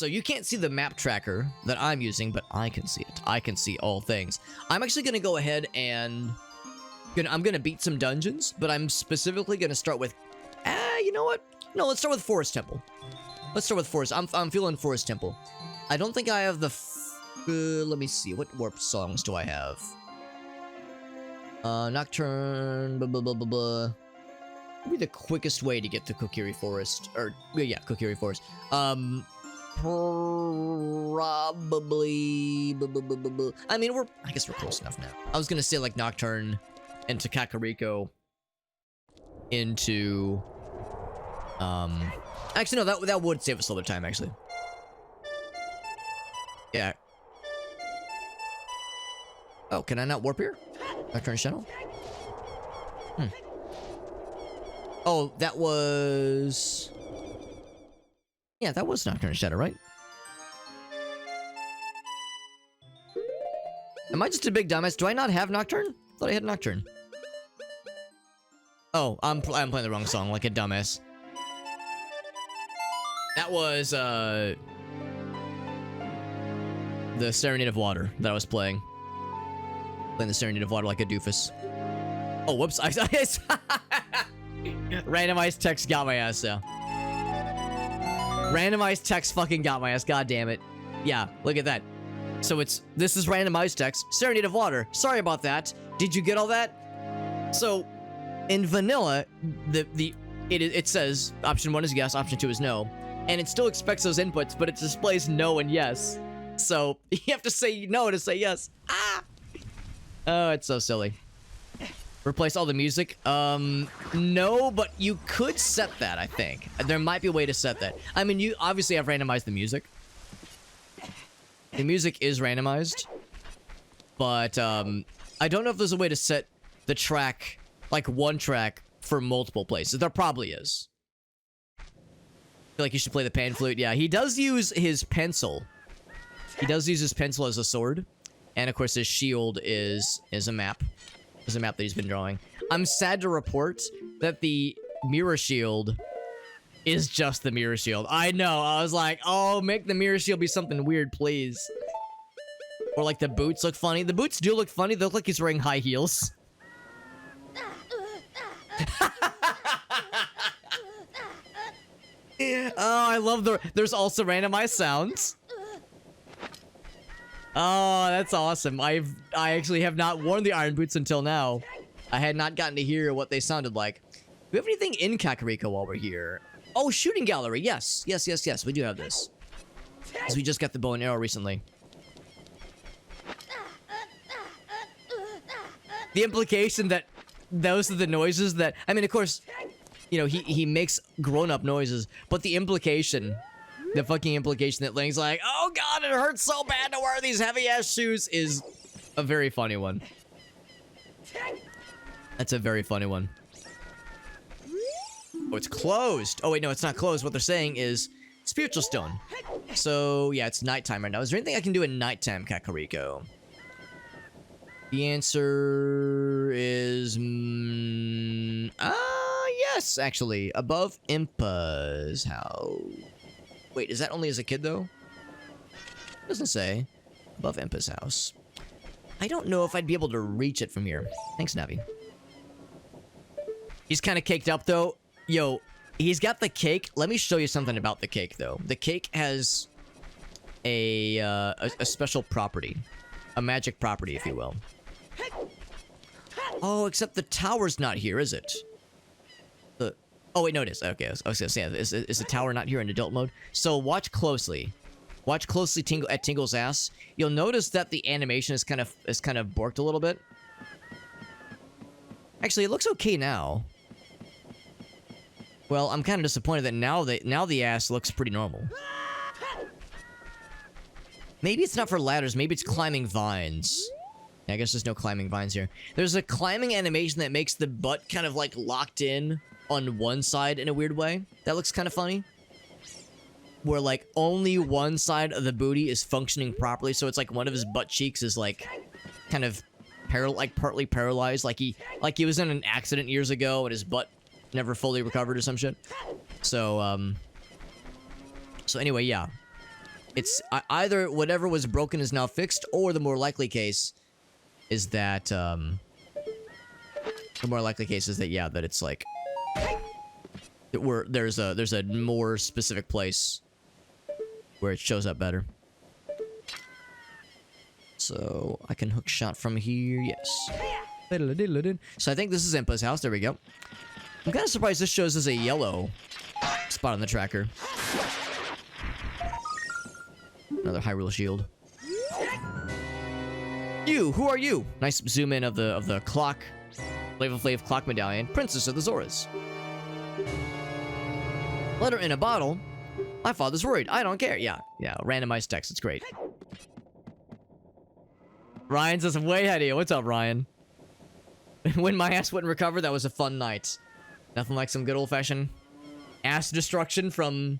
so you can't see the map tracker that I'm using, but I can see it. I can see all things. I'm actually gonna go ahead and I'm gonna beat some dungeons, but I'm specifically gonna start with, you know what? No, let's start with Forest Temple. Let's start with Forest. I'm feeling Forest Temple. I don't think I have the, let me see, what warp songs do I have? Nocturne, blah, blah, blah, blah, blah. Maybe the quickest way to get to Kokiri Forest, or, yeah, Kokiri Forest. Probably, blah, blah, blah, blah, blah. I mean, I guess we're close enough now. I was gonna say, like, Nocturne into Kakariko into, actually, no, that would save us a little time, actually. Yeah. Oh, can I not warp here? Nocturne Channel? Oh, that was... Yeah, that was Nocturne Shadow, right? Am I just a big dumbass? Do I not have Nocturne? I thought I had Nocturne. Oh, I'm playing the wrong song, like a dumbass. That was, the Serenade of Water that I was playing. Playing the Serenade of Water like a doofus. Oh, whoops. Randomized text got my ass, though. Randomized text fucking got my ass. God damn it. Yeah, look at that. So this is randomized text. Serenade of Water. Sorry about that. Did you get all that? So, in vanilla, it says option 1 is yes, option 2 is no. And it still expects those inputs, but it displays no and yes. So, you have to say no to say yes. Ah! Oh, it's so silly. Replace all the music? No, but you could set that, I think. There might be a way to set that. I mean, you obviously have randomized the music. The music is randomized. But, I don't know if there's a way to set the track, like one track, for multiple places. There probably is. I feel like you should play the pan flute. Yeah, he does use his pencil. He does use his pencil as a sword. And, of course, his shield is a map. Is a map that he's been drawing. I'm sad to report that the mirror shield is just the mirror shield. I know. I was like, oh, make the mirror shield be something weird, please. Or like the boots look funny. The boots do look funny. They look like he's wearing high heels. Oh, I love there's also randomized sounds. Oh, that's awesome. I actually have not worn the iron boots until now. I had not gotten to hear what they sounded like. Do we have anything in Kakariko while we're here? Oh, shooting gallery. Yes. Yes, yes, yes. We do have this. Because we just got the bow and arrow recently. The implication that those are the noises that... I mean, of course, you know, he makes grown-up noises, but the implication... The fucking implication that Link's like, oh god, it hurts so bad to wear these heavy-ass shoes is a very funny one. That's a very funny one. Oh, it's closed. Oh, wait, no, it's not closed. What they're saying is spiritual stone. So, yeah, it's nighttime right now. Is there anything I can do at nighttime, Kakariko? The answer is... yes, actually. Above Impa's house. Wait, is that only as a kid, though? It doesn't say. Above Impa's house. I don't know if I'd be able to reach it from here. Thanks, Navi. He's kind of caked up, though. Yo, he's got the cake. Let me show you something about the cake, though. The cake has a special property. A magic property, if you will. Oh, except the tower's not here, is it? Oh, wait, no, it is. Okay, I was gonna say, is the tower not here in adult mode? So, watch closely. Watch closely at Tingle's ass. You'll notice that the animation is kind of borked a little bit. Actually, it looks okay now. Well, I'm kind of disappointed that now the ass looks pretty normal. Maybe it's not for ladders. Maybe it's climbing vines. I guess there's no climbing vines here. There's a climbing animation that makes the butt kind of like locked in on one side in a weird way. That looks kind of funny. Where like only one side of the booty is functioning properly, so it's like one of his butt cheeks is like kind of partly paralyzed, like he was in an accident years ago and his butt never fully recovered or some shit. So so anyway, yeah. either whatever was broken is now fixed, or the more likely case is that yeah, that it's like there's a more specific place where it shows up better. So I can hook shot from here, yes. So I think this is Impa's house. There we go. I'm kind of surprised this shows as a yellow spot on the tracker. Another Hyrule shield. You, who are you? Nice zoom in of the clock, Flavor Flav clock medallion, Princess of the Zoras. Letter in a bottle. My father's worried. I don't care. Yeah, randomized text. It's great. Ryan says, way ahead of you. What's up, Ryan? When my ass wouldn't recover, that was a fun night. Nothing like some good old-fashioned ass destruction from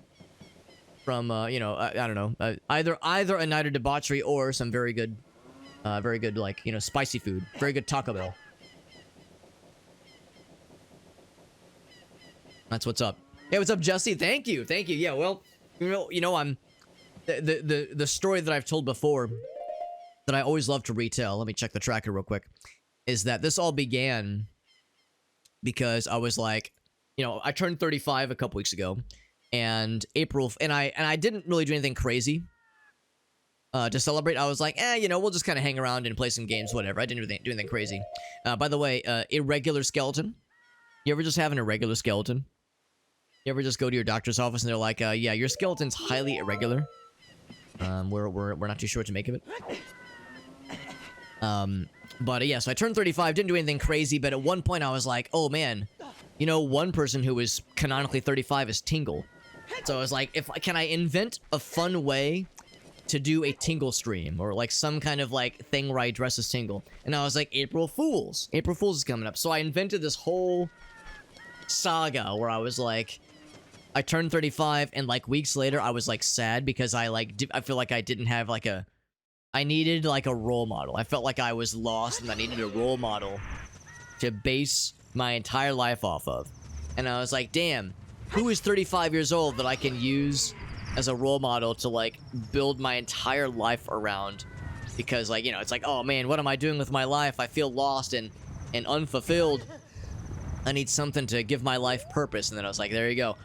you know, I don't know, either a night of debauchery or some very good, like, you know, spicy food. Very good Taco Bell. That's what's up. Hey, what's up, Jesse? Thank you. Yeah, well, you know, I'm the story that I've told before that I always love to retell. Let me check the tracker real quick. Is that this all began because I was like, you know, I turned 35 a couple weeks ago, and I didn't really do anything crazy to celebrate. I was like, you know, we'll just kind of hang around and play some games, whatever. I didn't do anything crazy. By the way, irregular skeleton. You ever just have an irregular skeleton? You ever just go to your doctor's office and they're like, yeah, your skeleton's highly irregular. We're not too sure what to make of it. But yeah, so I turned 35, didn't do anything crazy, but at one point I was like, oh man, you know, one person who is canonically 35 is Tingle. So I was like, can I invent a fun way to do a Tingle stream, or like some kind of like thing where I dress as Tingle? And I was like, April Fools is coming up. So I invented this whole saga where I was like, I turned 35, and like weeks later I was like sad because I feel like I didn't have like I needed like a role model. I felt like I was lost and I needed a role model to base my entire life off of. And I was like, damn, who is 35 years old that I can use as a role model to like build my entire life around? Because like, you know, it's like, oh man, what am I doing with my life? I feel lost and unfulfilled. I need something to give my life purpose. And then I was like, there you go.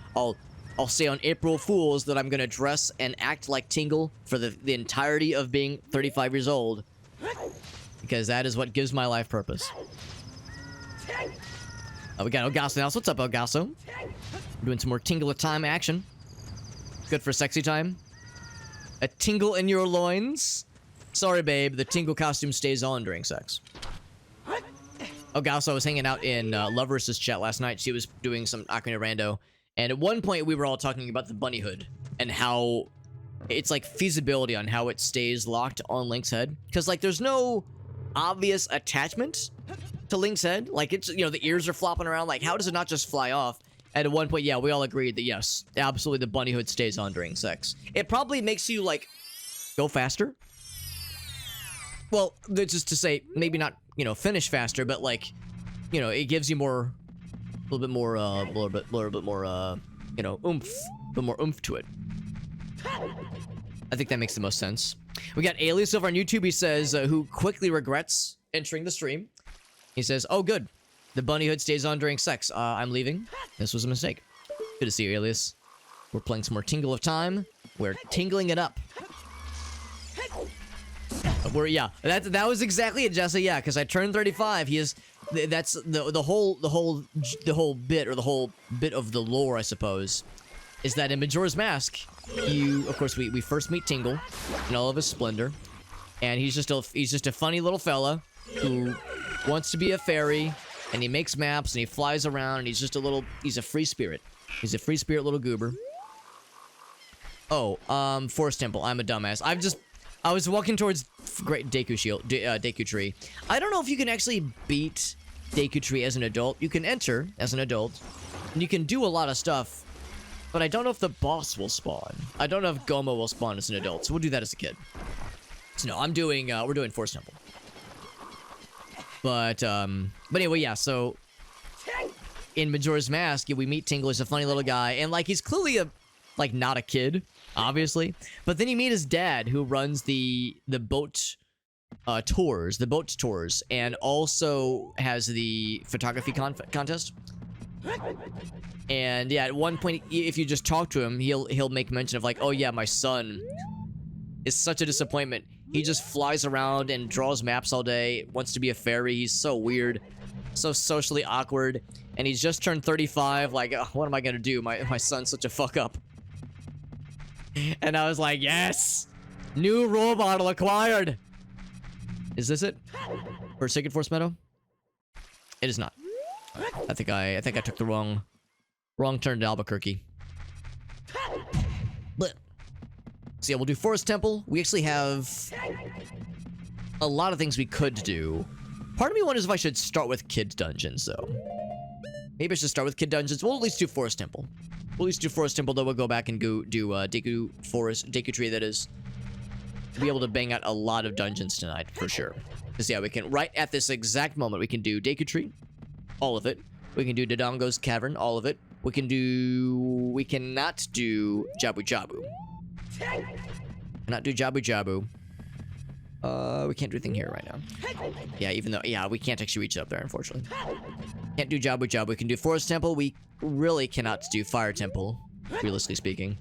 I'll say on April Fools that I'm gonna dress and act like Tingle for the entirety of being 35 years old. Because that is what gives my life purpose. We got Elgaso now. So what's up, Elgaso? Doing some more Tingle of Time action. Good for sexy time. A tingle in your loins? Sorry, babe. The Tingle costume stays on during sex. Elgaso was hanging out in Lovers' chat last night. She was doing some Ocarina Rando. And at one point, we were all talking about the bunny hood and how it's like feasibility on how it stays locked on Link's head. Because like there's no obvious attachment to Link's head. Like it's, you know, the ears are flopping around. Like how does it not just fly off? And at one point, yeah, we all agreed that yes, absolutely the bunny hood stays on during sex. It probably makes you like go faster. Well, that's just to say maybe not, you know, finish faster, but like, you know, it gives you more. A little bit more, you know, oomph. A bit more oomph to it. I think that makes the most sense. We got Alias over on YouTube, he says, who quickly regrets entering the stream. He says, oh, good. The bunny hood stays on during sex. I'm leaving. This was a mistake. Good to see you, Alias. We're playing some more Tingle of Time. We're tingling it up. Yeah, that was exactly it, Jesse. Yeah, because I turned 35. He is... That's the whole bit, or the whole bit of the lore, I suppose, is that in Majora's Mask, of course we first meet Tingle in all of his splendor, and he's just a funny little fella who wants to be a fairy, and he makes maps and he flies around, and he's a free spirit. He's a free spirit little goober. Oh, Forest Temple. I'm a dumbass. I was walking towards Great Deku Tree. I don't know if you can actually beat Deku Tree as an adult. You can enter as an adult, and you can do a lot of stuff, but I don't know if the boss will spawn. I don't know if Goma will spawn as an adult, so we'll do that as a kid. So no, we're doing Forest Temple. But anyway, yeah, so in Majora's Mask, we meet Tingle. He's a funny little guy, and like he's clearly like not a kid, obviously. But then you meet his dad, who runs the boat tours, and also has the photography contest. And yeah, at one point, if you just talk to him, he'll make mention of like, oh yeah, my son is such a disappointment. He just flies around and draws maps all day, wants to be a fairy. He's so weird, so socially awkward, and he's just turned 35. Like, what am I gonna do? My son's such a fuck up. And I was like, yes, new role model acquired. Is this it for Sacred Force Meadow? It is not. I think I took the wrong turn to Albuquerque. But so yeah, we'll do Forest Temple. We actually have a lot of things we could do. Part of me wonders if I should start with Kid Dungeons, though. Maybe I should start with Kid Dungeons. We'll at least do Forest Temple. We'll at least do Forest Temple, though we'll go back and do Deku Tree, that is. We'll be able to bang out a lot of dungeons tonight, for sure. Because yeah, we can, right at this exact moment, we can do Deku Tree, all of it. We can do Dodongo's Cavern, all of it. We cannot do Jabu Jabu. Cannot do Jabu Jabu. We can't do anything here right now. Yeah, even though, yeah, we can't actually reach up there, unfortunately. Can't do Jabu Jabu. We can do Forest Temple. We really cannot do Fire Temple, realistically speaking.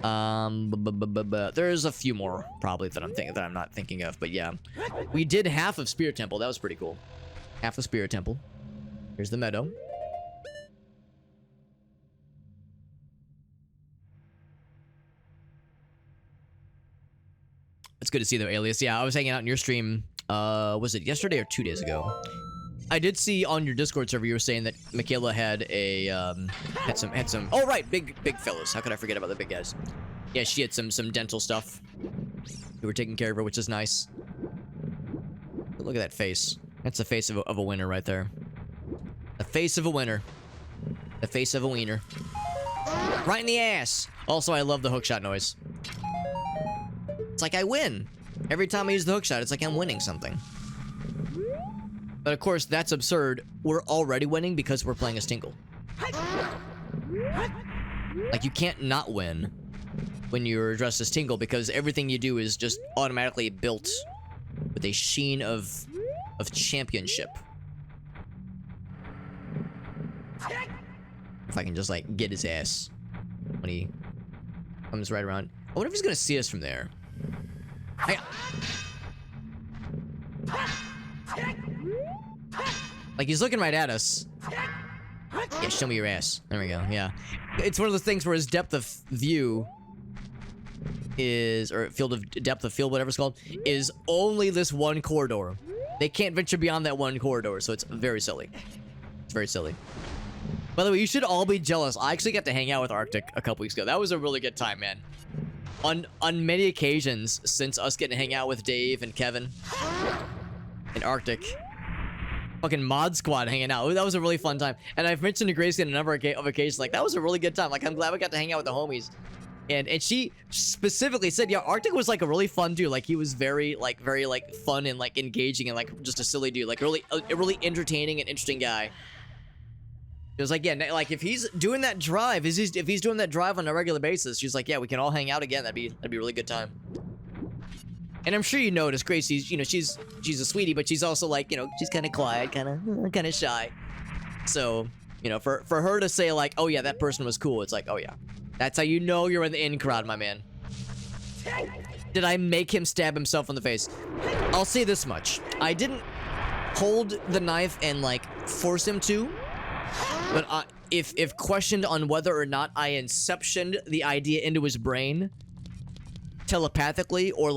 There's a few more, probably, that I'm not thinking of, but yeah. We did half of Spirit Temple. That was pretty cool. Half of Spirit Temple. Here's the meadow. It's good to see though, Alias. Yeah, I was hanging out in your stream, was it yesterday or 2 days ago? I did see on your Discord server you were saying that Michaela had a, had some, oh right, big fellows. How could I forget about the big guys? Yeah, she had some dental stuff. We were taking care of her, which is nice. But look at that face. That's the face of a winner right there. The face of a winner. The face of a wiener. Right in the ass! Also, I love the hookshot noise. It's like I win. Every time I use the hookshot, it's like I'm winning something. But of course, that's absurd. We're already winning because we're playing as Tingle. Like, you can't not win when you're dressed as Tingle because everything you do is just automatically built with a sheen of championship. If I can just, like, get his ass when he comes right around. I wonder if he's gonna see us from there. Like, he's looking right at us. Yeah, show me your ass. There we go, yeah. It's one of those things where his depth of view is, or depth of field, whatever it's called, is only this one corridor. They can't venture beyond that one corridor, so it's very silly. It's very silly. By the way, you should all be jealous. I actually got to hang out with Arctic a couple weeks ago. That was a really good time, man. On many occasions since us getting to hang out with Dave and Kevin and Arctic, fucking mod squad hanging out. That was a really fun time. And I've mentioned to Gracie on a number of occasions, like, that was a really good time. Like, I'm glad we got to hang out with the homies. And she specifically said, yeah, Arctic was like a really fun dude. Like, he was very fun and like engaging and like just a silly dude. Like, really a really entertaining and interesting guy. It was like, yeah, like if he's doing that drive, if he's doing that drive on a regular basis, she's like, yeah, we can all hang out again. That'd be a really good time. And I'm sure you noticed Gracie's, you know, she's a sweetie, but she's also like, you know, she's kind of quiet, kind of shy. So, you know, for her to say like, oh yeah, that person was cool, it's like, oh yeah, that's how you know you're in the in crowd, my man. Did I make him stab himself in the face? I'll say this much: I didn't hold the knife and like force him to. But if questioned on whether or not I inceptioned the idea into his brain telepathically or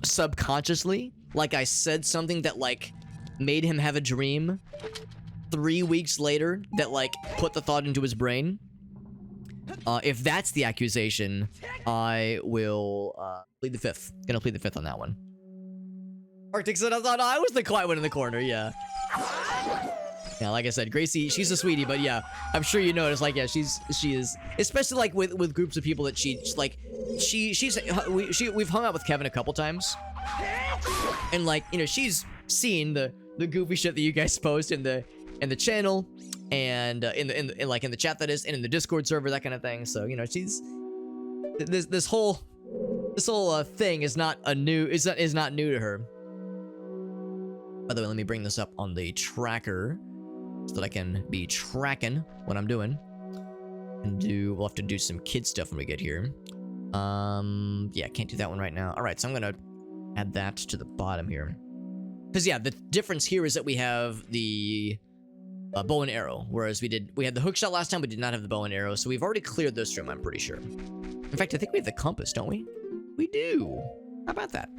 subconsciously, like I said something that like made him have a dream 3 weeks later that like put the thought into his brain, if that's the accusation, I will plead the fifth. Gonna plead the fifth on that one. Arctic said I thought I was the quiet one in the corner. Yeah. Yeah, like I said, Gracie, she's a sweetie, but yeah, I'm sure you noticed, like, yeah, she is, especially like with groups of people that we've hung out with Kevin a couple times, and like, you know, she's seen the goofy shit that you guys post in the channel, and like in the chat that is, and in the Discord server, that kind of thing. So you know, she's this whole thing is not new to her. By the way, let me bring this up on the tracker so that I can be tracking what I'm doing. And we'll have to do some kid stuff when we get here. Yeah, can't do that one right now. All right, so I'm gonna add that to the bottom here. Because yeah, the difference here is that we have the bow and arrow, whereas we had the hook shot last time. We did not have the bow and arrow, so we've already cleared this room, I'm pretty sure. In fact, I think we have the compass, don't we? We do. How about that?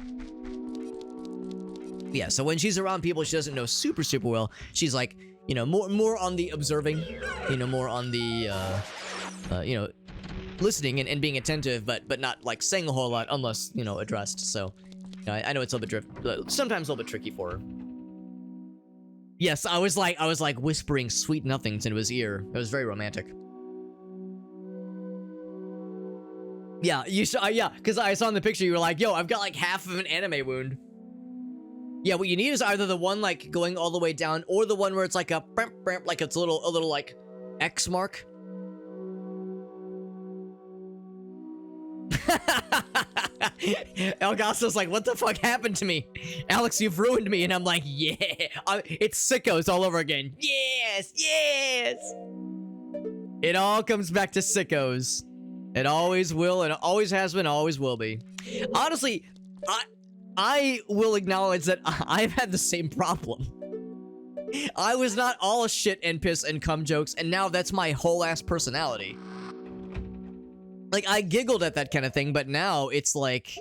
Yeah, so when she's around people she doesn't know super well, she's like, you know, more on the observing, you know, more on the, you know, listening and being attentive, but not like saying a whole lot unless, you know, addressed. So, you know, I know it's a little bit sometimes a little bit tricky for her. Yes, I was like whispering sweet nothings into his ear. It was very romantic. Yeah, yeah, because I saw in the picture you were like, yo, I've got like half of an anime wound. Yeah, what you need is either the one like going all the way down, or the one where it's like like it's a little like X mark. Elgaso's like, what the fuck happened to me? Alex, you've ruined me. And I'm like, yeah, it's sickos all over again. Yes, yes. It all comes back to sickos. It always will, and it always has been, always will be. Honestly, I will acknowledge that I've had the same problem. I was not all shit and piss and cum jokes, and now that's my whole ass personality. Like, I giggled at that kind of thing, but now it's like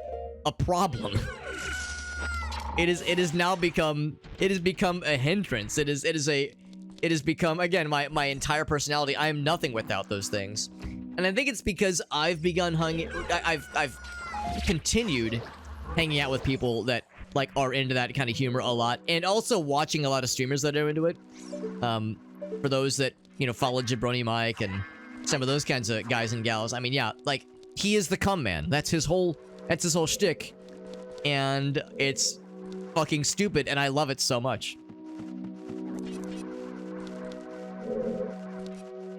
a problem. It has now become, it has become a hindrance. It has become, again, my entire personality. I am nothing without those things. And I think it's because I've I've continued hanging out with people that like are into that kind of humor a lot, and also watching a lot of streamers that are into it. For those that, you know, follow Jabroni Mike and some of those kinds of guys and gals, I mean, yeah, like, he is the cum man. That's his whole shtick, and it's fucking stupid, and I love it so much.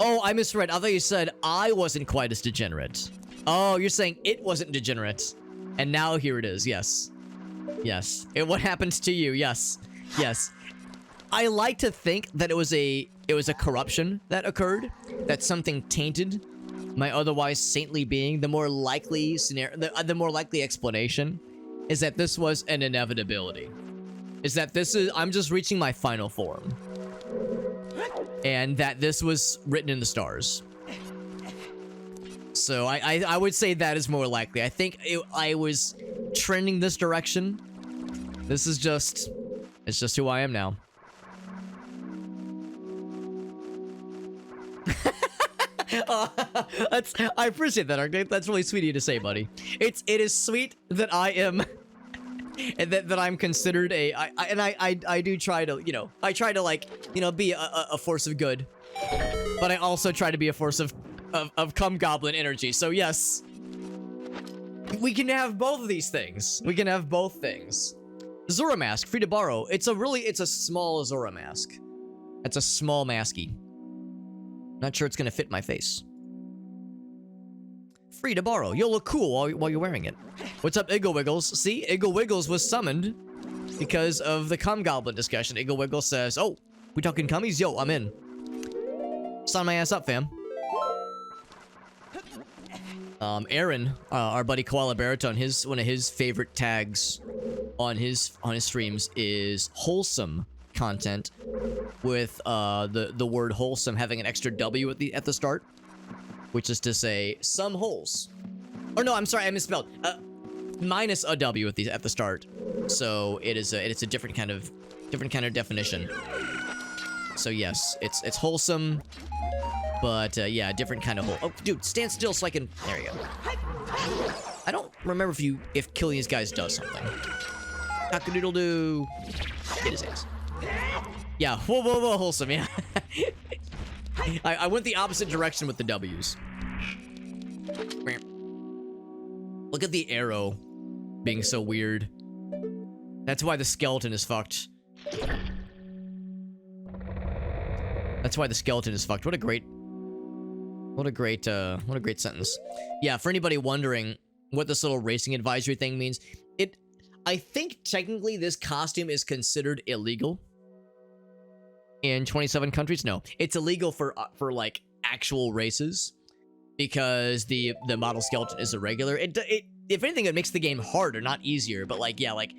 Oh, I misread. I thought you said I wasn't quite as degenerate. Oh, you're saying it wasn't degenerate. And now here it is. Yes. Yes. What happens to you? Yes. Yes. I like to think that it was a corruption that occurred, that something tainted my otherwise saintly being. The more likely scenario, the more likely explanation is that this was an inevitability. Is that I'm just reaching my final form. And that this was written in the stars. So I would say that is more likely. I think I was trending this direction. This is just, it's just who I am now. I appreciate that, Arcade. That's really sweet of you to say, buddy. It is sweet that I am, and that I'm considered I do try to, you know, I try to, like, you know, be a force of good, but I also try to be a force of cum goblin energy. So yes, we can have both of these things. We can have both things. Zora mask, free to borrow. It's a small Zora mask. It's a small masky. Not sure it's gonna fit my face. Free to borrow. You'll look cool while you're wearing it. What's up, Iggle Wiggles? See, Iggle Wiggles was summoned because of the cum goblin discussion. Iggle Wiggles says, "Oh, we talking cummies? Yo, I'm in. Sign my ass up, fam." Aaron, our buddy Koala Baritone, one of his favorite tags on his streams is wholesome content, with the word wholesome having an extra W at the start, which is to say some holes. Or no, I'm sorry, I misspelled. Minus a W at the start. So it's a different kind of definition. So yes, it's wholesome, but yeah, different kind of hole. Oh, dude, stand still so I can. There you go. I don't remember if killing these guys does something. Cock-a-doodle-doo. Get his ass. Yeah, whoa, wholesome, yeah. I went the opposite direction with the W's. Look at the arrow being so weird. That's why the skeleton is fucked. That's why the skeleton is fucked. What a great sentence. Yeah, for anybody wondering what this little racing advisory thing means, I think technically this costume is considered illegal in 27 countries. No, it's illegal for like actual races because the model skeleton is irregular. If anything, it makes the game harder, not easier. But like, yeah, like,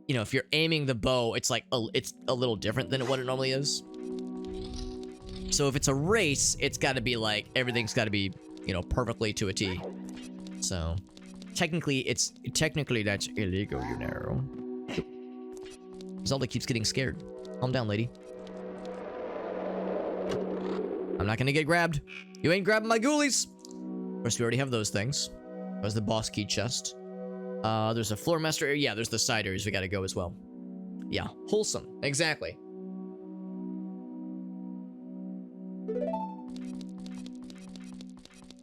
you know, if you're aiming the bow, it's like it's a little different than what it normally is. So if it's a race, it's got to be like, everything's got to be, you know, perfectly to a T. So technically that's illegal, you know. Zelda keeps getting scared. Calm down, lady. I'm not gonna get grabbed. You ain't grabbing my ghoulies. Of course, we already have those things. There's the boss key chest. There's a floor master area. Yeah, there's the side areas we gotta go as well. Yeah, wholesome. Exactly.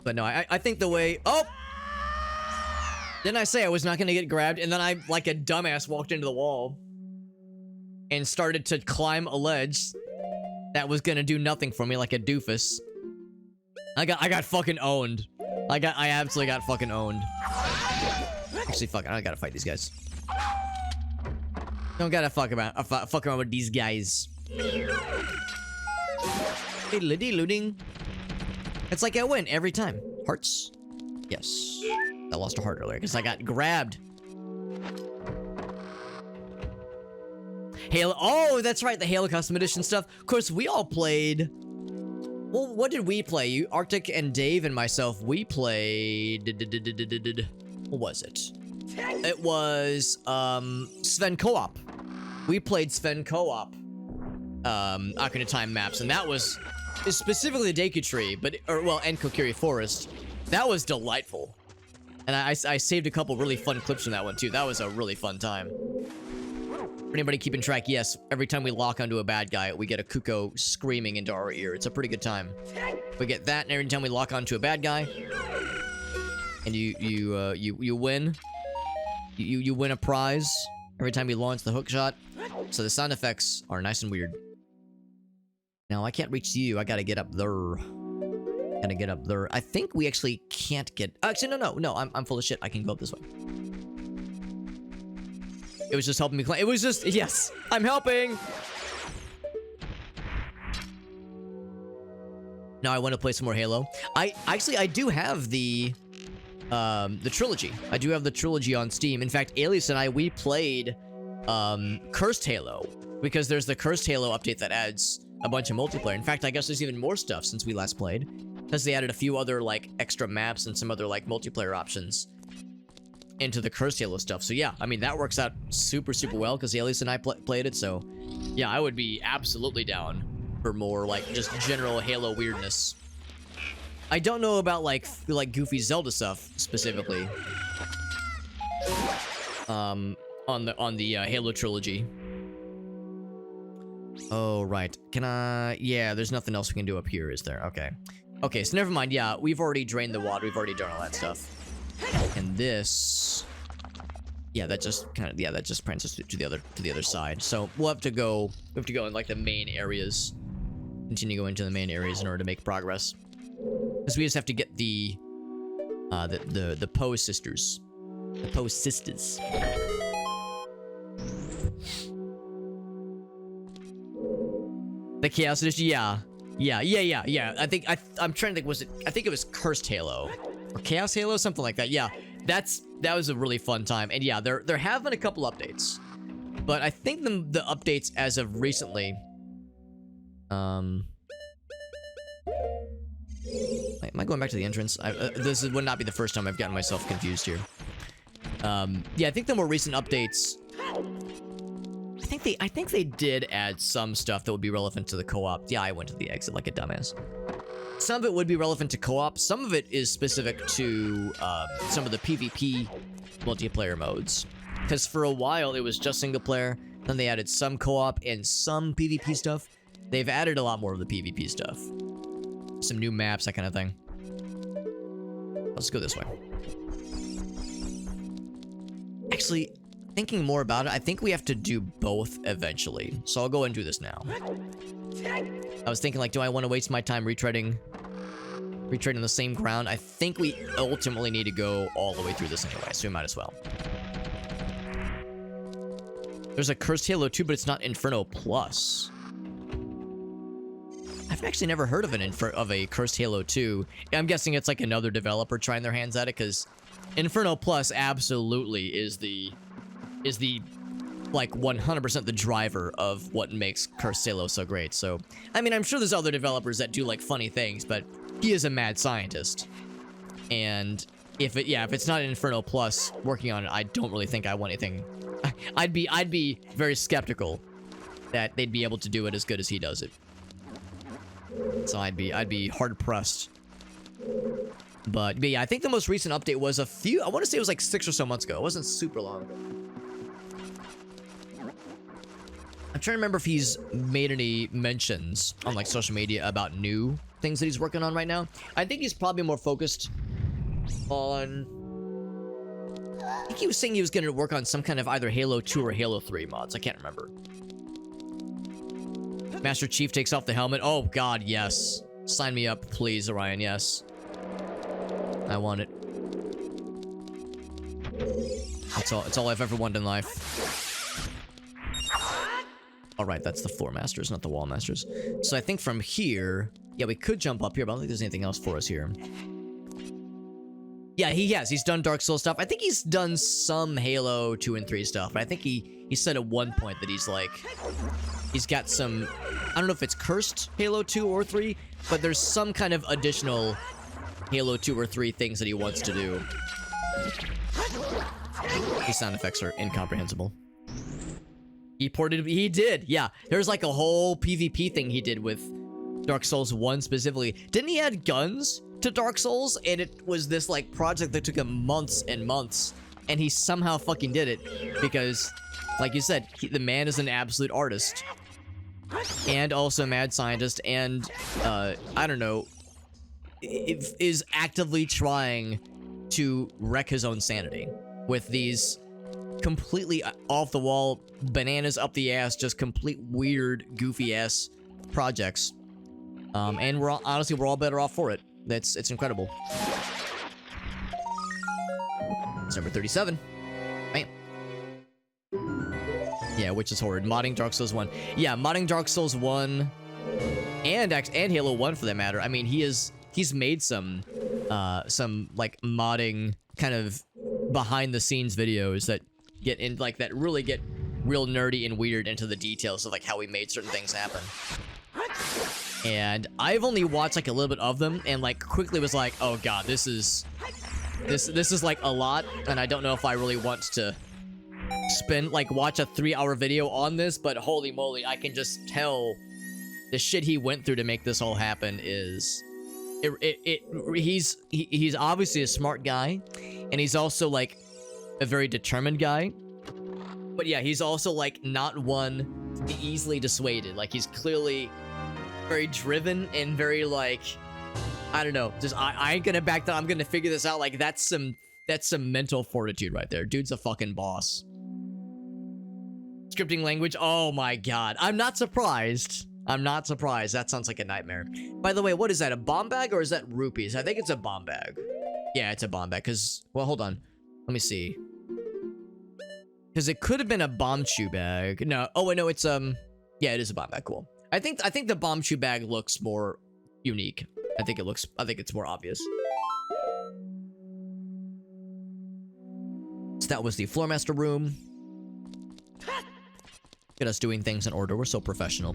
But no, I think the way... Oh! Didn't I say I was not gonna get grabbed? And then I, like a dumbass, walked into the wall and started to climb a ledge that was gonna do nothing for me, like a doofus. I got fucking owned. I absolutely got fucking owned. Actually, fuck it, I gotta fight these guys. Don't gotta fuck around with these guys. Diddly-dee-looting. It's like I win every time. Hearts? Yes. I lost a heart earlier because I got grabbed. Halo. Oh, that's right. The Halo Custom Edition stuff. Of course, we all played... Well, what did we play? You, Arctic and Dave and myself, we played... What was it? It was, Sven Co-op. We played Sven Co-op, Ocarina of Time maps, and that was specifically the Deku Tree, and Kokiri Forest. That was delightful. And I saved a couple really fun clips from that one, too. That was a really fun time. For anybody keeping track, yes, every time we lock onto a bad guy, we get a Kuko screaming into our ear. It's a pretty good time. We get that, and every time we lock onto a bad guy, and you win. You win a prize every time you launch the hook shot. So the sound effects are nice and weird. Now, I can't reach you. I gotta get up there. Gotta get up there. I think we actually can't get... Actually, no. I'm full of shit. I can go up this way. It was just helping me climb. It was just... Yes! I'm helping! Now I want to play some more Halo. I do have the trilogy. I do have the trilogy on Steam. In fact, Alias and I, we played Cursed Halo, because there's the Cursed Halo update that adds a bunch of multiplayer. In fact, I guess there's even more stuff since we last played, because they added a few other like extra maps and some other like multiplayer options into the Cursed Halo stuff. So yeah, I mean, that works out super well because Alias and I played it. So yeah, I would be absolutely down for more like just general Halo weirdness. I don't know about like goofy Zelda stuff specifically. On the Halo trilogy. Oh right, can I? Yeah, there's nothing else we can do up here, is there? Okay, so never mind. Yeah, we've already drained the water. We've already done all that stuff. And this, yeah, that just kind of, yeah, that just points us to the other side. So we'll have to go. We have to go in like the main areas. Continue going to the main areas in order to make progress. Because we just have to get the Poe sisters. The Poe sisters. The Chaos Edition, yeah. I think I'm trying to think. I think it was Cursed Halo or Chaos Halo, something like that. Yeah, that was a really fun time. And yeah, there have been a couple updates, but I think the updates as of recently. Am I going back to the entrance? This would not be the first time I've gotten myself confused here. Yeah, I think the more recent updates. I think they did add some stuff that would be relevant to the co-op. Yeah, I went to the exit like a dumbass. Some of it would be relevant to co-op. Some of it is specific to some of the PvP multiplayer modes. Because for a while, it was just single player. Then they added some co-op and some PvP stuff. They've added a lot more of the PvP stuff. Some new maps, that kind of thing. Let's go this way. Actually, thinking more about it, I think we have to do both eventually. So I'll go and do this now. I was thinking, like, do I want to waste my time retreading the same ground? I think we ultimately need to go all the way through this anyway, so we might as well. There's a Cursed Halo 2, but it's not Inferno Plus. I've actually never heard of a Cursed Halo 2. I'm guessing it's like another developer trying their hands at it, because Inferno Plus absolutely is the like 100% the driver of what makes Cursed Halo so great. So, I mean, I'm sure there's other developers that do like funny things, but he is a mad scientist. And if it's not an Inferno Plus working on it, I don't really think I want anything. I'd be very skeptical that they'd be able to do it as good as he does it. So I'd be hard pressed. But yeah, I think the most recent update was I want to say it was like 6 or so months ago. It wasn't super long. I'm trying to remember if he's made any mentions on like social media about new things that he's working on right now. I think he's probably more focused on... I think he was saying he was going to work on some kind of either Halo 2 or Halo 3 mods. I can't remember. Master Chief takes off the helmet. Oh god, yes. Sign me up, please, Orion, yes. I want it. It's all I've ever wanted in life. Alright, that's the Floor Masters, not the Wall Masters. So I think from here... Yeah, we could jump up here, but I don't think there's anything else for us here. Yeah, he has. He's done Dark Souls stuff. I think he's done some Halo 2 and 3 stuff, but I think he said at one point that he's like... He's got some... I don't know if it's cursed Halo 2 or 3, but there's some kind of additional Halo 2 or 3 things that he wants to do. These sound effects are incomprehensible. He did, yeah. There's like a whole PvP thing he did with Dark Souls 1 specifically. Didn't he add guns to Dark Souls? And it was this like project that took him months and months, and he somehow fucking did it because, like you said, the man is an absolute artist and also a mad scientist, and I don't know, is actively trying to wreck his own sanity with these completely off the wall, bananas up the ass, just complete weird, goofy ass projects. And we're all better off for it. It's incredible. It's number 37. Bam. Yeah, which is horrid. Modding Dark Souls 1. Yeah, modding Dark Souls 1 and Halo 1 for that matter. I mean, he's made some like modding kind of behind the scenes videos that get in like that really get real nerdy and weird into the details of like how we made certain things happen. And I've only watched like a little bit of them and like quickly was like, oh god, this is like a lot, and I don't know if I really want to watch a 3-hour video on this, but holy moly, I can just tell the shit he went through to make this all happen is he's obviously a smart guy, and he's also like a very determined guy. But yeah, he's also like not one to be easily dissuaded. Like he's clearly very driven and very like, I don't know, just I ain't gonna back down. I'm gonna figure this out. Like that's some mental fortitude right there. Dude's a fucking boss. Scripting language, oh my god. I'm not surprised. That sounds like a nightmare. By the way, what is that, a bomb bag or is that rupees? I think it's a bomb bag. Yeah, it's a bomb bag, because, well, hold on. Let me see. Because it could have been a bomb chew bag. No, oh wait, no, it's, yeah, it is a bomb bag, cool. I think the bomb chew bag looks more unique. I think it's more obvious. So that was the Floor Master room. Get us doing things in order. We're so professional.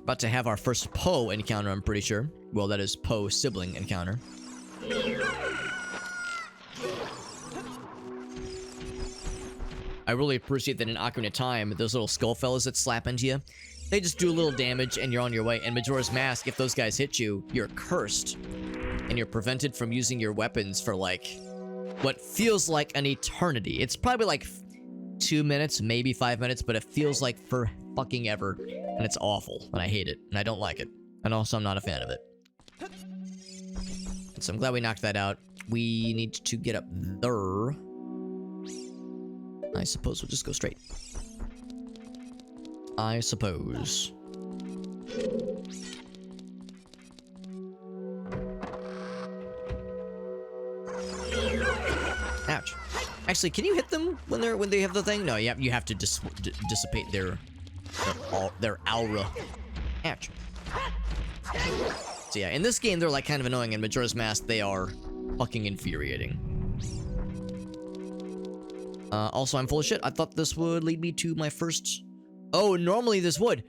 About to have our first Poe encounter, I'm pretty sure. Well, that is Poe sibling encounter. I really appreciate that in Ocarina of Time, those little skull fellas that slap into you, they just do a little damage and you're on your way. And Majora's Mask, if those guys hit you, you're cursed. And you're prevented from using your weapons for like, what feels like an eternity. It's probably like 2 minutes, maybe 5 minutes, but it feels like for fucking ever. And it's awful, and I hate it, and I don't like it. And also, I'm not a fan of it. So I'm glad we knocked that out. We need to get up there. I suppose we'll just go straight. I suppose. Ouch. Actually, can you hit them when they have the thing? No, you have to dissipate their aura. Ouch. So yeah, in this game they're like kind of annoying. In Majora's Mask they are fucking infuriating. Also, I'm full of shit. I thought this would lead me to my first... Oh, normally this would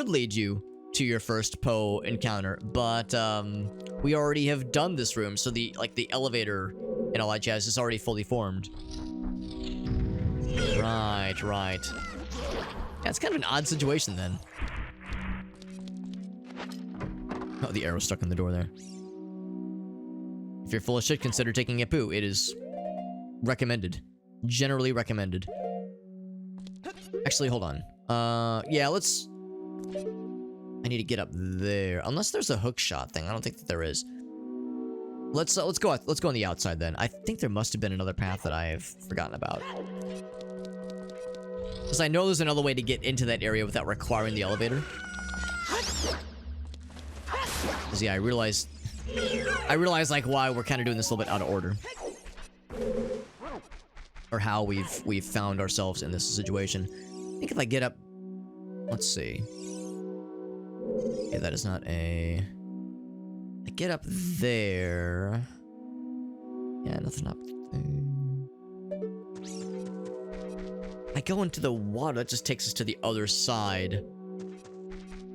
lead you to your first Poe encounter, but we already have done this room, so the elevator and all that jazz is already fully formed. Right. Yeah, it's kind of an odd situation then. Oh, the arrow's stuck in the door there. If you're full of shit, consider taking a poo. It is recommended. Generally recommended. Actually, hold on. Yeah, let's... I need to get up there. Unless there's a hook shot thing. I don't think that there is. Let's go on the outside then. I think there must have been another path that I have forgotten about. Because I know there's another way to get into that area without requiring the elevator. Because yeah, I realized like why we're kind of doing this a little bit out of order. Or how we've found ourselves in this situation. I think if I get up... Let's see. Okay, that is not a... I get up there... Yeah, nothing up there. I go into the water, that just takes us to the other side.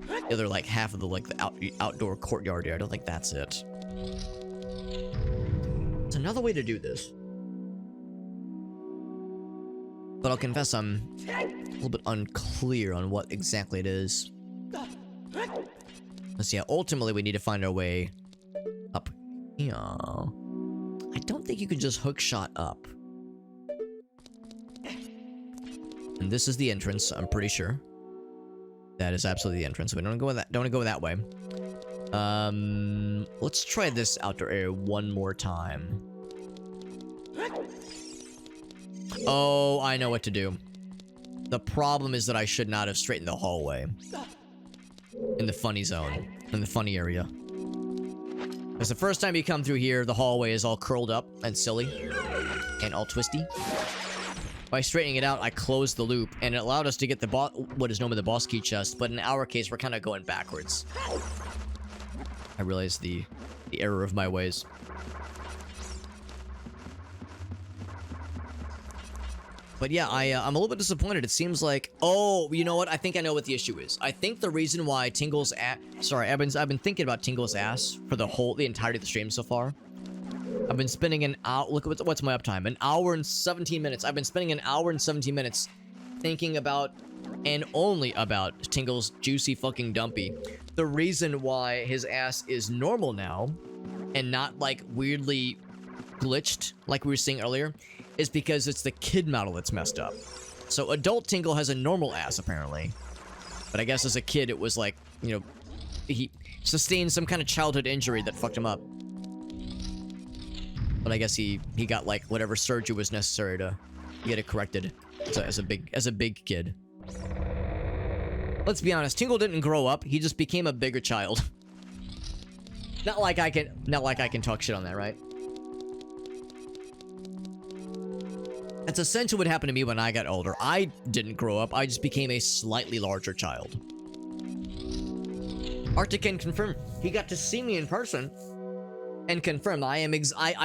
The other, like, half of the outdoor courtyard here. I don't think that's it. There's another way to do this. But I'll confess I'm a little bit unclear on what exactly it is. Let's see, yeah, ultimately we need to find our way up here. I don't think you can just hook shot up. And this is the entrance, I'm pretty sure. That is absolutely the entrance. We don't go that way. Let's try this outdoor area one more time. Oh, I know what to do. The problem is that I should not have straightened the hallway. In the funny zone. In the funny area. Because the first time you come through here, the hallway is all curled up and silly. And all twisty. By straightening it out, I closed the loop, and it allowed us to get the what is known as the boss key chest, but in our case, we're kind of going backwards. I realized the error of my ways. But yeah, I'm a little bit disappointed. It seems like... Oh, you know what? I think I know what the issue is. I think the reason why Tingle's ass... Sorry, I've been thinking about Tingle's ass for the entirety of the stream so far. I've been spending an hour... Look, what's my uptime? An hour and 17 minutes. I've been spending an hour and 17 minutes thinking about, and only about, Tingle's juicy fucking dumpy. The reason why his ass is normal now, and not, like, weirdly glitched, like we were seeing earlier, is because it's the kid model that's messed up. So adult Tingle has a normal ass, apparently. But I guess as a kid, it was like, you know, he sustained some kind of childhood injury that fucked him up. But I guess he got, like, whatever surgery was necessary to get it corrected as a big kid. Let's be honest, Tingle didn't grow up, he just became a bigger child. Not like I can talk shit on that, right? That's essentially what happened to me when I got older. I didn't grow up, I just became a slightly larger child. Arctic can confirm, he got to see me in person. And confirm, I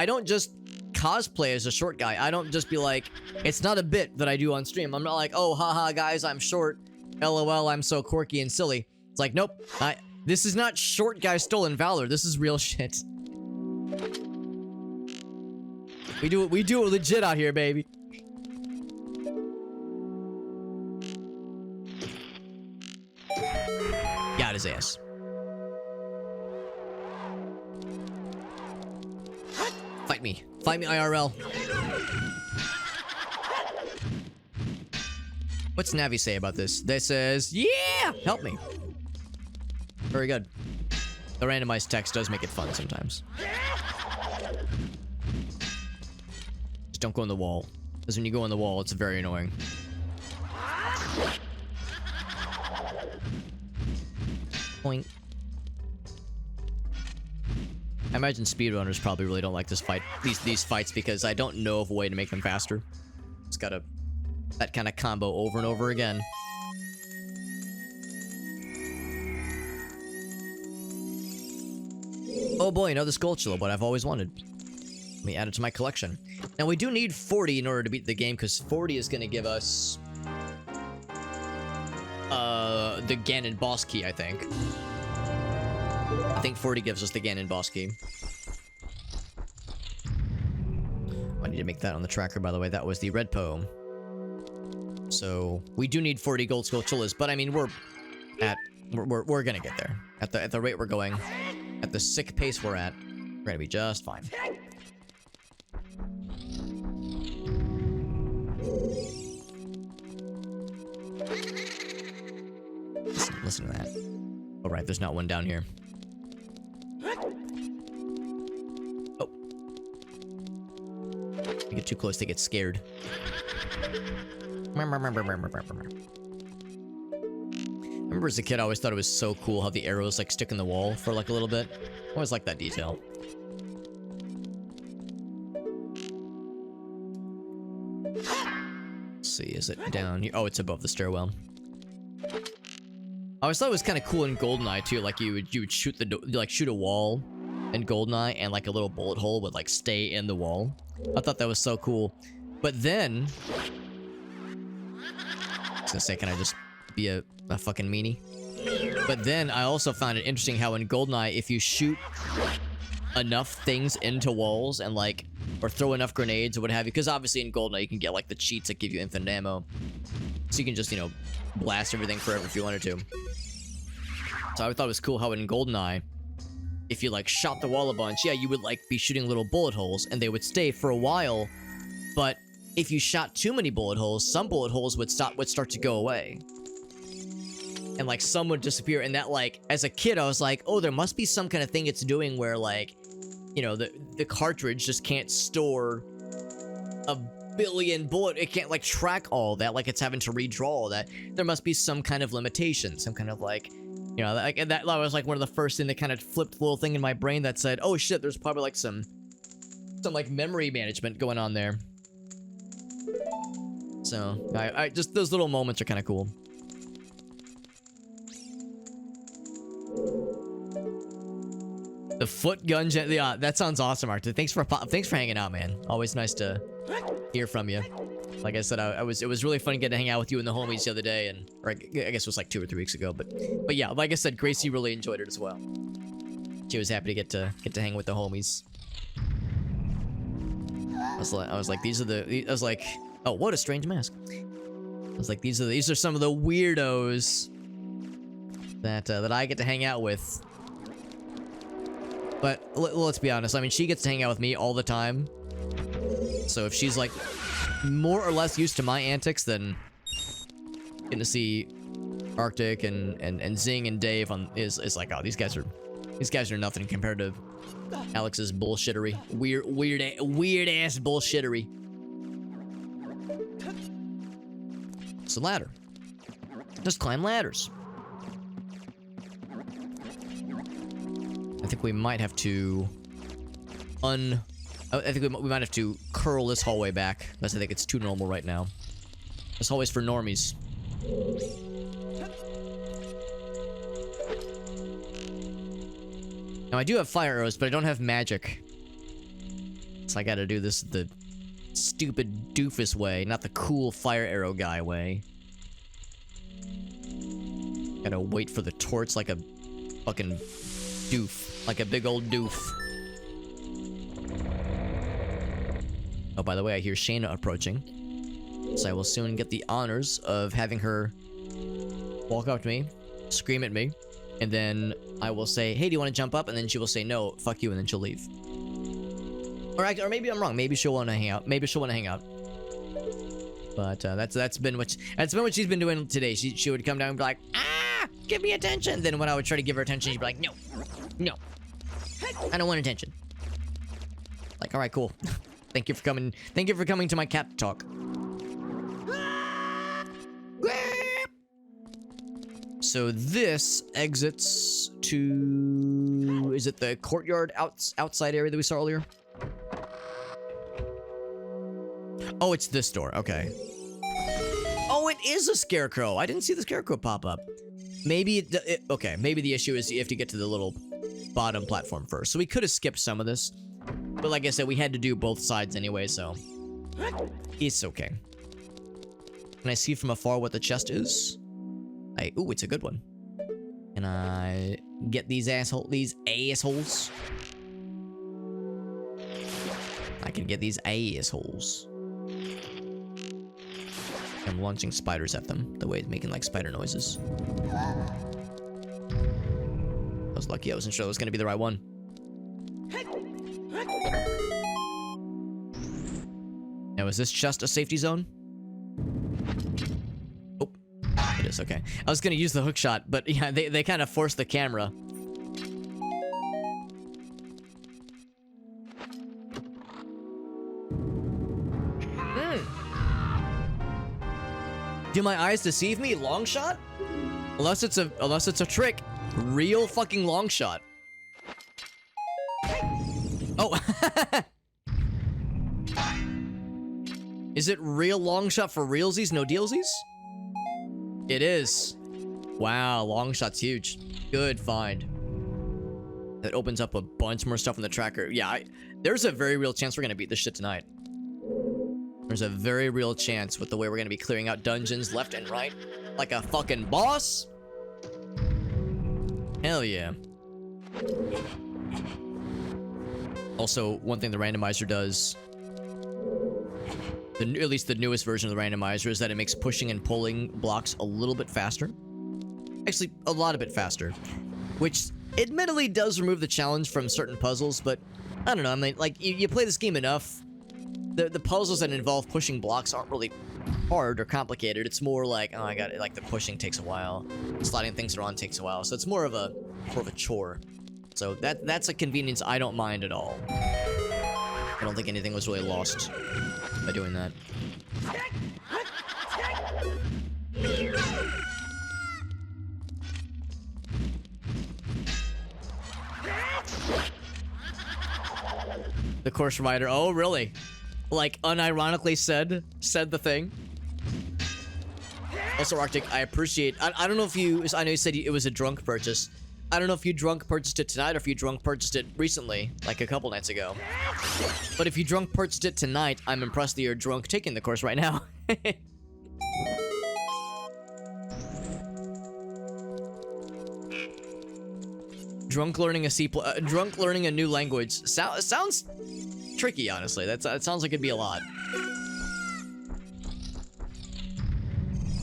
don't just cosplay as a short guy. I don't just be like, it's not a bit that I do on stream. I'm not like, oh, haha, guys, I'm short. LOL, I'm so quirky and silly. It's like, nope, this is not short guy stolen valor. This is real shit. We do it legit out here, baby. Got his ass. Fight me. Fight me, IRL. What's Navi say about this? This says, yeah! Help me. Very good. The randomized text does make it fun sometimes. Just don't go in the wall. Because when you go in the wall, it's very annoying. Point. I imagine speedrunners probably really don't like this fight, these fights, because I don't know of a way to make them faster. It's got that kind of combo over and over again. Oh boy, another Skulltula, what I've always wanted. Let me add it to my collection. Now we do need 40 in order to beat the game, because 40 is going to give us the Ganon boss key, I think. I think 40 gives us the Ganon boss key. I need to make that on the tracker, by the way. That was the red poem. So we do need 40 gold Skulltulas, but I mean we're gonna get there. At the rate we're going, at the sick pace we're at, we're gonna be just fine. Listen to that. All right, there's not one down here. Oh. You get too close, they get scared. I remember as a kid, I always thought it was so cool how the arrows like stick in the wall for like a little bit. I always liked that detail. Let's see, is it down here? Oh, it's above the stairwell. I always thought it was kind of cool in GoldenEye too. Like you would shoot shoot a wall in GoldenEye, and like a little bullet hole would like stay in the wall. I thought that was so cool. But then, I was gonna say, can I just be a fucking meanie? But then I also found it interesting how in GoldenEye, if you shoot enough things into walls and like, or throw enough grenades or what have you, because obviously in GoldenEye you can get like the cheats that give you infinite ammo, so you can just, you know, blast everything forever if you wanted to. So I thought it was cool how in GoldenEye, if you like shot the wall a bunch, yeah, you would like be shooting little bullet holes and they would stay for a while. But if you shot too many bullet holes, some bullet holes would start to go away. And like some would disappear, and that like, as a kid, I was like, oh, there must be some kind of thing it's doing where like, you know, the cartridge just can't store a billion bullet, it can't like track all that, like it's having to redraw all that. There must be some kind of limitation, some kind of like, you know, like, and that was like one of the first thing that kind of flipped the little thing in my brain that said, oh shit, there's probably like some like memory management going on there. So I just, those little moments are kind of cool. The foot gun, yeah, that sounds awesome, Arthur. Thanks for hanging out, man. Always nice to hear from you. Like I said, it was really fun getting to hang out with you and the homies the other day, and or I guess it was like 2 or 3 weeks ago. But yeah, like I said, Gracie really enjoyed it as well. She was happy to get to hang with the homies. I was like, these are the. I was like, oh, what a strange mask. I was like, these are some of the weirdos that I get to hang out with. But let's be honest, I mean, she gets to hang out with me all the time. So if she's like more or less used to my antics, then getting to see Arctic and Zing and Dave is like, oh, these guys are nothing compared to Alex's bullshittery. Weird ass bullshittery. It's a ladder. Just climb ladders. I think we might have to I think we might have to curl this hallway back, because I think it's too normal right now. This hallway's for normies. Now I do have fire arrows, but I don't have magic. So I gotta do this the stupid doofus way, not the cool fire arrow guy way. Gotta wait for the torch like a fucking doof. Like a big old doof. Oh, by the way, I hear Shayna approaching. So I will soon get the honors of having her walk up to me, scream at me, and then I will say, hey, do you want to jump up? And then she will say, no, fuck you, and then she'll leave. Or maybe I'm wrong. Maybe she'll want to hang out. But that's been what she's been doing today. She would come down and be like, ah, give me attention. Then when I would try to give her attention, she'd be like, no, I don't want attention. Like, all right, cool. Thank you for coming. Thank you for coming to my cat talk. So this exits to is it the courtyard outside area that we saw earlier? Oh, it's this door. Okay. Oh, it is a scarecrow. I didn't see the scarecrow pop up. Maybe okay, maybe the issue is you have to get to the little bottom platform first. So we could have skipped some of this. But like I said, we had to do both sides anyway, so it's okay. Can I see from afar what the chest is? Ooh, it's a good one. Can I get these assholes? I can get these assholes. I'm launching spiders at them, the way it's making like spider noises. I was lucky I wasn't sure it was gonna be the right one. Now, is this just a safety zone? Oh, it is, okay. I was gonna use the hook shot, but yeah, they kind of forced the camera. Do my eyes deceive me? Long shot? Unless it's a trick. Real fucking long shot. Oh. Is it real long shot for realsies, no dealsies? It is. Wow, long shot's huge. Good find. That opens up a bunch more stuff on the tracker. Yeah, there's a very real chance we're gonna beat this shit tonight. There's a very real chance with the way we're gonna be clearing out dungeons left and right. Like a fucking boss. Hell yeah. Also, one thing the randomizer does, at least the newest version of the randomizer, is that it makes pushing and pulling blocks a little bit faster. Actually, a lot of it faster. Which, admittedly, does remove the challenge from certain puzzles, but I don't know, I mean, like, you play this game enough, the puzzles that involve pushing blocks aren't really hard or complicated. It's more like, oh, I got it, like the pushing takes a while, sliding things around takes a while, so it's more of a chore. So that's a convenience I don't mind at all. I don't think anything was really lost by doing that. The course rider. Oh, really? Like, unironically said the thing. Also, Arctic, I appreciate... I don't know if you... I know you said it was a drunk purchase. I don't know if you drunk purchased it tonight or if you drunk purchased it recently, like a couple nights ago. But if you drunk purchased it tonight, I'm impressed that you're drunk taking the course right now. Drunk learning a new language. Sounds tricky, honestly. That sounds like it'd be a lot.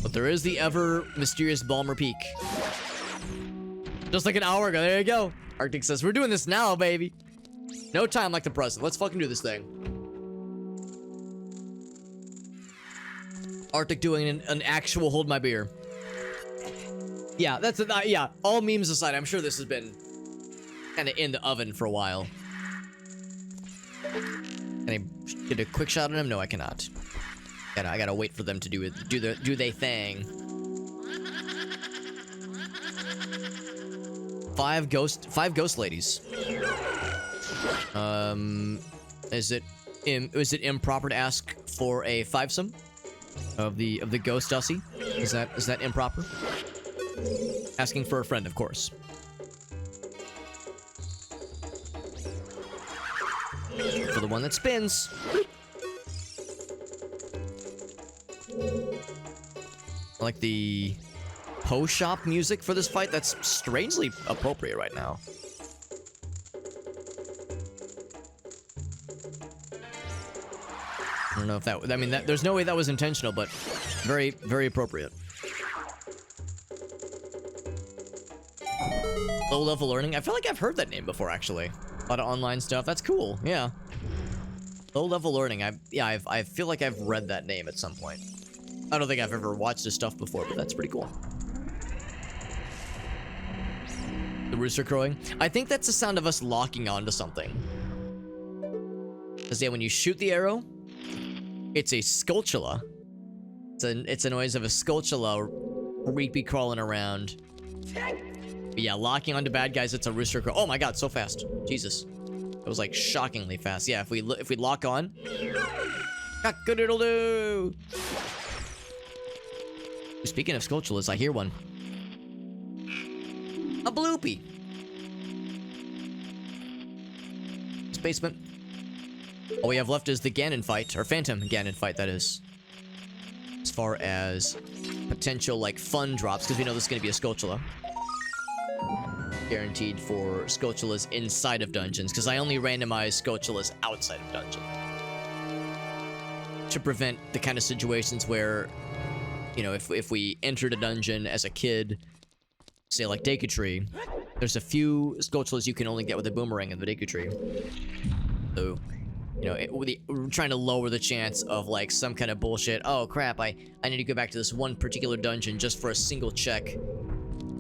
But there is the ever mysterious Balmer Peak. Just like an hour ago. There you go. Arctic says, we're doing this now, baby. No time like the present. Let's fucking do this thing. Arctic doing an actual hold my beer. Yeah, yeah. All memes aside, I'm sure this has been kind of in the oven for a while. Can I get a quick shot on him? No, I cannot. I gotta wait for them to do they thing. 5 ghost ladies. Is it improper to ask for a fivesome of the ghost Dussie? Is that improper? Asking for a friend, of course. For the one that spins. I like the post shop music for this fight. That's strangely appropriate right now. I don't know if that... I mean, there's no way that was intentional, but very, very appropriate. Low level learning. I feel like I've heard that name before, actually. A lot of online stuff. That's cool. Yeah. Low level learning. I feel like I've read that name at some point. I don't think I've ever watched this stuff before, but that's pretty cool. The rooster crowing. I think that's the sound of us locking onto something. Because yeah, when you shoot the arrow, it's a Skulltula. It's a noise of a Skulltula creepy crawling around. But yeah, locking onto bad guys, it's a rooster crow. Oh my god, so fast. Jesus. It was like shockingly fast. Yeah, if we lock on. Cock-a-doodle-doo! Speaking of Skulltulas, I hear one. A bloopy. This basement. All we have left is the Ganon fight, or Phantom Ganon fight, that is. As far as potential, like, fun drops, because we know this is going to be a Skulltula. Guaranteed for Skulltulas inside of dungeons, because I only randomize Skulltulas outside of dungeons. To prevent the kind of situations where, you know, if we entered a dungeon as a kid, say like Deku Tree, there's a few Skulltulas you can only get with a boomerang in the Deku Tree. So, you know, we're trying to lower the chance of like some kind of bullshit. Oh crap, I need to go back to this one particular dungeon just for a single check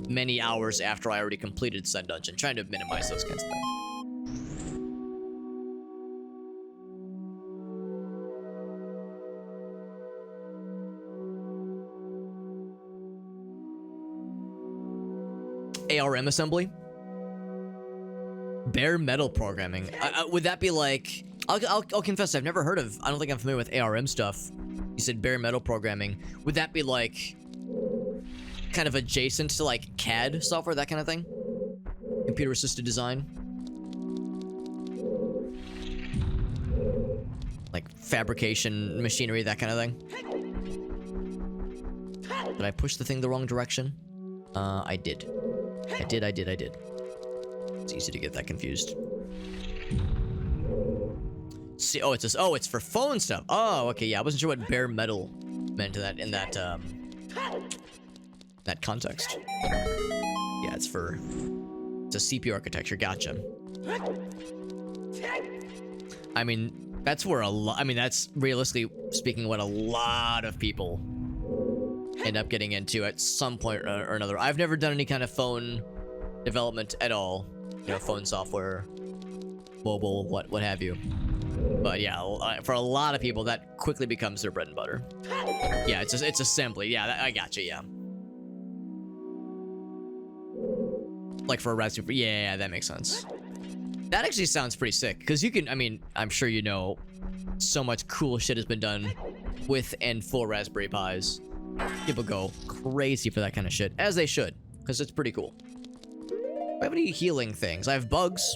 many hours after I already completed said dungeon. Trying to minimize those kinds of things. ARM assembly? Bare metal programming. Would that be like... I'll confess, I've never heard of... I don't think I'm familiar with ARM stuff. You said bare metal programming. Would that be like... kind of adjacent to like CAD software, that kind of thing? Computer assisted design? Like fabrication machinery, that kind of thing? Did I push the thing the wrong direction? I did. I did. It's easy to get that confused. See, oh, it's for phone stuff. Oh, okay, yeah. I wasn't sure what bare metal meant in that context. Yeah, it's a CPU architecture. Gotcha. I mean, that's where that's realistically speaking what a lot of people end up getting into at some point or another. I've never done any kind of phone development at all. You know, phone software, mobile, what have you. But yeah, for a lot of people, that quickly becomes their bread and butter. Yeah, it's assembly. Yeah, I gotcha, yeah. Like for a Raspberry... Yeah, that makes sense. That actually sounds pretty sick, because you can... I mean, I'm sure you know so much cool shit has been done with and for Raspberry Pis. People go crazy for that kind of shit, as they should, because it's pretty cool. Do I have any healing things? I have bugs.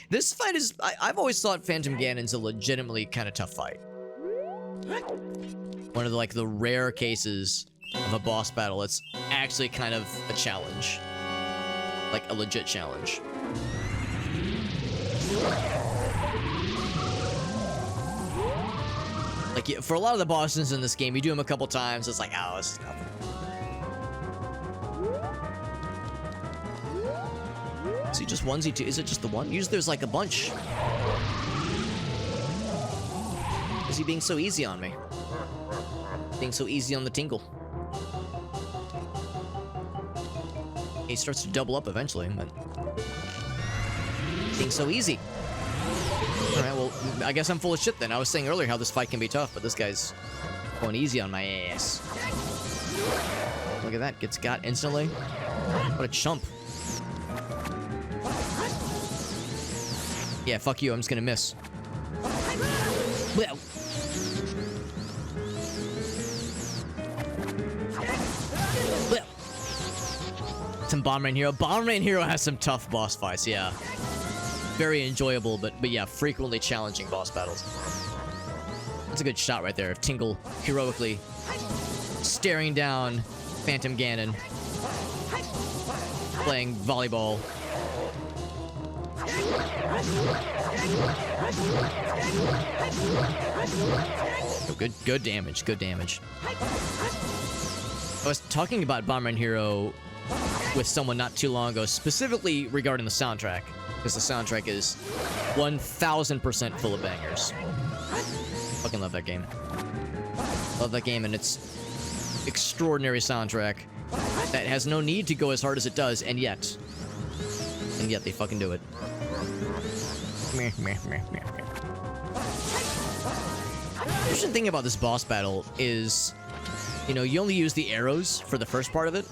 This fight is... I've always thought Phantom Ganon's a legitimately kind of tough fight. One of the rare cases of a boss battle that's actually kind of a challenge. Like a legit challenge. Like, for a lot of the bosses in this game, you do them a couple times, it's like, oh, this is nothing. Is he just onesie two? Is it just the one? Usually there's like a bunch. Is he being so easy on me? Being so easy on the tingle. He starts to double up eventually, but... being so easy. Alright, well, I guess I'm full of shit then. I was saying earlier how this fight can be tough, but this guy's going easy on my ass. Look at that, gets got instantly. What a chump. Yeah, fuck you, I'm just gonna miss. Well. Some Bomberman Hero. Bomberman Hero has some tough boss fights, yeah. Very enjoyable, but yeah, frequently challenging boss battles. That's a good shot right there of Tingle heroically staring down Phantom Ganon, playing volleyball. Oh, good damage, good damage. I was talking about Bomberman Hero with someone not too long ago, specifically regarding the soundtrack, because the soundtrack is 1000% full of bangers. Fucking love that game. Love that game and its extraordinary soundtrack that has no need to go as hard as it does, and yet they fucking do it. Meh, meh, meh, meh, meh. The interesting thing about this boss battle is, you know, you only use the arrows for the first part of it.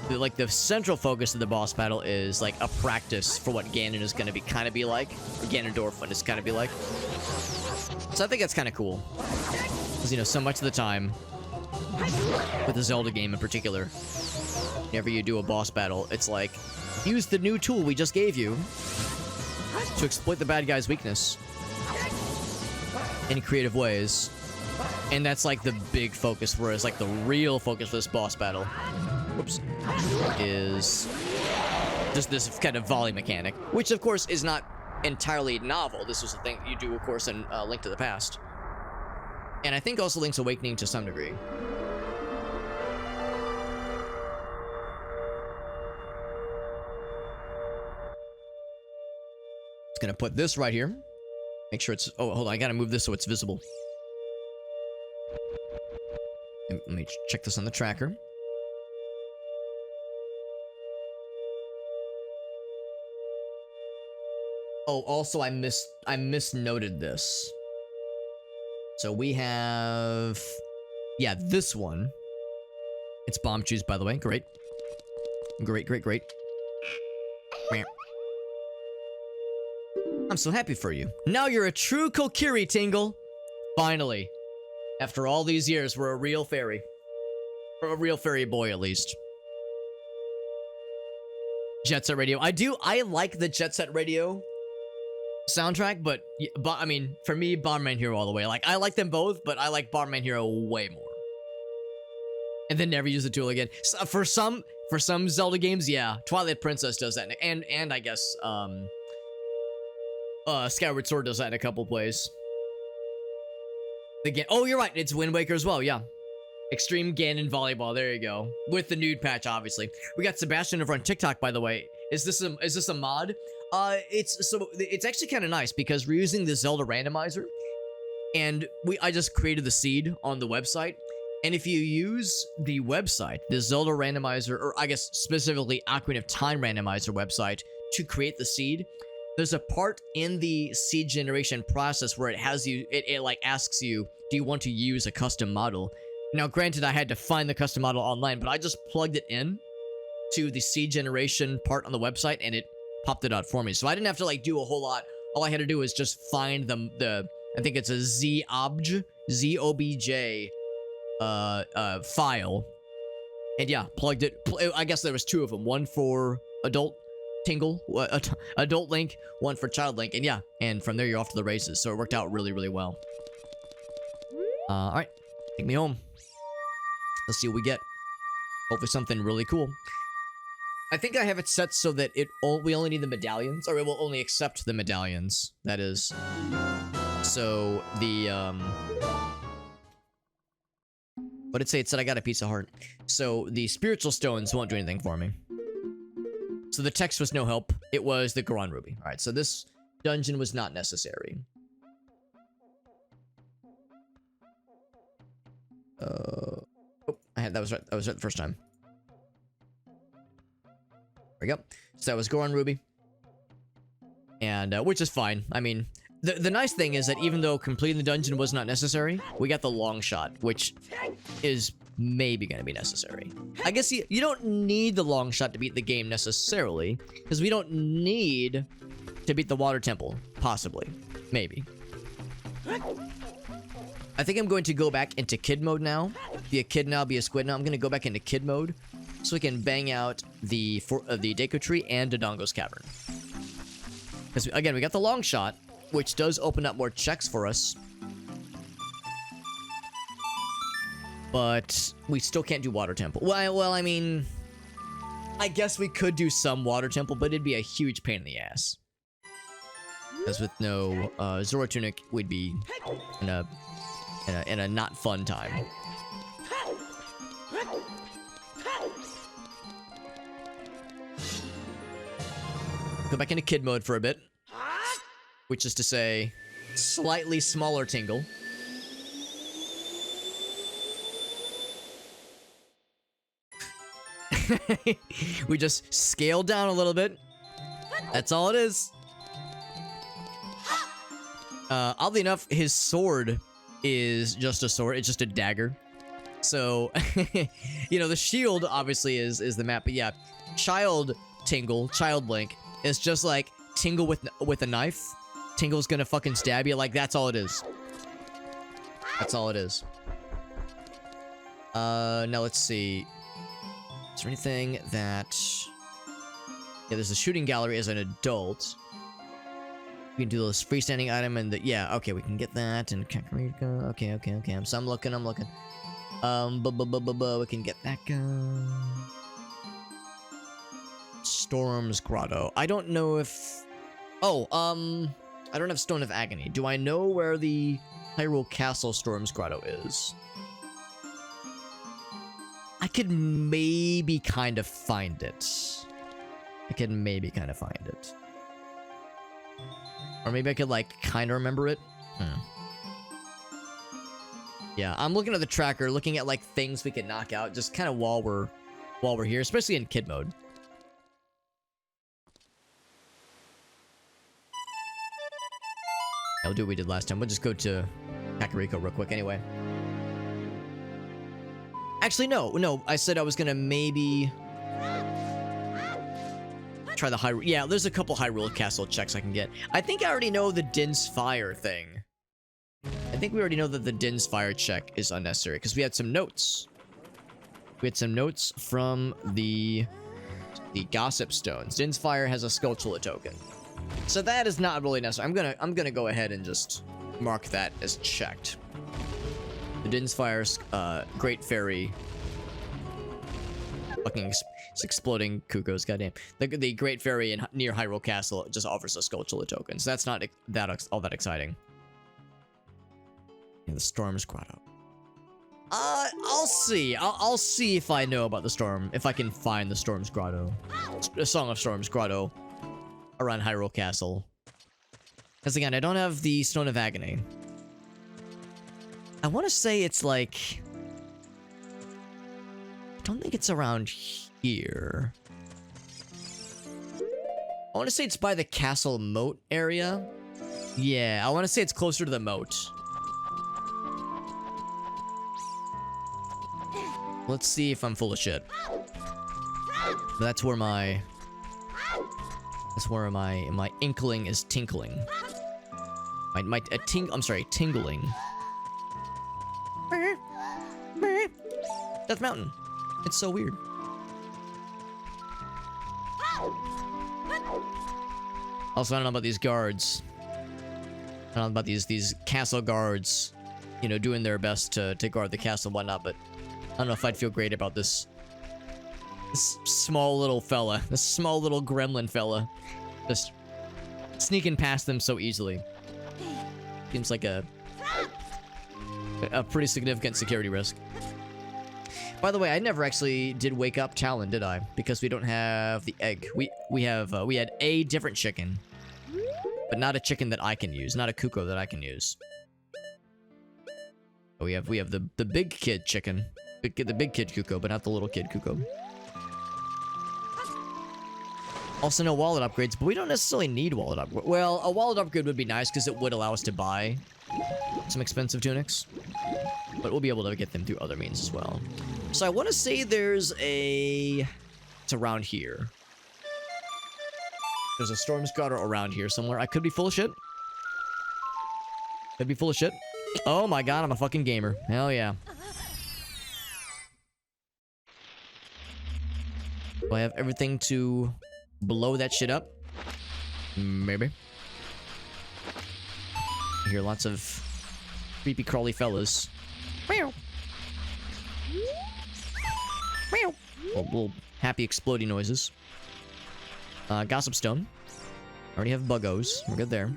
like the central focus of the boss battle is like a practice for what Ganon is going to be kind of be like, or Ganondorf is kind of be like. So I think that's kind of cool, because you know, so much of the time with the Zelda game in particular, whenever you do a boss battle, it's like, use the new tool we just gave you to exploit the bad guy's weakness in creative ways. And that's like the big focus, whereas like the real focus for this boss battle, whoops, is just this kind of volley mechanic, which of course is not entirely novel. This was a thing that you do, of course, in Link to the Past. And I think also Link's Awakening to some degree. Just gonna put this right here. Make sure it's... Oh, hold on. I gotta move this so it's visible. Let me check this on the tracker. Oh, also I misnoted this. So we have... Yeah, this one. It's bomb juice, by the way. Great. Great. I'm so happy for you. Now you're a true Kokiri, Tingle. Finally. After all these years, we're a real fairy. Or a real fairy boy, at least. Jet Set Radio. I like the Jet Set Radio soundtrack, but I mean, for me, Bomberman Hero all the way. Like, I like them both, but I like Bomberman Hero way more. And then never use the tool again. So for some Zelda games, yeah. Twilight Princess does that. And I guess, Skyward Sword does that in a couple plays. Oh, you're right. It's Wind Waker as well. Yeah. Extreme Ganon Volleyball. There you go. With the nude patch, obviously. We got Sebastian over on TikTok, by the way. Is this a mod? It's actually kind of nice because we're using the Zelda Randomizer, and I just created the seed on the website. And if you use the website, the Zelda Randomizer, or I guess specifically Ocarina of Time Randomizer website, to create the seed, there's a part in the seed generation process where it like asks you, do you want to use a custom model? Now, granted, I had to find the custom model online, but I just plugged it in to the seed generation part on the website, and it popped it out for me. So I didn't have to like do a whole lot. All I had to do was just find I think it's a Z-obj, Z-O-B-J file, and yeah, plugged it. I guess there was two of them, one for adult Tingle, adult Link, one for child Link, and yeah, and from there you're off to the races. So it worked out really, really well. All right, take me home. Let's see what we get. Hopefully something really cool. I think I have it set so that we only need the medallions, or it will only accept the medallions. That is. So the what did it say? It said I got a piece of heart. So the spiritual stones won't do anything for me. So the text was no help. It was the Goron Ruby. All right, so this dungeon was not necessary. Oh, that was right. That was right the first time. There we go. So that was Goron Ruby. And, which is fine. I mean, the nice thing is that even though completing the dungeon was not necessary, we got the long shot, which is maybe going to be necessary. I guess you don't need the long shot to beat the game necessarily, because we don't need to beat the water temple, possibly. Maybe. I think I'm going to go back into kid mode now. Be a kid now, be a squid now. I'm going to go back into kid mode so we can bang out the Deku Tree and Dodongo's Cavern. Because, again, we got the long shot, which does open up more checks for us. But we still can't do Water Temple. Well, I mean, I guess we could do some Water Temple, but it'd be a huge pain in the ass. Because with no Zora Tunic, we'd be in a not fun time. Go back into kid mode for a bit, which is to say, slightly smaller Tingle. We just scaled down a little bit. That's all it is. Oddly enough, his sword is just a sword. It's just a dagger. So, you know, the shield obviously is the map, but yeah, Child Tingle, Child Link is just like Tingle with a knife. Tingle's gonna fucking stab you. Like, that's all it is. That's all it is. Now let's see. Is there anything that... Yeah, there's a shooting gallery as an adult. We can do this freestanding item and the... Yeah, okay, we can get that and... Okay. So I'm looking. We can get that gun. Storm's Grotto. I don't know if... Oh, I don't have Stone of Agony. Do I know where the Hyrule Castle Storm's Grotto is? I could maybe kind of find it. Or maybe I could, like, kind of remember it. Yeah, I'm looking at the tracker, looking at, like, things we can knock out, just kind of while we're here, especially in kid mode. I'll do what we did last time. We'll just go to Kakariko real quick anyway. Actually, no. I said I was gonna maybe try the Hyrule. Yeah, there's a couple Hyrule Castle checks I can get. I think I already know the Din's Fire thing. I think we already know that the Din's Fire check is unnecessary because we had some notes. We had some notes from the Gossip Stones. Din's Fire has a Skulltula token. So that is not really necessary. I'm gonna go ahead and just mark that as checked. The Din's Fire's Great Fairy. Fucking exploding Kukos, goddamn. The Great Fairy near Hyrule Castle just offers a Skulltula token, so that's not all that exciting. Yeah, the Storm's Grotto. I'll see. I'll see if I know about the Storm, if I can find the Storm's Grotto. A Song of Storm's Grotto around Hyrule Castle. Because again, I don't have the Stone of Agony. I want to say it's like... I don't think it's around here. I want to say it's by the castle moat area. Yeah, I want to say it's closer to the moat. Let's see if I'm full of shit. That's where my inkling is tinkling. I'm sorry, tingling. Death Mountain. It's so weird. Also, I don't know about these guards. I don't know about these castle guards, you know, doing their best to guard the castle and whatnot, but I don't know if I'd feel great about this small little fella, this small little gremlin fella, just sneaking past them so easily. Seems like a pretty significant security risk. By the way, I never actually did wake up Talon, did I? Because we don't have the egg. We had a different chicken, but not a chicken that I can use, not a Kuko that I can use. We have the big kid chicken, the big kid Kuko, but not the little kid Kuko. Also, no wallet upgrades, but we don't necessarily need wallet upgrades. Well, a wallet upgrade would be nice because it would allow us to buy some expensive tunics, but we'll be able to get them through other means as well. So I want to say it's around here. There's a Storm's Grotto around here somewhere. I could be full of shit. Could be full of shit. Oh my god, I'm a fucking gamer. Hell yeah. Do I have everything to blow that shit up? Maybe. I hear lots of creepy crawly fellas. Meow. Meow. Little happy exploding noises. Gossip Stone. Already have Buggos. We're good there.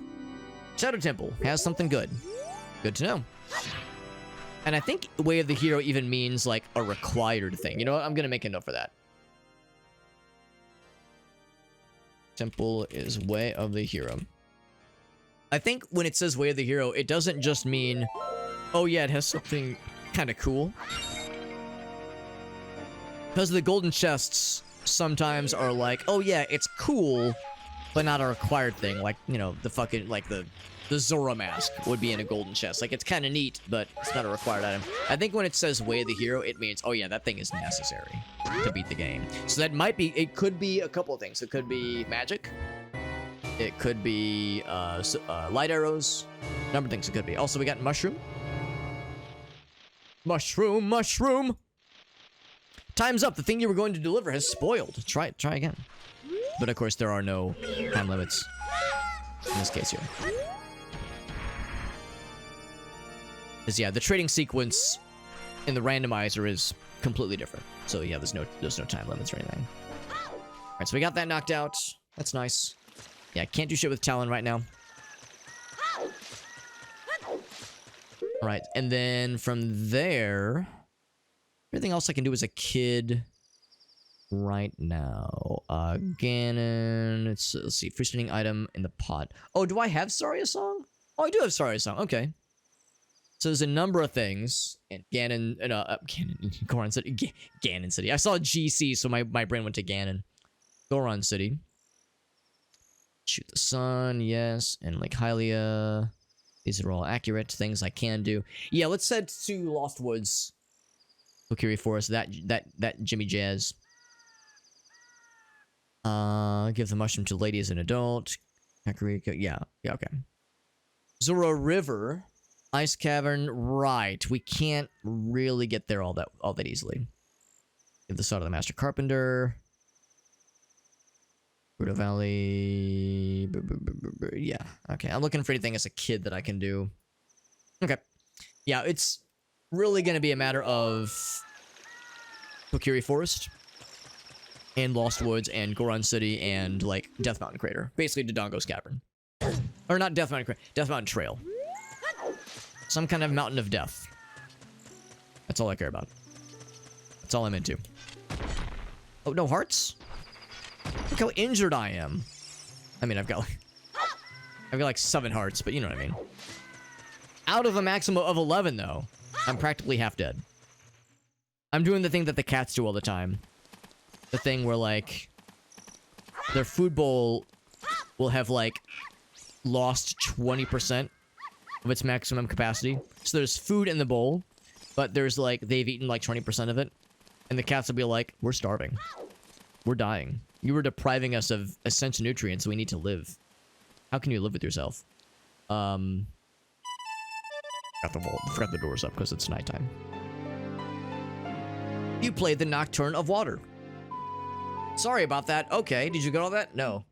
Shadow Temple has something good. Good to know. And I think Way of the Hero even means like a required thing. You know what? I'm gonna make a note for that. Temple is Way of the Hero. I think when it says Way of the Hero, it doesn't just mean, oh yeah, it has something kind of cool. Because the golden chests sometimes are like, oh yeah, it's cool, but not a required thing. Like, you know, the fucking, like the The Zora mask would be in a golden chest. Like, it's kind of neat, but it's not a required item. I think when it says Way of the Hero, it means, oh yeah, that thing is necessary to beat the game. So that might be, it could be a couple of things. It could be magic. It could be light arrows. A number of things it could be. Also, we got mushroom. Mushroom, mushroom. Time's up. The thing you were going to deliver has spoiled. Try again. But of course, there are no time limits in this case here. Because yeah, the trading sequence in the randomizer is completely different. So yeah, there's no time limits or anything. Alright, so we got that knocked out. That's nice. Yeah, can't do shit with Talon right now. Alright, and then from there, everything else I can do as a kid right now. Ganon, let's see, freestanding item in the pot. Oh, do I have Saria Song? Oh, I do have Saria Song, okay. So there's a number of things, and Ganon, Goron City, Ganon City. I saw GC, so my brain went to Ganon. Goron City. Shoot the sun, yes, and Lake Hylia. These are all accurate things I can do. Yeah, let's head to Lost Woods. Kokiri Forest, that Jimmy Jazz. Give the mushroom to lady as an adult. Kakariko, yeah, okay. Zora River. Ice Cavern, right. We can't really get there all that easily. Give the sword to the Master Carpenter. Buddha Valley. Yeah, okay. I'm looking for anything as a kid that I can do. Okay. Yeah, it's really going to be a matter of Kokiri Forest and Lost Woods and Goron City and, like, Death Mountain Crater. Basically, Dodongo's Cavern. Or not Death Mountain Crater. Death Mountain Trail. Some kind of mountain of death. That's all I care about. That's all I'm into. Oh, no hearts? Look how injured I am. I mean, I've got like 7 hearts, but you know what I mean. Out of a maximum of 11, though, I'm practically half dead. I'm doing the thing that the cats do all the time. The thing where, like, their food bowl will have, like, lost 20% of its maximum capacity. So there's food in the bowl, but there's, like, they've eaten, like, 20% of it. And the cats will be like, we're starving. We're dying. You were depriving us of essential nutrients. We need to live. How can you live with yourself? Forgot the doors up because it's nighttime. You played the Nocturne of Water. Sorry about that. Okay, did you get all that? No.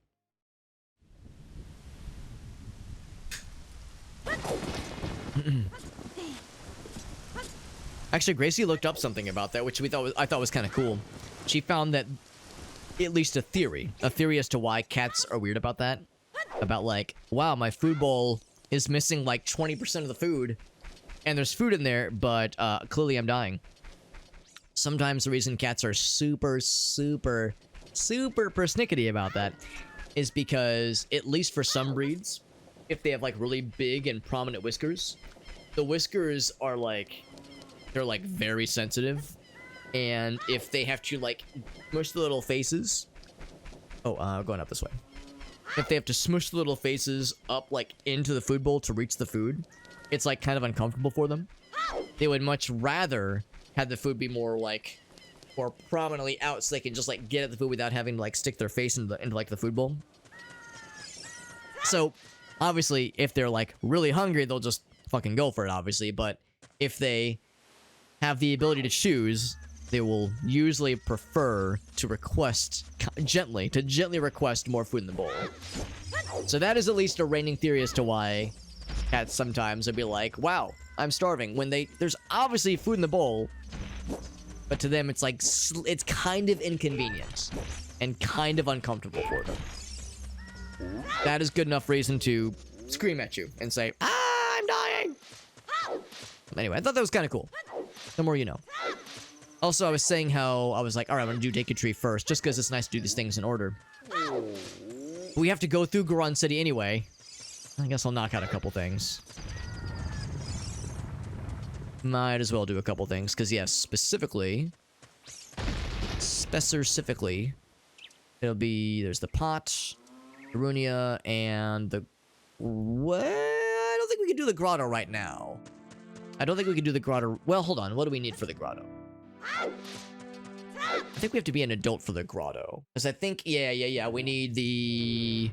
Actually, Gracie looked up something about that, which I thought was kind of cool. She found that, at least a theory as to why cats are weird about that. About like, wow, my food bowl is missing like 20% of the food, and there's food in there, but clearly I'm dying. Sometimes the reason cats are super persnickety about that is because, at least for some breeds, if they have like really big and prominent whiskers, the whiskers are like, they're like very sensitive, and if they have to like smush the little faces, going up this way. If they have to smush the little faces up like into the food bowl to reach the food, it's like kind of uncomfortable for them. They would much rather have the food be more prominently out, so they can just like get at the food without having to like stick their face into like the food bowl. So obviously, if they're like really hungry, they'll just fucking go for it, obviously. But if they have the ability to choose, they will usually prefer to request gently request more food in the bowl. So that is at least a reigning theory as to why cats sometimes would be like, wow, I'm starving, when there's obviously food in the bowl, but to them it's like, it's kind of inconvenient and kind of uncomfortable for them. That is good enough reason to scream at you and say, I'm dying! Anyway, I thought that was kind of cool. The more you know. Also, I was saying how I was like, alright, I'm gonna do Deku Tree first, just because it's nice to do these things in order. But we have to go through Goron City anyway. I guess I'll knock out a couple things. Might as well do a couple things, because yes, specifically, it'll be, there's the pot, Arunia, and the, well, we can do the grotto right now. I don't think we can do the grotto. Well, hold on. What do we need for the grotto? I think we have to be an adult for the grotto. Because I think, yeah. We need the...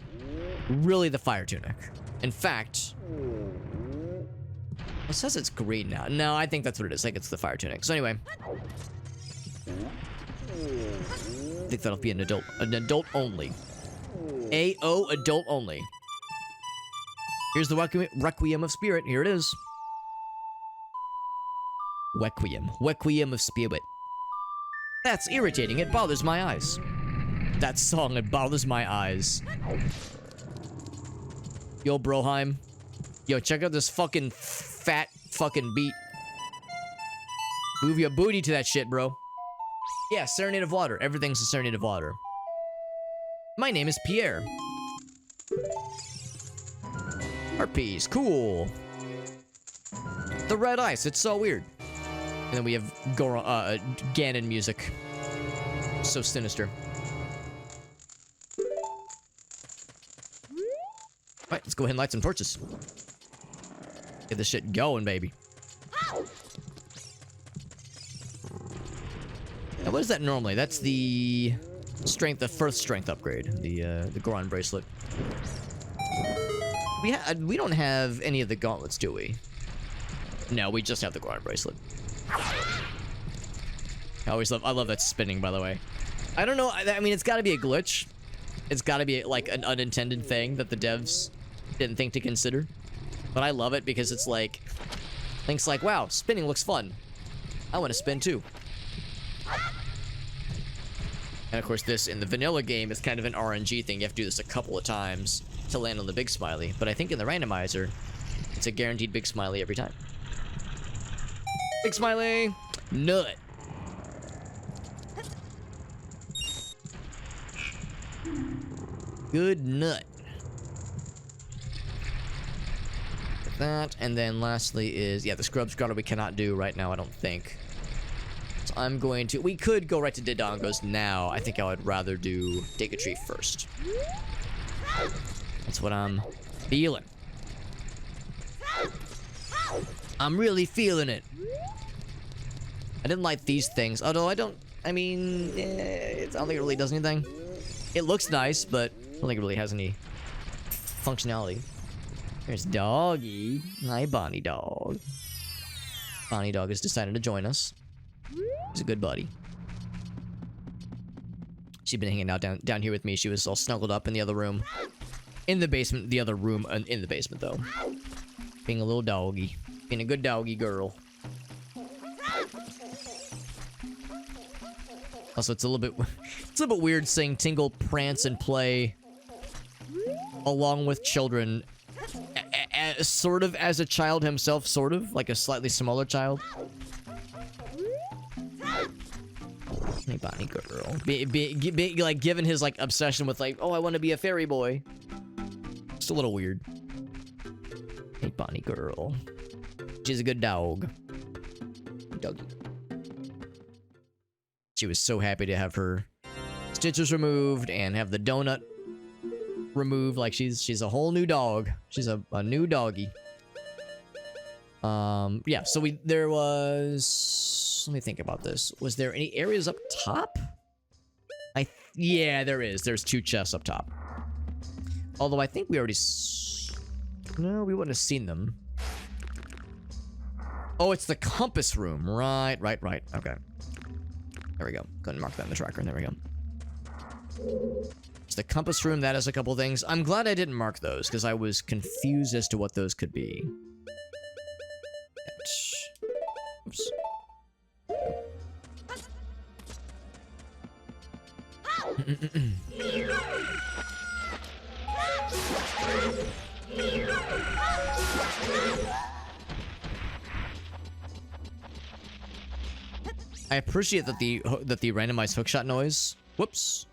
Really the fire tunic. In fact... It says it's green now. No, I think that's what it is. I think it's the fire tunic. So anyway... I think that'll be an adult. An adult only. AO adult only. Here's the Requiem of Spirit. Here it is. Requiem. Requiem of Spirit. That's irritating. It bothers my eyes. That song, it bothers my eyes. Yo, Broheim. Yo, check out this fucking fat fucking beat. Move your booty to that shit, bro. Yeah, Serenade of Water. Everything's a Serenade of Water. My name is Pierre. Harpies. Cool. The red ice. It's so weird. And then we have Ganon music. So sinister. Alright, let's go ahead and light some torches. Get this shit going, baby. Now, what is that normally? That's the strength, the first strength upgrade. The Goron bracelet. We don't have any of the gauntlets, do we? No, we just have the Goron bracelet. I love that spinning, by the way. I don't know, I mean, it's gotta be a glitch. It's gotta be, like, an unintended thing that the devs didn't think to consider. But I love it because it's like... Link's like, wow, spinning looks fun. I want to spin, too. And, of course, this, in the vanilla game, is kind of an RNG thing. You have to do this a couple of times to land on the big smiley. But I think in the randomizer, it's a guaranteed big smiley every time. Big smiley! Nut! Good nut. That, and then lastly is, yeah, the Scrub Grotto we cannot do right now, I don't think. So I'm going to, we could go right to Dodongo's now. I think I would rather do Deku Tree first. That's what I'm feeling. I'm really feeling it. I didn't like these things, although I don't think it really does anything. It looks nice, but I don't think it really has any functionality. There's Doggy. Hi, Bonnie Dog. Bonnie Dog has decided to join us. He's a good buddy. She'd been hanging out down here with me. She was all snuggled up in the other room. In the basement. The other room in the basement, though. Being a little doggy. Being a good doggy girl. Also, it's a little bit weird seeing Tingle prance and play along with children, sort of as a child himself, sort of like a slightly smaller child. Hey, Bonnie girl, like given his like obsession with like, oh, I want to be a fairy boy. It's a little weird. Hey, Bonnie girl, she's a good dog. Doggy. She was so happy to have her stitches removed and have the donut removed. Like she's a whole new dog. She's a new doggy. Yeah, so there was, let me think about this. Was there any areas up top? Yeah, there is. There's 2 chests up top. Although I think we already no, we wouldn't have seen them. Oh, it's the compass room. Right. Okay. There we go. Go ahead and mark that in the tracker. There we go. It's the compass room. That has a couple things. I'm glad I didn't mark those, because I was confused as to what those could be. Oops. I appreciate that the randomized hookshot noise, whoops,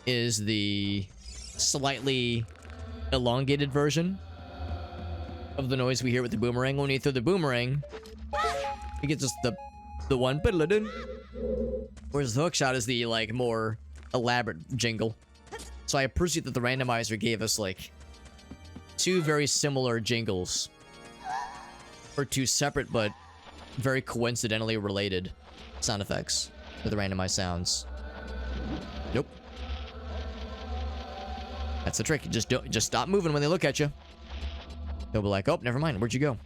is the slightly elongated version of the noise we hear with the boomerang. When you throw the boomerang, you get just the one, whereas the hookshot is the like more elaborate jingle. So I appreciate that the randomizer gave us like 2 very similar jingles Or two separate but very coincidentally related sound effects with the randomized sounds. Nope. That's the trick. Just stop moving when they look at you. They'll be like, oh, never mind. Where'd you go?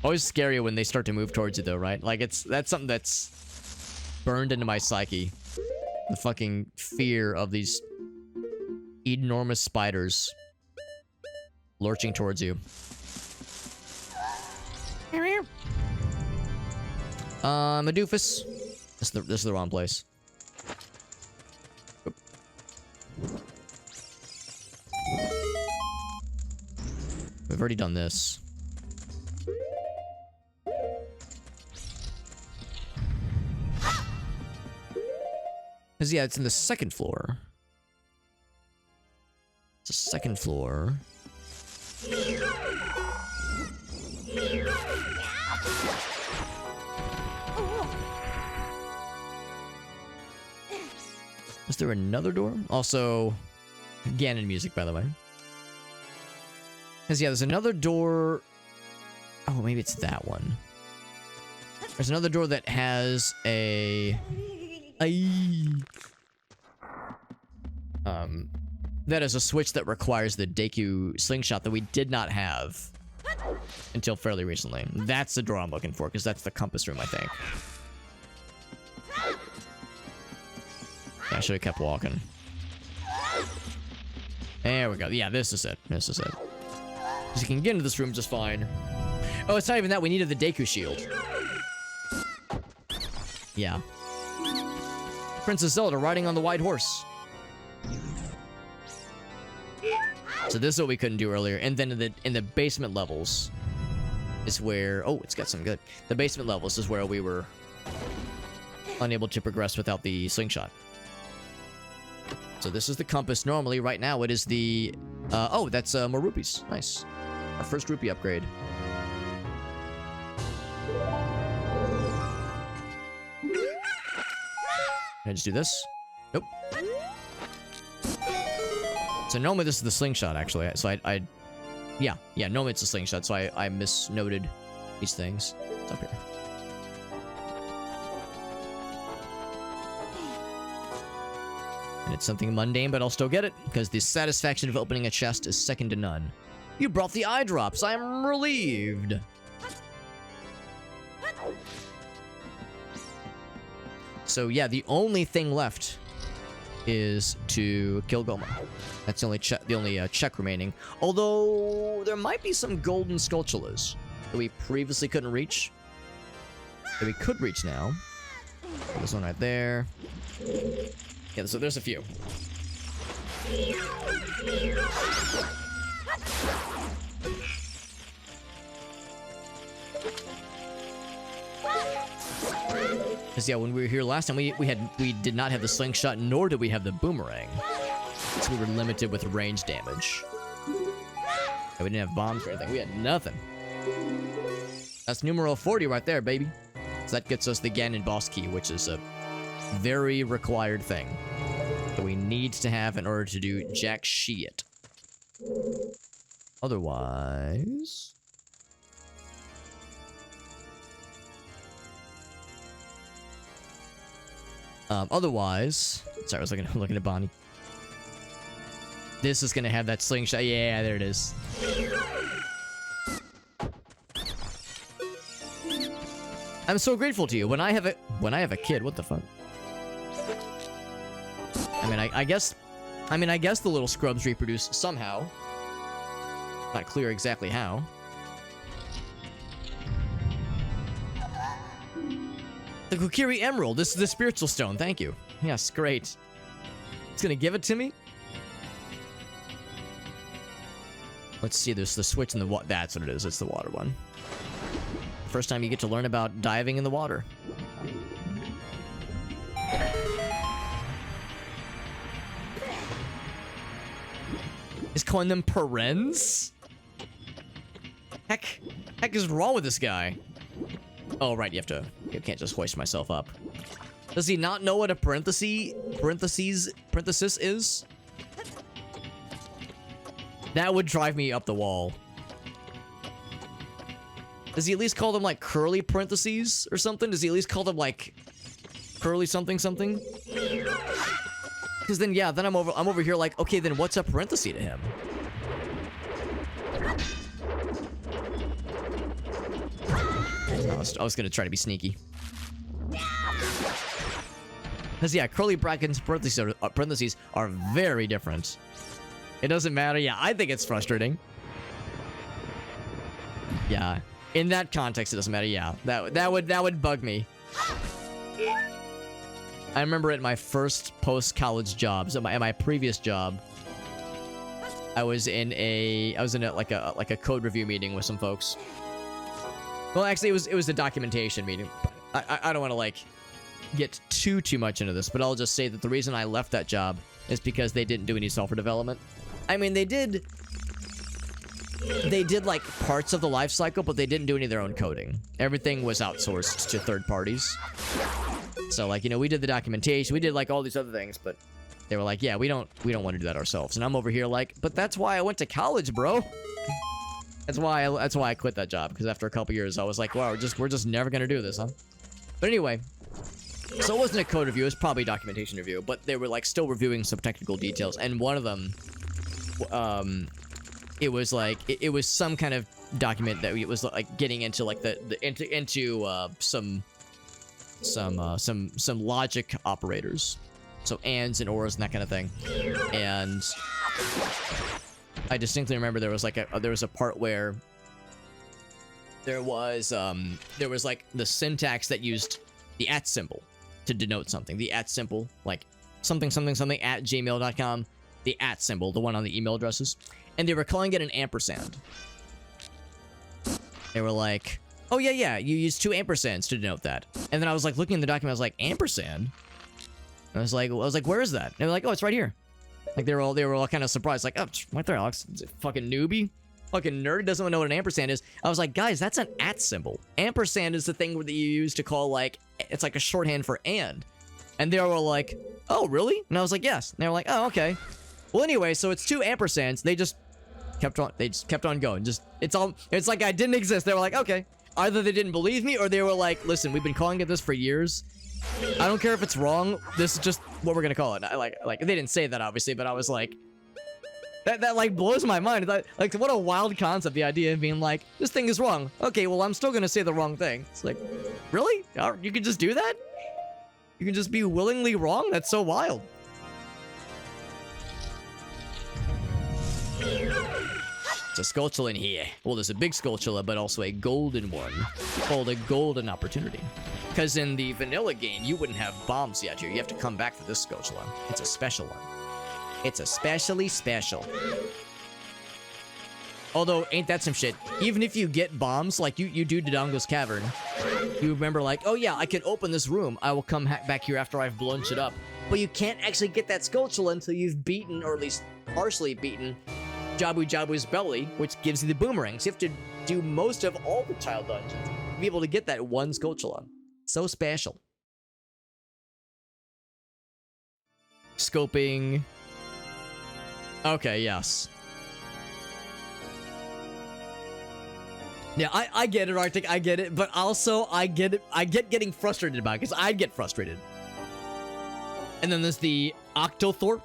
Always scary when they start to move towards you, though, right? Like, that's something that's burned into my psyche. The fucking fear of these enormous spiders lurching towards you. A doofus. This is the wrong place. Oop. We've already done this. Because, yeah, it's in the second floor. It's the second floor. Is there another door? Also, Ganon music, by the way. Because, yeah, there's another door. Oh, maybe it's that one. There's another door that has a... that is a switch that requires the Deku slingshot that we did not have until fairly recently. That's the door I'm looking for, because that's the compass room, I think. Yeah, I should have kept walking. There we go. Yeah, this is it. This is it. Because you can get into this room just fine. Oh, it's not even that. We needed the Deku shield. Yeah. Princess Zelda riding on the white horse. So this is what we couldn't do earlier. And then in the basement levels is where... Oh, it's got some good. The basement levels is where we were unable to progress without the slingshot. So this is the compass. Normally, right now, it is the... oh, that's more rupees. Nice. Our first rupee upgrade. Can I just do this? Nope. So normally this is the slingshot, actually. So yeah, normally it's a slingshot, so I misnoted these things. It's up here. And it's something mundane, but I'll still get it, because the satisfaction of opening a chest is second to none. You brought the eye drops. I am relieved. So yeah, the only thing left is to kill Goma. That's the only check remaining. Although there might be some golden sculptulas that we previously couldn't reach, that we could reach now. There's one right there. Yeah, so there's a few. Because yeah, when we were here last time, we did not have the slingshot, nor did we have the boomerang. So we were limited with range damage. And we didn't have bombs or anything. We had nothing. That's numero 40 right there, baby. So that gets us the Ganon boss key, which is a very required thing that we need to have in order to do jack shit. Otherwise... sorry, I was looking at Bonnie. This is gonna have that slingshot. Yeah, there it is. I'm so grateful to you. When I have a kid, what the fuck? I guess the little scrubs reproduce somehow. Not clear exactly how. The Kokiri Emerald. This is the spiritual stone. Thank you. Yes, great. It's gonna give it to me? Let's see. There's the switch in the water. That's what it is. It's the water one. First time you get to learn about diving in the water. Is calling them parens? Heck is wrong with this guy? Oh, right, you can't just hoist myself up. Does he not know what a parenthesis is? That would drive me up the wall. Does he at least call them like curly parentheses or something? Does he at least call them like curly something something? Because then yeah, then I'm over here like, okay, then what's a parenthesis to him? I was gonna try to be sneaky. Because yeah, curly brackets parentheses are very different. It doesn't matter. Yeah, I think it's frustrating. Yeah, in that context, it doesn't matter. Yeah, that would bug me. I remember at my first post-college jobs, at my previous job, I was in a like a code review meeting with some folks. Well, actually, it was a documentation meeting. I don't want to like get too much into this, but I'll just say that the reason I left that job is because they didn't do any software development. I mean, they did like parts of the life cycle, but they didn't do any of their own coding. Everything was outsourced to third parties. So like, you know, we did the documentation, we did like all these other things, but they were like, yeah, we don't want to do that ourselves. And I'm over here like, but that's why I went to college, bro. That's why I quit that job, because after a couple years I was like, wow, we're just never gonna do this, huh? But anyway, so it wasn't a code review, it was probably a documentation review, but they were like still reviewing some technical details, and one of them, it was like it was some kind of document that it was like getting into like some logic operators, so ands and ors and that kind of thing. And I distinctly remember there was a part where there was like the syntax that used the @ symbol to denote something. The @ symbol, like something at gmail.com, the @ symbol, the one on the email addresses, and they were calling it an ampersand. They were like, oh yeah, you use 2 ampersands to denote that. And then I was like looking in the document, I was like, ampersand? And I was like, where is that? And they were like, oh, it's right here. Like they were all kind of surprised, like, oh, right there, Alex. Fucking newbie, fucking nerd, doesn't know what an ampersand is. I was like, guys, that's an @ symbol. Ampersand is the thing that you use to call, like, it's like a shorthand for and. And they were like, oh, really? And I was like, yes. And they were like, oh, okay. Well, anyway, so it's 2 ampersands. They just kept on going. It's like I didn't exist. They were like, okay. Either they didn't believe me, or they were like, listen, we've been calling it this for years. I don't care if it's wrong. This is just what we're gonna call it. Like they didn't say that, obviously, but I was like, that like blows my mind. Like, what a wild concept, the idea of being like, this thing is wrong. Okay, well, I'm still gonna say the wrong thing. It's like, really? You can just do that? You can just be willingly wrong? That's so wild. It's a skulltula in here. Well, there's a big skulltula, but also a golden one called a golden opportunity. Because in the vanilla game, you wouldn't have bombs yet here. You have to come back for this skulltula. It's a special one. It's especially special. Although, ain't that some shit? Even if you get bombs, like you do Dodongo's Cavern, you remember like, oh yeah, I can open this room. I will come back here after I've blown shit up. But you can't actually get that skulltula until you've beaten, or at least partially beaten, Jabu Jabu's belly, which gives you the boomerangs. You have to do most of all the child dungeons to be able to get that one skulltula. So special. Scoping. Okay, yes. Yeah, I get it, Arctic, I get it, but also I get getting frustrated about it, because I'd get frustrated. And then there's the Octothorpe.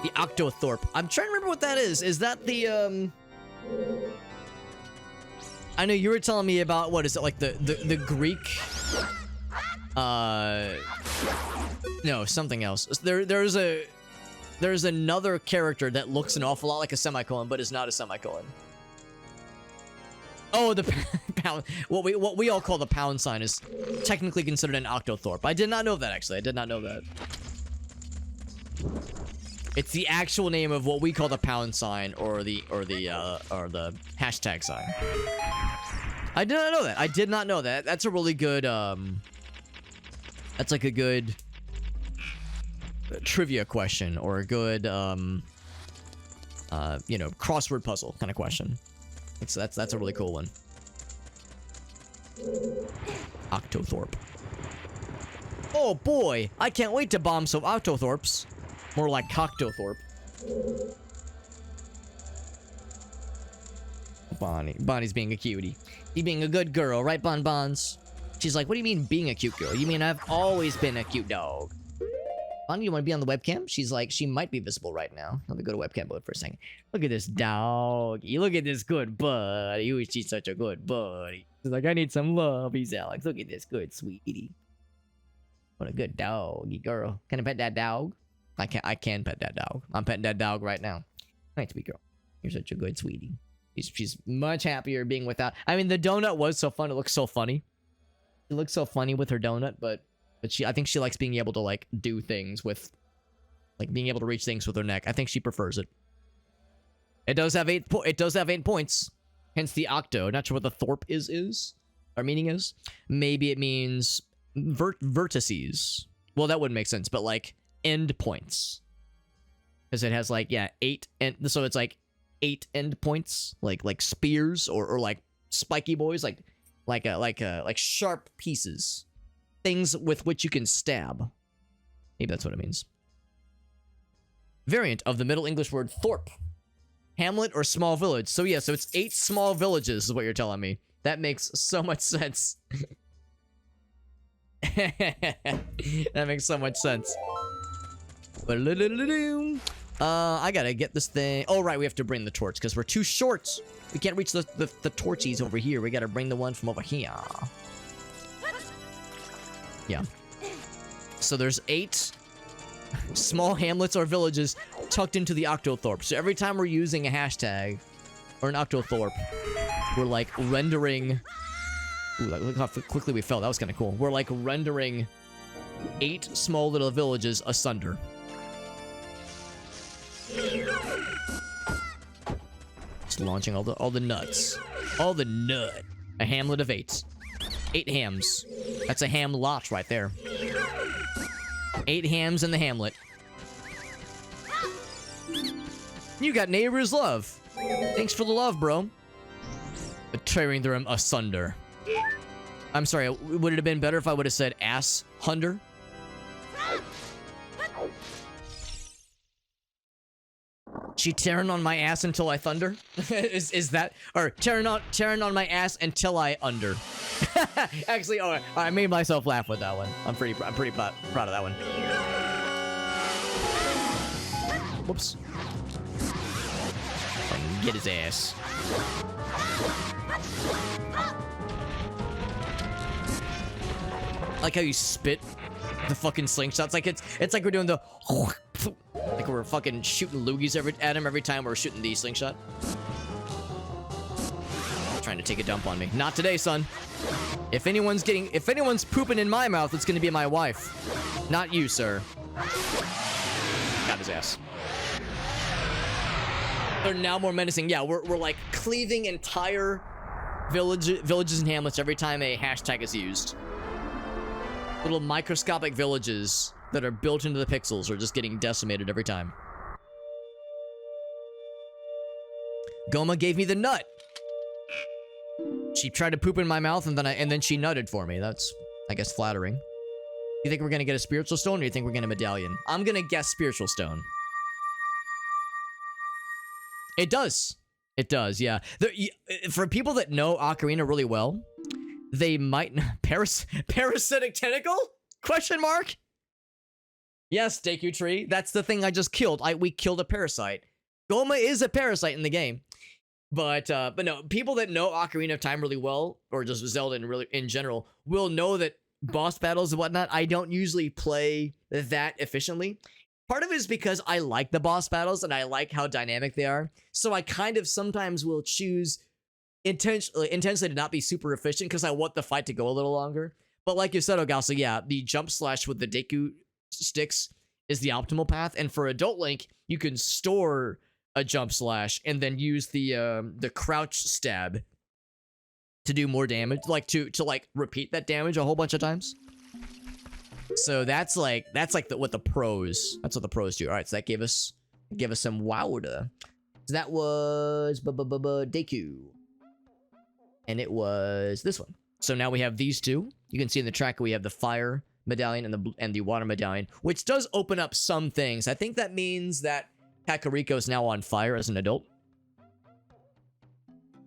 The Octothorpe. I'm trying to remember what that is. Is that the, I know you were telling me about, what is it, like the Greek, no, something else. There's another character that looks an awful lot like a semicolon, but is not a semicolon. Oh, the pound. What we all call the pound sign is technically considered an Octothorpe. I did not know that, actually. I did not know that. It's the actual name of what we call the pound sign, or the hashtag sign. I did not know that. I did not know that. That's a really good that's like a good trivia question, or a good you know, crossword puzzle kind of question. That's a really cool one. Octothorpe. Oh boy, I can't wait to bomb some Octothorpes. More like Cocktothorpe. Bonnie. Bonnie's being a cutie. She's being a good girl, right, Bonbons? She's like, what do you mean being a cute girl? You mean I've always been a cute dog. Bonnie, you want to be on the webcam? She's like, she might be visible right now. Let me go to webcam mode for a second. Look at this doggy. Look at this good buddy. Ooh, she's such a good buddy. She's like, I need some love. He's Alex. Look at this good sweetie. What a good doggy girl. Can I pet that dog? I can pet that dog. I'm petting that dog right now. Nice, sweet girl. You're such a good sweetie. She's much happier being without. I mean, the donut was so fun. It looks so funny. It looks so funny with her donut, but I think she likes being able to like do things with, like being able to reach things with her neck. I think she prefers it. It does have 8 points, hence the octo. Not sure what the thorp is. Our meaning is. Maybe it means vertices. Well, that wouldn't make sense, but like end points, because it has like 8, and so it's like 8 end points, like spears or like spiky boys, like sharp pieces. Things with which you can stab. Maybe that's what it means. Variant of the Middle English word thorp. Hamlet or small village. So yeah, so it's 8 small villages is what you're telling me. That makes so much sense. That makes so much sense. I gotta get this thing. Oh, right, we have to bring the torch because we're too short. We can't reach the torchies over here. We gotta bring the one from over here. Yeah. So there's 8 small hamlets or villages tucked into the Octothorpe. So every time we're using a hashtag or an Octothorpe, we're like rendering. Ooh, look how quickly we fell. That was kind of cool. We're like rendering 8 small little villages asunder. Just launching all the nuts. All the nut. A hamlet of 8. 8 hams. That's a ham lot right there. 8 hams in the hamlet. You got neighbor's love. Thanks for the love, bro. But tearing them asunder. I'm sorry, would it have been better if I would have said ass hunder? She tearing on my ass until I thunder? is that, or tearing on my ass until I under? Actually, oh, I made myself laugh with that one. I'm pretty proud of that one. Whoops. Get his ass. I like how you spit the fucking slingshots. Like it's like we're doing the like we're fucking shooting loogies at him every time we're shooting the slingshot. Trying to take a dump on me. Not today, son. If anyone's pooping in my mouth, it's gonna be my wife. Not you, sir. Got his ass. They're now more menacing. Yeah, we're like cleaving entire villages and hamlets every time a hashtag is used. Little microscopic villages that are built into the pixels are just getting decimated every time. Goma gave me the nut. She tried to poop in my mouth and then she nutted for me. That's, I guess, flattering. You think we're gonna get a spiritual stone, or you think we're gonna medallion? I'm gonna guess spiritual stone. It does. It does, yeah. For people that know Ocarina really well, they might... Parasitic tentacle? Question mark? Yes, Deku Tree. That's the thing I just killed. We killed a parasite. Goma is a parasite in the game. But no, people that know Ocarina of Time really well, or just Zelda in general, will know that boss battles and whatnot, I don't usually play that efficiently. Part of it is because I like the boss battles and I like how dynamic they are. So I kind of sometimes will choose intensely to not be super efficient because I want the fight to go a little longer. But like you said, Ogasa, yeah, the jump slash with the Deku sticks is the optimal path. And for Adult Link, you can store a jump slash and then use the crouch stab to do more damage, like to repeat that damage a whole bunch of times. So that's like what the pros do. All right, so that gave us some Wowda. So that was Deku, and it was this one. So now we have these two. You can see in the track we have the fire medallion and the water medallion, which does open up some things. I think that means that Kakariko is now on fire as an adult.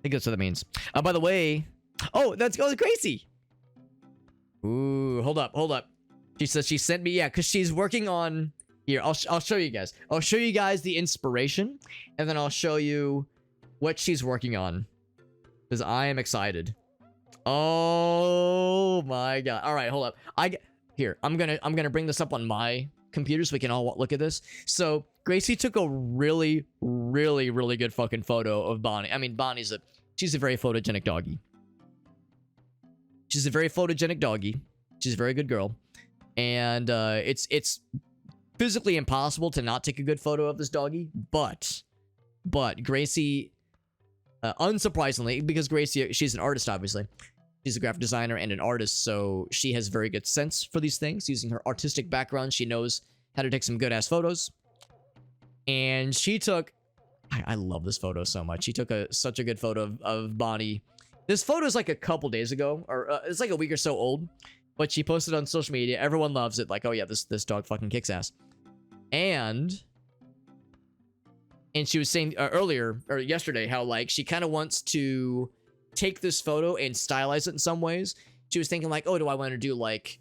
think that's what that means. By the way, oh, that's Gracie. Ooh, hold up. She says she sent me, yeah, because she's working on. Here, I'll show you guys. I'll show you guys the inspiration, and then I'll show you what she's working on, because I am excited. Oh my god! All right, hold up. I'm gonna bring this up on my computer so we can all look at this. So Gracie took a really good fucking photo of Bonnie. I mean, she's a very photogenic doggy. She's a very photogenic doggy. She's a very good girl, and it's physically impossible to not take a good photo of this doggy, but Gracie, unsurprisingly, because Gracie, she's an artist, obviously. She's a graphic designer and an artist, so she has very good sense for these things. Using her artistic background, she knows how to take some good-ass photos. And she took... I love this photo so much. She took such a good photo of Bonnie. This photo is like a couple days ago, or it's like a week or so old, but she posted on social media. Everyone loves it. Like, oh yeah, this dog fucking kicks ass. And she was saying earlier, or yesterday, how like she kind of wants to take this photo and stylize it in some ways. She was thinking like, oh, do I want to do like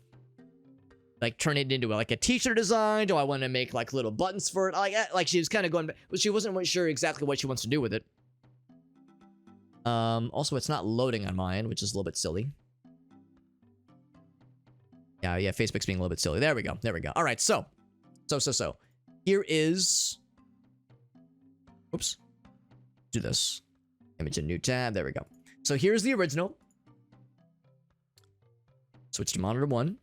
turn it into like a t-shirt design? Do I want to make like little buttons for it? Like she was kind of going, but she wasn't really sure exactly what she wants to do with it. Also, it's not loading on mine, which is a little bit silly. Yeah, Facebook's being a little bit silly. There we go. All right, so. Here is... Oops. Do this. Image a new tab. There we go. So here's the original. Switch to monitor 1.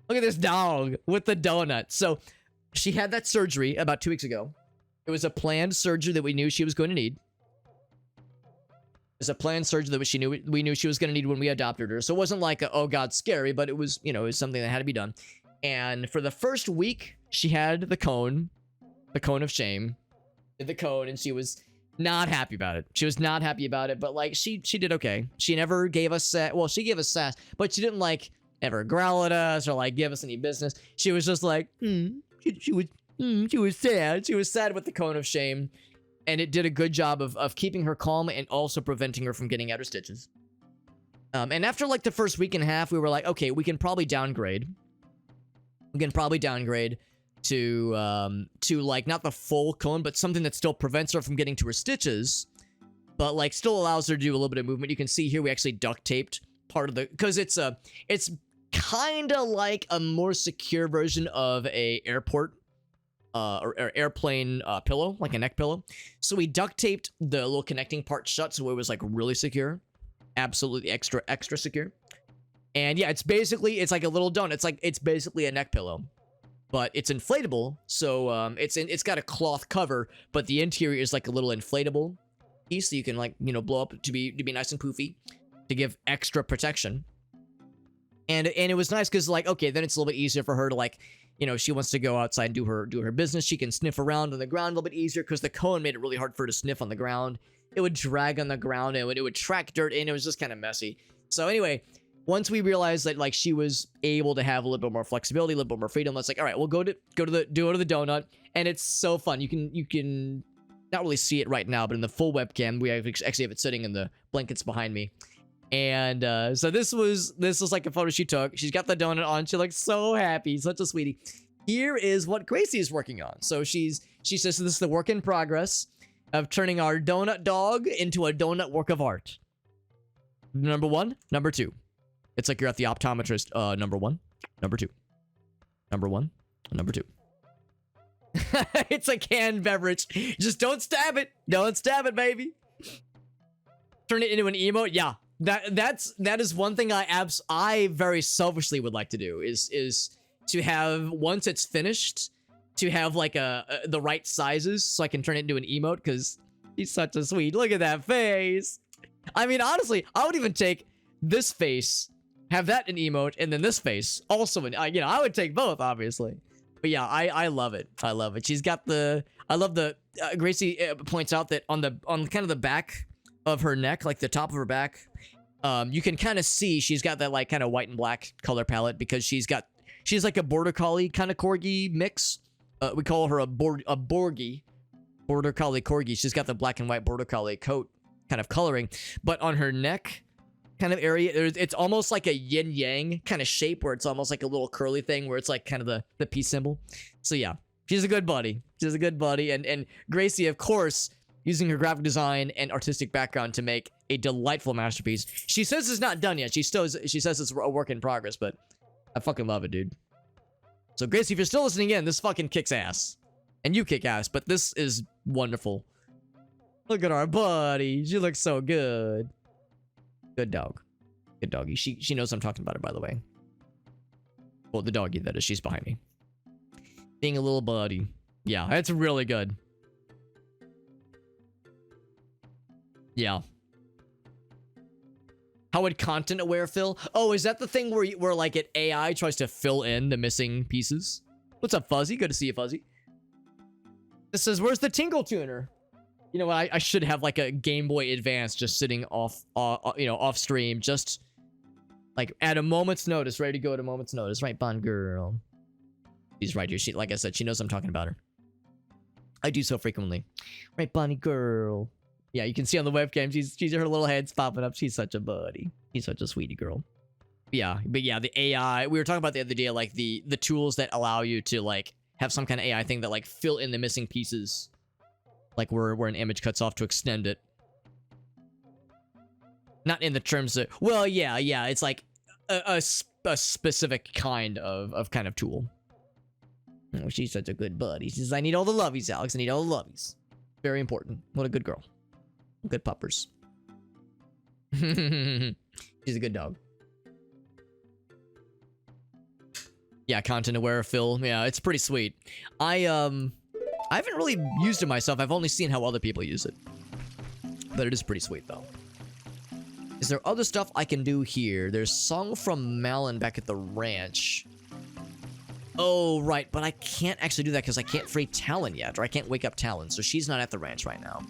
Look at this dog with the donut. So she had that surgery about 2 weeks ago. It was a planned surgery that we knew she was going to need. It's a planned surgery that we knew she was going to need when we adopted her. So it wasn't like, oh god, scary, but it was, it was something that had to be done. And for the first week, she had the cone of shame, the cone, and she was not happy about it. She was not happy about it, but like she did okay. She never gave us she gave us sass, but she didn't like ever growl at us or like give us any business. She was just like, she was sad. She was sad with the cone of shame, and it did a good job of keeping her calm and also preventing her from getting out of stitches. And after like the first week and a half, we were like, okay, we can probably downgrade. We can probably downgrade to like not the full cone, but something that still prevents her from getting to her stitches, but like still allows her to do a little bit of movement. You can see here we actually duct taped part of the, because it's kind of like a more secure version of a airport or airplane pillow, like a neck pillow. So we duct taped the little connecting part shut so it was like really secure, absolutely extra secure. And yeah, it's like a little donut. It's basically a neck pillow, but it's inflatable. So it's got a cloth cover, but the interior is like a little inflatable piece, so you can like blow up to be nice and poofy, to give extra protection. And it was nice because like, okay, then it's a little bit easier for her to like, she wants to go outside and do her business. She can sniff around on the ground a little bit easier because the cone made it really hard for her to sniff on the ground. It would drag on the ground and it would track dirt in. It was just kind of messy. So anyway, once we realized that like she was able to have a little bit more flexibility, a little bit more freedom, let's like, all right, we'll go to the donut, and it's so fun. You can not really see it right now, but in the full webcam, we actually have it sitting in the blankets behind me. And so this was like a photo she took. She's got the donut on. She looks so happy, such a sweetie. Here is what Gracie is working on. So she says this is the work in progress of turning our donut dog into a donut work of art. Number 1, number 2. It's like you're at the optometrist. Number 1, number 2. Number 1, number 2. It's a canned beverage. Just don't stab it. Don't stab it, baby. Turn it into an emote. Yeah. That is one thing I very selfishly would like to do is to have, once it's finished, to have like the right sizes so I can turn it into an emote, because he's such a sweet. Look at that face. I mean, honestly, I would even take this face, have that an emote, and then this face also an, I would take both, obviously. But yeah, I love it. I love it. She's got I love the Gracie points out that on kind of the back of her neck, like the top of her back, you can kind of see she's got that like kind of white and black color palette, because she's like a border collie kind of corgi mix. We call her a border collie corgi. She's got the black and white border collie coat kind of coloring, but on her neck kind of area, it's almost like a yin yang kind of shape where it's almost like a little curly thing where it's like kind of the peace symbol. So yeah, she's a good buddy. She's a good buddy. And Gracie, of course, using her graphic design and artistic background to make a delightful masterpiece. She says it's not done yet. She says it's a work in progress, but I fucking love it, dude. So Gracie, if you're still listening in, this fucking kicks ass. And you kick ass, but this is wonderful. Look at our buddy. She looks so good. Good dog. Good doggy. She knows I'm talking about her, by the way. Well, the doggy, that is. She's behind me. Being a little buddy. Yeah, that's really good. Yeah. How would content aware fill? Oh, is that the thing where like it AI tries to fill in the missing pieces? What's up, Fuzzy? Good to see you, Fuzzy. This says, where's the Tingle tuner? You know what? I should have like a Game Boy Advance just sitting off, off stream, just like at a moment's notice, ready to go at a moment's notice, right, Bond girl? She's right here. She, like I said, she knows I'm talking about her. I do so frequently, right, Bonnie girl? Yeah, you can see on the webcam, she's her little head's popping up. She's such a buddy. She's such a sweetie girl. But yeah, the AI. We were talking about the other day, like the tools that allow you to like have some kind of AI thing that like fill in the missing pieces. Like where an image cuts off to extend it. Not in the terms of... Well, yeah, it's like a specific kind of tool. Oh, she's such a good buddy. She says, I need all the lovies, Alex. I need all the lovies. Very important. What a good girl. Good puppers. She's a good dog. Yeah, content aware fill. Yeah, it's pretty sweet. I haven't really used it myself. I've only seen how other people use it. But it is pretty sweet, though. Is there other stuff I can do here? There's Song from Malin back at the ranch. Oh, right. But I can't actually do that because I can't free Talon yet. Or I can't wake up Talon. So she's not at the ranch right now.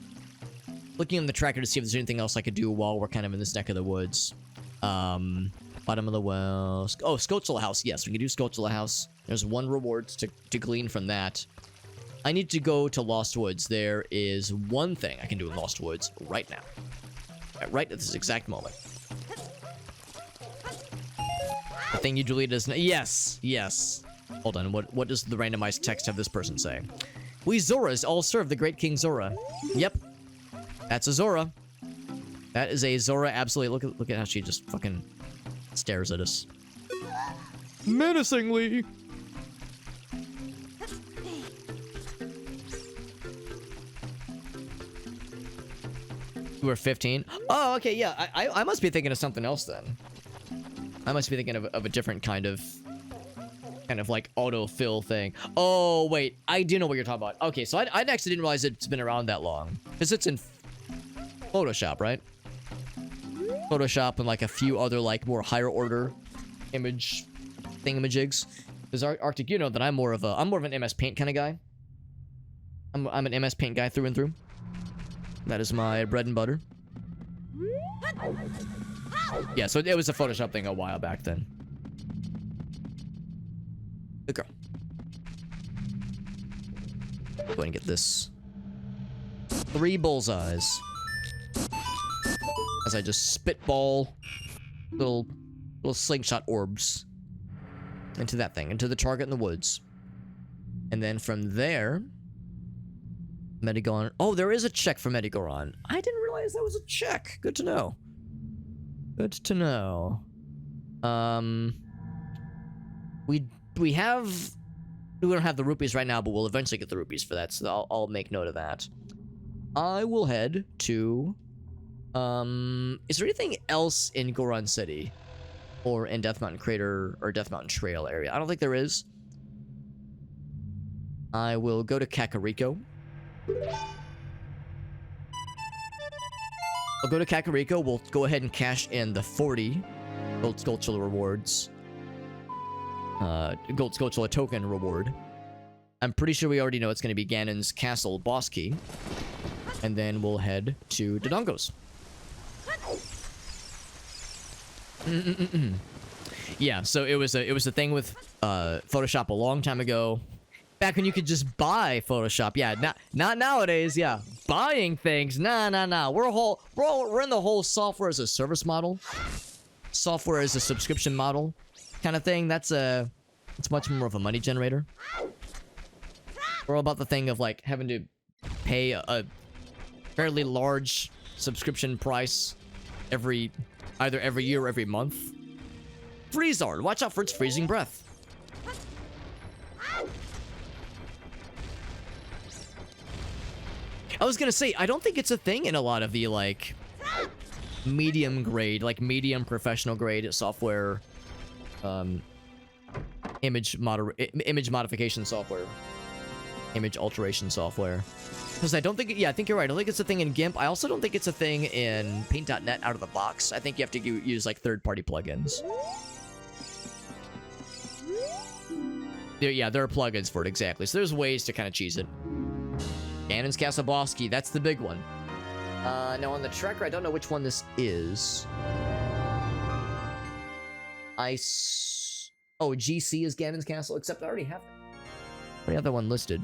Looking on the tracker to see if there's anything else I could do while we're kind of in this neck of the woods. Bottom of the well. Oh, Scochula House. Yes, we can do Scochula House. There's one reward to glean from that. I need to go to Lost Woods. There is one thing I can do in Lost Woods right now. Right at this exact moment. The thing you deleted is... Yes. Hold on, what does the randomized text have this person say? We Zoras all serve the great King Zora. Yep. That's a Zora. That is a Zora, absolutely. Look at how she just fucking stares at us. Menacingly! You were 15? Oh, okay, yeah. I must be thinking of something else then. I must be thinking of a different kind of like autofill thing. Oh, wait. I do know what you're talking about. Okay, so I actually didn't realize it's been around that long. Because it's in Photoshop, right? Photoshop and like a few other like more higher order image thingamajigs. Because Arctic, you know that I'm more of an MS Paint kind of guy. I'm an MS Paint guy through and through. That is my bread and butter. Yeah, so it was a Photoshop thing a while back then. Good girl. Go ahead and get this. 3 bullseyes. As I just spitball little slingshot orbs into that thing, into the target in the woods. And then from there... Medigoron. Oh, there is a check for Medigoron. I didn't realize that was a check. Good to know. Good to know. We don't have the rupees right now, but we'll eventually get the rupees for that, so I'll make note of that. I will head to... is there anything else in Goron City? Or in Death Mountain Crater or Death Mountain Trail area? I don't think there is. I will go to Kakariko. I'll go to Kakariko. We'll go ahead and cash in the 40 Gold Skulltula rewards. Gold Skulltula token reward. I'm pretty sure we already know it's going to be Ganon's castle boss key. And then we'll head to Dodongo's. Yeah, so it was a thing with Photoshop a long time ago. Back when you could just buy Photoshop. Yeah, not nowadays, yeah. buying things. Nah. We're in the whole software as a service model. Software as a subscription model kind of thing. It's much more of a money generator. We're all about the thing of like having to pay a fairly large subscription price either every year or every month. Freezard, watch out for its freezing breath. I was gonna say, I don't think it's a thing in a lot of the like medium grade, like medium professional grade software, image modification software, image alteration software. Because I don't think, yeah, I think you're right. I don't think it's a thing in GIMP. I also don't think it's a thing in Paint.net out of the box. I think you have to use like third-party plugins. Yeah, there are plugins for it, exactly. So there's ways to kind of cheese it. Ganon's Castle boss key, that's the big one. Now on the tracker, I don't know which one this is. Oh, GC is Ganon's Castle, except I already have the other one listed.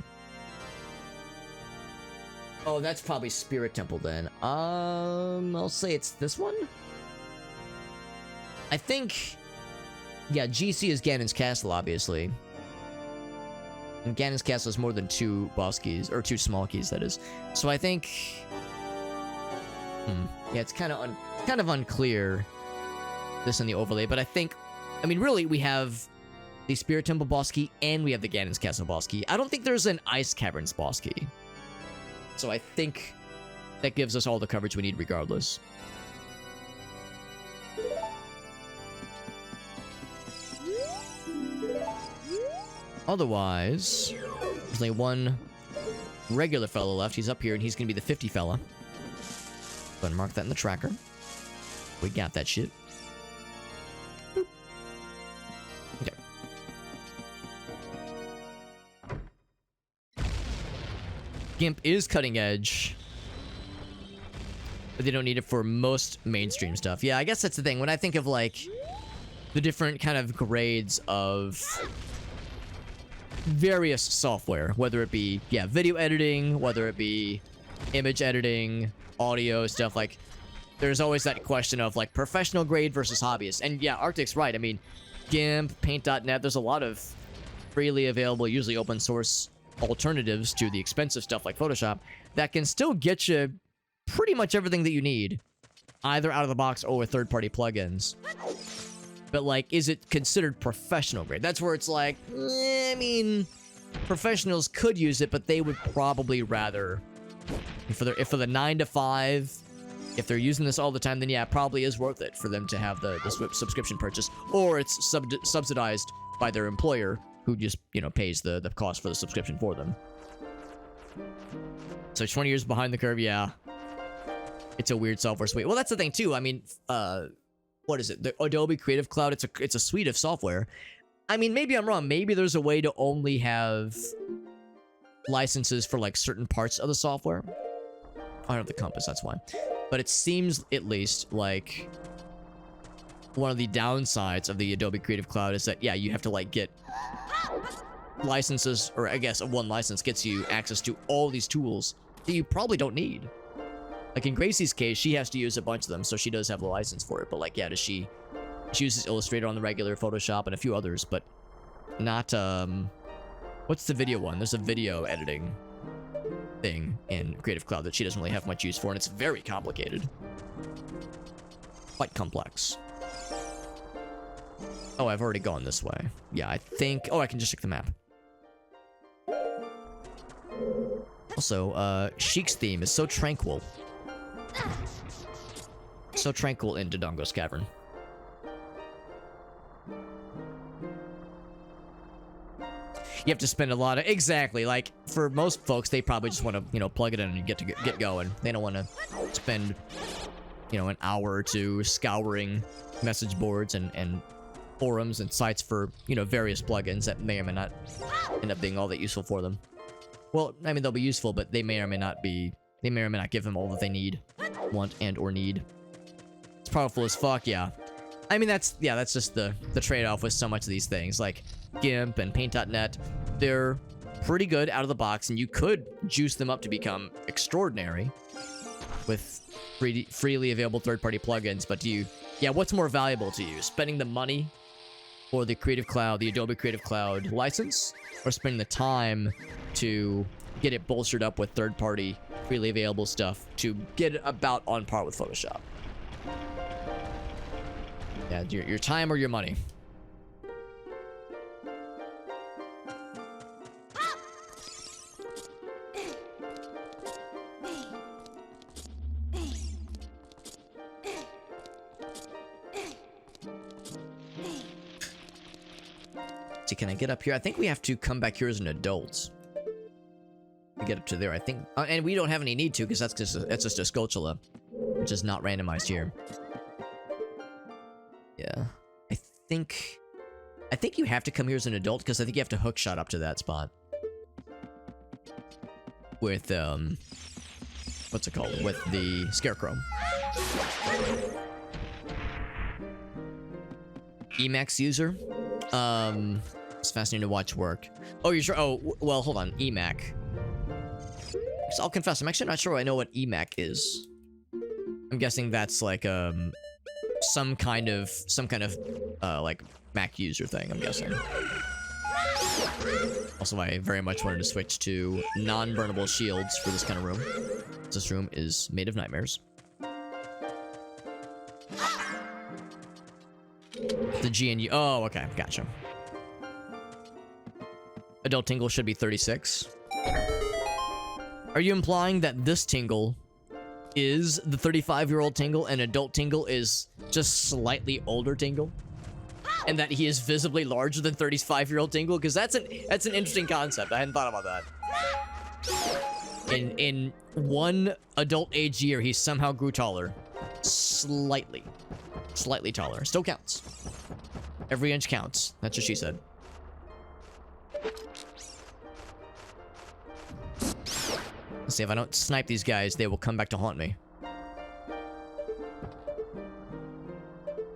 Oh, that's probably Spirit Temple then. I'll say it's this one? I think... Yeah, GC is Ganon's Castle, obviously. And Ganon's Castle is more than 2 boss keys, or 2 small keys, that is. So I think... Yeah, it's kind of unclear, this in the overlay, but I think... I mean, really, we have the Spirit Temple boss key, and we have the Ganon's Castle boss key. I don't think there's an Ice Caverns boss key. So I think that gives us all the coverage we need regardless. Otherwise, there's only one regular fellow left. He's up here, and he's going to be the 50 fella. Go ahead and mark that in the tracker. We got that shit. Boop. Okay. GIMP is cutting edge, but they don't need it for most mainstream stuff. Yeah, I guess that's the thing. When I think of, like, the different kind of grades of various software, whether it be, yeah, video editing, whether it be image editing, audio, stuff, like, there's always that question of, like, professional grade versus hobbyist. And, yeah, Arctic's right. I mean, GIMP, Paint.net, there's a lot of freely available, usually open source alternatives to the expensive stuff like Photoshop that can still get you pretty much everything that you need, either out of the box or with third-party plugins. But, like, is it considered professional grade? That's where it's like, I mean, professionals could use it, but they would probably rather, if for the 9 to 5, if they're using this all the time, then yeah, it probably is worth it for them to have the subscription purchase, or it's subsidized by their employer, who just, you know, pays the cost for the subscription for them. So 20 years behind the curve, yeah. It's a weird software suite. Well, that's the thing, too. I mean, what is it? The Adobe Creative Cloud, it's a suite of software. I mean, maybe I'm wrong. Maybe there's a way to only have licenses for, like, certain parts of the software. I don't have the compass, that's why. But it seems, at least, like one of the downsides of the Adobe Creative Cloud is that, yeah, you have to, like, get licenses, or I guess one license gets you access to all these tools that you probably don't need. Like in Gracie's case, she has to use a bunch of them, so she does have the license for it. But, like, yeah, she uses Illustrator on the regular, Photoshop, and a few others, but not, what's the video one? There's a video editing thing in Creative Cloud that she doesn't really have much use for, and it's very complicated. Quite complex. Oh, I've already gone this way. Yeah, I think... Oh, I can just check the map. Also, Sheik's theme is so tranquil. So tranquil in Dodongo's Cavern. You have to spend a lot of... Exactly, like, for most folks, they probably just want to, you know, plug it in and get going. They don't want to spend, you know, an hour or two scouring message boards and forums and sites for, you know, various plugins that may or may not end up being all that useful for them. Well, I mean, they'll be useful, but they may or may not be... They may or may not give them all that they need, want, and or need. It's powerful as fuck, yeah. I mean, that's just the trade-off with so much of these things. Like, GIMP and Paint.net, they're pretty good out of the box, and you could juice them up to become extraordinary with freely available third-party plugins. But what's more valuable to you? Spending the money for the Creative Cloud, the Adobe Creative Cloud license, or spending the time to get it bolstered up with third-party freely available stuff to get it about on par with Photoshop? Yeah, your time or your money. See, can I get up here? I think we have to come back here as an adult to get up to there, I think. And we don't have any need to, because that's just a Skulltula, which is not randomized here. Yeah. I think you have to come here as an adult, because I think you have to hookshot up to that spot. With, what's it called? With the Scarecrow. Emacs user? It's fascinating to watch work. Oh, you're sure? Oh, well, hold on. Emac. So I'll confess, I'm actually not sure I know what Emac is. I'm guessing that's like, some kind of, like, Mac user thing, I'm guessing. Also, I very much wanted to switch to non-burnable shields for this kind of room. This room is made of nightmares. The GNU. Oh, okay. Gotcha. Adult Tingle should be 36. Are you implying that this Tingle is the 35-year-old Tingle and Adult Tingle is just slightly older Tingle? And that he is visibly larger than 35-year-old Tingle? Because that's an interesting concept. I hadn't thought about that. In one adult age year, he somehow grew taller. Slightly. Slightly taller. Still counts. Every inch counts. That's what she said. Let's see, if I don't snipe these guys, they will come back to haunt me.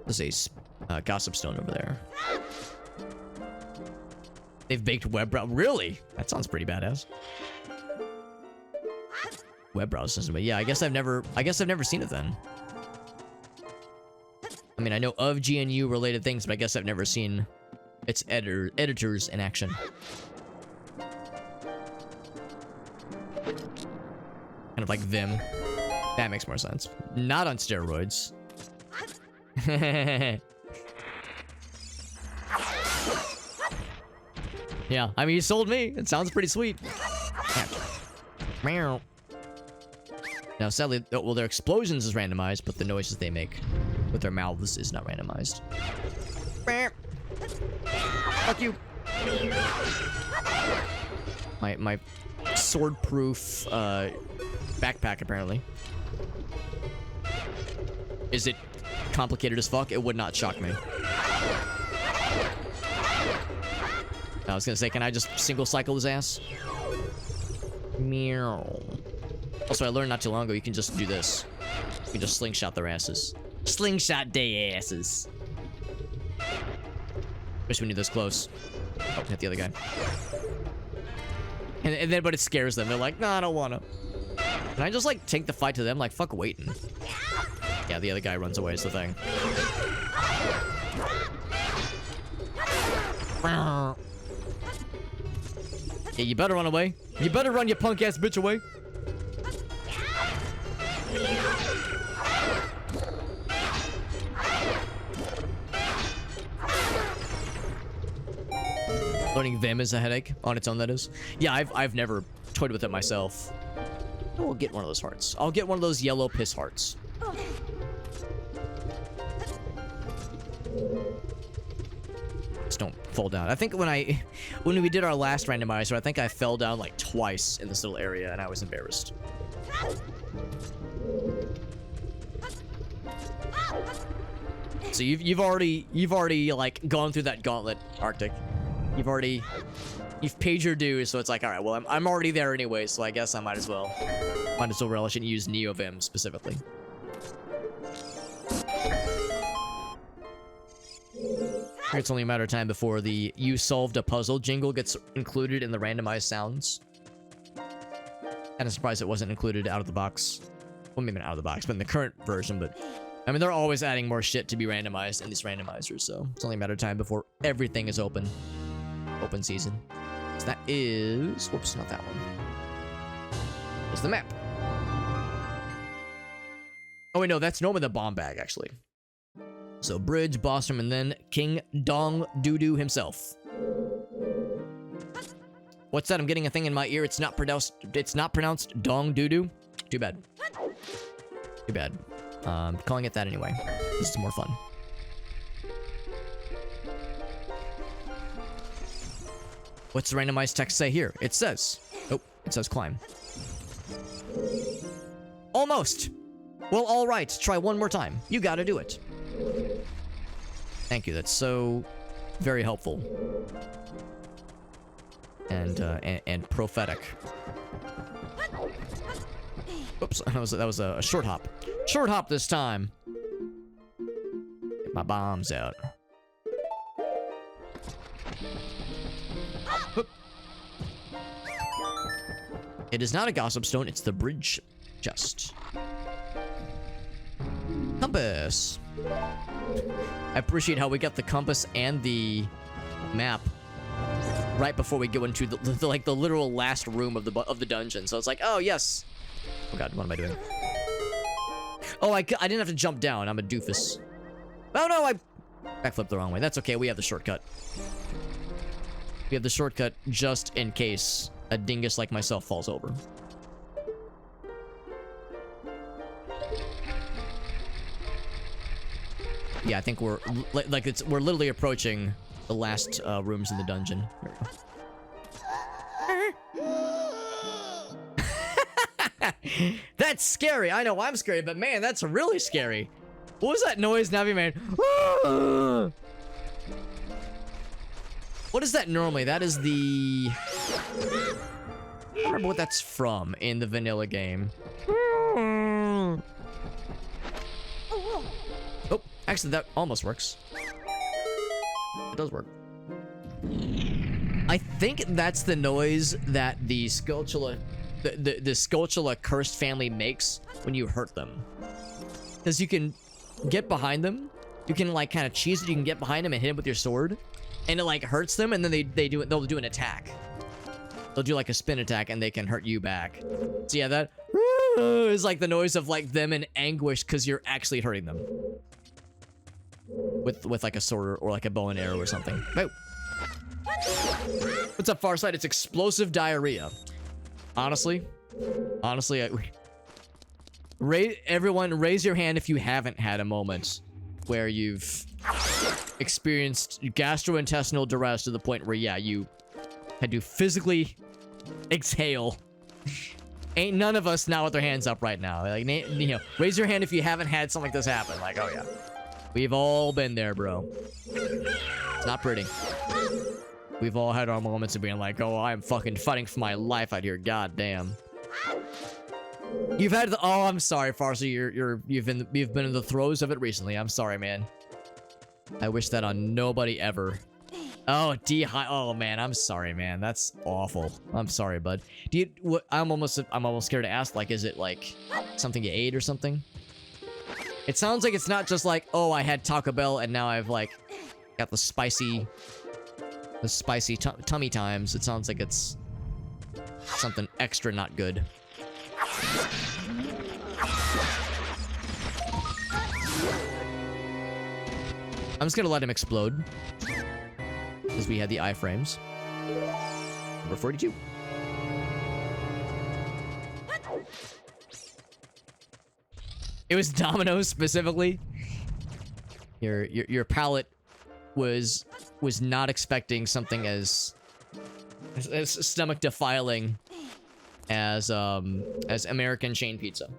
There's a gossip stone over there. They've baked web brow. Really? That sounds pretty badass. Web browsers, but yeah, I guess I've never seen it then. I mean, I know of GNU related things, but I guess I've never seen its editors in action. Kind of like Vim. That makes more sense. Not on steroids. Yeah, I mean, you sold me. It sounds pretty sweet. Meow. Now, sadly, well, their explosions is randomized, but the noises they make with their mouths is not randomized. Fuck you. My sword-proof backpack, apparently. Is it complicated as fuck? It would not shock me. I was gonna say, can I just single cycle his ass? Meow. Also, I learned not too long ago, you can just do this. You can just slingshot their asses. Slingshot they asses. Wish we knew this close. Oh, hit the other guy. And then, but it scares them. They're like, nah, I don't wanna. Can I just, like, take the fight to them? Like, fuck waiting. Yeah, the other guy runs away is the thing. Yeah, you better run away. You better run your punk-ass bitch away. Learning Vim is a headache on its own, that is. Yeah, I've never toyed with it myself. I'll get one of those hearts. I'll get one of those yellow piss hearts. Just don't fall down. I think when we did our last randomizer, I think I fell down like twice in this little area, and I was embarrassed. So you've already like gone through that gauntlet, Arctic. You've paid your dues, so it's like, all right, well, I'm already there anyway, so I guess I might as well relish and use NeoVim specifically. It's only a matter of time before the "you solved a puzzle" jingle gets included in the randomized sounds. Kind of surprised it wasn't included out of the box. Well, maybe not out of the box, but in the current version. But I mean, they're always adding more shit to be randomized in these randomizers, so it's only a matter of time before everything is open. Open season. So that is... Whoops, not that one. It's the map. Oh wait, no, that's normally the bomb bag, actually. So bridge, boss room, and then King Dong Doo-Doo himself. What's that? I'm getting a thing in my ear. It's not pronounced. It's not pronounced Dong Doo-Doo. Too bad. Too bad. Calling it that anyway. This is more fun. What's the randomized text say here? It says... Oh, it says climb. Almost! Well, alright. Try one more time. You gotta do it. Thank you. That's so... very helpful. And prophetic. Oops, that was a short hop. Short hop this time. Get my bombs out. Oop. It is not a gossip stone, it's the bridge chest. Compass. I appreciate how we got the compass and the map right before we go into the like the literal last room of the dungeon. So it's like, oh yes. Oh god, what am I doing? Oh, I didn't have to jump down. I'm a doofus. Oh no, I backflipped the wrong way. That's okay. We have the shortcut. We have the shortcut just in case a dingus like myself falls over. Yeah, I think we're we're literally approaching the last rooms in the dungeon. Here we go. That's scary. I know I'm scary, but man, that's really scary. What was that noise Navi made? What is that normally? That is the... I don't remember what that's from in the vanilla game. Oh, actually, that almost works. It does work. I think that's the noise that the Skulltula... The Skulltula cursed family makes when you hurt them. Because you can get behind them. You can, like, kind of cheese it. You can get behind them and hit them with your sword. And it, like, hurts them. And then they'll do an attack. They'll do, like, a spin attack. And they can hurt you back. So, yeah, that is, like, the noise of, like, them in anguish because you're actually hurting them. With like, a sword or, like, a bow and arrow or something. Oh. What's up, Farsight? It's explosive diarrhea. Honestly, everyone raise your hand if you haven't had a moment where you've experienced gastrointestinal duress to the point where, yeah, you had to physically exhale. Ain't none of us now with their hands up right now. Like, you know, raise your hand if you haven't had something like this happen. Like, oh yeah, we've all been there, bro. It's not pretty. We've all had our moments of being like, oh, I'm fucking fighting for my life out here. God damn. You've had the... Oh, I'm sorry, Farsi. You've been in the throes of it recently. I'm sorry, man. I wish that on nobody ever. Oh, oh man, I'm sorry, man. That's awful. I'm sorry, bud. I'm almost scared to ask, like, is it like something you ate or something? It sounds like it's not just like, oh, I had Taco Bell and now I've like got the spicy tummy times. It sounds like it's something extra not good. I'm just gonna let him explode because we had the iframes. Number 42. It was Domino's specifically. Your palate was not expecting something as stomach defiling as American chain pizza.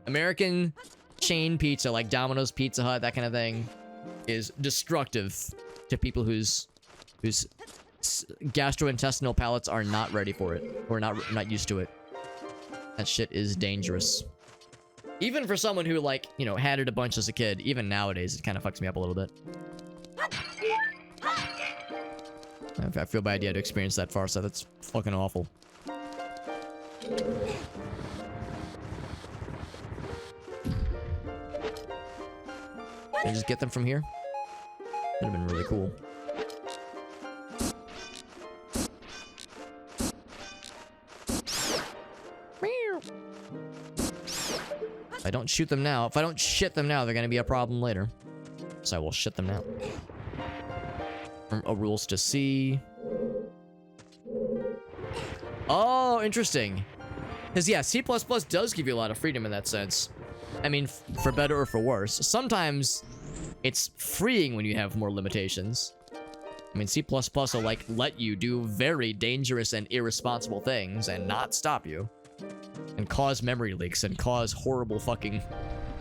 American chain pizza like Domino's, Pizza Hut, that kind of thing is destructive to people whose gastrointestinal palates are not ready for it or not used to it. That shit is dangerous. Even for someone who, like, you know, had it a bunch as a kid, even nowadays it kind of fucks me up a little bit. I feel bad you had to experience that far, so that's fucking awful. Can I just get them from here? That'd have been really cool. If I don't shoot them now, if I don't shit them now, they're gonna be a problem later. So I will shit them now. Rules to see. Oh, interesting. Because yeah, C++ does give you a lot of freedom in that sense. I mean, for better or for worse. Sometimes it's freeing when you have more limitations. I mean, C++ will like let you do very dangerous and irresponsible things and not stop you. And cause memory leaks and cause horrible fucking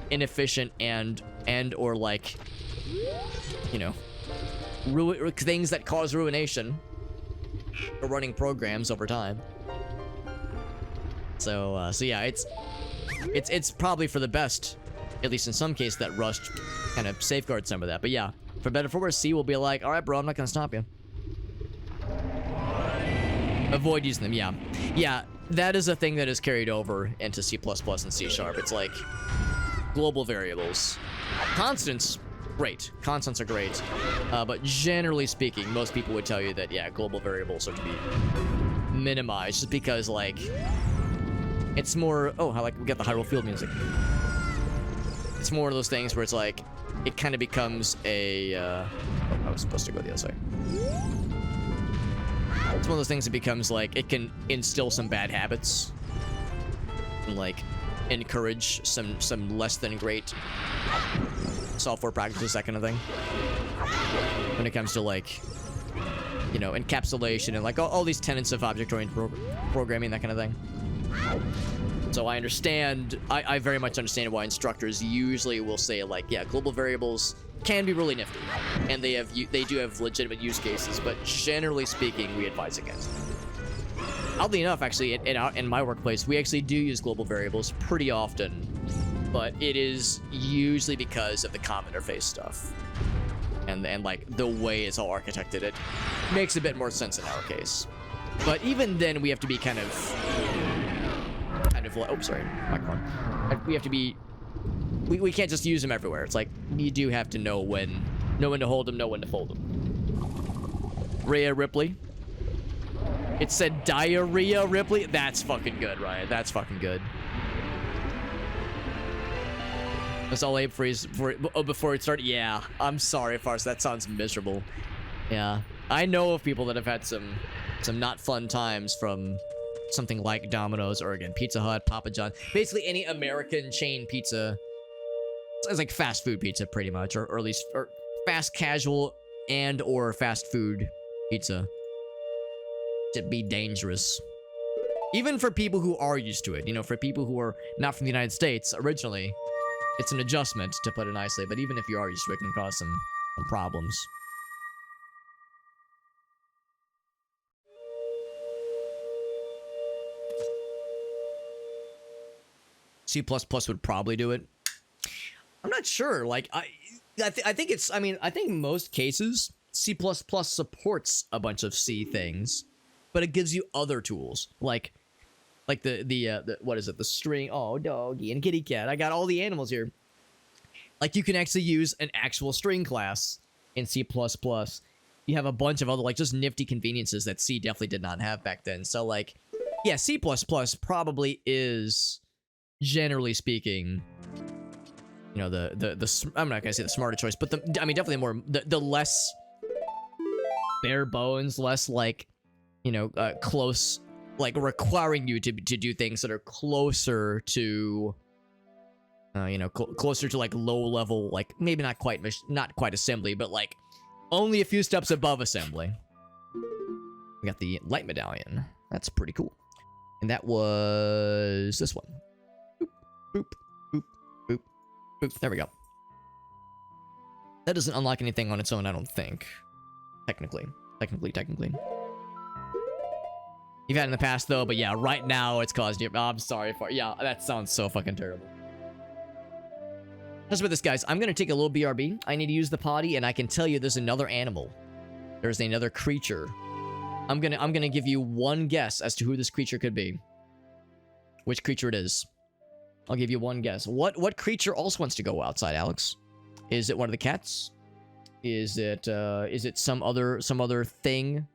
inefficient and or like, you know, things that cause ruination for running programs over time. So yeah, it's probably for the best, at least in some cases, that Rust kind of safeguards some of that. But yeah, for better or for worse, C will be like, all right, bro, I'm not gonna stop you. Avoid using them. Yeah, yeah, that is a thing that is carried over into C++ and C#. It's like global variables, constants. Great. Constants are great. But generally speaking, most people would tell you that, yeah, global variables are to be minimized just because, like, it's more... Oh, I like, we got the Hyrule Field music. It's more one of those things where it's like, it kind of becomes a... Oh, I was supposed to go the other side. It's one of those things that becomes, like, it can instill some bad habits. And, like, encourage some less than great software practices, that kind of thing. When it comes to, like, you know, encapsulation and like all these tenets of object-oriented programming, that kind of thing. So I understand, I very much understand why instructors usually will say, like, yeah, global variables can be really nifty, and they do have legitimate use cases, but generally speaking, we advise against it. Oddly enough, actually, in my workplace, we actually do use global variables pretty often, but it is usually because of the comm interface stuff. And like, the way it's all architected, it makes a bit more sense in our case. But even then, we have to be kind of like, oh, sorry, microphone. We have to be, we can't just use them everywhere. It's like, you do have to know when to hold them, know when to fold them. Rhea Ripley. It said Diarrhea Ripley. That's fucking good, Ryan. That's fucking good. That's all Abe freeze before it started. Yeah, I'm sorry, Farce. That sounds miserable. Yeah, I know of people that have had some not fun times from something like Domino's or, again, Pizza Hut, Papa John, basically any American chain pizza. It's like fast food pizza, pretty much, or at least fast casual and or fast food pizza. To be dangerous, even for people who are used to it. You know, for people who are not from the United States originally. It's an adjustment, to put it nicely, but even if you are used to it, it can cause some problems. C++ would probably do it. I'm not sure. Like, I think it's, I mean, I think most cases, C++ supports a bunch of C things, but it gives you other tools, like the what is it, the string, oh, doggy and kitty cat, I got all the animals here. Like, you can actually use an actual string class in C++. You have a bunch of other, like, just nifty conveniences that C definitely did not have back then. So, like, yeah, C++ probably is, generally speaking, you know, the I'm not gonna say the smarter choice, but I mean, definitely more, the less bare bones, less, like, you know, close, like, requiring you to do things that are closer to, you know, closer to, like, low level, like, maybe not quite assembly, but, like, only a few steps above assembly. We got the light medallion. That's pretty cool. And that was this one. Boop, boop, boop, boop, boop. There we go. That doesn't unlock anything on its own, I don't think. Technically. You've had it in the past, though, but yeah, right now it's caused you... Oh, I'm sorry for... Yeah, that sounds so fucking terrible. Just with this, guys, I'm gonna take a little BRB. I need to use the potty, and I can tell you there's another animal. There's another creature I'm gonna give you one guess as to who this creature could be. Which creature it is. I'll give you one guess. What creature also wants to go outside, Alex? Is it one of the cats? Is it some other thing,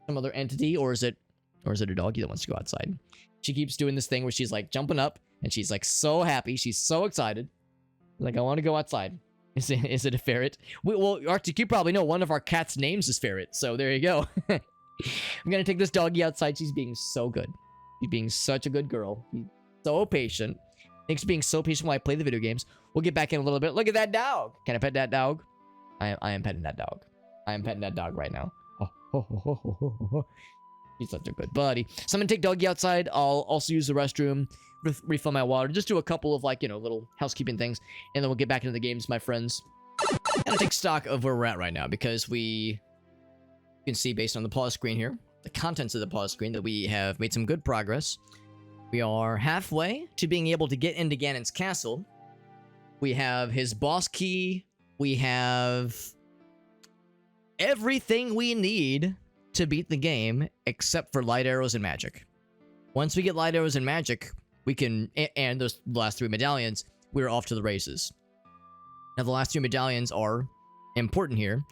some other entity, or is it a doggy that wants to go outside? She keeps doing this thing where she's like jumping up and she's like so happy, she's so excited. Like, I want to go outside. Is it a ferret? Well, Arctic, you probably know one of our cats' names is Ferret, so there you go. I'm gonna take this doggy outside. She's being so good. She's being such a good girl. She's so patient. Thanks for being so patient while I play the video games. We'll get back in a little bit. Look at that dog. Can I pet that dog? I am petting that dog. I am petting that dog right now. He's such a good buddy. So I'm gonna take doggy outside. I'll also use the restroom, refill my water, just do a couple of like, little housekeeping things, and then we'll get back into the games, my friends. I'm gonna take stock of where we're at right now because you can see based on the pause screen here, the contents of the pause screen, that we have made some good progress. We are halfway to being able to get into Ganon's castle. We have his boss key. We have everything we need to beat the game except for light arrows and magic. Once we get light arrows and magic, we can, and those last 3 medallions, we're off to the races. Now the last 3 medallions are important here.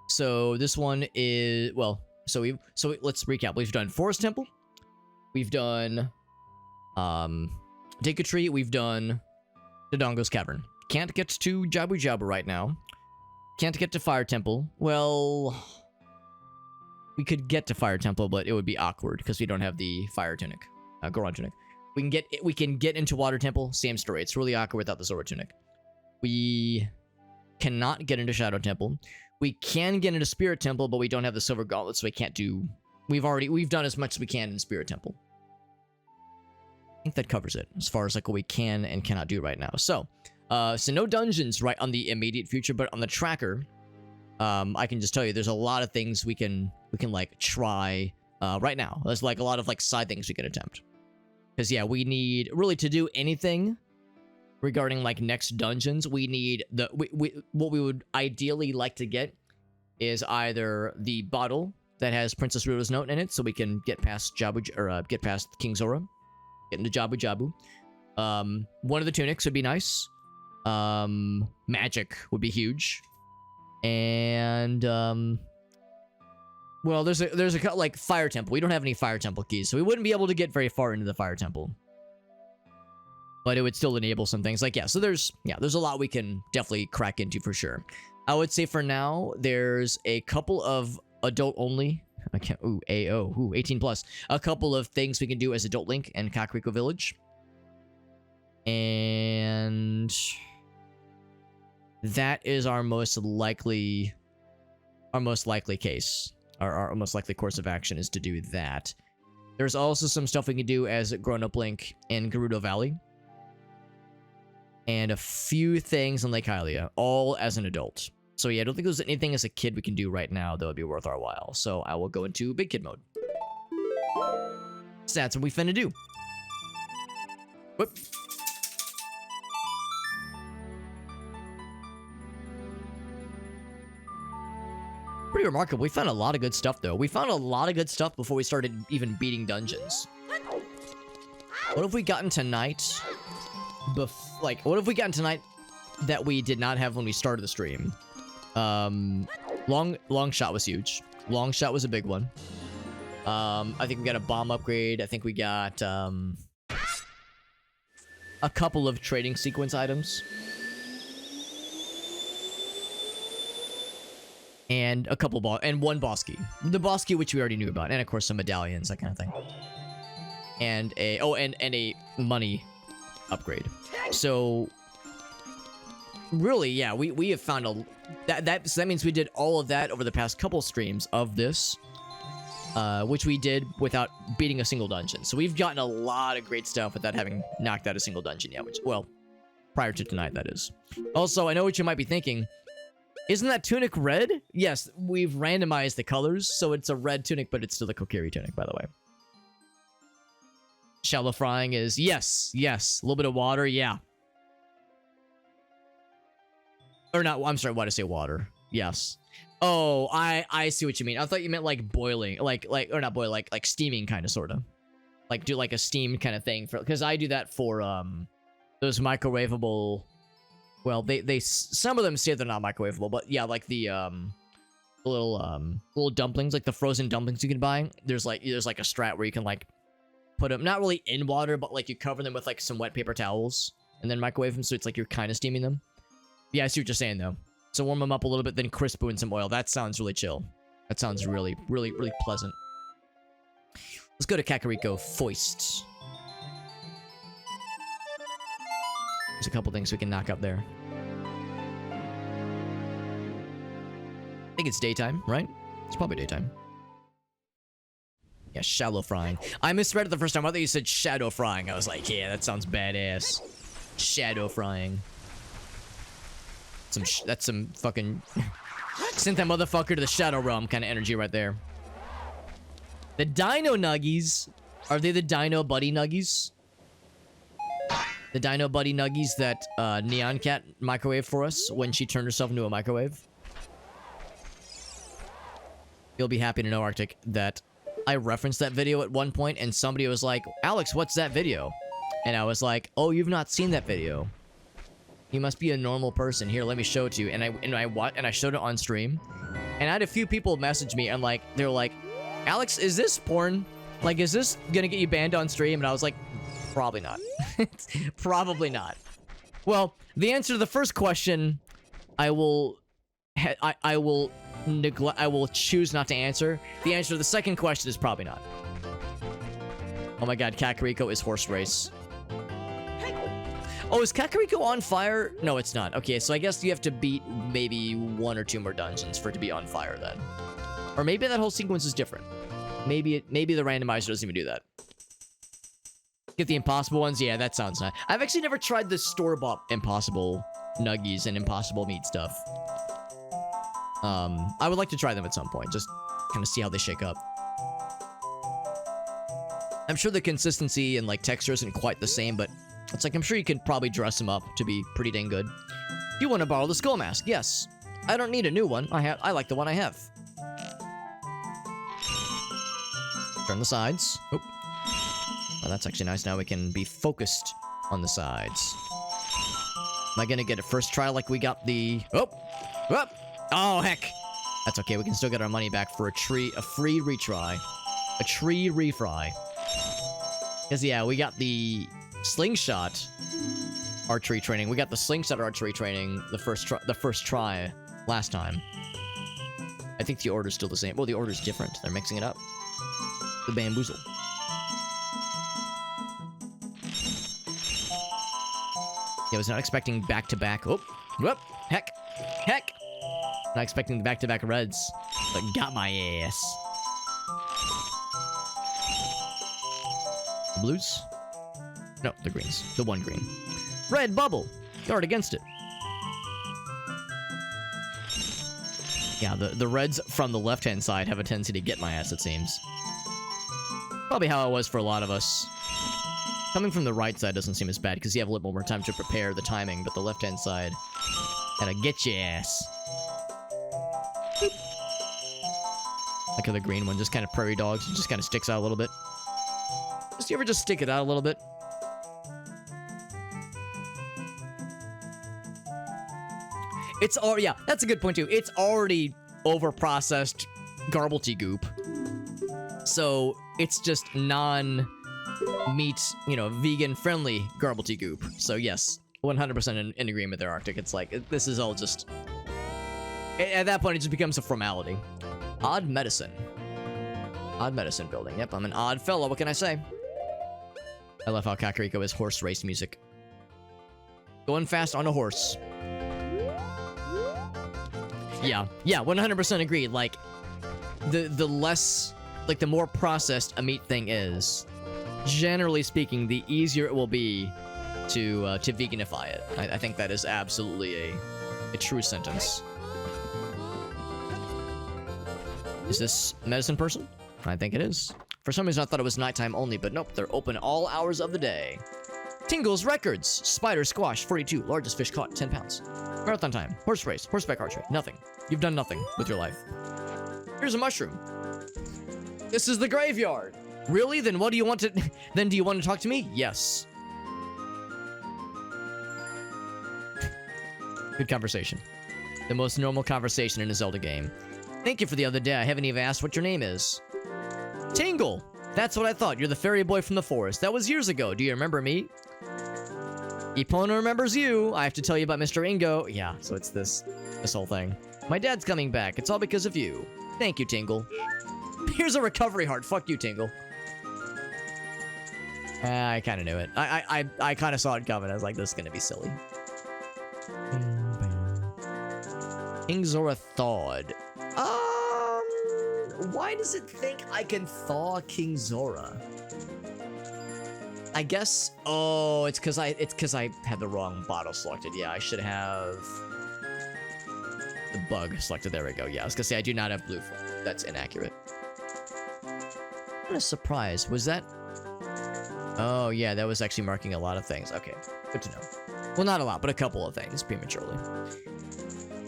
So this one is, well, let's recap. We've done Forest Temple. We've done Deku Tree. We've done Dodongo's Cavern. Can't get to Jabu Jabu right now. Can't get to Fire Temple. Well, we could get to Fire Temple, but it would be awkward because we don't have the Fire Tunic, Goron Tunic. We can get into Water Temple. Same story. It's really awkward without the Zora Tunic. We cannot get into Shadow Temple. We can get into Spirit Temple, but we don't have the Silver Gauntlet, so we can't do. We've done as much as we can in Spirit Temple. I think that covers it as far as like what we can and cannot do right now. So no dungeons right on the immediate future, but on the tracker, I can just tell you there's a lot of things we can like try right now. There's like a lot of like side things we can attempt. Because yeah, we need really to do anything regarding like next dungeons. We need what we would ideally like to get is either the bottle that has Princess Ruto's note in it, so we can get past get past King Zora. Get into Jabu Jabu. One of the tunics would be nice. Magic would be huge. And well, there's a like Fire Temple. We don't have any Fire Temple keys, so we wouldn't be able to get very far into the Fire Temple. But it would still enable some things. Like, yeah, so there's a lot we can definitely crack into for sure. I would say for now, there's a couple of adult only. I can't. 18 plus. A couple of things we can do as Adult Link and Kakariko Village. And that is our most likely case. Our most likely course of action is to do that. There's also some stuff we can do as grown-up Link in Gerudo Valley. And a few things in Lake Hylia, all as an adult. So yeah, I don't think there's anything as a kid we can do right now that would be worth our while. So I will go into big kid mode. So that's what we finna do. Whoop. Pretty remarkable. We found a lot of good stuff, though. We found a lot of good stuff before we started even beating dungeons. What have we gotten tonight? What have we gotten tonight that we did not have when we started the stream? Long shot was huge. Long shot was a big one. I think we got a bomb upgrade. I think we got a couple of trading sequence items. And a couple and one boss key. The boss key, which we already knew about, and of course some medallions, that kind of thing. And a money upgrade. So really, yeah, we have found so that means we did all of that over the past couple streams of this, which we did without beating a single dungeon. So we've gotten a lot of great stuff without having knocked out a single dungeon yet, which, well, prior to tonight, that is. Also, I know what you might be thinking. Isn't that tunic red? Yes, we've randomized the colors, so it's a red tunic, but it's still a Kokiri tunic, by the way. Shallow frying is, yes. A little bit of water, yeah. Or not, I'm sorry, why did I say water? Yes. Oh, I see what you mean. I thought you meant like boiling, or not boiling, like steaming kind of sorta. Like do like a steam kind of thing for, because I do that for those microwavable. Well, they some of them say they're not microwavable, but yeah, like the little dumplings, like the frozen dumplings you can buy. There's like a strat where you can like put them not really in water, but like you cover them with like some wet paper towels and then microwave them, so it's like you're kind of steaming them. Yeah, I see what you're saying though. So warm them up a little bit, then crisp in some oil. That sounds really chill. That sounds really, really, really pleasant. Let's go to Kakariko Foist. There's a couple things we can knock up there. I think it's daytime, right? It's probably daytime. Yeah, shallow frying. I misread it the first time. I thought you said shadow frying. I was like, yeah, that sounds badass. Shadow frying. That's some fucking sent that motherfucker to the Shadow Realm kind of energy right there. The Dino Nuggies. Are they the Dino Buddy Nuggies? The Dino Buddy Nuggies that Neon Cat microwaved for us when she turned herself into a microwave? You'll be happy to know, Arctic, that I referenced that video at one point and somebody was like, Alex, what's that video? And I was like, oh, you've not seen that video. You must be a normal person. Here, let me show it to you. And I showed it on stream. And I had a few people message me and like they were like, Alex, is this porn? Like, is this gonna get you banned on stream? And I was like, probably not. Probably not. Well, the answer to the first question, I will choose not to answer. The answer to the second question is probably not. Oh my god, Kakariko is horse race. Oh, is Kakariko on fire? No, it's not. Okay, so I guess you have to beat maybe 1 or 2 more dungeons for it to be on fire then. Or maybe that whole sequence is different. Maybe the randomizer doesn't even do that. Get the impossible ones? Yeah, that sounds nice. I've actually never tried the store-bought impossible nuggies and impossible meat stuff. I would like to try them at some point, just kind of see how they shake up. I'm sure the consistency and like texture isn't quite the same, but it's like I'm sure you could probably dress them up to be pretty dang good. You want to borrow the skull mask? Yes. I don't need a new one. I like the one I have. Turn the sides. Oh. Well, that's actually nice. Now we can be focused on the sides. Am I gonna get it first try like we got the... Oh! Oh! Oh, heck! That's okay. We can still get our money back for a free retry. A tree refry. Because, yeah, we got the slingshot archery training. We got the slingshot archery training the first try last time. I think the order's still the same. Well, the order's different. They're mixing it up. The bamboozle. Yeah, I was not expecting back-to-back... Oh! Whoop! Heck! Heck! Not expecting back-to-back reds. But got my ass. The blues? No, the greens. The one green. Red bubble! Guard against it. Yeah, the reds from the left-hand side have a tendency to get my ass, it seems. Probably how it was for a lot of us. Coming from the right side doesn't seem as bad, because you have a little more time to prepare the timing, but the left-hand side... gotta get your ass. Like how the green one, just kind of prairie dogs, it just kind of sticks out a little bit. Just, you ever just stick it out a little bit? It's already, yeah, that's a good point too. It's already over-processed garblety goop. So, it's just non-meat, you know, vegan-friendly garblety goop. So yes, 100% in agreement there, Arctic. It's like, this is all just... At that point, it just becomes a formality. Odd medicine. Odd medicine building. Yep, I'm an odd fellow, what can I say? I love how Kakariko is horse race music. Going fast on a horse. Yeah, 100% agreed. Like, the less, like, the more processed a meat thing is, generally speaking, the easier it will be to veganify it. I think that is absolutely a true sentence. Is this medicine person? I think it is. For some reason, I thought it was nighttime only, but nope, they're open all hours of the day. Tingle's Records. Spider squash, 42. Largest fish caught, 10 pounds. Marathon time. Horse race. Horseback archery. Nothing. You've done nothing with your life. Here's a mushroom. This is the graveyard. Really? Then what do you want to... Then do you want to talk to me? Yes. Good conversation. The most normal conversation in a Zelda game. Thank you for the other day. I haven't even asked what your name is. Tingle! That's what I thought. You're the fairy boy from the forest. That was years ago. Do you remember me? Epona remembers you. I have to tell you about Mr. Ingo. Yeah, so it's this whole thing. My dad's coming back. It's all because of you. Thank you, Tingle. Here's a recovery heart. Fuck you, Tingle. I kind of knew it. I kind of saw it coming. I was like, this is going to be silly. King Zora thawed. Why does it think I can thaw King Zora? I guess. Oh, it's because I had the wrong bottle selected. Yeah, I should have the bug selected. There we go. Yeah, I was gonna say I do not have blue flame. That's inaccurate. What a surprise. Was that? Oh yeah, that was actually marking a lot of things. Okay, good to know. Well, not a lot, but a couple of things prematurely.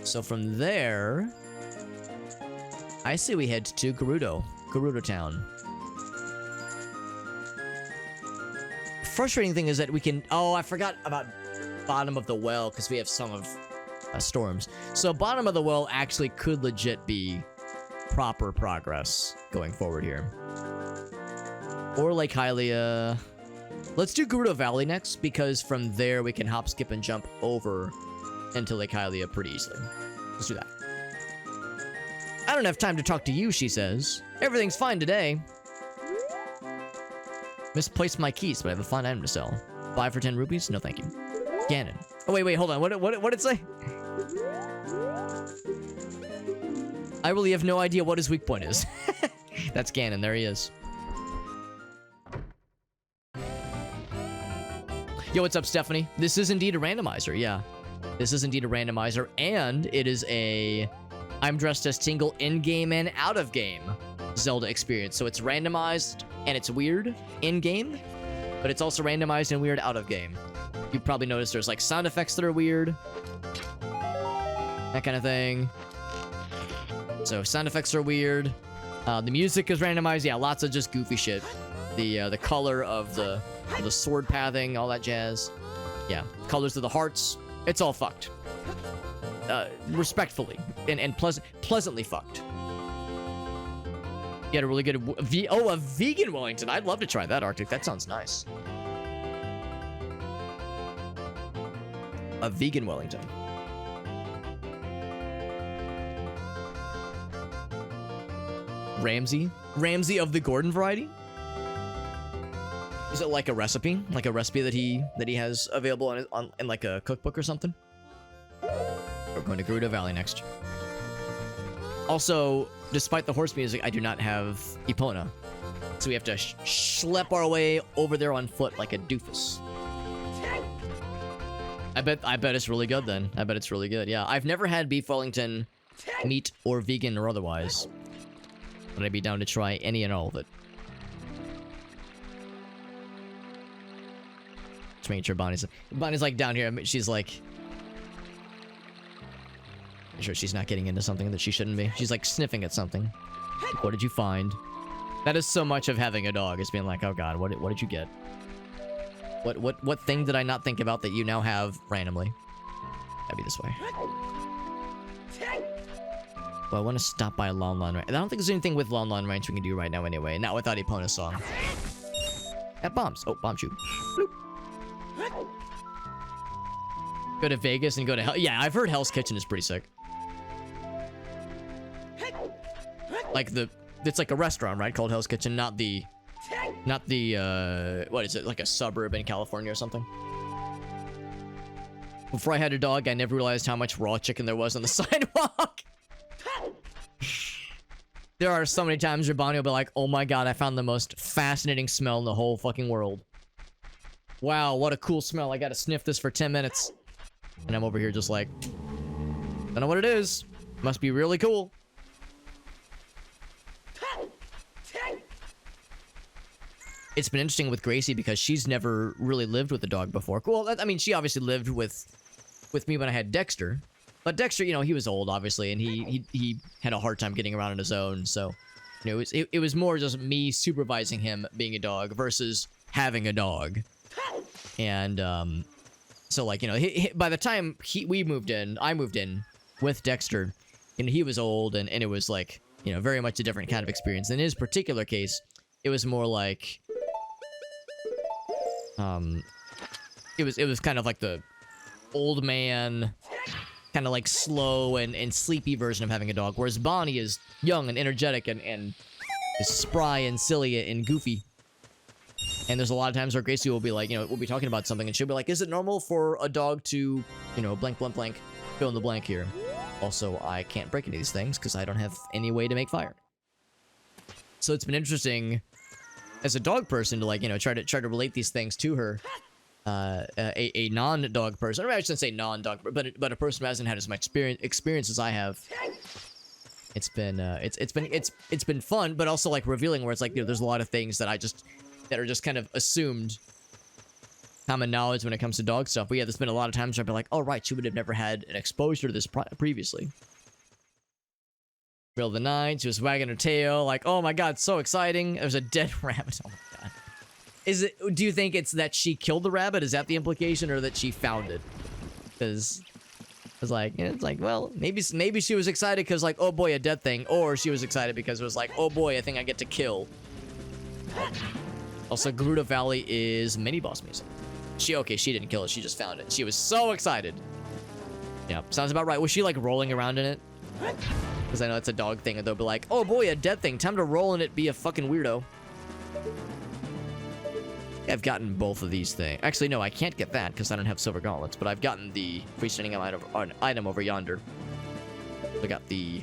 So from there, I say we head to Gerudo Town. Frustrating thing is that we can... Oh, I forgot about bottom of the well because we have some of storms. So bottom of the well actually could legit be proper progress going forward here. Or Lake Hylia. Let's do Gerudo Valley next because from there we can hop, skip, and jump over into Lake Hylia pretty easily. Let's do that. I don't have time to talk to you, she says. Everything's fine today. Misplaced my keys, but I have a fine item to sell. 5 for 10 rupees? No, thank you. Ganon. Oh, wait, hold on. What did it say? I really have no idea what his weak point is. That's Ganon. There he is. Yo, what's up, Stephanie? This is indeed a randomizer, yeah. This is indeed a randomizer, and it is a I'm dressed as Tingle in-game and out-of-game Zelda experience. So it's randomized and it's weird in-game, but it's also randomized and weird out-of-game. You probably noticed there's like sound effects that are weird. That kind of thing. So sound effects are weird. The music is randomized. Yeah, lots of just goofy shit. The color of the sword pathing, all that jazz. Yeah, colors of the hearts. It's all fucked. Respectfully and pleasantly fucked. You had a really good a vegan Wellington. I'd love to try that, Arctic. That sounds nice. A vegan Wellington. Ramsey of the Gordon variety. Is it like a recipe? Like a recipe that he has available in like a cookbook or something? We're going to Gerudo Valley next. Also, despite the horse music, I do not have Epona. So we have to schlep our way over there on foot like a doofus. I bet it's really good then. I bet it's really good. Yeah, I've never had beef Wellington, meat or vegan or otherwise. But I'd be down to try any and all of it. Just making sure Bonnie's like down here. She's like... I'm sure she's not getting into something that she shouldn't be. She's like sniffing at something. What did you find? That is so much of having a dog. It's being like, oh god, what did you get? What thing did I not think about that you now have randomly? That'd be this way. Well, I want to stop by Lon Lon Ranch. I don't think there's anything with Lon Lon Ranch we can do right now anyway. Not without Epona's song. At bombs. Oh, bomb shoot. Bloop. Go to Vegas and go to Hell. Yeah, I've heard Hell's Kitchen is pretty sick. Like it's like a restaurant, right? Called Hell's Kitchen, not the, what is it? Like a suburb in California or something. Before I had a dog, I never realized how much raw chicken there was on the sidewalk. There are so many times where Bonnie will be like, oh my god, I found the most fascinating smell in the whole fucking world. Wow, what a cool smell. I gotta sniff this for 10 minutes. And I'm over here just like, don't know what it is. Must be really cool. It's been interesting with Gracie because she's never really lived with a dog before. Well, I mean, she obviously lived with with me when I had Dexter. But Dexter, you know, he was old, obviously, and he had a hard time getting around on his own. So, you know, it was more just me supervising him being a dog versus having a dog. And so, like, you know, by the time I moved in with Dexter, and he was old, and it was like, you know, very much a different kind of experience. In his particular case, it was more like, it was kind of like the old man, kind of like slow and sleepy version of having a dog, whereas Bonnie is young and energetic and is spry and silly and goofy. And there's a lot of times where Gracie will be like, you know, we'll be talking about something, and she'll be like, is it normal for a dog to, you know, blank, blank, blank, fill in the blank here. Also, I can't break any of these things because I don't have any way to make fire. So it's been interesting as a dog person to, like, you know, try to relate these things to her. A non-dog person, or I shouldn't say non-dog, but a person who hasn't had as much experience as I have. It's been fun, but also like revealing, where it's like, you know, there's a lot of things that are just kind of assumed common knowledge when it comes to dog stuff. But yeah, there's been a lot of times where I've been like, oh right, she would have never had an exposure to this previously. Middle of the night, she was wagging her tail, like, oh my god, so exciting. There's a dead rabbit. Oh my god. Do you think it's that she killed the rabbit? Is that the implication, or that she found it? Because it's like, well, maybe she was excited because, like, oh boy, a dead thing, or she was excited because it was like, oh boy, I think I get to kill. Also, Gerudo Valley is mini boss music. She didn't kill it, she just found it. She was so excited. Yeah, sounds about right. Was she like rolling around in it? Because I know it's a dog thing, and they'll be like, oh boy, a dead thing, time to roll in it, be a fucking weirdo. I've gotten both of these things. Actually, no, I can't get that because I don't have silver gauntlets, but I've gotten the freestanding item over yonder. I got the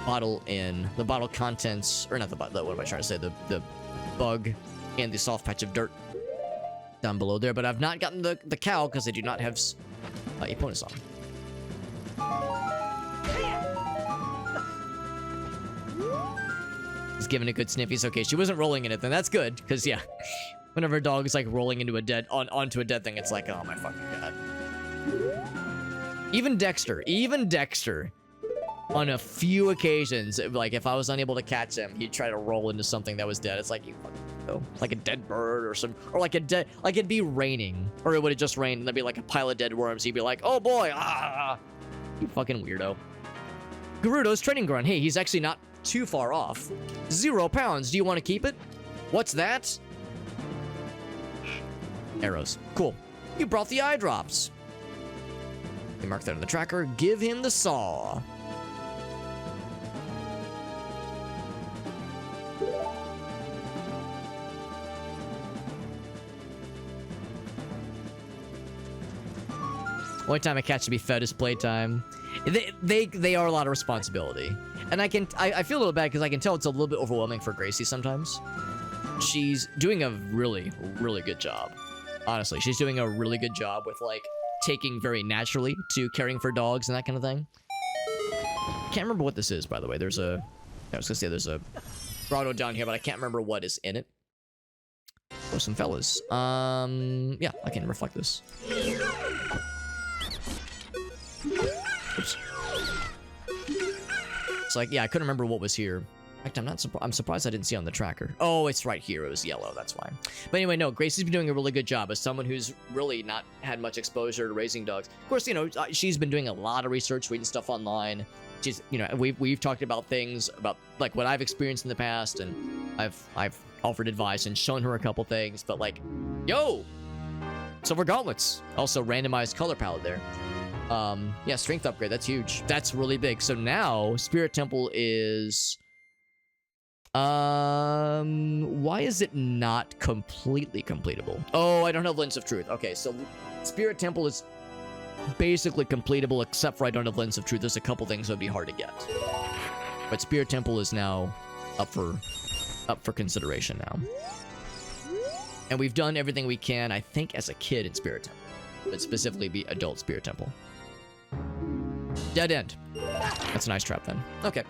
bottle contents, or not the bottle, what am I trying to say? The bug and the soft patch of dirt down below there, but I've not gotten the cow because I do not have a pony song. He's giving it good sniffies. Okay, she wasn't rolling in it, then that's good, because yeah, whenever a dog is like rolling into onto a dead thing, it's like, oh my fucking god. Even Dexter, on a few occasions, like if I was unable to catch him, he'd try to roll into something that was dead. It's like, you fucking weirdo. Like a dead bird or like it'd be raining, or it would have just rained and there'd be like a pile of dead worms. He'd be like, oh boy, you fucking weirdo. Gerudo's training grunt. Hey, he's actually not too far off. 0 pounds. Do you want to keep it? What's that? Arrows. Cool. You brought the eye drops. You mark that on the tracker. Give him the saw. Only time a cat should be fed is playtime. They are a lot of responsibility. And I feel a little bad because I can tell it's a little bit overwhelming for Gracie sometimes. She's doing a really, really good job. Honestly, she's doing a really good job with, like, taking very naturally to caring for dogs and that kind of thing. Can't remember what this is, by the way. I was gonna say there's a grotto down here, but I can't remember what is in it. Oh, some fellas. Yeah, I can reflect this. Oops. It's like, yeah, I couldn't remember what was here. In fact, I'm surprised I didn't see it on the tracker. Oh, it's right here. It was yellow. That's why. But anyway, no, Gracie's been doing a really good job as someone who's really not had much exposure to raising dogs. Of course, you know, she's been doing a lot of research, reading stuff online. She's, you know, we've talked about things about like what I've experienced in the past, and I've offered advice and shown her a couple things. But like, yo, silver gauntlets, also randomized color palette there. Yeah, strength upgrade, that's huge. That's really big. So now Spirit Temple is why is it not completely completable? Oh, I don't have Lens of Truth. Okay, so Spirit Temple is basically completable except for I don't have Lens of Truth. There's a couple things that would be hard to get. But Spirit Temple is now up for consideration now. And we've done everything we can, I think, as a kid in Spirit Temple. But specifically be adult Spirit Temple. Dead end. That's a nice trap then. Okay.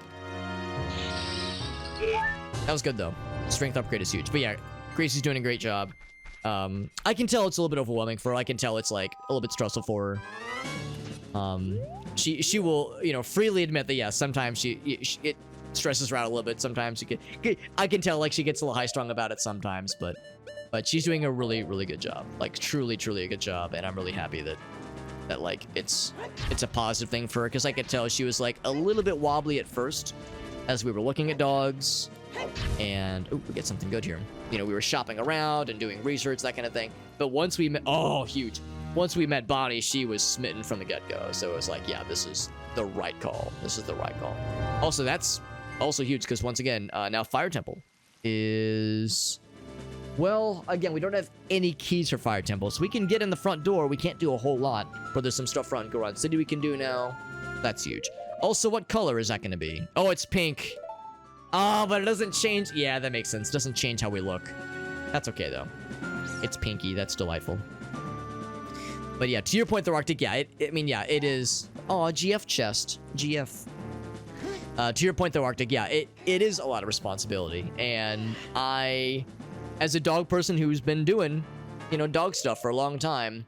That was good though. Strength upgrade is huge. But yeah, Gracie's doing a great job. I can tell it's a little bit overwhelming for her. I can tell it's like a little bit stressful for her. She will, you know, freely admit that, yeah, sometimes it stresses her out a little bit. Sometimes I can tell like she gets a little high strung about it sometimes, but she's doing a really, really good job. Like truly, truly a good job. And I'm really happy that like it's a positive thing for her, because I could tell she was like a little bit wobbly at first as we were looking at dogs. And we get something good here. You know, we were shopping around and doing research, that kind of thing. But once we met, huge. Once we met Bonnie, she was smitten from the get-go. So it was like, yeah, this is the right call. This is the right call. Also, that's also huge because once again, now Fire Temple is, well, again, we don't have any keys for Fire Temple, so we can get in the front door. We can't do a whole lot, but there's some stuff around Goron City we can do now. That's huge. Also, what color is that going to be? Oh, it's pink. Oh, but it doesn't change. Yeah, that makes sense. It doesn't change how we look. That's okay, though. It's pinky. That's delightful. But yeah, to your point, the Arctic, yeah, it is. Oh, GF chest. GF. To your point, though, Arctic, yeah, it is a lot of responsibility. And I, as a dog person who's been doing, you know, dog stuff for a long time,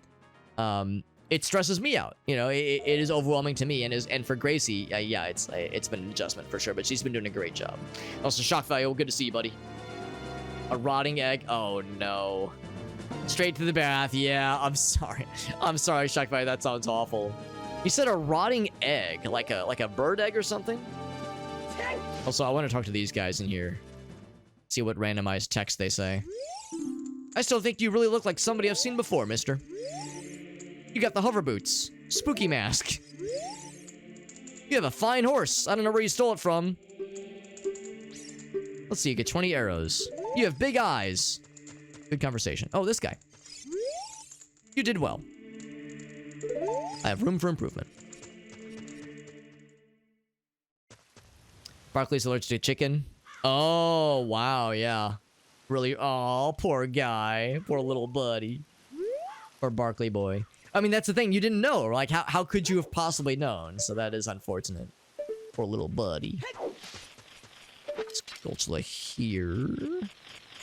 it stresses me out. You know, it is overwhelming to me, and for Gracie, yeah, it's been an adjustment for sure, but she's been doing a great job. Also, Shock Value, good to see you, buddy. A rotting egg. Oh no. Straight to the bath. Yeah, I'm sorry. I'm sorry, Shock Value. That sounds awful. You said a rotting egg, like a bird egg or something. Also, I want to talk to these guys in here. See what randomized text they say. I still think you really look like somebody I've seen before, mister. You got the hover boots. Spooky mask. You have a fine horse. I don't know where you stole it from. Let's see, you get 20 arrows. You have big eyes. Good conversation. Oh, this guy. You did well. I have room for improvement. Barkley's allergic to chicken. Oh, wow, yeah. Really, oh, poor guy. Poor little buddy. Poor Barkley boy. I mean, that's the thing. You didn't know. Like, how could you have possibly known? So that is unfortunate. Poor little buddy. Let's go to like here.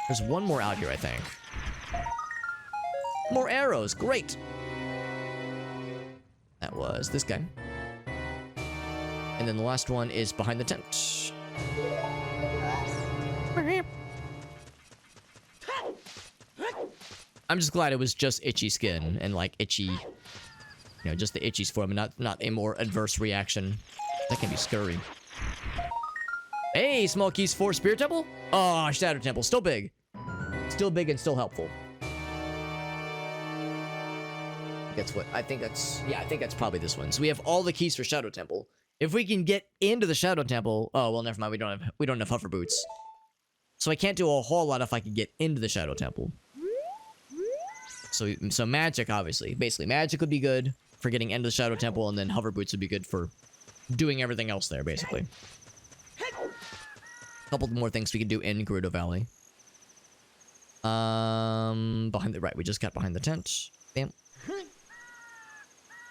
There's one more out here, I think. More arrows. Great. That was this guy. And then the last one is behind the tent. I'm just glad it was just itchy skin and like itchy, you know, just the itchies for him, and not a more adverse reaction. That can be scurry. Hey, small keys for Spirit Temple? Oh, Shadow Temple, still big. Still big and still helpful. That's what, I think that's, yeah, I think that's probably this one. So we have all the keys for Shadow Temple. If we can get into the Shadow Temple, oh, well, never mind, we don't have hover boots. So I can't do a whole lot if I can get into the Shadow Temple. So magic, obviously. Basically, magic would be good for getting into the Shadow Temple, and then hover boots would be good for doing everything else there, basically. A couple more things we can do in Gerudo Valley. Behind the, right, we just got behind the tent. Bam.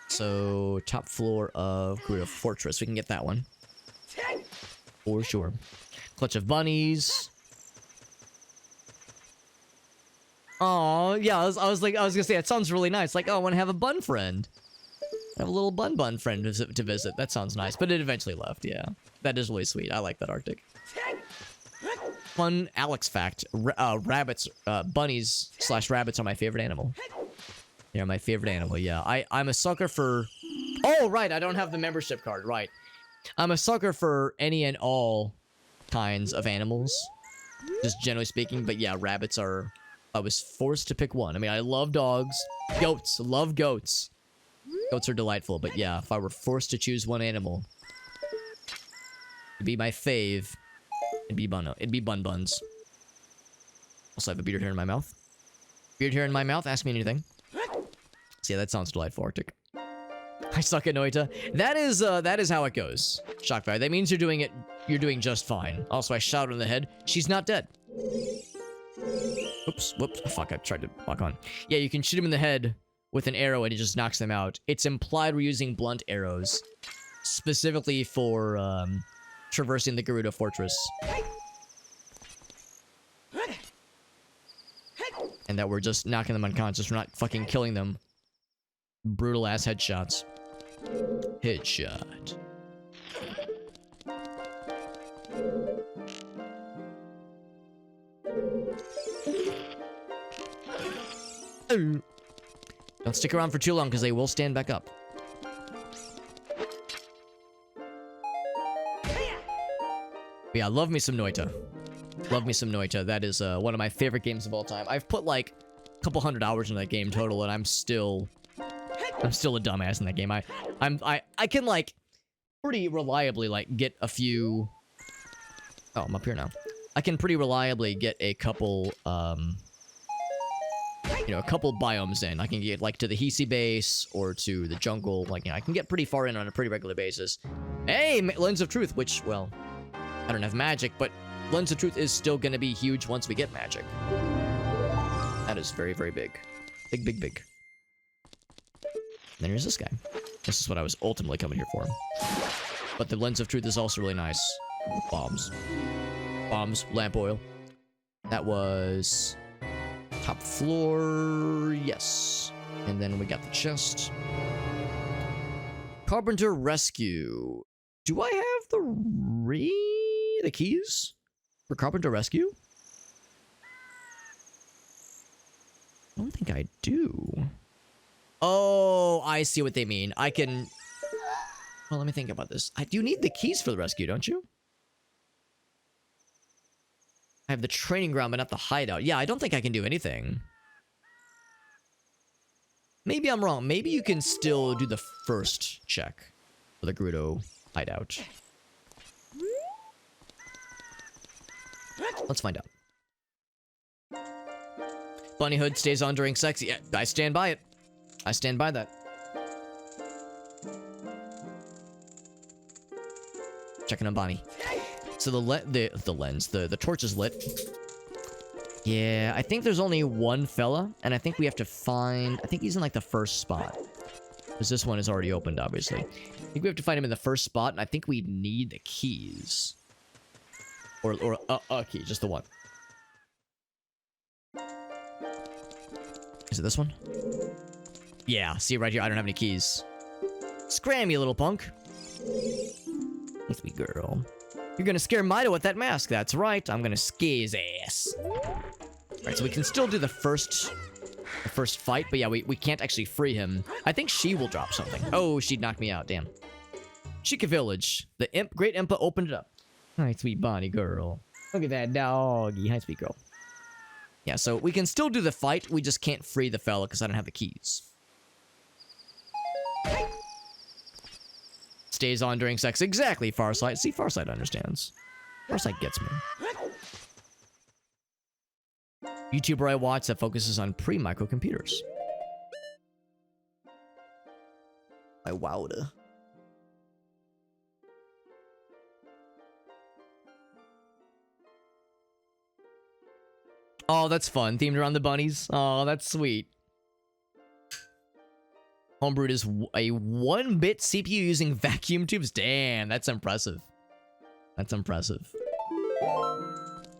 So, top floor of Gerudo Fortress. We can get that one. For sure. Clutch of bunnies. Oh, yeah, I was gonna say, it sounds really nice. Like, oh, I want to have a bun friend. I have a little bun friend to visit. That sounds nice, but it eventually left, yeah. That is really sweet. I like that Arctic. Fun Alex fact. Bunnies / rabbits are my favorite animal. They're my favorite animal, yeah. I'm a sucker for... Oh, right, I don't have the membership card, right. I'm a sucker for any and all kinds of animals. Just generally speaking, but yeah, rabbits are... I was forced to pick one. I mean, I love dogs. Goats. Love goats. Goats are delightful, but yeah, if I were forced to choose one animal, it'd be my fave. It'd be bun buns. Also, I have a beard hair in my mouth. Beard hair in my mouth? Ask me anything. So yeah, that sounds delightful, Arctic. I suck at Noita. That is how it goes. Shock value. That means you're doing just fine. Also, I shot her in the head. She's not dead. Oops, whoops. Oh, fuck, I tried to lock on. Yeah, you can shoot him in the head with an arrow and it just knocks them out. It's implied we're using blunt arrows. Specifically for, traversing the Gerudo Fortress. And that we're just knocking them unconscious. We're not fucking killing them. Brutal ass headshots. Headshot. Don't stick around for too long because they will stand back up. But yeah, love me some Noita. Love me some Noita. That is one of my favorite games of all time. I've put like a couple hundred hours in that game total, and I'm still a dumbass in that game. I can like pretty reliably like get a few. Oh, I'm up here now. I can pretty reliably get a couple you know, a couple biomes in. I can get like to the Hisi base or to the jungle. Like, you know, I can get pretty far in on a pretty regular basis. Hey, Lens of Truth, which, well, I don't have magic, but Lens of Truth is still going to be huge once we get magic. That is very, very big. Big, big, big. Then here's this guy. This is what I was ultimately coming here for. But the Lens of Truth is also really nice. Bombs. Bombs, lamp oil. That was top floor, yes. And then we got the chest. Carpenter Rescue. Do I have the keys for Carpenter Rescue? I don't think I do. Oh, I see what they mean. I can... Well, let me think about this. I do need the keys for the rescue, don't you? I have the training ground, but not the hideout. Yeah, I don't think I can do anything. Maybe I'm wrong. Maybe you can still do the first check for the Gerudo hideout. Let's find out. Bunny hood stays on during sex. Yeah, I stand by it. I stand by that. Checking on Bonnie. So the torch is lit. Yeah, I think there's only one fella, and I think we have to find... I think he's in, like, the first spot. Because this one is already opened, obviously. I think we have to find him in the first spot, and I think we need the keys. Or a key, just the one. Is it this one? Yeah, see right here, I don't have any keys. Scram, you little punk. Sweet girl. You're gonna scare Mido with that mask. That's right. I'm gonna scare his ass. Alright, so we can still do the first fight, but yeah, we can't actually free him. I think she will drop something. Oh, she'd knock me out. Damn. Chica Village. The Great Impa opened it up. Hi, sweet Bonnie girl. Look at that doggy. Hi, sweet girl. Yeah, so we can still do the fight. We just can't free the fella because I don't have the keys. Stays on during sex. Exactly, Farsight. See, Farsight understands. Farsight gets me. YouTuber I watch that focuses on pre-microcomputers. I wowed. Oh, that's fun. Themed around the bunnies. Oh, that's sweet. Homebrewed is a 1-bit CPU using vacuum tubes. Damn, that's impressive. That's impressive.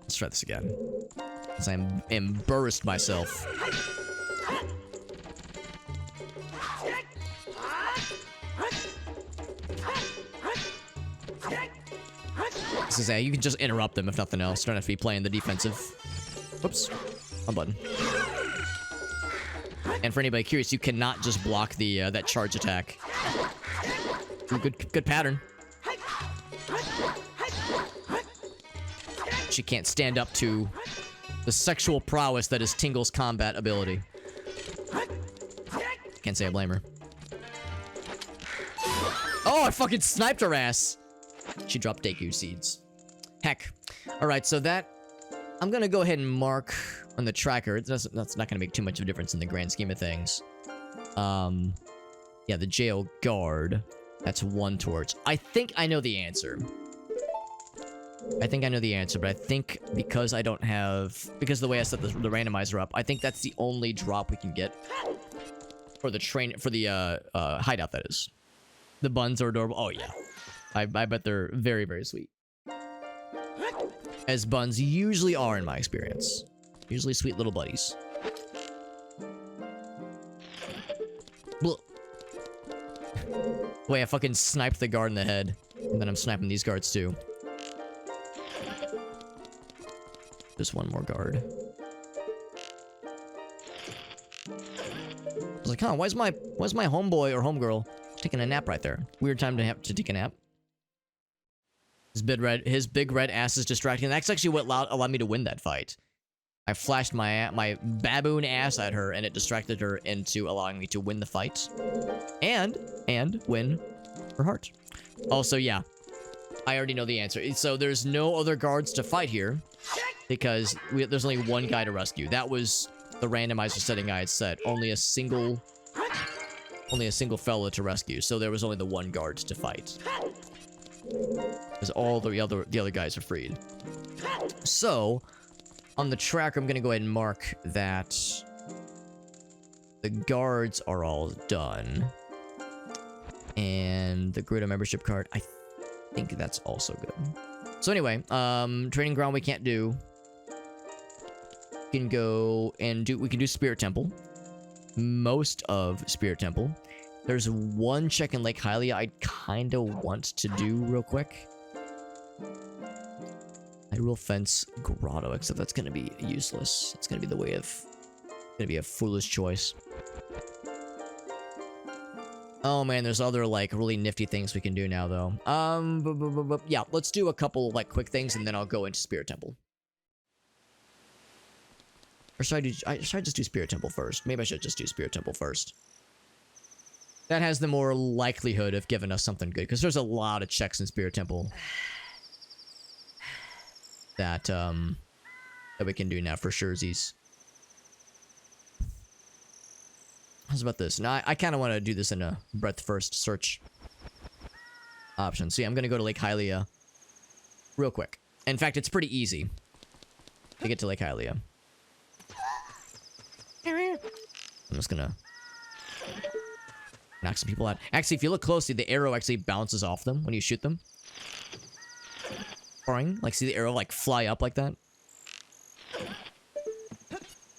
Let's try this again. Because I'm embarrassed myself. This is you can just interrupt them if nothing else. Don't have to be playing the defensive. Whoops. Wrong button. And for anybody curious, you cannot just block the that charge attack. Good pattern. She can't stand up to the sexual prowess that is Tingle's combat ability. Can't say I blame her. Oh, I fucking sniped her ass. She dropped Deku seeds. Heck. Alright, so that... I'm gonna go ahead and mark on the tracker. That's not gonna make too much of a difference in the grand scheme of things. Yeah, the jail guard. That's one torch. I think I know the answer. I think I know the answer, but I think because I don't have... Because of the way I set the randomizer up, I think that's the only drop we can get. For the hideout, that is. The buns are adorable. Oh, yeah. I bet they're very, very sweet. As buns usually are, in my experience. Usually sweet little buddies. Blah. Wait, I fucking sniped the guard in the head. And then I'm sniping these guards too. Just one more guard. I was like, huh, why's my homeboy or homegirl taking a nap right there? Weird time to have to take a nap. His big red ass is distracting. That's actually what allowed me to win that fight. I flashed my baboon ass at her, and it distracted her into allowing me to win the fight. And win her heart. Also, yeah. I already know the answer. So there's no other guards to fight here. Because there's only one guy to rescue. That was the randomizer setting I had set. Only a single fella to rescue. So there was only the one guard to fight. Because all the other guys are freed. So, on the tracker, I'm going to go ahead and mark that the guards are all done. And the Gerudo membership card, I think that's also good. So anyway, training ground we can't do. We can go and we can do Spirit Temple. Most of Spirit Temple. There's one check in Lake Hylia I kind of want to do real quick. Hyrule Fence Grotto, except that's going to be useless. It's going to be going to be a foolish choice. Oh man, there's other like really nifty things we can do now though. Yeah, let's do a couple like quick things and then I'll go into Spirit Temple. Or should I just do Spirit Temple first? Maybe I should just do Spirit Temple first. That has the more likelihood of giving us something good, because there's a lot of checks in Spirit Temple that we can do now for surezies. How's about this? Now, I kind of want to do this in a breadth first search option. So yeah, I'm going to go to Lake Hylia real quick. In fact, it's pretty easy to get to Lake Hylia. I'm just going to knock some people out. Actually, if you look closely, the arrow actually bounces off them when you shoot them. Boring. Like, see the arrow, like, fly up like that?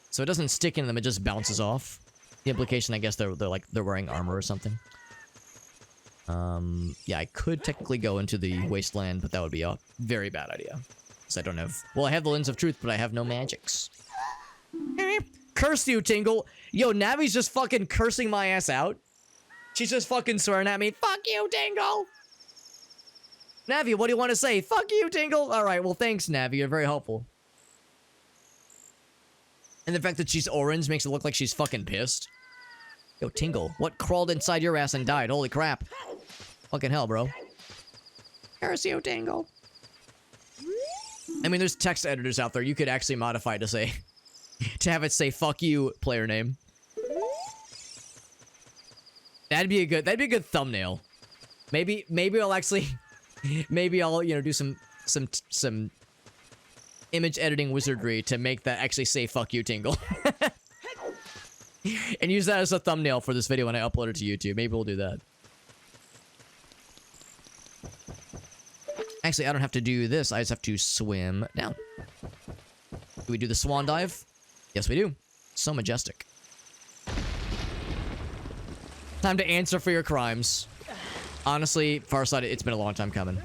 So it doesn't stick in them, it just bounces off. The implication, I guess, they're wearing armor or something. Yeah, I could technically go into the wasteland, but that would be a very bad idea. Because I don't have... Well, I have the Lens of Truth, but I have no magics. Curse you, Tingle! Yo, Navi's just fucking cursing my ass out. She's just fucking swearing at me. Fuck you, Tingle! Navi, what do you want to say? Fuck you, Tingle! Alright, well, thanks, Navi. You're very helpful. And the fact that she's orange makes it look like she's fucking pissed. Yo, Tingle, what crawled inside your ass and died? Holy crap. Fucking hell, bro. Curse you, Tingle. I mean, there's text editors out there. You could actually modify it to say... to have it say, fuck you, player name. That'd be a good thumbnail. Maybe I'll actually... maybe I'll, you know, do some image editing wizardry to make that actually say fuck you, Tingle. And use that as a thumbnail for this video when I upload it to YouTube. Maybe we'll do that. Actually, I don't have to do this. I just have to swim down. Do we do the swan dive? Yes, we do. So majestic. Time to answer for your crimes. Honestly, Farsight, it's been a long time coming.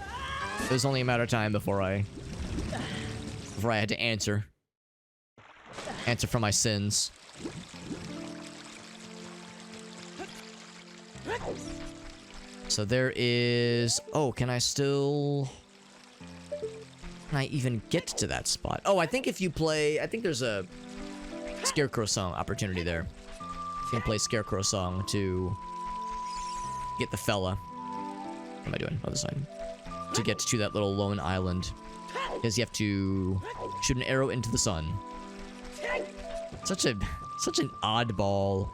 It was only a matter of time before I had to answer. Answer for my sins. So there is... Oh, can I still... Can I even get to that spot? Oh, I think if you play... I think there's a Scarecrow Song opportunity there. You can play Scarecrow Song to get the fella. What am I doing? Other side. To get to that little lone island. Because you have to shoot an arrow into the sun. Such an oddball.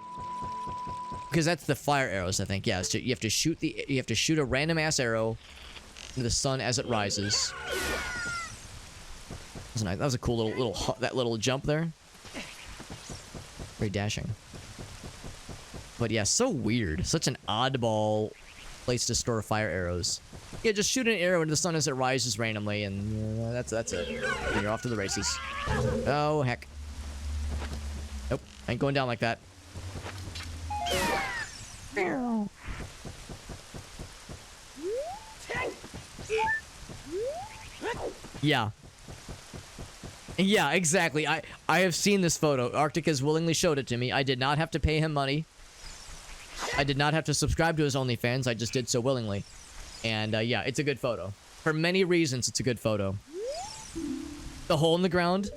Because that's the fire arrows, I think. Yeah, so you have to shoot a random ass arrow into the sun as it rises. That was a cool little jump there. Very dashing. But yeah, so weird. Such an oddball place to store fire arrows. Yeah, just shoot an arrow into the sun as it rises randomly, and that's it. And you're off to the races. Oh, heck. Nope, I ain't going down like that. Yeah. Yeah, exactly. I have seen this photo. Arctic has willingly showed it to me. I did not have to pay him money. I did not have to subscribe to his OnlyFans. I just did so willingly. And yeah, it's a good photo. For many reasons, it's a good photo. The hole in the ground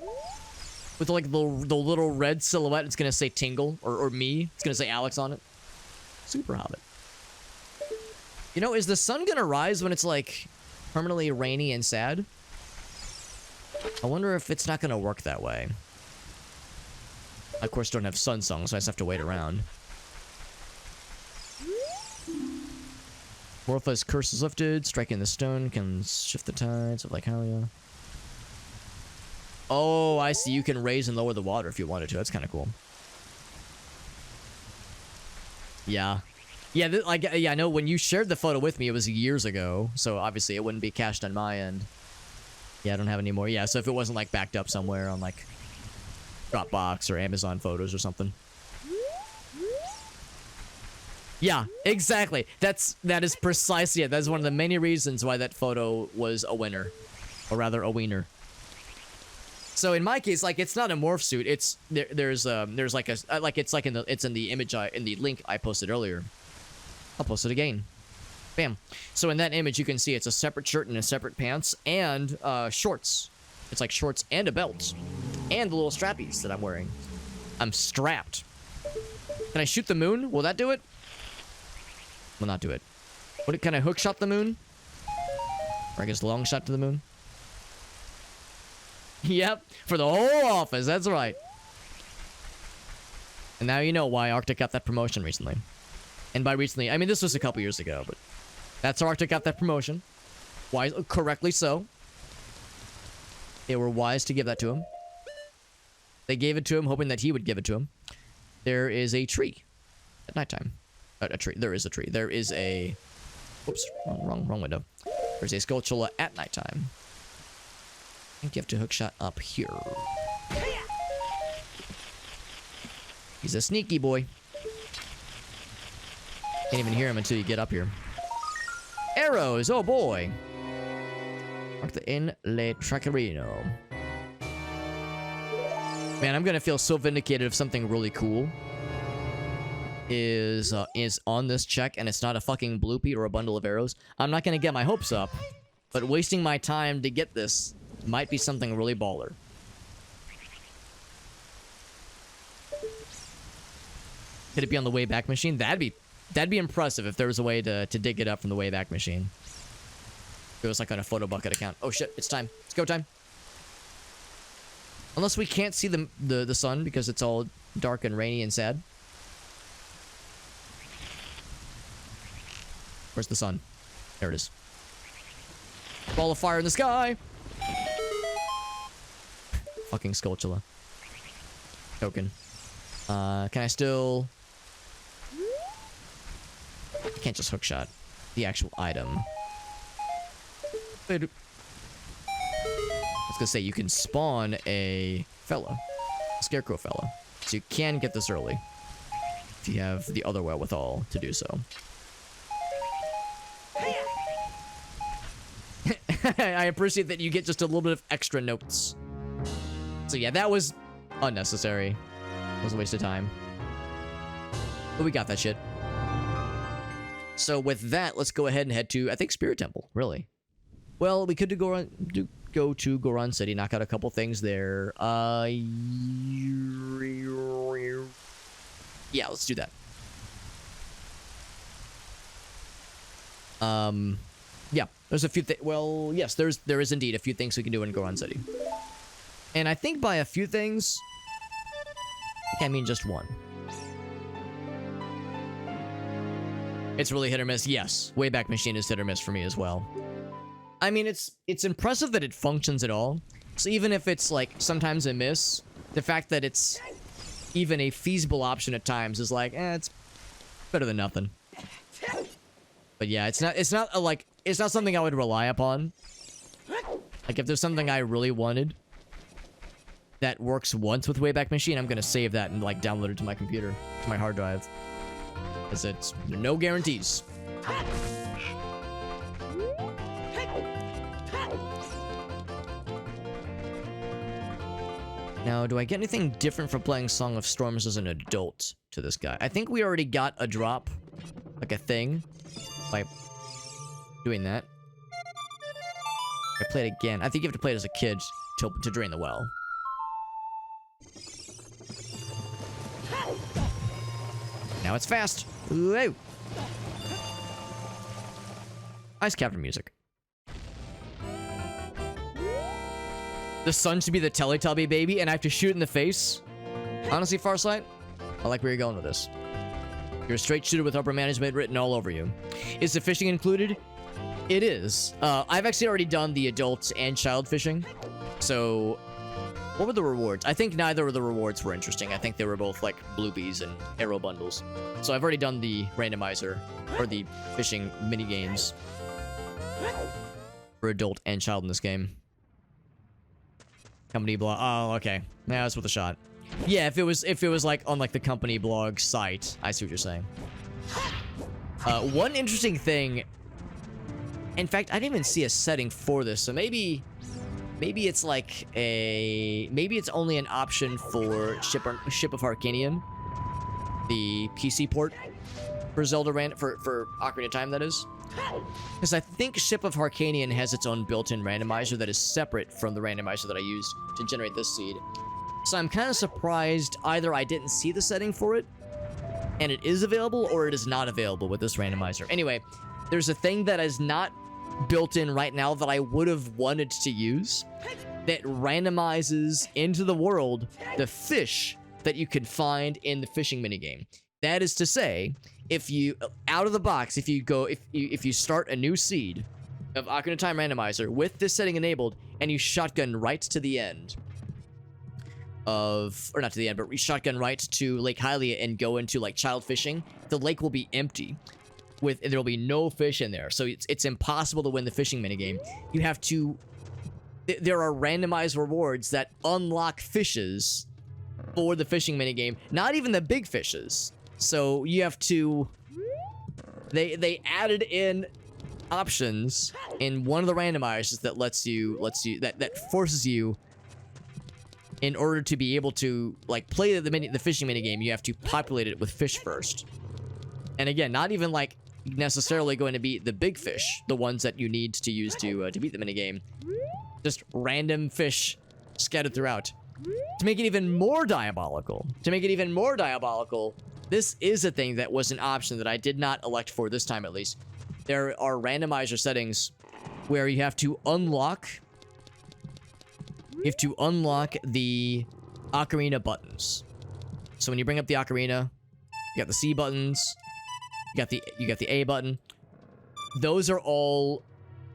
with like the little red silhouette. It's gonna say Tingle or me. It's gonna say Alex on it. Super Hobbit. You know, is the sun gonna rise when it's like permanently rainy and sad? I wonder if it's not gonna work that way. I, of course, don't have sun song, so I just have to wait around. Morpha's curse is lifted. Striking the stone can shift the tides of like Hylia. Oh, I see. You can raise and lower the water if you wanted to. That's kind of cool. Yeah. Yeah, yeah, I know when you shared the photo with me, it was years ago. So obviously it wouldn't be cached on my end. Yeah, I don't have any more. Yeah, so if it wasn't like backed up somewhere on like Dropbox or Amazon Photos or something. Yeah, exactly. That is precisely it. That is one of the many reasons why that photo was a winner, or rather a wiener. So in my case, like, it's not a morph suit. It's there's like a it's in the image in the link I posted earlier. I'll post it again. Bam. So in that image, you can see it's a separate shirt and a separate pants and shorts. It's like shorts and a belt and the little strappies that I'm wearing. I'm strapped. Can I shoot the moon? Will that do it? Will not do it. Can I hook shot the moon? Or I guess long shot to the moon? Yep, for the whole office, that's right. And now you know why Arctic got that promotion recently. And by recently, I mean this was a couple years ago, but that's how Arctic got that promotion. Wise, correctly so. They were wise to give that to him. They gave it to him, hoping that he would give it to him. There is a tree at nighttime. A tree. There is a tree. There is a... Oops, wrong window. There's a Skulltula at nighttime. I think you have to hookshot up here. He's a sneaky boy. Can't even hear him until you get up here. Arrows! Oh boy! Mark the in le Tracarino. Man, I'm gonna feel so vindicated if something really cool is on this check and it's not a fucking bloopy or a bundle of arrows. I'm not gonna get my hopes up, but wasting my time to get this might be something really baller. Could it be on the Wayback Machine? That'd be impressive if there was a way to dig it up from the Wayback Machine. If it was like on a photo bucket account. Oh shit, it's time. It's go time. Unless we can't see the sun because it's all dark and rainy and sad. Where's the sun? There it is. Ball of fire in the sky! Fucking Skulltula. Token. Can I still... I can't just hookshot the actual item. I was gonna say, you can spawn a fella. A scarecrow fella. So you can get this early. If you have the other wherewithal to do so. I appreciate that you get just a little bit of extra notes. So yeah, that was unnecessary. It was a waste of time. But we got that shit. So with that, let's go ahead and head to, I think, Spirit Temple, really. Well, we could go to Goron City, knock out a couple things there. Yeah, let's do that. Yeah, there's a few things. Well, yes, there is indeed a few things we can do in Goron City. And I think by a few things, I mean just one. It's really hit or miss. Yes, Wayback Machine is hit or miss for me as well. I mean, it's impressive that it functions at all. So even if it's like sometimes a miss, the fact that it's even a feasible option at times is like, it's better than nothing. But yeah, it's not something I would rely upon. Like if there's something I really wanted that works once with Wayback Machine, I'm gonna save that and like download it to my computer, to my hard drive. Because it's no guarantees. Now, do I get anything different for playing Song of Storms as an adult to this guy? I think we already got a drop, like a thing, by doing that. I play it again. I think you have to play it as a kid to drain the well. Now it's fast. Whoa. Nice Cavern music. The sun should be the Teletubby baby, and I have to shoot it in the face? Honestly, Farsight, I like where you're going with this. You're a straight shooter with upper management written all over you. Is the fishing included? It is. I've actually already done the adult and child fishing. So, what were the rewards? I think neither of the rewards were interesting. I think they were both like bluebies and arrow bundles. So I've already done the randomizer, or the fishing mini games for adult and child in this game. Company blog. Oh, okay. Yeah, that's worth a shot. Yeah, if it was like on like the company blog site, I see what you're saying. One interesting thing. In fact, I didn't even see a setting for this, so maybe it's like maybe it's only an option for Ship of Harkanian, the PC port for Zelda for Ocarina of Time, that is. Because I think Ship of Harkanian has its own built-in randomizer that is separate from the randomizer that I used to generate this seed. So I'm kind of surprised either I didn't see the setting for it, and it is available, or it is not available with this randomizer. Anyway, there's a thing that is not built in right now that I would have wanted to use that randomizes into the world the fish that you could find in the fishing minigame. That is to say, if you, out of the box, if you start a new seed of Ocarina of Time randomizer with this setting enabled, and you shotgun right to the end of, or not to the end, but shotgun right to Lake Hylia and go into like child fishing, the lake will be empty. There will be no fish in there, so it's impossible to win the fishing minigame. You have to. There are randomized rewards that unlock fishes for the fishing minigame, not even the big fishes. So you have to. They added in options in one of the randomizers that that forces you, in order to be able to like play the fishing minigame, you have to populate it with fish first. And again, not even like necessarily going to be the big fish, the ones that you need to use to beat the minigame. Just random fish scattered throughout. To make it even more diabolical, this is a thing that was an option that I did not elect for this time, at least. There are randomizer settings where you have to unlock the ocarina buttons. So when you bring up the ocarina, you got the C buttons, you got the A button. Those are all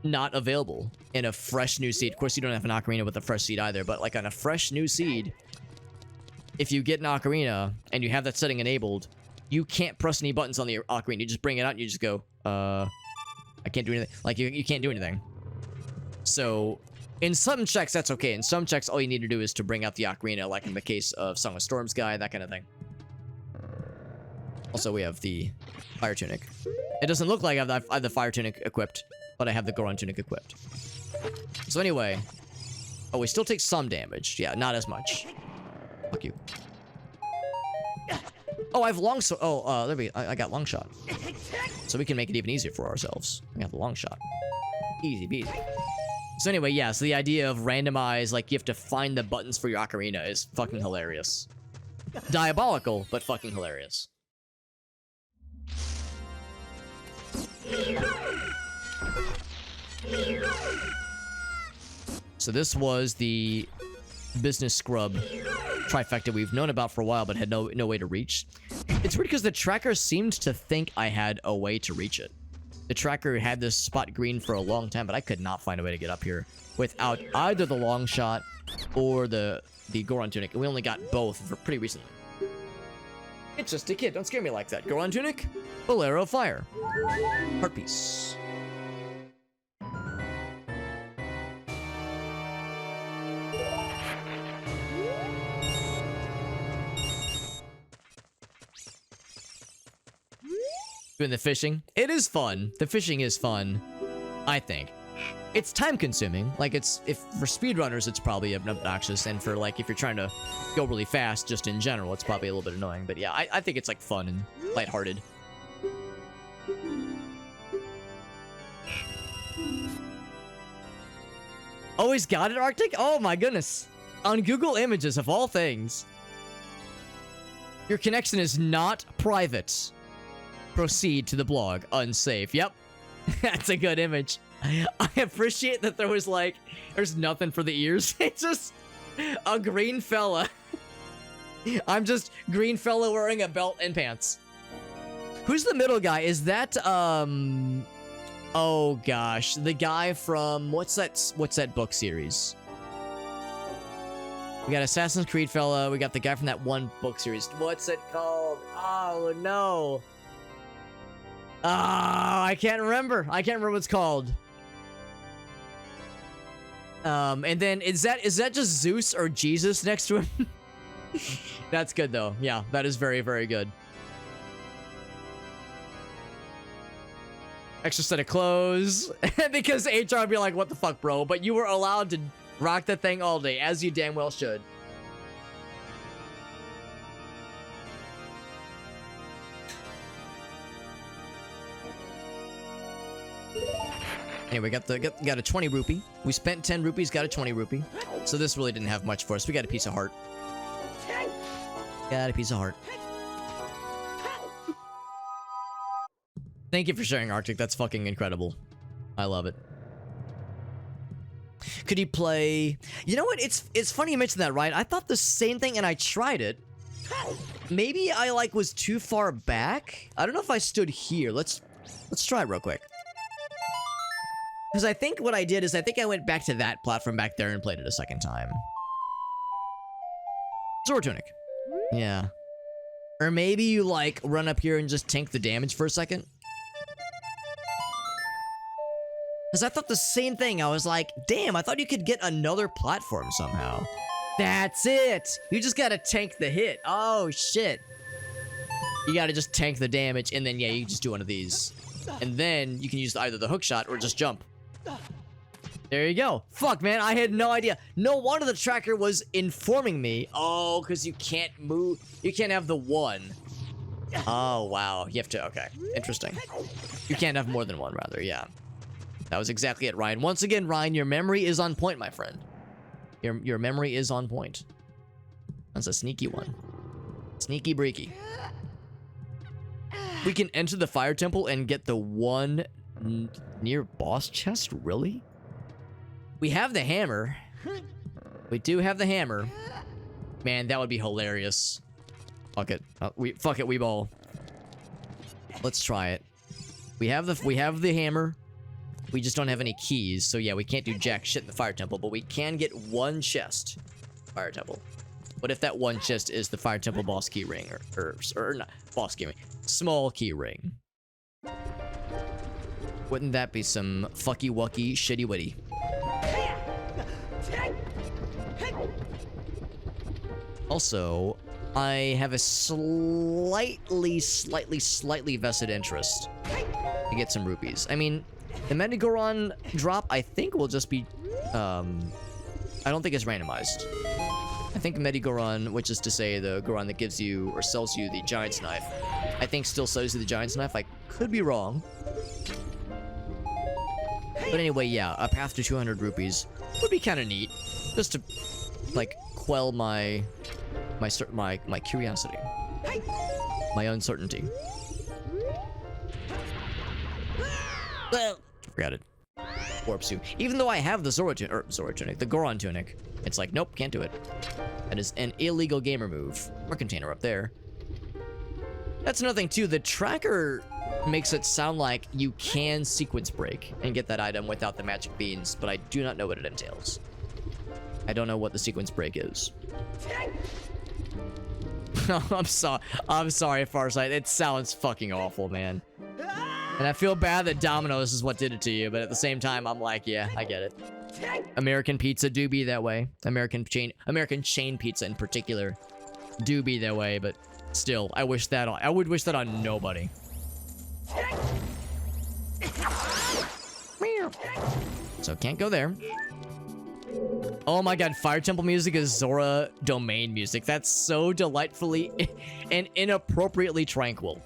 not available in a fresh new seed. Of course, you don't have an ocarina with a fresh seed either, but like on a fresh new seed, if you get an ocarina and you have that setting enabled, you can't press any buttons on the ocarina. You just bring it out and you just go, I can't do anything. Like, you can't do anything. So, in some checks, that's okay. In some checks, all you need to do is to bring out the ocarina, like in the case of Song of Storms guy, that kind of thing. Also, we have the fire tunic. It doesn't look like I have the fire tunic equipped, but I have the Goron tunic equipped. So anyway, oh, we still take some damage. Yeah, not as much. Fuck you. Oh, I have long shot. Oh, there we go. I got long shot. So we can make it even easier for ourselves. We have the long shot. Easy peasy. So anyway, yeah, so the idea of randomize, like, you have to find the buttons for your ocarina is fucking hilarious. Diabolical, but fucking hilarious. So this was the business scrub trifecta we've known about for a while, but had no way to reach. It's weird because the tracker seemed to think I had a way to reach it. The tracker had this spot green for a long time, but I could not find a way to get up here without either the long shot or the Goron tunic. And we only got both for pretty recently. It's just a kid. Don't scare me like that. Goron tunic, Bolero fire, heart piece. Doing the fishing. It is fun. The fishing is fun, I think. It's time consuming. Like if for speedrunners, it's probably obnoxious. And for like, if you're trying to go really fast, just in general, it's probably a little bit annoying. But yeah, I think it's like fun and lighthearted. Always got it, Arctic? Oh my goodness. On Google Images, of all things. Your connection is not private. Proceed to the blog. Unsafe. Yep. That's a good image. I appreciate that there was like, there's nothing for the ears. It's just a green fella. I'm just green fella wearing a belt and pants. Who's the middle guy? Is that, oh gosh, the guy from, what's that book series? We got Assassin's Creed fella. We got the guy from that one book series. What's it called? Oh no. I can't remember. I can't remember what it's called. And then is that just Zeus or Jesus next to him? That's good though. Yeah, that is very, very good. Extra set of clothes. Because HR would be like, what the fuck, bro? But you were allowed to rock that thing all day, as you damn well should. Anyway, got a 20 rupee. We spent 10 rupees, got a 20 rupee. So this really didn't have much for us. We got a piece of heart. Got a piece of heart. Thank you for sharing, Arctic. That's fucking incredible. I love it. Could you play... You know what? It's funny you mentioned that, right? I thought the same thing and I tried it. Maybe I like was too far back. I don't know if I stood here. Let's try it real quick. Because I think what I did is I think I went back to that platform back there and played it a second time. Sword Tunic. Yeah. Or maybe you like run up here and just tank the damage for a second. Because I thought the same thing. I was like, damn, I thought you could get another platform somehow. That's it. You just gotta tank the hit. Oh, shit. You gotta just tank the damage, and then, yeah, you just do one of these. And then you can use either the hook shot or just jump. There you go. Fuck, man, I had no idea. No wonder the tracker was informing me. Oh, because you can't move. You can't have the one. Oh, wow. You have to, okay. Interesting. You can't have more than one, rather, yeah. That was exactly it, Ryan. Once again, Ryan, your memory is on point, my friend. Your memory is on point. That's a sneaky one. Sneaky breaky. We can enter the fire temple and get the one near boss chest? Really? We have the hammer. We do have the hammer. Man, that would be hilarious. Fuck it. Fuck it, we ball. Let's try it. We have the hammer. We just don't have any keys, so yeah, we can't do jack shit in the fire temple, but we can get one chest. Fire temple. What if that one chest is the fire temple boss key ring, or not boss key ring, small key ring? Wouldn't that be some fucky wucky shitty witty? Also, I have a slightly vested interest to get some rupees. I mean, the Medigoron drop, I think, will just be, I don't think it's randomized. I think Medigoron, which is to say the Goron that gives you, or sells you the Giant's Knife, I think still sells you the Giant's Knife. I could be wrong. But anyway, yeah, a path to 200 rupees would be kind of neat. Just to, like, quell my curiosity. My uncertainty. Well, forgot it. Warp suit. Even though I have the Zora Tunic, the Goron Tunic, it's like, nope, can't do it. That is an illegal gamer move. Or container up there. That's another thing, too. The tracker makes it sound like you can sequence break and get that item without the magic beans, but I do not know what it entails. I don't know what the sequence break is. I'm sorry, Farsight. It sounds fucking awful, man. And I feel bad that Domino's is what did it to you, but at the same time, I'm like, yeah, I get it. American pizza do be that way. American chain pizza in particular do be that way, but still, I would wish that on nobody. So can't go there. Oh my god, Fire Temple music is Zora domain music. That's so delightfully and inappropriately tranquil.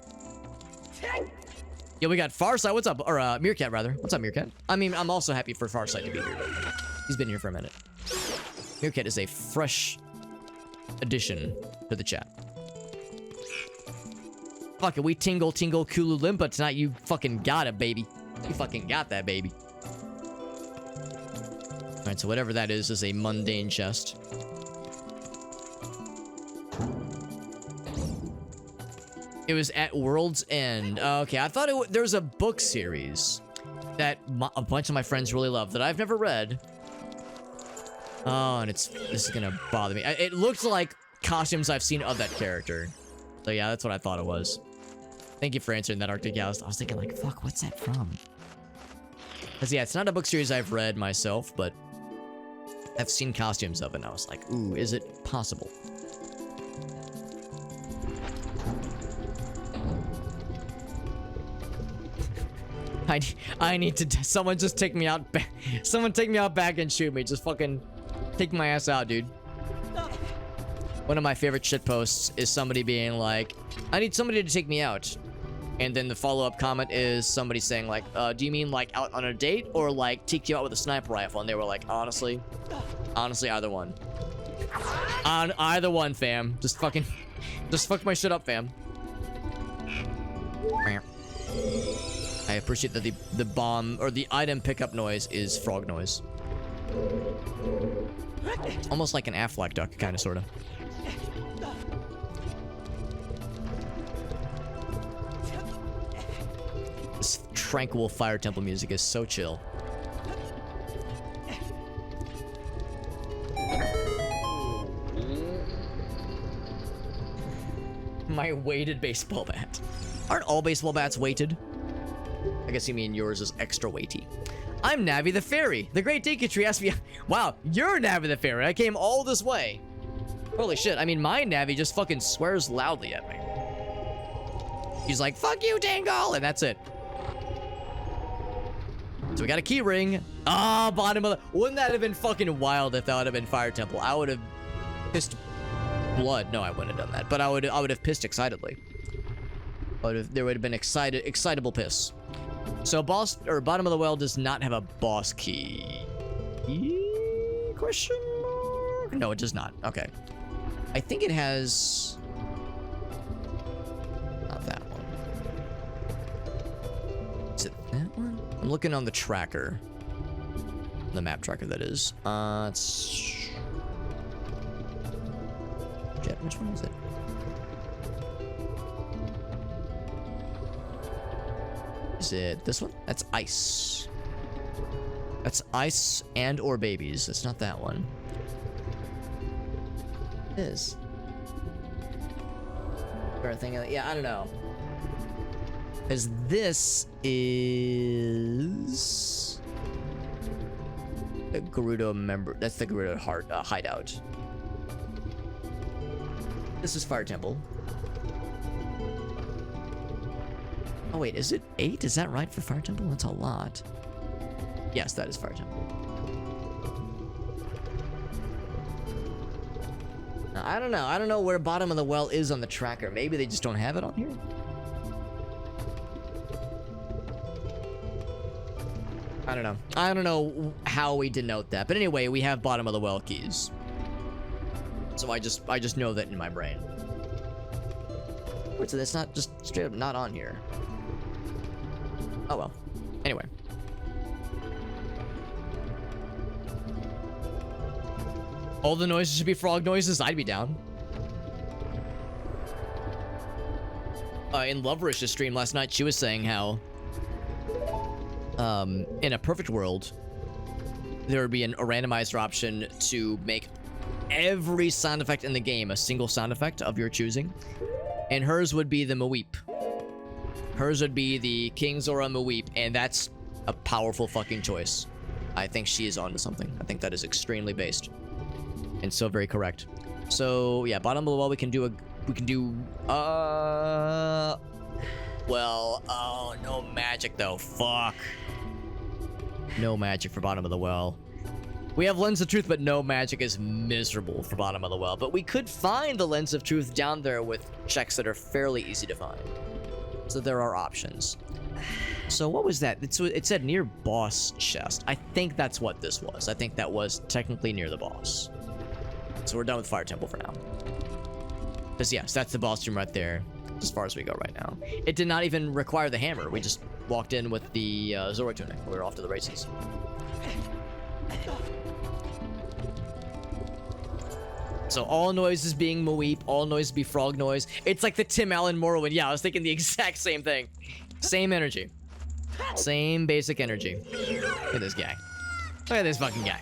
Yeah, we got Farsight. What's up? Or Meerkat, rather. What's up, Meerkat? I mean, I'm also happy for Farsight to be here. He's been here for a minute. Meerkat is a fresh addition to the chat. Fuck it, we tingle Kulu Limpa tonight. You fucking got it, baby. You fucking got that, baby. Alright, so whatever that is a mundane chest. It was at World's End. Okay, I thought there's a book series that a bunch of my friends really love that I've never read. Oh, and this is gonna bother me. It looks like costumes I've seen of that character. So yeah, that's what I thought it was. Thank you for answering that, Arctic Gals. I was thinking like, fuck, what's that from? Because yeah, it's not a book series I've read myself, but I've seen costumes of it, and I was like, ooh, is it possible? I need to, someone just take me out back. Someone take me out back and shoot me. Just fucking take my ass out, dude. One of my favorite shitposts is somebody being like, I need somebody to take me out. And then the follow-up comment is somebody saying like, do you mean like out on a date or like take you out with a sniper rifle? And they were like, honestly, either one. On either one, fam. Just fuck my shit up, fam. I appreciate that the bomb or the item pickup noise is frog noise. Almost like an Aflac duck, kind of, sort of. This tranquil Fire Temple music is so chill. My weighted baseball bat. Aren't all baseball bats weighted? I guess you mean yours is extra weighty. I'm Navi the Fairy. The Great Deku Tree asked me... Wow, you're Navi the Fairy. I came all this way. Holy shit. I mean, my Navi just fucking swears loudly at me. He's like, fuck you, Tingle! And that's it. So we got a key ring. Ah, bottom of the... Wouldn't that have been fucking wild if that would have been Fire Temple? I would have pissed blood. No, I wouldn't have done that. But I would have pissed excitedly. There would have been excitable piss. So bottom of the well does not have a boss key. Question mark? No, it does not. Okay. I think it has... Not that one. Is it that one? I'm looking on the tracker. The map tracker, that is. It's... Jet, which one is it? Is it this one? That's ice. That's ice and or babies. It's not that one. It is. Yeah, I don't know. Because this is the Gerudo member. That's the Gerudo hideout. This is Fire Temple. Oh wait, is it 8? Is that right for Fire Temple? That's a lot. Yes, that is Fire Temple. Now, I don't know. I don't know where bottom of the well is on the tracker. Maybe they just don't have it on here. I don't know. I don't know how we denote that. But anyway, we have bottom of the well keys. So I just know that in my brain. Wait, so that's not just straight up not on here. Oh well. Anyway. All the noises should be frog noises. I'd be down. In Loverish's stream last night, she was saying how in a perfect world there would be a randomizer option to make every sound effect in the game a single sound effect of your choosing, and hers would be the Maweep. Hers would be the King Zora Maweep, and that's a powerful fucking choice. I think she is onto something. I think that is extremely based. And so very correct. So, yeah, bottom of the well, we can do, well, oh, no magic, though. Fuck. No magic for bottom of the well. We have Lens of Truth, but no magic is miserable for bottom of the well. But we could find the Lens of Truth down there with checks that are fairly easy to find. So there are options. So what was that? It said near boss chest. I think that's what this was. I think that was technically near the boss. So we're done with Fire Temple for now. Because yes, that's the boss room right there, as far as we go right now. It did not even require the hammer. We just walked in with the Zora tunic. We were off to the races. So all noises being Mweep, all noises be frog noise. It's like the Tim Allen Morrowind. Yeah, I was thinking the exact same thing. Same energy. Same basic energy. Look at this guy. Look at this fucking guy.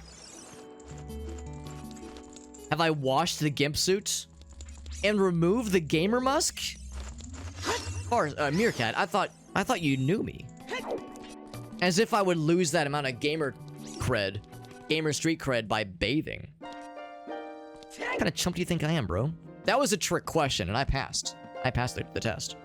Have I washed the gimp suit and removed the gamer musk? Or Meerkat, I thought you knew me. As if I would lose that amount of gamer street cred by bathing. What kind of chump do you think I am, bro? That was a trick question, and I passed. I passed the test.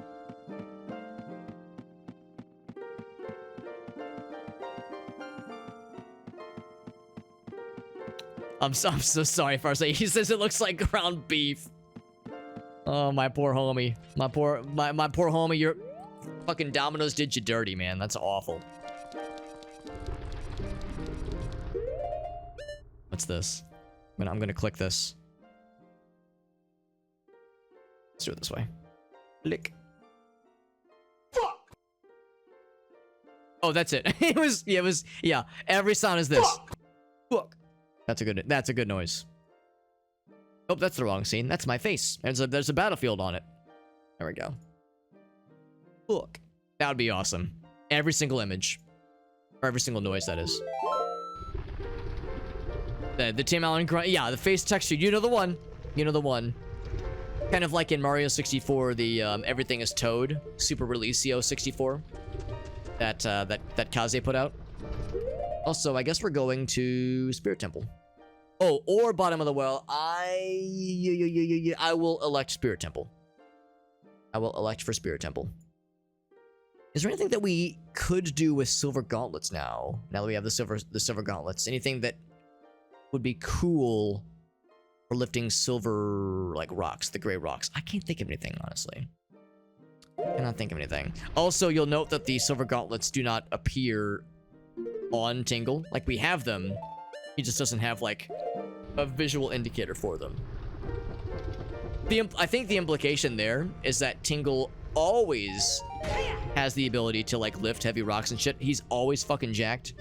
I'm so sorry, Farsight. He says it looks like ground beef. Oh, my poor homie. My poor homie, your fucking Domino's did you dirty, man. That's awful. What's this? I'm gonna click this. Let's do it this way. Click. Fuck. Oh, that's it. Yeah. Every sound is this. Fuck. That's a good noise. Oh, that's the wrong scene. That's my face. There's a battlefield on it. There we go. Fuck. That would be awesome. Every single image. Or every single noise, that is. The Tim Allen grunt. Yeah, the face texture. You know the one. You know the one. Kind of like in Mario 64, the Everything is Toad, Super Releasio 64. That Kaze put out. Also, I guess we're going to Spirit Temple. Oh, or bottom of the well. I will elect Spirit Temple. I will elect for Spirit Temple. Is there anything that we could do with silver gauntlets now? Now that we have the silver gauntlets, anything that would be cool for lifting silver like rocks, the gray rocks? I can't think of anything, honestly. I cannot think of anything. Also, you'll note that the silver gauntlets do not appear on Tingle. Like, we have them. He just doesn't have like a visual indicator for them. I think the implication there is that Tingle always has the ability to like lift heavy rocks and shit. He's always fucking jacked.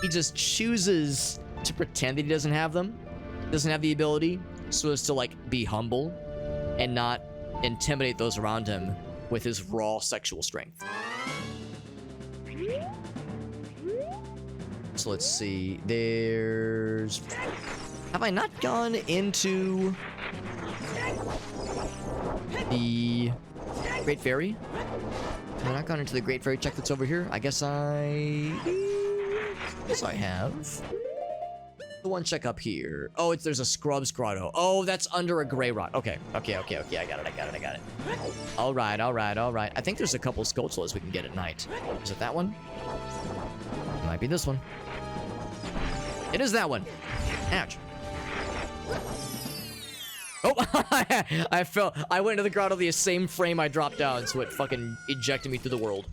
He just chooses to pretend that he doesn't have them, doesn't have the ability, so as to like be humble and not intimidate those around him with his raw sexual strength. So let's see. There's... Have I not gone into the Great Fairy? Have I not gone into the Great Fairy check that's over here? I guess I have. The one check up here. Oh, there's a Scrub's Grotto. Oh, that's under a gray rock. Okay. I got it. All right. I think there's a couple Skulltulas we can get at night. Is it that one? It might be this one. It is that one. Ouch. Oh, I went into the grotto the same frame I dropped down, so it fucking ejected me through the world.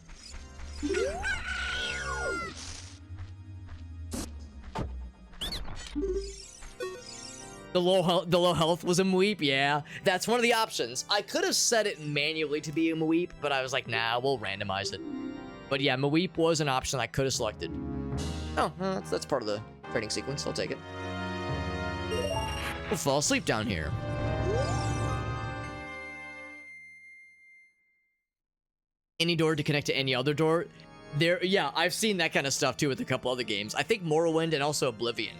The low health was a Mweep, yeah. That's one of the options. I could have set it manually to be a Mweep, but I was like, nah, we'll randomize it. But yeah, Mweep was an option I could have selected. Oh, that's part of the training sequence. I'll take it. We'll fall asleep down here. Any door to connect to any other door? Yeah, I've seen that kind of stuff too with a couple other games. I think Morrowind and also Oblivion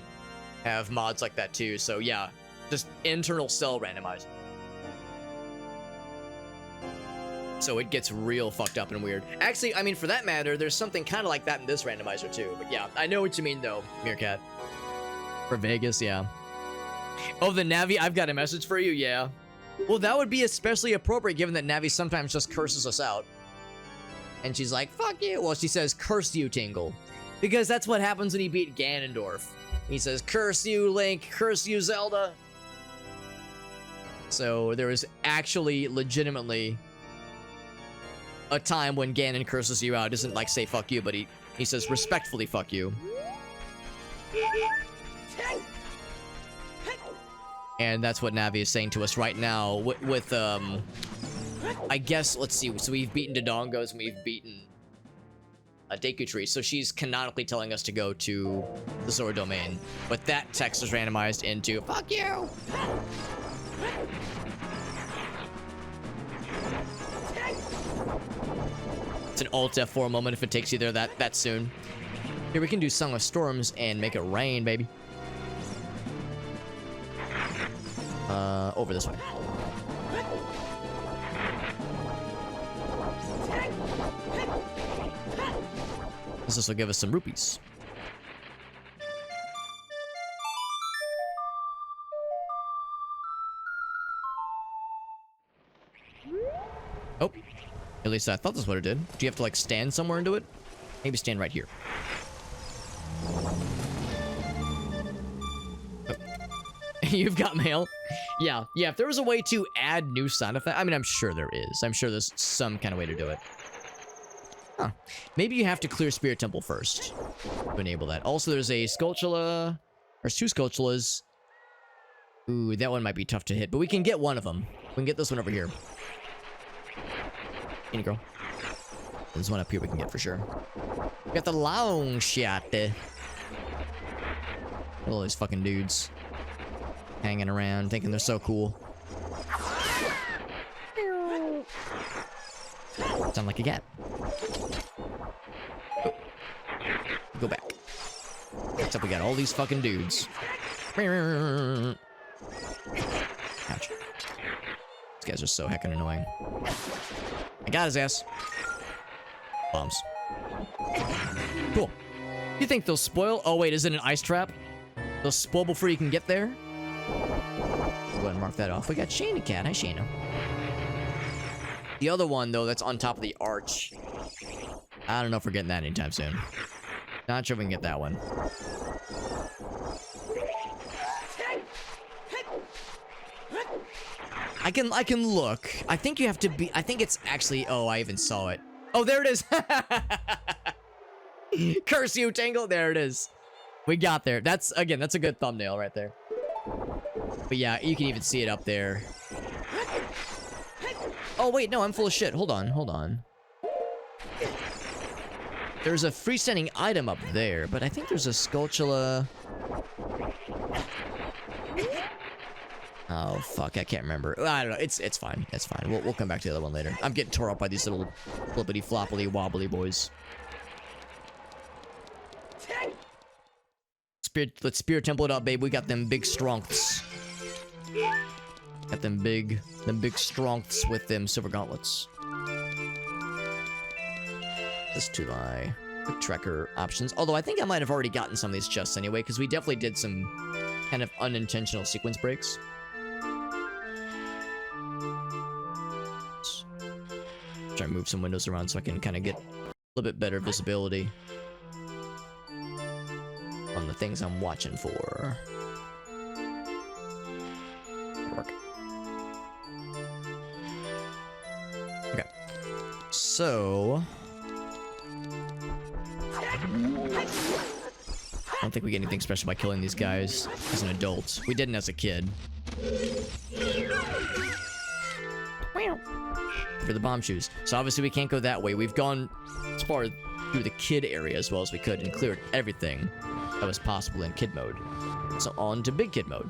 have mods like that too. So yeah, just internal cell randomized. So it gets real fucked up and weird. Actually, I mean, for that matter, there's something kind of like that in this randomizer too. But yeah, I know what you mean though, Meerkat. For Vegas, yeah. Oh, the Navi, I've got a message for you, yeah. Well, that would be especially appropriate given that Navi sometimes just curses us out. And she's like, fuck you. Well, she says, curse you, Tingle. Because that's what happens when he beat Ganondorf. He says, curse you, Link. Curse you, Zelda. So there was actually legitimately a time when Ganon curses you out. It doesn't like say fuck you, but he says respectfully fuck you. And that's what Navi is saying to us right now with I guess, let's see, so we've beaten Dodongos and we've beaten a Deku Tree, so she's canonically telling us to go to the Zora domain. But that text is randomized into fuck you! It's an Alt F4 moment if it takes you there that soon. Here we can do Song of Storms and make it rain, baby. Over this way. This will give us some rupees. Oh, at least I thought that's what it did. Do you have to like stand somewhere and do it? Maybe stand right here. Oh. You've got mail. Yeah, if there was a way to add new sound effects, I mean, I'm sure there is. I'm sure there's some kind of way to do it. Huh. Maybe you have to clear Spirit Temple first to enable that. Also, there's a Skulltula. There's 2 Skulltulas. Ooh, that one might be tough to hit, but we can get one of them. We can get this one over here. In you go. There's one up here we can get for sure. We got the long shot. All these fucking dudes hanging around, thinking they're so cool. Sound like a cat. Oh. Go back. Except we got all these fucking dudes. Ouch. These guys are so heckin' annoying. I got his ass. Bombs. Cool. You think they'll spoil? Oh wait, is it an ice trap? They'll spoil before you can get there? Go ahead and mark that off. We got Shayna Cat. Hi, Shayna. The other one, though, that's on top of the arch. I don't know if we're getting that anytime soon. Not sure if we can get that one. I can look. I think you have to be... I think it's actually... Oh, I even saw it. Oh, there it is. Curse you, Tingle. There it is. We got there. That's, again, that's a good thumbnail right there. But yeah, you can even see it up there. Oh, wait, no, I'm full of shit. Hold on. There's a freestanding item up there, but I think there's a Skulltula. Oh, fuck, I can't remember. I don't know, it's fine, it's fine. We'll come back to the other one later. I'm getting tore up by these little flippity floppity wobbly boys. Let's Spirit Temple it up, babe. We got them big strengths. Got them big strengths with them silver gauntlets. Just to my quick tracker options. Although I think I might have already gotten some of these chests anyway, because we definitely did some kind of unintentional sequence breaks. Try to move some windows around so I can kind of get a little bit better visibility on the things I'm watching for. Work. Okay. So I don't think we get anything special by killing these guys as an adult. We didn't as a kid. For the bomb shoes. So obviously we can't go that way. We've gone as far through the kid area as well as we could and cleared everything that was possible in kid mode. So on to big kid mode.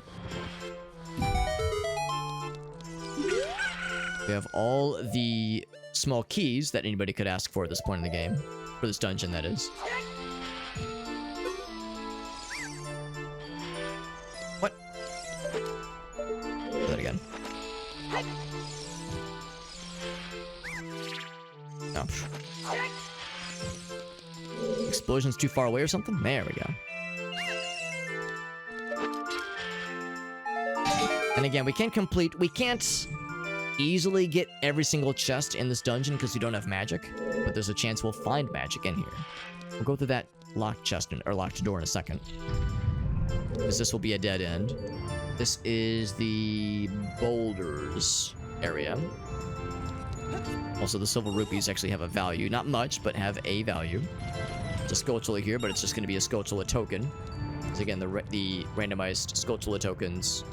We have all the small keys that anybody could ask for at this point in the game. For this dungeon, that is. What? Do that again. Oh. Explosion's too far away or something? There we go. And again, we can't easily get every single chest in this dungeon because we don't have magic, but there's a chance we'll find magic in here. We'll go through that locked chest or locked door in a second, because this will be a dead end. This is the boulders area. Also, the silver rupees actually have a value. Not much, but have a value. It's a Skulltula here, but it's just going to be a Skulltula token. Because again, the randomized Skulltula tokens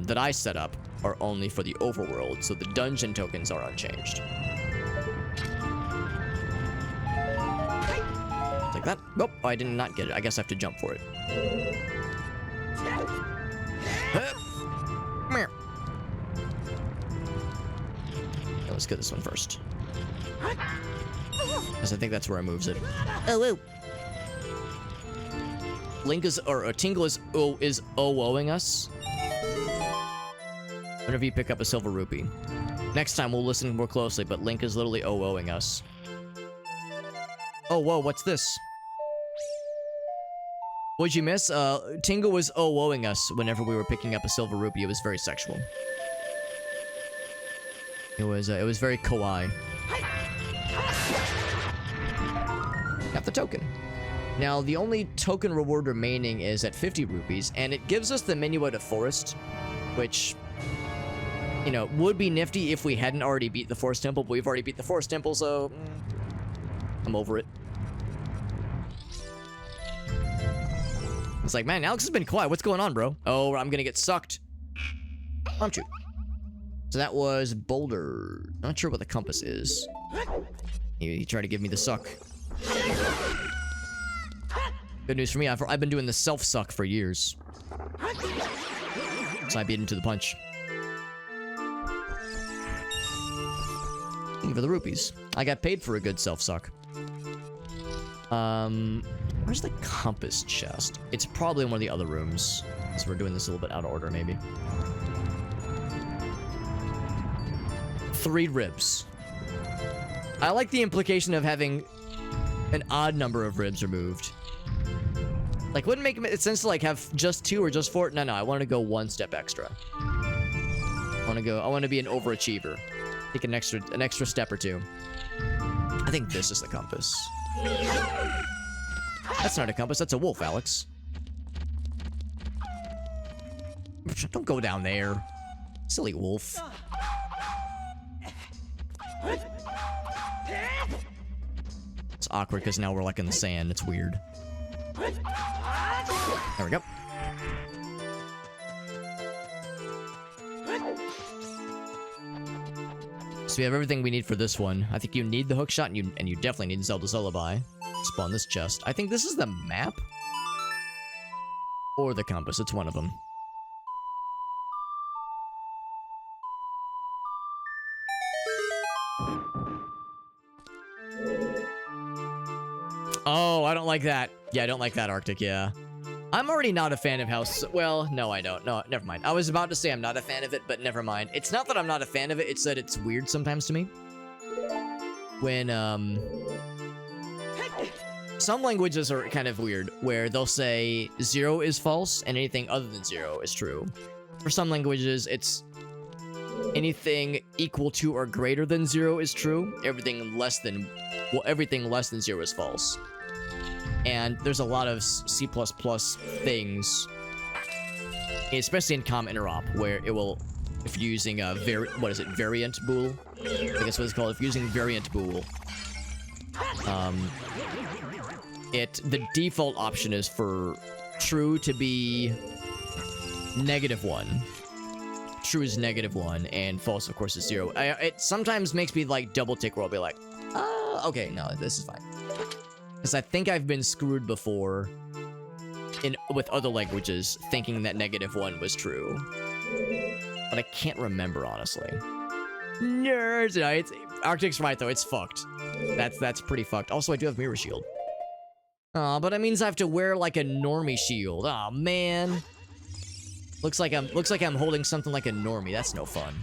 that I set up are only for the overworld, so the dungeon tokens are unchanged. Like that. Nope, I did not get it. I guess I have to jump for it. Okay, let's get this one first. Because I think that's where it moves it. Oh, whoa. Link is, or Tingle is OOing us. Whenever you pick up a silver rupee. Next time we'll listen more closely, but Link is literally OOing us. Oh, whoa, what's this? What'd you miss? Tingle was OOing us whenever we were picking up a silver rupee. It was very sexual. It was very kawaii. Got the token. Now, the only token reward remaining is at 50 rupees, and it gives us the Minuet Forest, which, you know, would be nifty if we hadn't already beat the Forest Temple, but we've already beat the Forest Temple, so I'm over it. It's like, man, Alex has been quiet. What's going on, bro? Oh, I'm gonna get sucked. Aren't you? So that was Boulder. Not sure what the compass is. He tried to give me the suck. Good news for me, I've been doing the self-suck for years. So I beat him to the punch. Thank you for the rupees. I got paid for a good self-suck. Where's the compass chest? It's probably in one of the other rooms. So we're doing this a little bit out of order, maybe. 3 ribs. I like the implication of having an odd number of ribs removed. Like, wouldn't make sense to like have just 2 or just 4? No, I want to go 1 step extra. I want to be an overachiever. Take an extra step or 2. I think this is the compass. That's not a compass, that's a wolf, Alex. Don't go down there. Silly wolf. It's awkward because now we're like in the sand. It's weird. There we go. So we have everything we need for this one. I think you need the hookshot, and you definitely need Zelda's Lullaby. Spawn this chest. I think this is the map? Or the compass. It's one of them. Oh, I don't like that. Yeah, I don't like that, Arctic, yeah. I'm already not a fan of how... Well, no, I don't. No, never mind. I was about to say I'm not a fan of it, but never mind. It's not that I'm not a fan of it, it's that it's weird sometimes to me. When, some languages are kind of weird, where they'll say 0 is false, and anything other than 0 is true. For some languages, it's anything equal to or greater than 0 is true. Everything less than 0 is false. And there's a lot of C++ things, especially in comm interop, where it will, if you're using a variant bool? I think that's what it's called. If you're using variant bool, the default option is for true to be -1. True is -1, and false, of course, is 0. It sometimes makes me, like, double tick where I'll be like, okay, no, this is fine. Because I think I've been screwed before with other languages, thinking that -1 was true. But I can't remember, honestly. Nerds! No, Arctic's right, though. It's fucked. That's pretty fucked. Also, I do have Mirror Shield. Aw, but that means I have to wear, like, a normie shield. Aw, man. Looks like I'm holding something like a normie. That's no fun.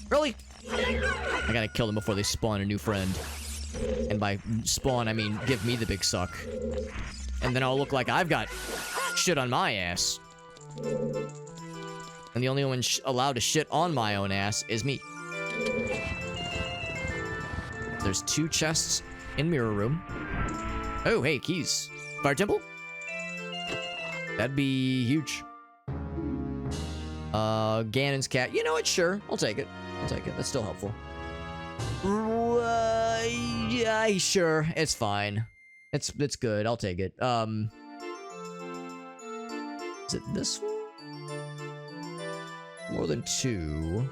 Really? I gotta kill them before they spawn a new friend. And by spawn, I mean give me the big suck. and then I'll look like I've got shit on my ass. And the only one allowed to shit on my own ass is me. There's 2 chests in Mirror Room. Oh, hey, keys. Fire Temple? That'd be huge. Ganon's cat. You know what? Sure. I'll take it. I'll take it. That's still helpful. Yeah, sure. It's fine. It's good. I'll take it. Is it this one? More than 2.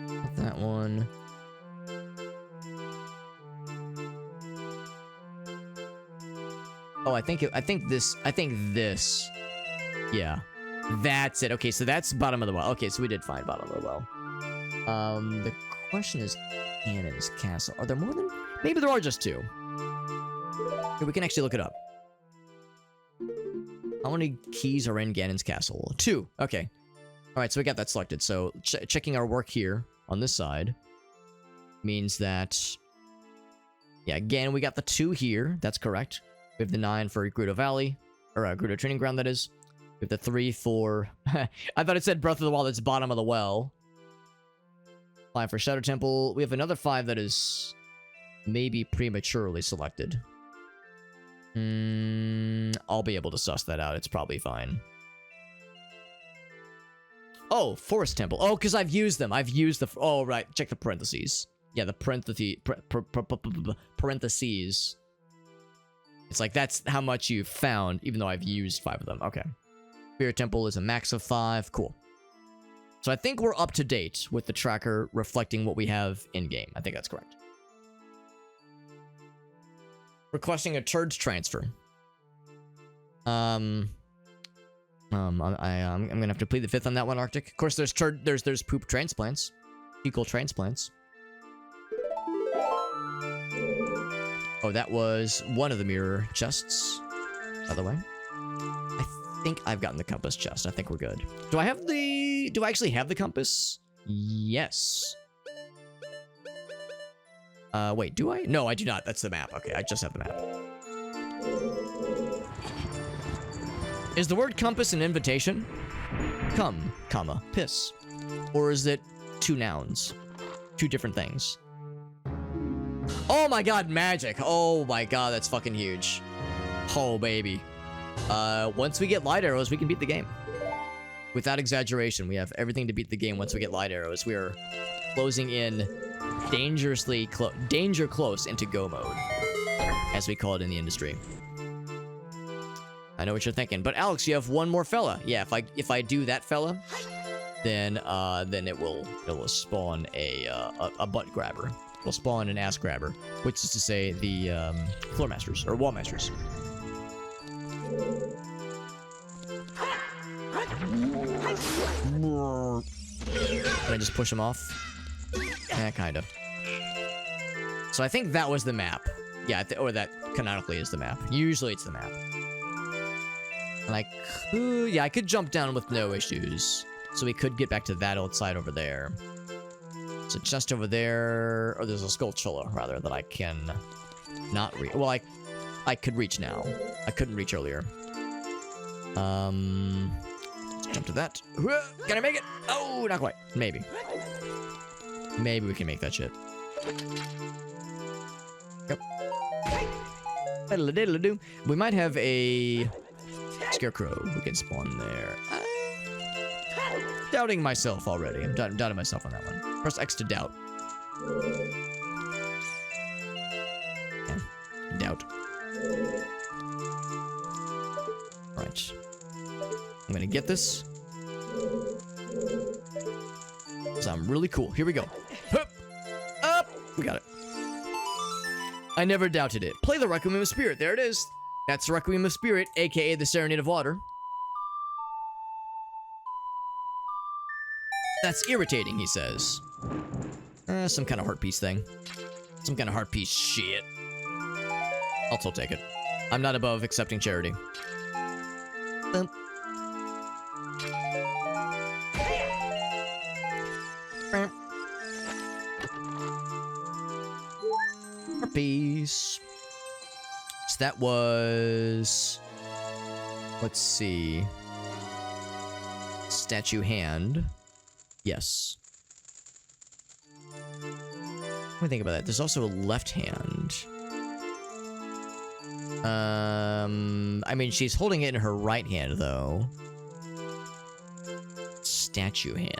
Not that one. Oh, I think this. Yeah. That's it. Okay, so that's bottom of the well. Okay, so we did find bottom of the well. The question is Ganon's castle. Are there more than... Maybe there are just 2. Okay, we can actually look it up. How many keys are in Ganon's castle? 2. Okay. Alright, so we got that selected. So, checking our work here on this side means that... Yeah, again, we got the 2 here. That's correct. We have the 9 for Gerudo Valley. Or, Gerudo Training Ground, that is. We have the 3 for... I thought it said Breath of the Wild, that's bottom of the well. 5 for Shadow Temple. We have another 5 that is... maybe prematurely selected. I'll be able to suss that out. It's probably fine. Oh, Forest Temple. Oh, because I've used them. I've used the... Oh, right. Check the parentheses. Yeah, the parentheses. It's like, that's how much you've found, even though I've used 5 of them. Okay. Spirit Temple is a max of 5. Cool. So I think we're up to date with the tracker reflecting what we have in-game. I think that's correct. Requesting a turds transfer. I'm gonna have to plead the 5th on that one, Arctic. Of course, there's poop transplants, fecal transplants. Oh, that was one of the mirror chests, by the way. I think I've gotten the compass chest. I think we're good. Do I actually have the compass? Yes. Wait, do I? No, I do not. That's the map. Okay, I just have the map. Is the word compass an invitation? Come, comma, piss. Or is it 2 nouns? 2 different things. Oh my god, magic. Oh my god, that's fucking huge. Oh, baby. Once we get light arrows, we can beat the game. Without exaggeration, we have everything to beat the game once we get light arrows. We are closing in dangerously danger close into go mode, as we call it in the industry. I know what you're thinking, but Alex, you have one more fella. Yeah, if I do that fella, then it will spawn a butt grabber. It'll spawn an ass grabber, which is to say the floor masters or wall masters. Can I just push him off? Yeah, kind of. So I think that was the map. Yeah, or that canonically is the map. Usually it's the map. And I could jump down with no issues. So we could get back to that old side over there. So just over there, or there's a skulltula rather that I can not reach. Well, I could reach now. I couldn't reach earlier. Let's jump to that. Can I make it? Oh, not quite. Maybe. Maybe we can make that shit. Yep. Diddle-a-diddle-a-doo. We might have a scarecrow who can spawn there. Doubting myself already. I'm doubting myself on that one. Press X to doubt. Yeah. Doubt. Right. I'm gonna get this. Because I'm really cool. Here we go. Hup! Up! We got it. I never doubted it. Play the Requiem of Spirit. There it is. That's the Requiem of Spirit, aka the Serenade of Water. That's irritating, he says. Some kind of heart piece thing. Some kind of heart piece shit. I'll still take it. I'm not above accepting charity. Bump. Heart piece. It's that was... Let's see. Statue hand. Yes. What do you think about that? There's also a left hand. I mean, she's holding it in her right hand, though. Statue hand.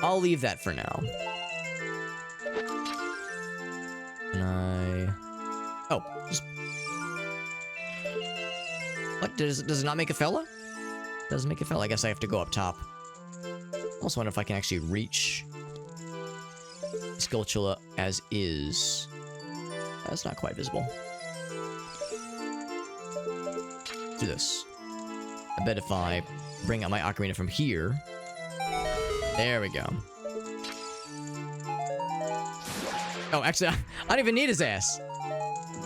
I'll leave that for now. Can I... Oh, just... What? Does it not make a fella? Doesn't make a fella. I guess I have to go up top. Also wonder if I can actually reach Skulltula as is. That's not quite visible. Do this. I bet if I bring out my ocarina from here... There we go. Oh, actually, I don't even need his ass.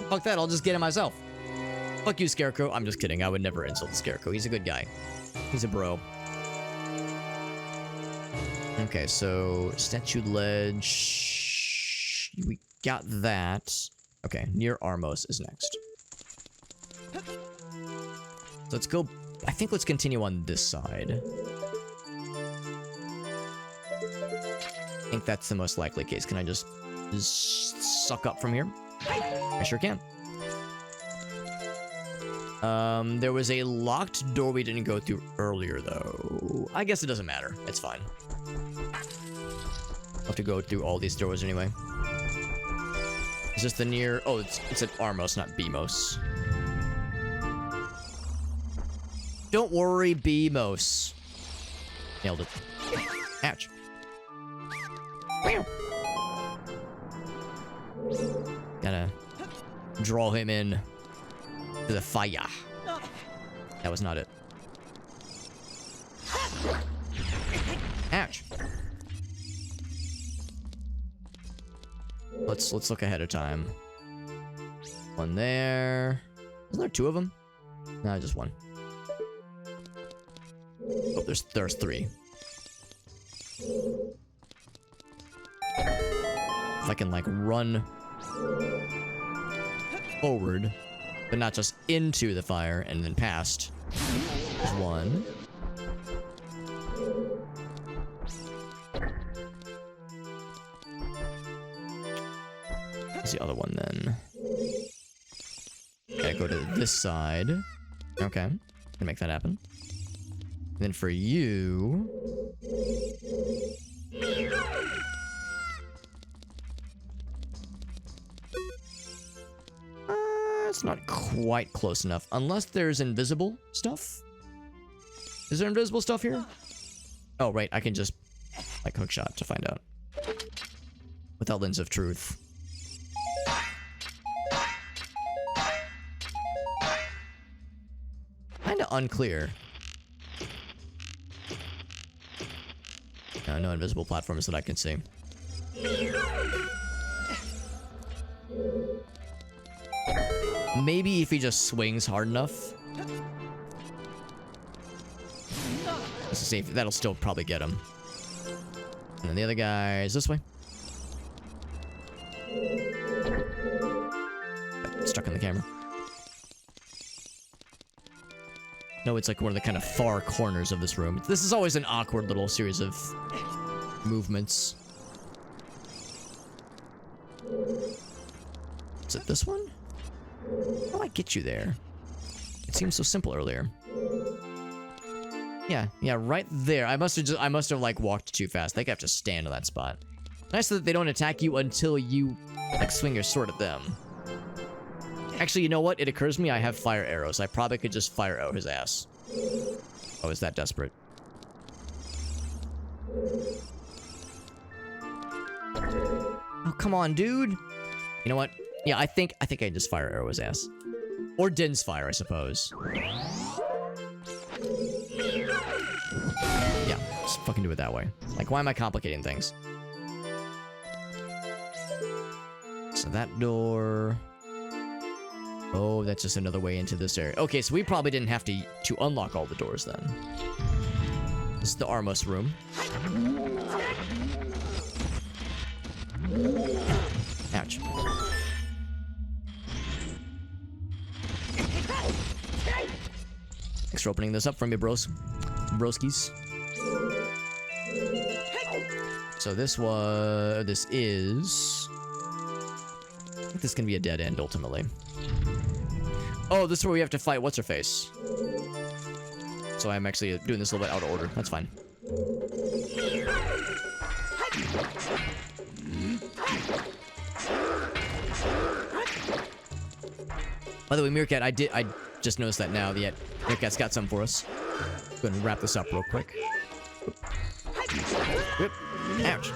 Fuck that, I'll just get him myself. Fuck you, Scarecrow. I'm just kidding. I would never insult the Scarecrow. He's a good guy. He's a bro. Okay, so statue ledge. We got that. Okay, near Armos is next. So let's go. I think let's continue on this side. I think that's the most likely case. Can I just suck up from here? I sure can. There was a locked door we didn't go through earlier, though. I guess it doesn't matter. It's fine. I'll have to go through all these doors anyway. Is this the near... Oh, it's at Armos, not Beamos. Don't worry, Beamos. Nailed it. Ouch. Gotta draw him in to the fire. That was not it. Ouch. Let's look ahead of time. One there. Isn't there two of them? No, just one. Oh, there's three. If I can like run forward, but not just into the fire and then past. There's one. Where's the other one then? Gotta go to this side. Okay, can make that happen. And then for you... It's not quite close enough. Unless there's invisible stuff. Is there invisible stuff here? Oh, right. I can just, like, hookshot to find out. Without lens of truth. Kinda unclear. No invisible platforms that I can see. Maybe if he just swings hard enough. Let's see if that'll still probably get him. And then the other guy is this way. Got stuck in the camera. No, it's like one of the kind of far corners of this room. This is always an awkward little series of movements. Is it this one? How do I get you there? It seemed so simple earlier. Yeah, right there. I must have like walked too fast. They have to stand in that spot. Nice that they don't attack you until you like swing your sword at them. Actually, you know what? It occurs to me I have fire arrows. I probably could just fire arrow his ass. Oh, is that desperate? Oh, come on, dude. You know what? Yeah, I think I just fire arrow his ass. Or Din's fire, I suppose. Yeah, just fucking do it that way. Like, why am I complicating things? So that door... Oh, that's just another way into this area. Okay, so we probably didn't have to unlock all the doors then. This is the Armos room. Ouch. Thanks for opening this up for me, broskies. So this is... I think this can be a dead end, ultimately. Oh, this is where we have to fight What's-Her-Face. So I'm actually doing this a little bit out of order. That's fine. By the way, Meerkat, I just noticed that now. Yeah, Meerkat's got something for us. Go ahead and wrap this up real quick. Whip. Ouch.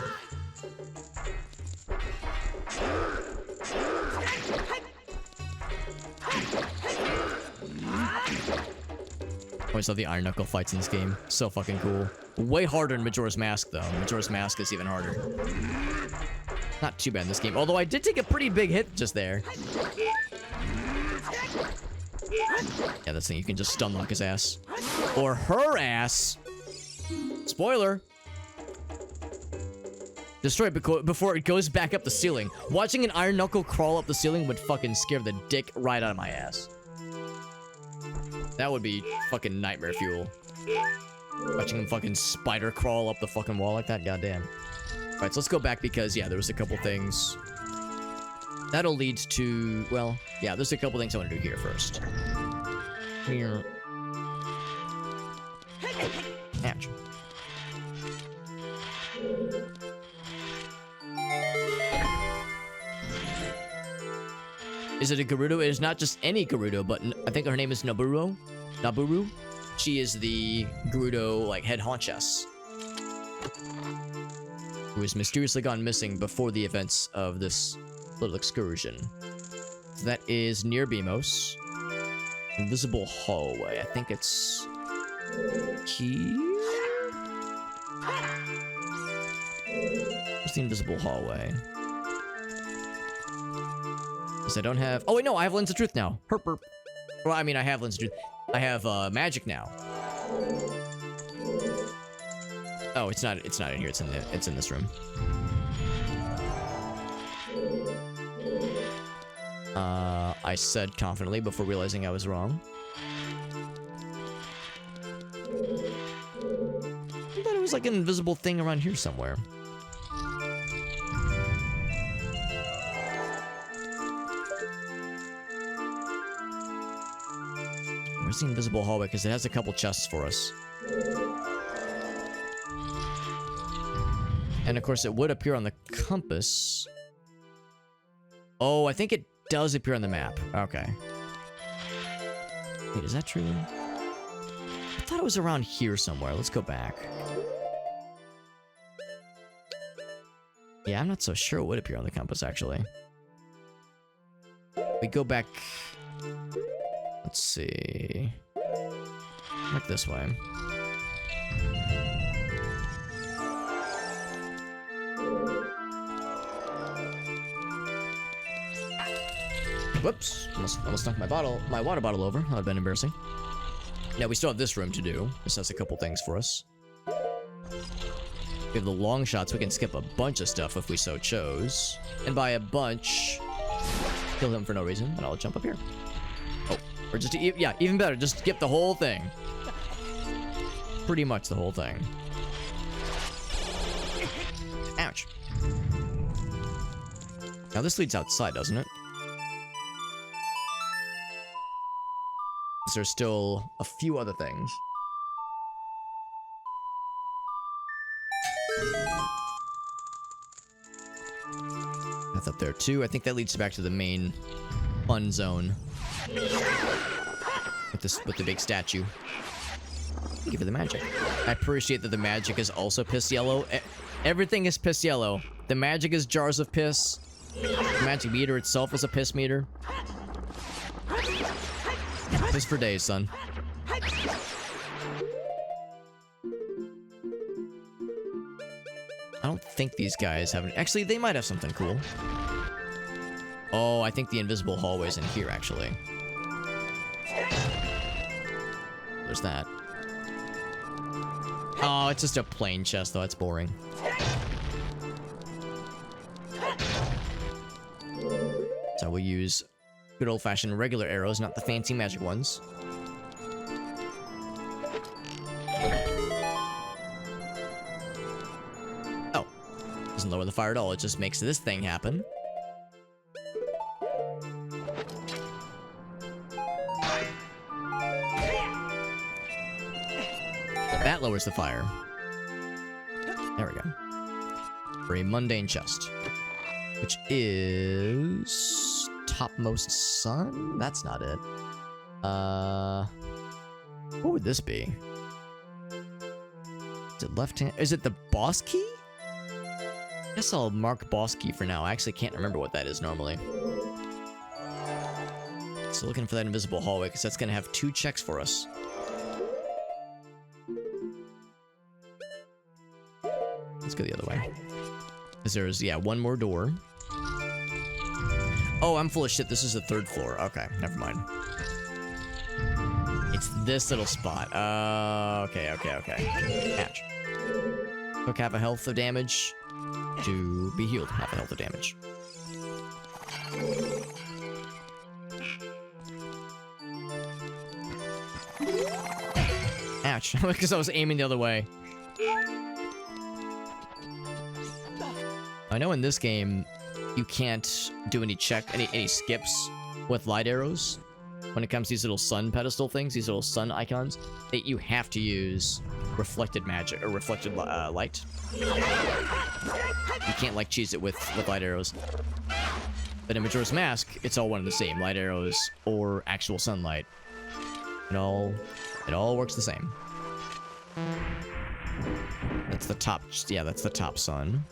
Always love the Iron Knuckle fights in this game. So fucking cool. Way harder in Majora's Mask, though. Majora's Mask is even harder. Not too bad in this game. Although I did take a pretty big hit just there. Yeah, that's the thing. You can just stun lock his ass. Or her ass. Spoiler. Destroy it before it goes back up the ceiling. Watching an Iron Knuckle crawl up the ceiling would fucking scare the dick right out of my ass. That would be fucking nightmare fuel. Watching him fucking spider crawl up the fucking wall like that, goddamn. Alright, so let's go back because, yeah, there was a couple things. That'll lead to, well, yeah, there's a couple things I want to do here first. Here. Ouch. Is it a Gerudo? It is not just any Gerudo, but I think her name is Naburu. Naburu? She is the Gerudo, like, head honchess. Who has mysteriously gone missing before the events of this little excursion. So that is near Beamos. Invisible hallway. I think it's... here? What's the invisible hallway? Because I don't have... oh, wait, no, I have Lens of Truth now. Herp, herp. Well, I mean, I have Lens of Truth. I have, magic now. Oh, it's not in here. It's in this room. I said confidently before realizing I was wrong. I thought it was like an invisible thing around here somewhere. Where's the invisible hallway? Because it has a couple chests for us. And of course it would appear on the compass. Oh, I think it does appear on the map. Okay. Wait, is that true? I thought it was around here somewhere. Let's go back. Yeah, I'm not so sure it would appear on the compass, actually. We go back... let's see... like this way. Whoops, almost knocked my water bottle over. That would have been embarrassing. Now, we still have this room to do. This has a couple things for us. We have the long shots. We can skip a bunch of stuff if we so chose. And by a bunch, kill them for no reason, and I'll jump up here. Oh, or just, yeah, even better, just skip the whole thing. Pretty much the whole thing. Ouch. Now, this leads outside, doesn't it? There's still a few other things. That's up there too. I think that leads back to the main fun zone. With the big statue. Thank you for the magic. I appreciate that the magic is also piss yellow. Everything is piss yellow. The magic is jars of piss. The magic meter itself is a piss meter. Piss for days, son. I don't think these guys have... actually, they might have something cool. Oh, I think the invisible hallway's in here, actually. There's that. Oh, it's just a plain chest, though. It's boring. So we'll use good old-fashioned regular arrows, not the fancy magic ones. Doesn't lower the fire at all. It just makes this thing happen. That lowers the fire. There we go. For a mundane chest. Which is... topmost sun? That's not it. What would this be? Is it left hand? Is it the boss key? I guess I'll mark boss key for now. I actually can't remember what that is normally. So looking for that invisible hallway, because that's going to have 2 checks for us. Let's go the other way. Because there's, yeah, 1 more door. Oh, I'm full of shit. This is the 3rd floor. Okay, never mind. It's this little spot. Okay. Hatch. Took half a health of damage to be healed. Half a health of damage. Ouch. Because I was aiming the other way. I know in this game, you can't do any skips with light arrows. When it comes to these little sun pedestal things, these little sun icons, you have to use reflected magic, or reflected light. You can't, like, cheese it with light arrows. But in Majora's Mask, it's all one and the same. Light arrows or actual sunlight. It all works the same. That's the top, yeah, that's the top sun.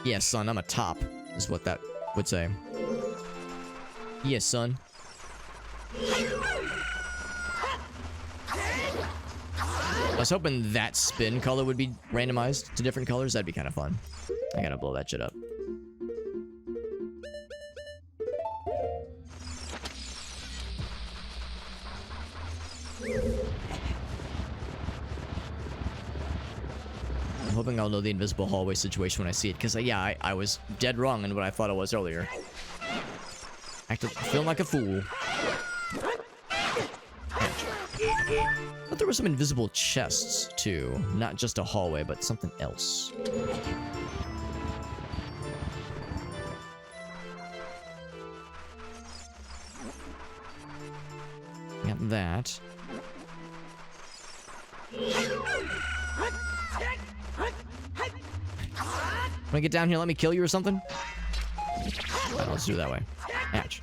Yeah, son, I'm a top, is what that would say. Yes, son. I was hoping that spin color would be randomized to different colors. That'd be kind of fun. I gotta blow that shit up. I'm hoping I'll know the invisible hallway situation when I see it, because, yeah, I was dead wrong in what I thought it was earlier. Feeling like a fool. But there were some invisible chests, too. Not just a hallway, but something else. Got that. Wanna get down here, let me kill you or something? Right, let's do it that way. Hatch.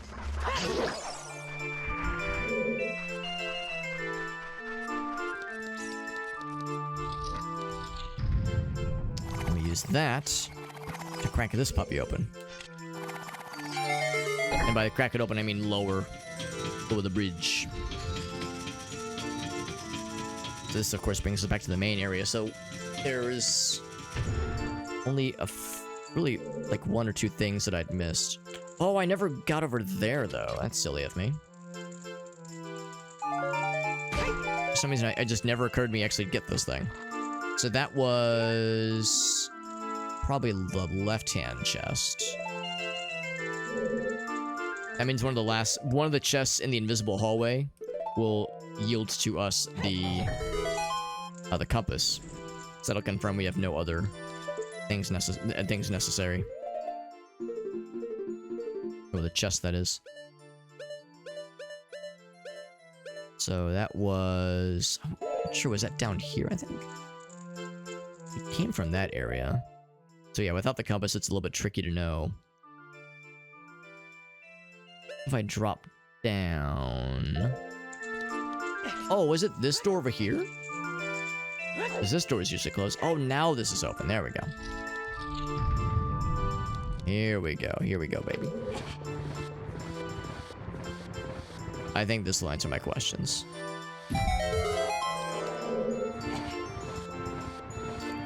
Let me use that to crack this puppy open. And by crack it open, I mean lower the bridge. So this, of course, brings us back to the main area. So there's only really like 1 or 2 things that I'd missed. Oh, I never got over there, though. That's silly of me. For some reason, it just never occurred to me actually get this thing. So that was probably the left-hand chest. That means one of the chests in the invisible hallway will yield to us the compass. So that'll confirm we have no other things necessary. Or the chest, that is. So that was... I'm not sure, was that down here, I think? It came from that area. So yeah, without the compass, it's a little bit tricky to know. If I drop down... Oh, was it this door over here? Because this door is usually closed. Oh, now this is open. There we go. Here we go. Here we go, baby. I think this will answer my questions.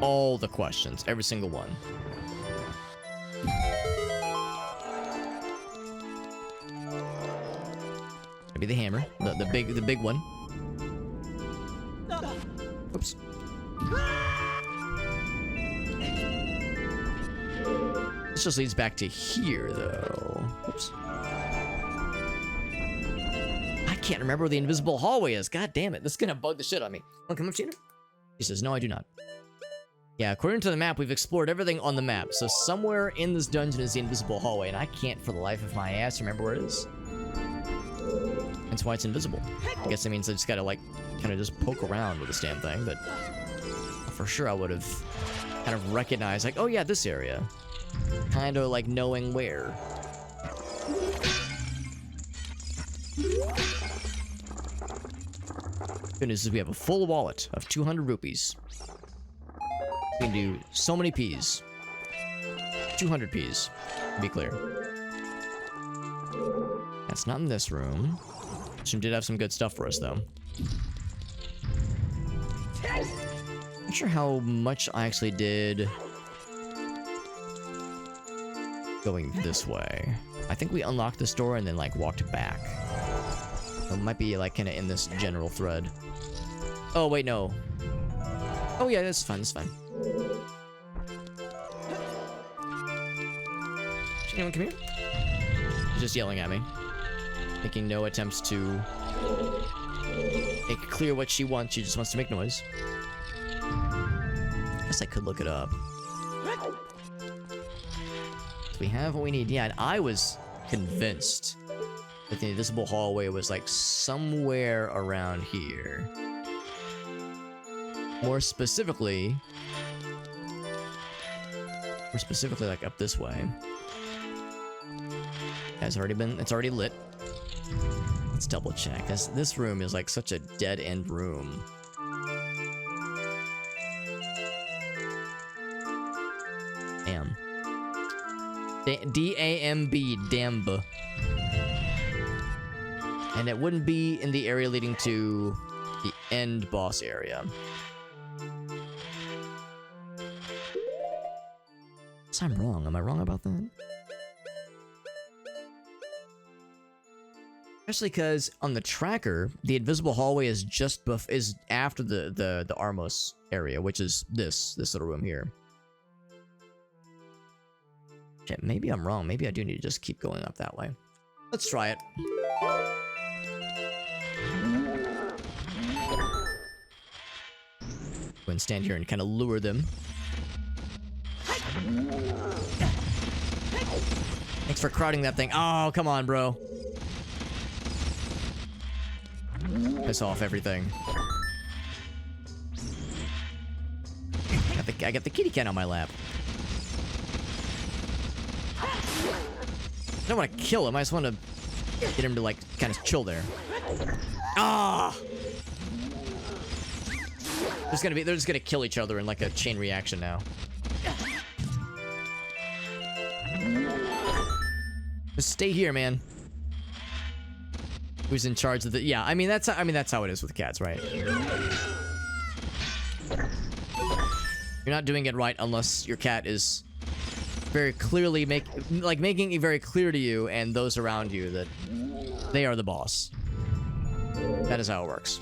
All the questions. Every single one. Maybe the hammer. The big one. Oops. This just leads back to here, though. Oops. I can't remember where the invisible hallway is. God damn it. This is gonna bug the shit on me. Want to come up, Gina? He says, no, I do not. Yeah, according to the map, we've explored everything on the map. So somewhere in this dungeon is the invisible hallway, and I can't for the life of my ass remember where it is. That's why it's invisible. I guess that means I just gotta, like, kind of just poke around with this damn thing, but for sure I would have kind of recognized, like, oh yeah, this area. Kind of like knowing where. Good news is we have a full wallet of 200 rupees. We can do so many P's. 200 P's, to be clear. That's not in this room. This room did have some good stuff for us, though. Not sure how much I actually did going this way. I think we unlocked this door and then, like, walked back. So it might be, like, kind of in this general thread. Oh, wait, no. Oh, yeah, that's fine, that's fine. Anyone come here? She's just yelling at me. Making no attempts to make clear what she wants. She just wants to make noise. I guess I could look it up. So we have what we need. Yeah, and I was convinced that the invisible hallway was, like, somewhere around here. More specifically, like, up this way. It's already lit. Let's double check. This room is like such a dead-end room. Damn. D-A-M-B, damb. And it wouldn't be in the area leading to the end boss area. So I'm wrong. Am I wrong about that? Especially because on the tracker, the invisible hallway is just is after the Armos area, which is this little room here. Shit, maybe I'm wrong. Maybe I do need to just keep going up that way. Let's try it. Go and stand here and kind of lure them. Thanks for crowding that thing. Oh, come on, bro. Piss off everything. I got the kitty cat on my lap. I don't want to kill him. I just want to get him to, like, kind of chill there. Ah! They're just gonna kill each other in, like, a chain reaction now. Just stay here, man. Who's in charge of the... Yeah, I mean, that's how it is with cats, right? You're not doing it right unless your cat is very clearly making it very clear to you and those around you that they are the boss. That is how it works.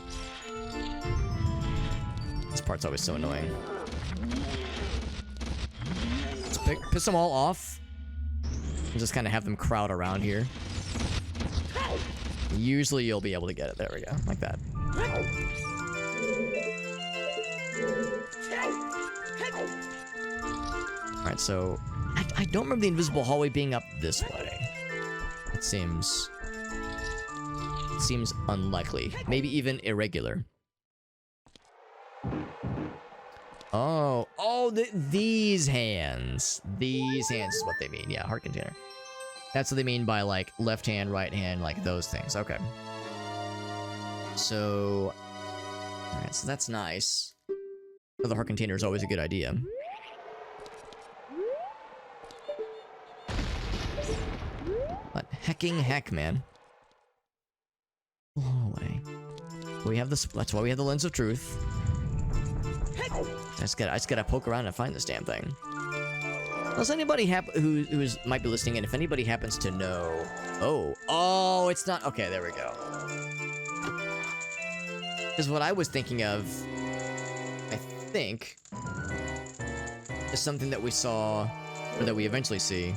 This part's always so annoying. Let's piss them all off. And just kind of have them crowd around here. Usually you'll be able to get it. There we go. Like that. Alright, so... I don't remember the invisible hallway being up this way. It seems unlikely. Maybe even irregular. Oh, these hands. These hands is what they mean. Yeah, heart container. That's what they mean by, like, left hand, right hand, like those things. Okay. So... Alright, so that's nice. The heart container is always a good idea. But hecking heck, man. Hallway. We have this. That's why we have the lens of truth. I just gotta poke around and find this damn thing. Does anybody who's might be listening in? If anybody happens to know, oh, it's not. Okay, there we go. Because what I was thinking of, I think, is something that we saw, or that we eventually see.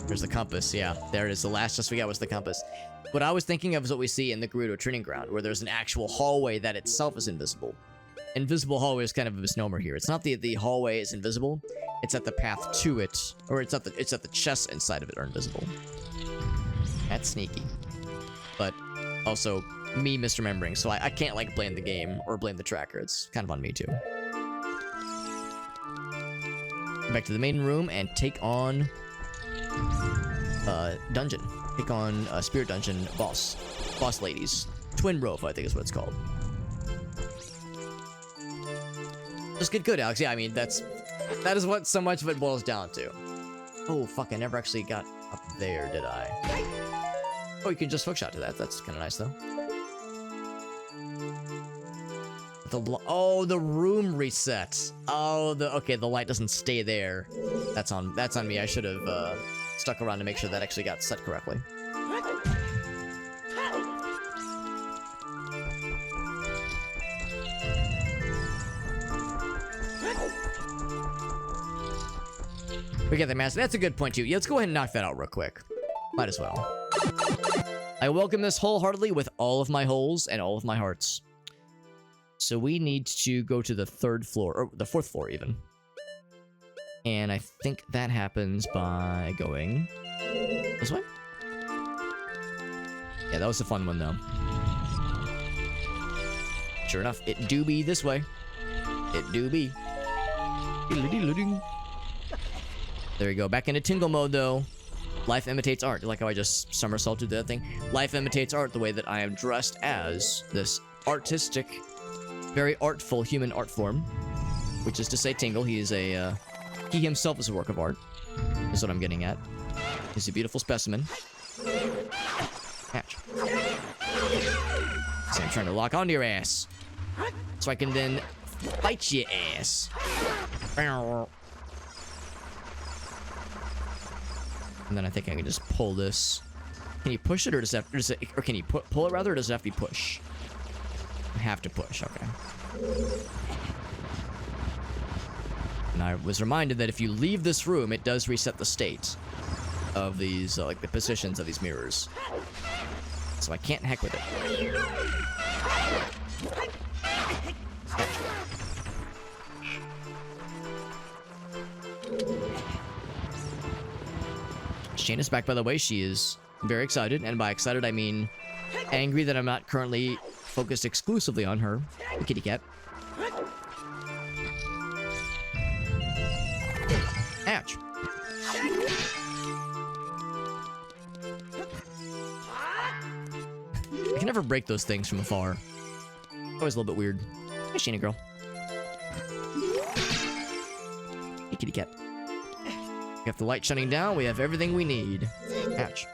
There's the compass, yeah. There it is. The last just we got was the compass. What I was thinking of is what we see in the Gerudo Training Ground, where there's an actual hallway that itself is invisible. invisible hallway is kind of a misnomer here. It's not the hallway is invisible. It's that the path to it, or it's that the chests inside of it are invisible. That's sneaky. But also me misremembering, so I can't like blame the game or blame the tracker. It's kind of on me too. Back to the main room and take on dungeon. Take on spirit dungeon boss ladies. Twin Rove, I think is what it's called. Just get good, Alex. Yeah, I mean that is what so much of it boils down to. Oh fuck! I never actually got up there, did I? Oh, you can just hookshot to that. That's kind of nice though. The room resets. Oh, okay. The light doesn't stay there. That's on me. I should have stuck around to make sure that actually got set correctly. We get the mask. That's a good point too. Yeah, let's go ahead and knock that out real quick. Might as well. I welcome this wholeheartedly with all of my holes and all of my hearts. So we need to go to the 3rd floor, or the 4th floor even. And I think that happens by going this way. Yeah, that was a fun one though. Sure enough, it do be this way. It do be. There we go. Back into Tingle mode though. Life imitates art. Like how I just somersaulted that thing. Life imitates art the way that I am dressed as this artistic, very artful human art form. Which is to say Tingle. He himself is a work of art. Is what I'm getting at. He's a beautiful specimen. Catch. See, I'm trying to lock onto your ass. So I can then bite your ass. And then I think I can just pull this. Can you push it, or does it, or can you pull it rather, or does it have to be push? I have to push, okay. And I was reminded that if you leave this room, it does reset the state of these, like the positions of these mirrors. So I can't heck with it. Shayna's back, by the way. She is very excited, and by excited I mean angry that I'm not currently focused exclusively on her. The kitty cat. Ouch. I can never break those things from afar. Always a little bit weird. Hey, Shayna girl. Hey, kitty cat. We have the light shutting down. We have everything we need. Ouch.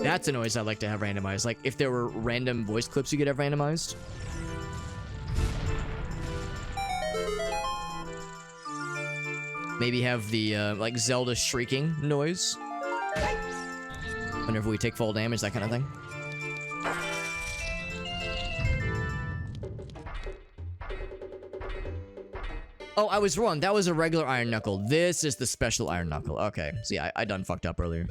That's a noise I'd like to have randomized. Like, if there were random voice clips you could have randomized. Maybe have the, like, Zelda shrieking noise. Whenever we take fall damage, that kind of thing. Oh, I was wrong. That was a regular iron knuckle. This is the special iron knuckle. Okay. So yeah, I done fucked up earlier.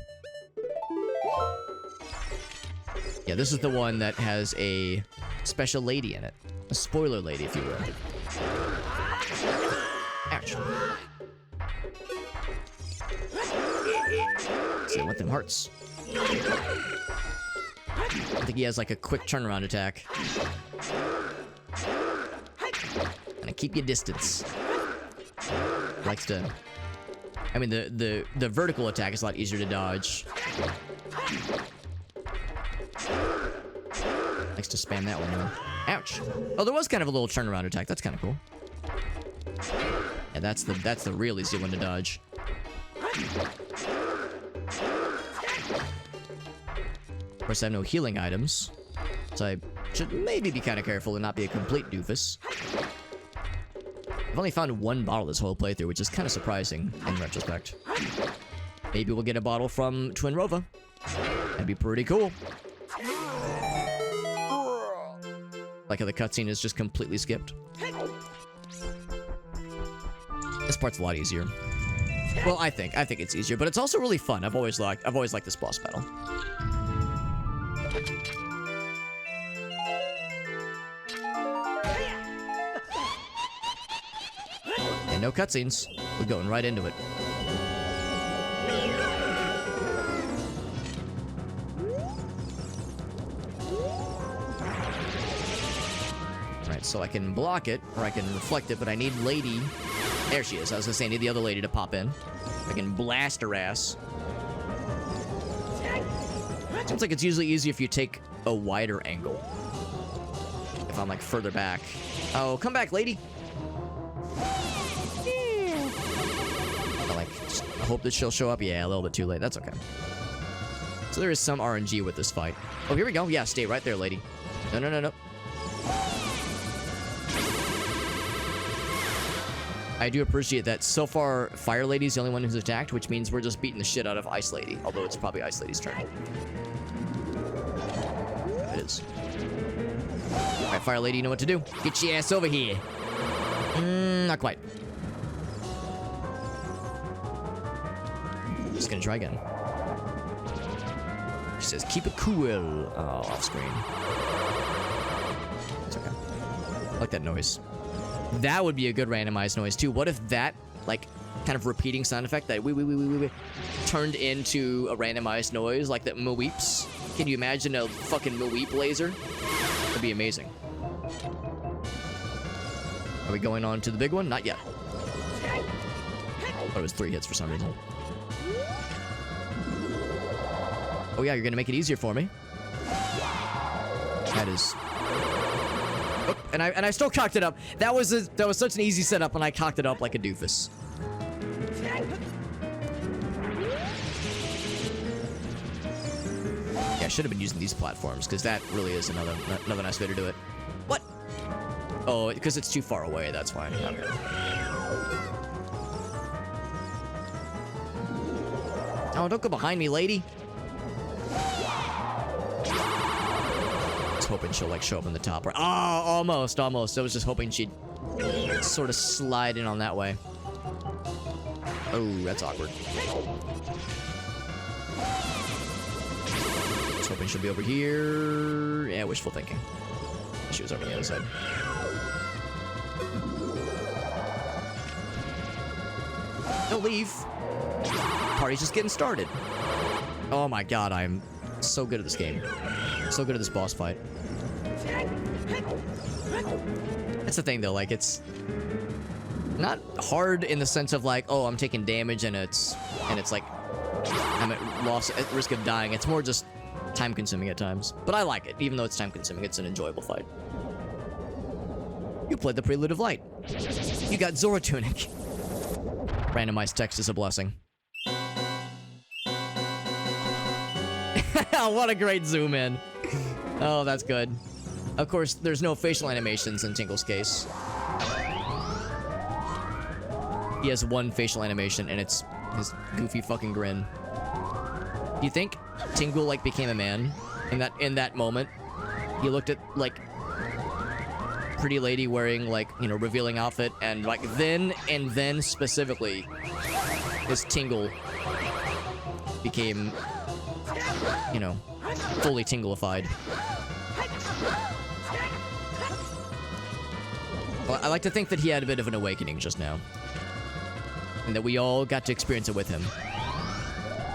Yeah, this is the one that has a special lady in it. A spoiler lady, if you will. Ouch. See, I want them hearts. I think he has like a quick turnaround attack. And I keep you distance. Likes to... I mean, the vertical attack is a lot easier to dodge. Likes to spam that one though. Ouch. Oh, there was kind of a little turnaround attack. That's kind of cool. Yeah, that's the real easy one to dodge. Of course, I have no healing items, so I should maybe be kind of careful and not be a complete doofus. I've only found one bottle this whole playthrough, which is kind of surprising in retrospect. Maybe we'll get a bottle from Twin Rova. That'd be pretty cool. Like how the cutscene is just completely skipped. This part's a lot easier. Well, I think it's easier, but it's also really fun. I've always liked this boss battle. And no cutscenes. We're going right into it. Alright, so I can block it, or I can reflect it, but I need Lady... There she is. I was gonna say I need the other lady to pop in. I can blast her ass. Seems like it's usually easier if you take a wider angle. If I'm, like, further back. Oh, come back, lady! I hope that she'll show up. Yeah, a little bit too late. That's okay. So there is some RNG with this fight. Oh, here we go. Yeah, stay right there, lady. No, no, no, no. I do appreciate that. So far, Fire Lady's the only one who's attacked, which means we're just beating the shit out of Ice Lady. Although it's probably Ice Lady's turn. It is. Alright, Fire Lady, you know what to do. Get your ass over here. Not quite. Just gonna try again. She says, keep it cool. Oh, off screen. It's okay. I like that noise. That would be a good randomized noise, too. What if that, like, kind of repeating sound effect that we turned into a randomized noise, like that Mweeps? Can you imagine a fucking Mweep laser? That'd be amazing. Are we going on to the big one? Not yet. Oh, it was 3 hits for some reason. Oh yeah, you're gonna make it easier for me. That is... Oh, and I still cocked it up. That was such an easy setup, and I cocked it up like a doofus. Yeah, I should have been using these platforms, because that really is another nice way to do it. What? Oh, because it's too far away, that's fine. Okay. Oh, don't go behind me, lady. Hoping she'll like show up in the top right. Oh, almost. I was just hoping she'd sort of slide in on that way. Oh, that's awkward. Just hoping she'll be over here. Yeah, wishful thinking. She was over on the other side. Don't leave. Party's just getting started. Oh my god, I'm so good at this game. So good at this boss fight. That's the thing though, like it's not hard in the sense of like, oh, I'm taking damage and it's like I'm at risk of dying. It's more just time consuming at times. But I like it, even though it's time consuming, it's an enjoyable fight. You played the Prelude of Light. You got Zora Tunic. Randomized text is a blessing. What a great zoom in. Oh, that's good. Of course, there's no facial animations in Tingle's case. He has one facial animation, and it's his goofy fucking grin. Do you think Tingle, like, became a man in that moment? He looked at, like, pretty lady wearing, like, you know, revealing outfit, and, like, then specifically, his Tingle became, you know, fully Tingle-ified. Well, I like to think that he had a bit of an awakening just now. And that we all got to experience it with him.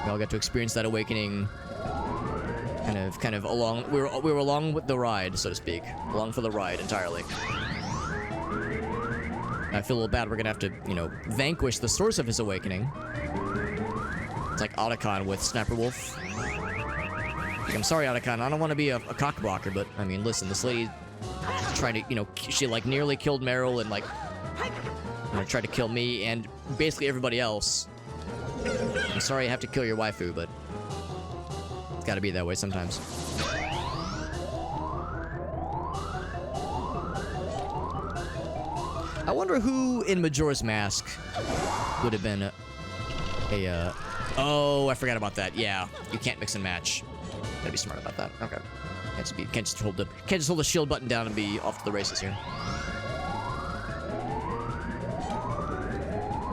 We all got to experience that awakening kind of along... We were along with the ride, so to speak. Along for the ride entirely. I feel a little bad. We're gonna have to, you know, vanquish the source of his awakening. It's like Otacon with Snapper Wolf. Like, I'm sorry, Otacon. I don't want to be a cockblocker, but, I mean, listen, this lady trying to, you know, she, like, nearly killed Meryl and, like, you know, tried to kill me and basically everybody else. I'm sorry I have to kill your waifu, but it's gotta be that way sometimes. I wonder who in Majora's Mask would have been oh, I forgot about that. Yeah, you can't mix and match. Gotta be smart about that. Okay. Can't just hold the shield button down and be off to the races here.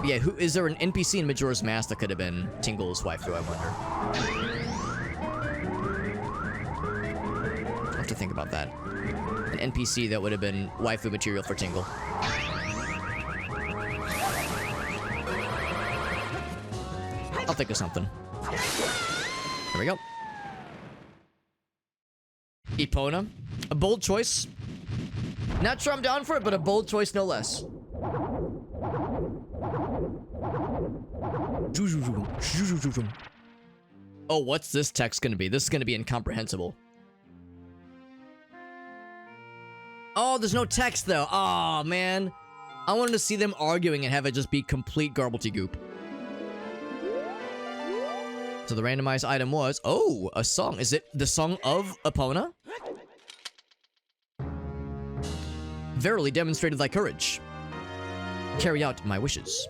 Yeah, who is there an NPC in Majora's Mask that could have been Tingle's waifu, I wonder? I'll have to think about that. An NPC that would have been waifu material for Tingle. think of something. There we go. Epona. A bold choice. Not sure I'm down for it, but a bold choice no less. Oh, what's this text gonna be? This is gonna be incomprehensible. Oh, there's no text though. Oh man. I wanted to see them arguing and have it just be complete goop. So the randomized item was, oh, a song. Is it the song of Epona? Verily demonstrated thy courage. Carry out my wishes.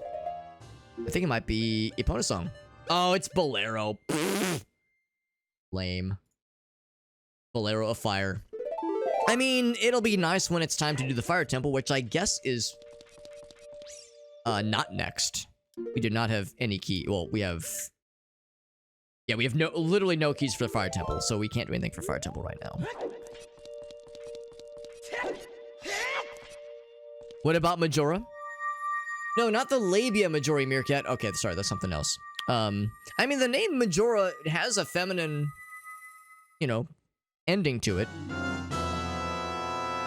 I think it might be Epona's song. Oh, it's Bolero. Pfft. Lame. Bolero of Fire. I mean, it'll be nice when it's time to do the Fire Temple, which I guess is not next. We do not have any key. Well, we have... Yeah, we have literally no keys for the Fire Temple, so we can't do anything for Fire Temple right now. What about Majora? No, not the labia Majora Meerkat. Okay, sorry, that's something else. I mean, the name Majora has a feminine, you know, ending to it.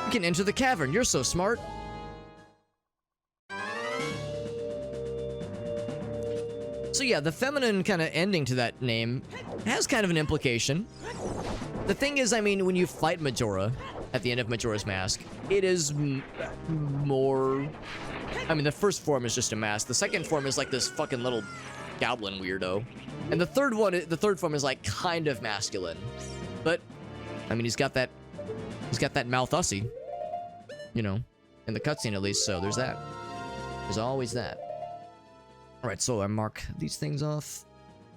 You can enter the cavern. You're so smart. So yeah, the feminine kind of ending to that name has kind of an implication. The thing is, I mean, when you fight Majora at the end of Majora's Mask, it is more... I mean, the first form is just a mask. The second form is like this fucking little goblin weirdo. And the third form is like kind of masculine. But, I mean, he's got that mouth hussy. You know, in the cutscene at least, so there's that. There's always that. Alright, so I mark these things off.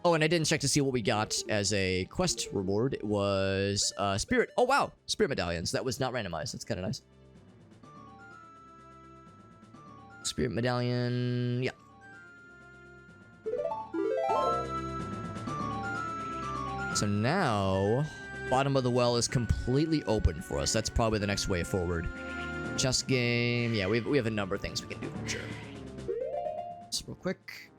Oh, and I didn't check to see what we got as a quest reward. It was, Spirit. Oh, wow! Spirit medallions. That was not randomized. That's kind of nice. Spirit medallion... yeah. So now, bottom of the well is completely open for us. That's probably the next way forward. Chess game... yeah, we have a number of things we can do for sure. Just real quick.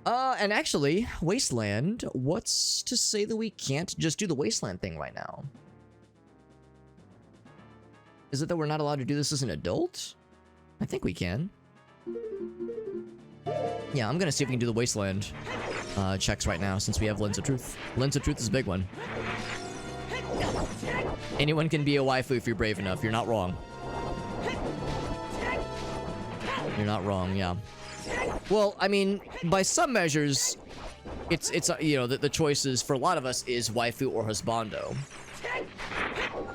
And actually, Wasteland, what's to say that we can't just do the Wasteland thing right now? Is it that we're not allowed to do this as an adult? I think we can. Yeah, I'm gonna see if we can do the Wasteland checks right now, since we have Lens of Truth. Lens of Truth is a big one. Anyone can be a waifu if you're brave enough. You're not wrong. You're not wrong, yeah. Well, I mean, by some measures, it's you know, the choices for a lot of us is waifu or husbando.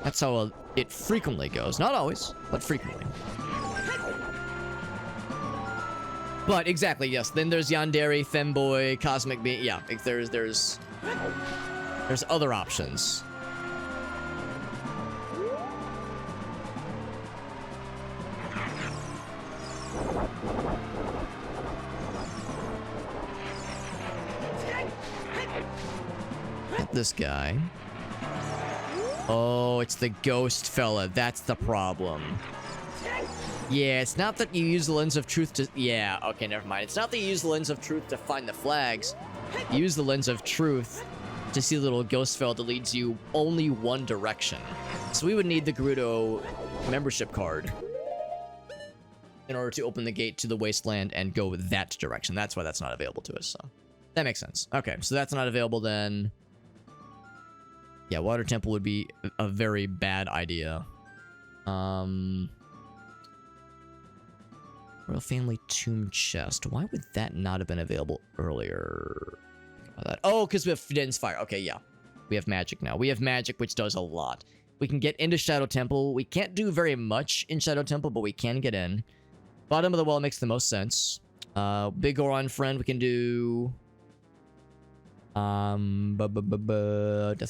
That's how it frequently goes. Not always, but frequently. But exactly, yes. Then there's yandere, femboy, cosmic being. Yeah, there's other options. This guy. Oh, it's the ghost fella. That's the problem. Yeah, it's not that you use the Lens of Truth to... yeah, okay, never mind. It's not that you use the Lens of Truth to find the flags. You use the Lens of Truth to see the little ghost fella that leads you only one direction. So we would need the Gerudo membership card in order to open the gate to the Wasteland and go that direction. That's why that's not available to us, so... that makes sense. Okay, so that's not available then... yeah, Water Temple would be a very bad idea. Royal Family Tomb Chest. Why would that not have been available earlier? Oh, because we have Fiden's Fire. Okay, yeah. We have magic now. We have magic, which does a lot. We can get into Shadow Temple. We can't do very much in Shadow Temple, but we can get in. Bottom of the well makes the most sense. Big Goron Friend, we can do... Death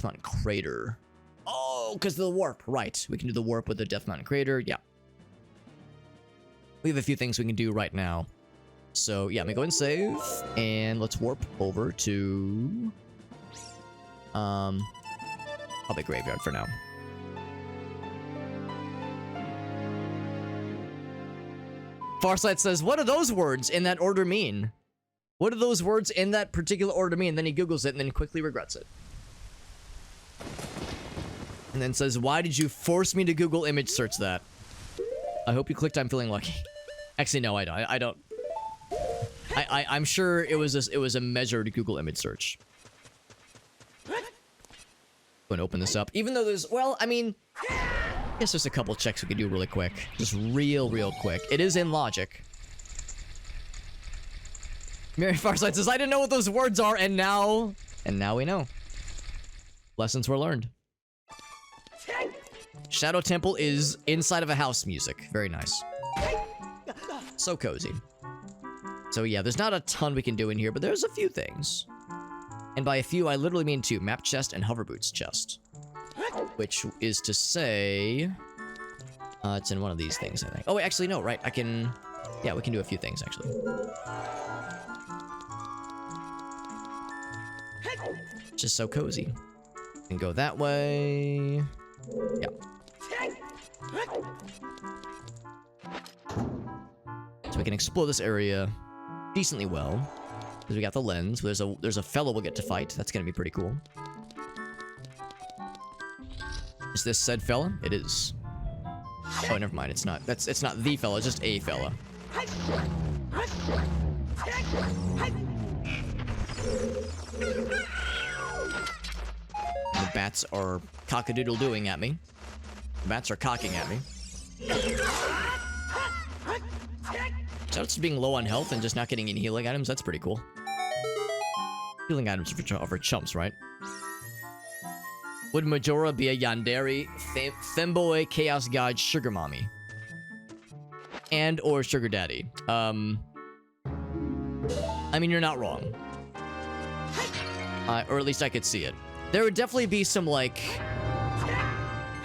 Mountain Crater. Oh, because of the warp. Right. We can do the warp with the Death Mountain Crater. Yeah. We have a few things we can do right now. So, yeah, let me go and save. And let's warp over to... probably Graveyard for now. Farsight says, what do those words in that order mean? What do those words in that particular order mean? And then he Googles it and then quickly regrets it. And then says, why did you force me to Google image search that? I hope you clicked I'm feeling lucky. Actually, no, I don't. I'm sure it was a measured Google image search. Go and open this up. Even though there's, well, I mean, I guess there's a couple checks we can do really quick. Just real quick. It is in logic. Mary Farsight says, I didn't know what those words are, and now we know. Lessons were learned. Shadow Temple is inside of a house music. Very nice. So cozy. So yeah, there's not a ton we can do in here, but there's a few things. And by a few, I literally mean two. Map chest and hover boots chest. Which is to say... it's in one of these things, I think. Oh, wait, actually, no, right? I can... Yeah, we can do a few things, actually. Just so cozy. We can go that way... Yeah. So we can explore this area decently well. Because we got the lens. There's a fellow we'll get to fight. That's gonna be pretty cool. Is this said fella? It is. Oh, never mind. It's not. It's not the fella. Just a fella. The bats are cock-a-doodle-doing at me. The bats are cocking at me. Shoutouts to being low on health and just not getting any healing items. That's pretty cool. Healing items are for chumps, right? Would Majora be a Yandere, Femboy, Chaos God, Sugar Mommy? And or Sugar Daddy? I mean, you're not wrong. Or at least I could see it. There would definitely be some, like,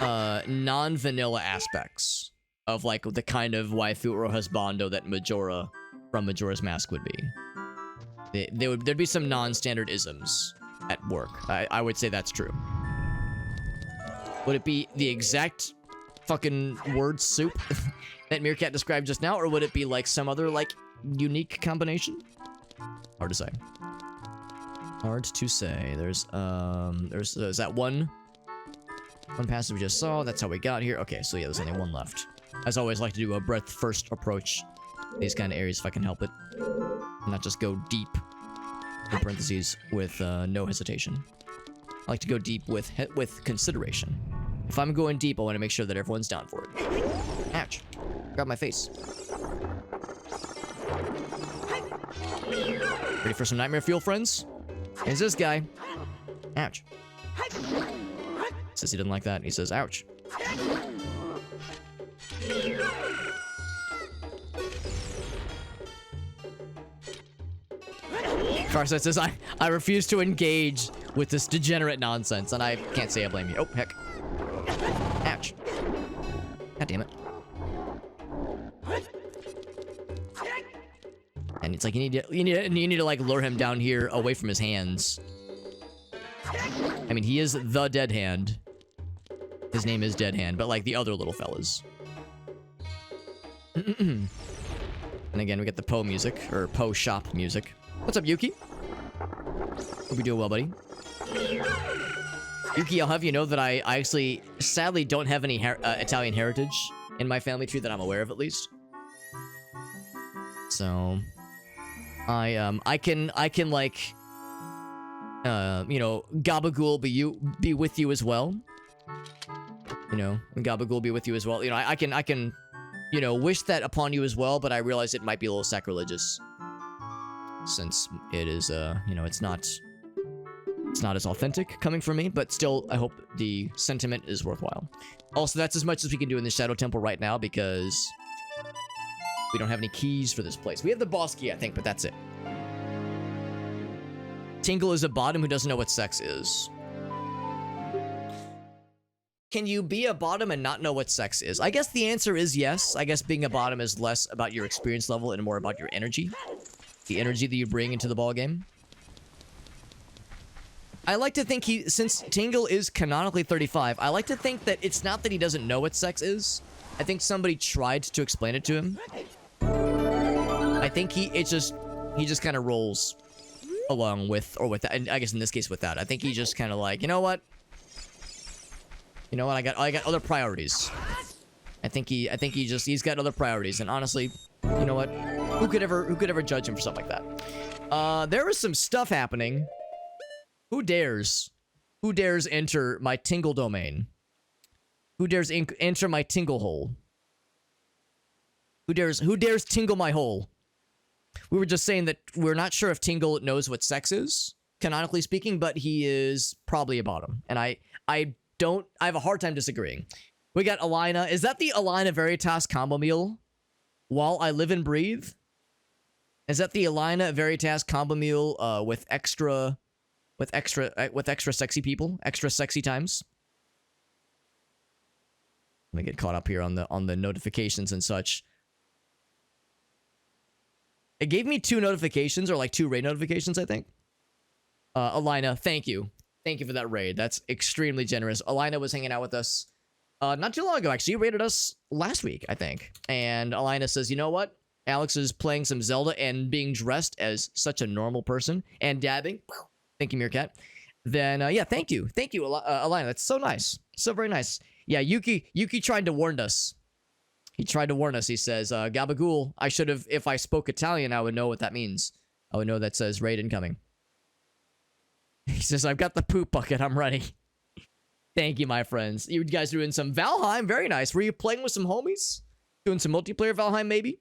non-vanilla aspects of, like, the kind of waifu or husbando that Majora from Majora's Mask would be. There'd be some non-standard isms at work. I would say that's true. Would it be the exact fucking word soup that Meerkat described just now, or would it be, like, some other, like, unique combination? Hard to say. Hard to say. There's that one passage we just saw. That's how we got here. Okay, so yeah, there's only one left. As always, I like to do a breadth first approach to these kind of areas if I can help it. Not just go deep, in parentheses, with no hesitation. I like to go deep with consideration. If I'm going deep, I want to make sure that everyone's down for it. Ouch. Grab my face. Ready for some nightmare fuel, friends? Here's this guy. Ouch. Says he didn't like that. He says, ouch. Farsight says, I refuse to engage with this degenerate nonsense, and I can't say I blame you. Oh, heck. Ouch. God damn it. And it's like you need to like lure him down here away from his hands. I mean, he is the Dead Hand. His name is Dead Hand, but like the other little fellas. And again, we get the Poe music, or Poe shop music. What's up, Yuki? Hope you're doing well, buddy. Yuki, I'll have you know that I actually, sadly, don't have any Italian heritage in my family tree that I'm aware of, at least. So, I can like, you know, Gabagool be with you as well. You know, Gabagool be with you as well. You know, I can, you know, wish that upon you as well, but I realize it might be a little sacrilegious. Since it is, you know, it's not as authentic coming from me, but still, I hope the sentiment is worthwhile. Also, that's as much as we can do in the Shadow Temple right now, because we don't have any keys for this place. We have the boss key, I think, but that's it. Tingle is a bottom who doesn't know what sex is. Can you be a bottom and not know what sex is? I guess the answer is yes. I guess being a bottom is less about your experience level and more about your energy. The energy that you bring into the ballgame. I like to think since Tingle is canonically 35, I like to think that it's not that he doesn't know what sex is. I think somebody tried to explain it to him. I think it's just he just kind of rolls along with, or with that, and I guess in this case with that. I think he just kind of like, you know what? I got other priorities. I think he's got other priorities, and honestly, you know what? Who could ever judge him for something like that? There is some stuff happening. Who dares enter my Tingle domain? Who dares enter my Tingle hole? Who dares tingle my hole? We were just saying that we're not sure if Tingle knows what sex is, canonically speaking, but he is probably a bottom. And I have a hard time disagreeing. We got Alina. Is that the Alina Veritas combo meal? While I live and breathe? Is that the Alina Veritas combo meal with extra sexy people? Extra sexy times? Let me get caught up here on the notifications and such. It gave me 2 notifications, or like 2 raid notifications, I think. Alina, thank you. Thank you for that raid. That's extremely generous. Alina was hanging out with us not too long ago, actually. You raided us last week, I think. And Alina says, you know what? Alex is playing some Zelda and being dressed as such a normal person and dabbing. Thank you, Meerkat. Then, yeah, thank you. Thank you, Alina. That's so nice. So very nice. Yeah, Yuki tried to warn us. He tried to warn us. He says, Gabagool, I should have, if I spoke Italian, I would know what that means. I would know that says raid incoming. He says, I've got the poop bucket. I'm ready. Thank you, my friends. You guys are doing some Valheim. Very nice. Were you playing with some homies? Doing some multiplayer Valheim, maybe?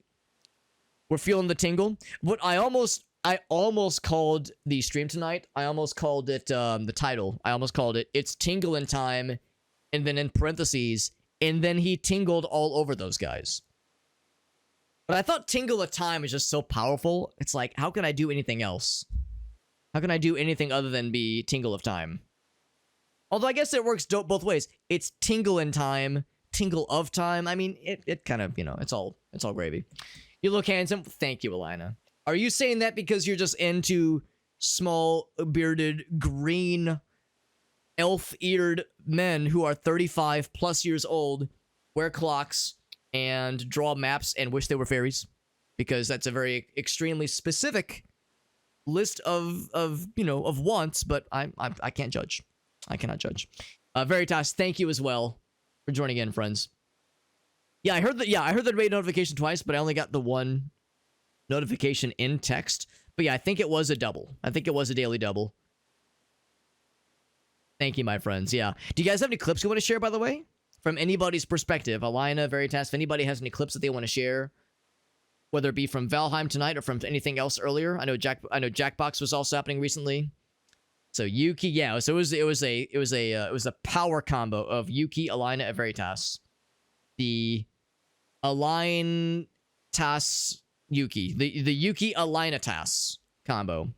We're feeling the tingle. But I almost called the stream tonight. I almost called it, the title. I almost called it, It's Tingle in Time. And then in parentheses, and then he tingled all over those guys. But I thought Tingle of Time is just so powerful. It's like, how can I do anything else? How can I do anything other than be Tingle of Time? Although I guess it works both ways. It's Tingle in Time, Tingle of Time. I mean, it kind of, it's all gravy. You look handsome. Thank you, Alina. Are you saying that because you're just into small, bearded, green, elf-eared men who are 35 plus years old, wear clocks, and draw maps and wish they were fairies? Because that's a very extremely specific list of wants, but I can't judge. I cannot judge. Veritas, thank you as well for joining in, friends. I heard the raid notification twice, but I only got the 1 notification in text. But yeah, I think it was a double. I think it was a daily double. Thank you, my friends. Yeah. Do you guys have any clips you want to share, by the way? From anybody's perspective, Alina, Veritas, if anybody has any clips that they want to share, whether it be from Valheim tonight or from anything else earlier. I know Jackbox was also happening recently. So Yuki, yeah. So it was a power combo of Yuki, Alina, and Veritas. The Alina Yuki, the Yuki Alina combo.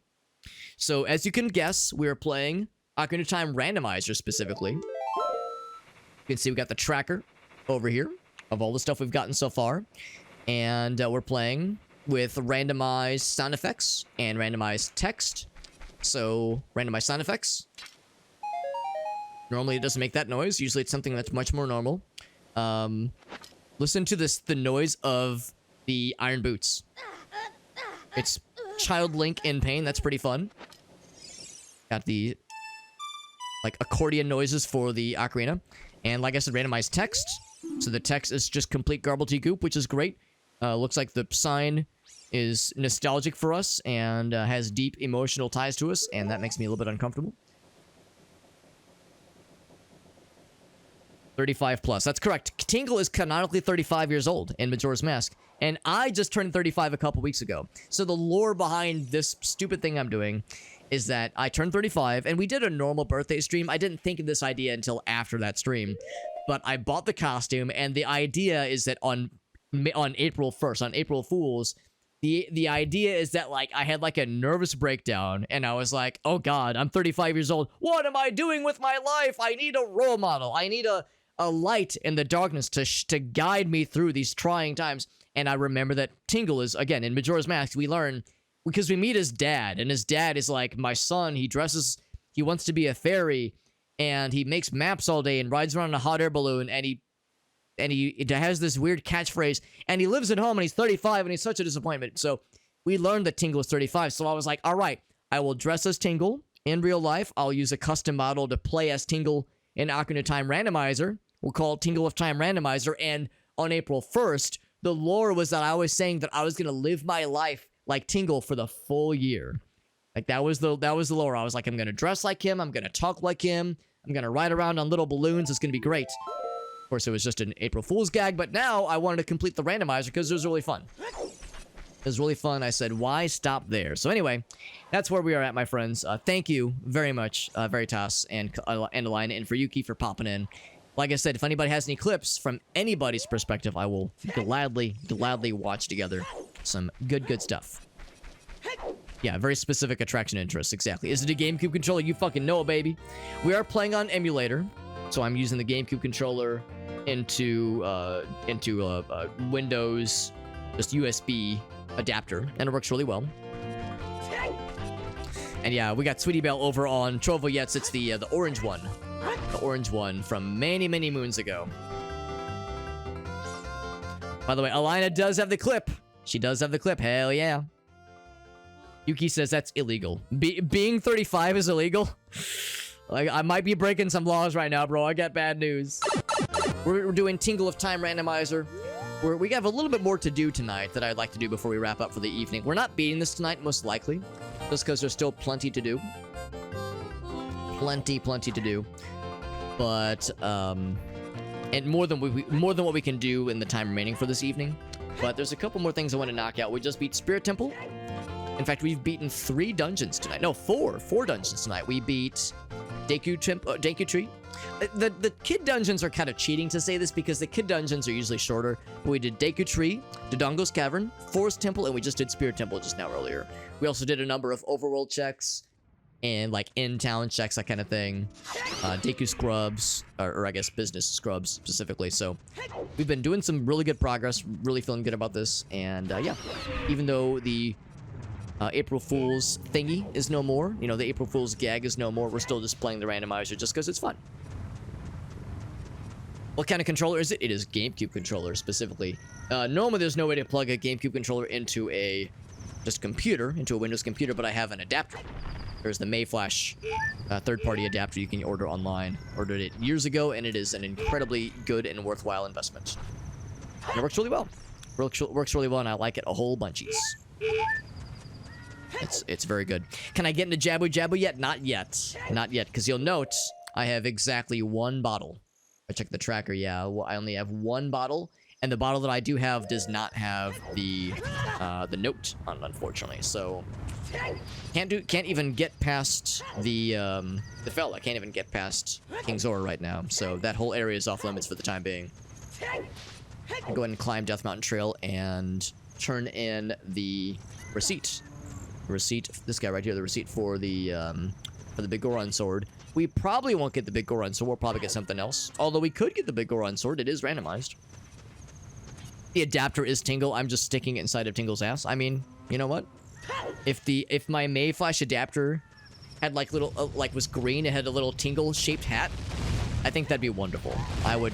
So as you can guess, we are playing Ocarina of Time Randomizer specifically. You can see we got the tracker over here of all the stuff we've gotten so far. And we're playing with randomized sound effects and randomized text. So, randomized sound effects. Normally it doesn't make that noise. Usually it's something that's much more normal. Listen to the noise of the iron boots. It's Child Link in pain. That's pretty fun. Got the accordion noises for the ocarina. And like I said, randomized text. So the text is just complete gobbledygook, which is great. Looks like the sign is nostalgic for us and has deep emotional ties to us, and that makes me a little bit uncomfortable. 35 plus. That's correct. Tingle is canonically 35 years old in Majora's Mask, and I just turned 35 a couple weeks ago. So the lore behind this stupid thing I'm doing is that I turned 35, and we did a normal birthday stream. I didn't think of this idea until after that stream, but I bought the costume, and the idea is that on April 1st, on April Fools, the idea is that, I had, a nervous breakdown, and I was like, oh god, I'm 35 years old. What am I doing with my life? I need a role model. I need a light in the darkness to guide me through these trying times. And I remember that Tingle is, again, in Majora's Mask, we learn, because we meet his dad, and his dad is like, my son, he wants to be a fairy, and he makes maps all day and rides around in a hot air balloon, and he has this weird catchphrase, and he lives at home, and he's 35, and he's such a disappointment. So we learned that Tingle is 35. So I was like, all right, I will dress as Tingle in real life. I'll use a custom model to play as Tingle in Ocarina of Time Randomizer. We'll call it Tingle of Time Randomizer. And on April 1st, the lore was that I was saying that I was going to live my life like Tingle for the full year. Like, that was the lore. I was like, I'm going to dress like him. I'm going to talk like him. I'm going to ride around on little balloons. It's going to be great. Of course, it was just an April Fool's gag, but now I wanted to complete the randomizer because it was really fun. It was really fun. I said, why stop there? So anyway, that's where we are at, my friends. Thank you very much, Veritas and Alina, and for Yuki for popping in. Like I said, if anybody has any clips from anybody's perspective, I will gladly watch together some good stuff. Yeah, very specific attraction interests, exactly. Is it a GameCube controller? You fucking know it, baby. We are playing on emulator, so I'm using the GameCube controller into Windows, just USB adapter, and it works really well. And yeah, we got Sweetie Belle over on Trovo Yets. It's the orange one. The orange one from many moons ago. By the way, Alina does have the clip. She does have the clip. Hell yeah. Yuki says that's illegal. Being 35 is illegal? Like, I might be breaking some laws right now, bro. I got bad news. We're doing Tingle of Time Randomizer. We have a little bit more to do tonight that I'd like to do before we wrap up for the evening. We're not beating this tonight, most likely. Just because there's still plenty to do. Plenty to do. But, and more than what we can do in the time remaining for this evening. But there's a couple more things I want to knock out. We just beat Spirit Temple. In fact, we've beaten 3 dungeons tonight. No, 4 dungeons tonight. We beat Deku Tree. The kid dungeons are kind of cheating to say this because the kid dungeons are usually shorter. But we did Deku Tree, Dodongo's Cavern, Forest Temple, and we just did Spirit Temple just now earlier. We also did a number of overworld checks and like in-town checks, that kind of thing. Deku Scrubs, or I guess business scrubs specifically. So we've been doing some really good progress, really feeling good about this. And yeah, even though the April Fool's thingy is no more, you know, the April Fool's gag is no more, we're still just playing the randomizer just because it's fun. What kind of controller is it? It is GameCube controller specifically. Normally there's no way to plug a GameCube controller into a into a Windows computer, but I have an adapter. There's the Mayflash third-party adapter you can order online. Ordered it years ago, and it is an incredibly good and worthwhile investment. And it works really well. Works really well, and I like it a whole bunchies. It's very good. Can I get into Jabu Jabu yet? Not yet. Not yet, because you'll note I have exactly 1 bottle. I checked the tracker, yeah. Well, I only have 1 bottle, and the bottle that I do have does not have the note on it, unfortunately. So can't even get past the fell. I can't even get past King Zora right now. So that whole area is off limits for the time being. I'll go ahead and climb Death Mountain Trail and turn in the receipt. This guy right here, the receipt for the big Goron sword. We probably won't get the big Goron sword. We'll probably get something else. Although we could get the big Goron sword. It is randomized. The adapter is Tingle. I'm just sticking it inside of Tingle's ass. I mean, you know what? If my Mayflash adapter had like little was green, it had a little Tingle shaped hat, I think that'd be wonderful. I would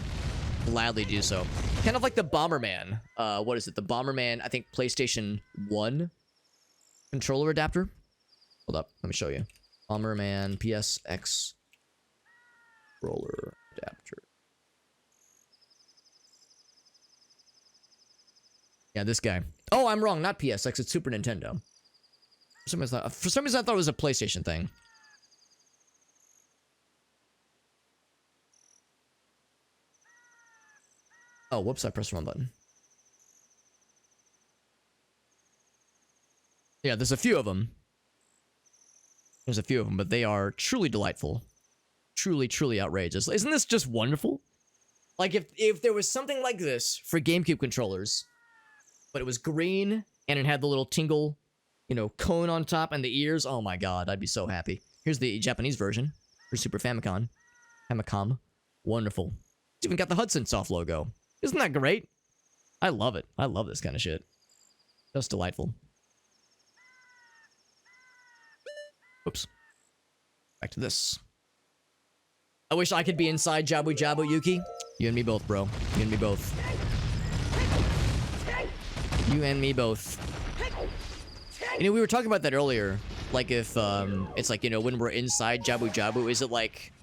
gladly do so. Kind of like the Bomberman. What is it? The Bomberman, I think PlayStation 1 controller adapter. Hold up, let me show you. Bomberman PSX controller adapter. Yeah, this guy. Oh, I'm wrong. Not PSX. It's Super Nintendo. For some reason, I thought it was a PlayStation thing. Oh, whoops. I pressed the wrong button. Yeah, there's a few of them. There's a few of them, but they are truly delightful. Truly outrageous. Isn't this just wonderful? Like, if there was something like this for GameCube controllers, but it was green, and it had the little Tingle, you know, cone on top and the ears, oh my god, I'd be so happy. Here's the Japanese version for Super Famicom. Wonderful. It's even got the Hudson Soft logo. Isn't that great? I love it. I love this kind of shit. Just delightful. Oops. Back to this. I wish I could be inside Jabu Jabu, Yuki. You and me both, bro. You and me both. You and me both. You know, we were talking about that earlier. Like if, it's like, you know, when we're inside Jabu Jabu, is it like...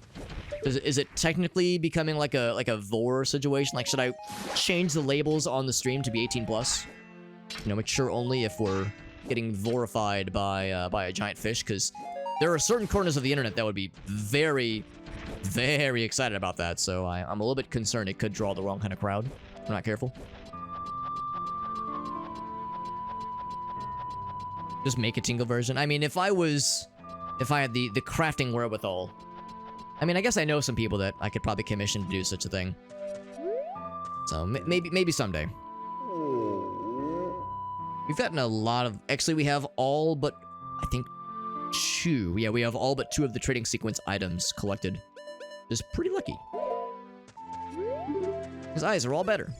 Is it technically becoming like a vor situation? Like, should I change the labels on the stream to be 18 plus? You know, mature only if we're getting vorified by a giant fish, because there are certain corners of the internet that would be very, very excited about that. So I'm a little bit concerned it could draw the wrong kind of crowd. If we're not careful. Just make a Tingle version. I mean, if I had the crafting wherewithal. I mean, I guess I know some people that I could probably commission to do such a thing. So, maybe someday. We've gotten a lot of... Actually, we have all but, I think, 2. Yeah, we have all but 2 of the trading sequence items collected. Just pretty lucky. His eyes are all better.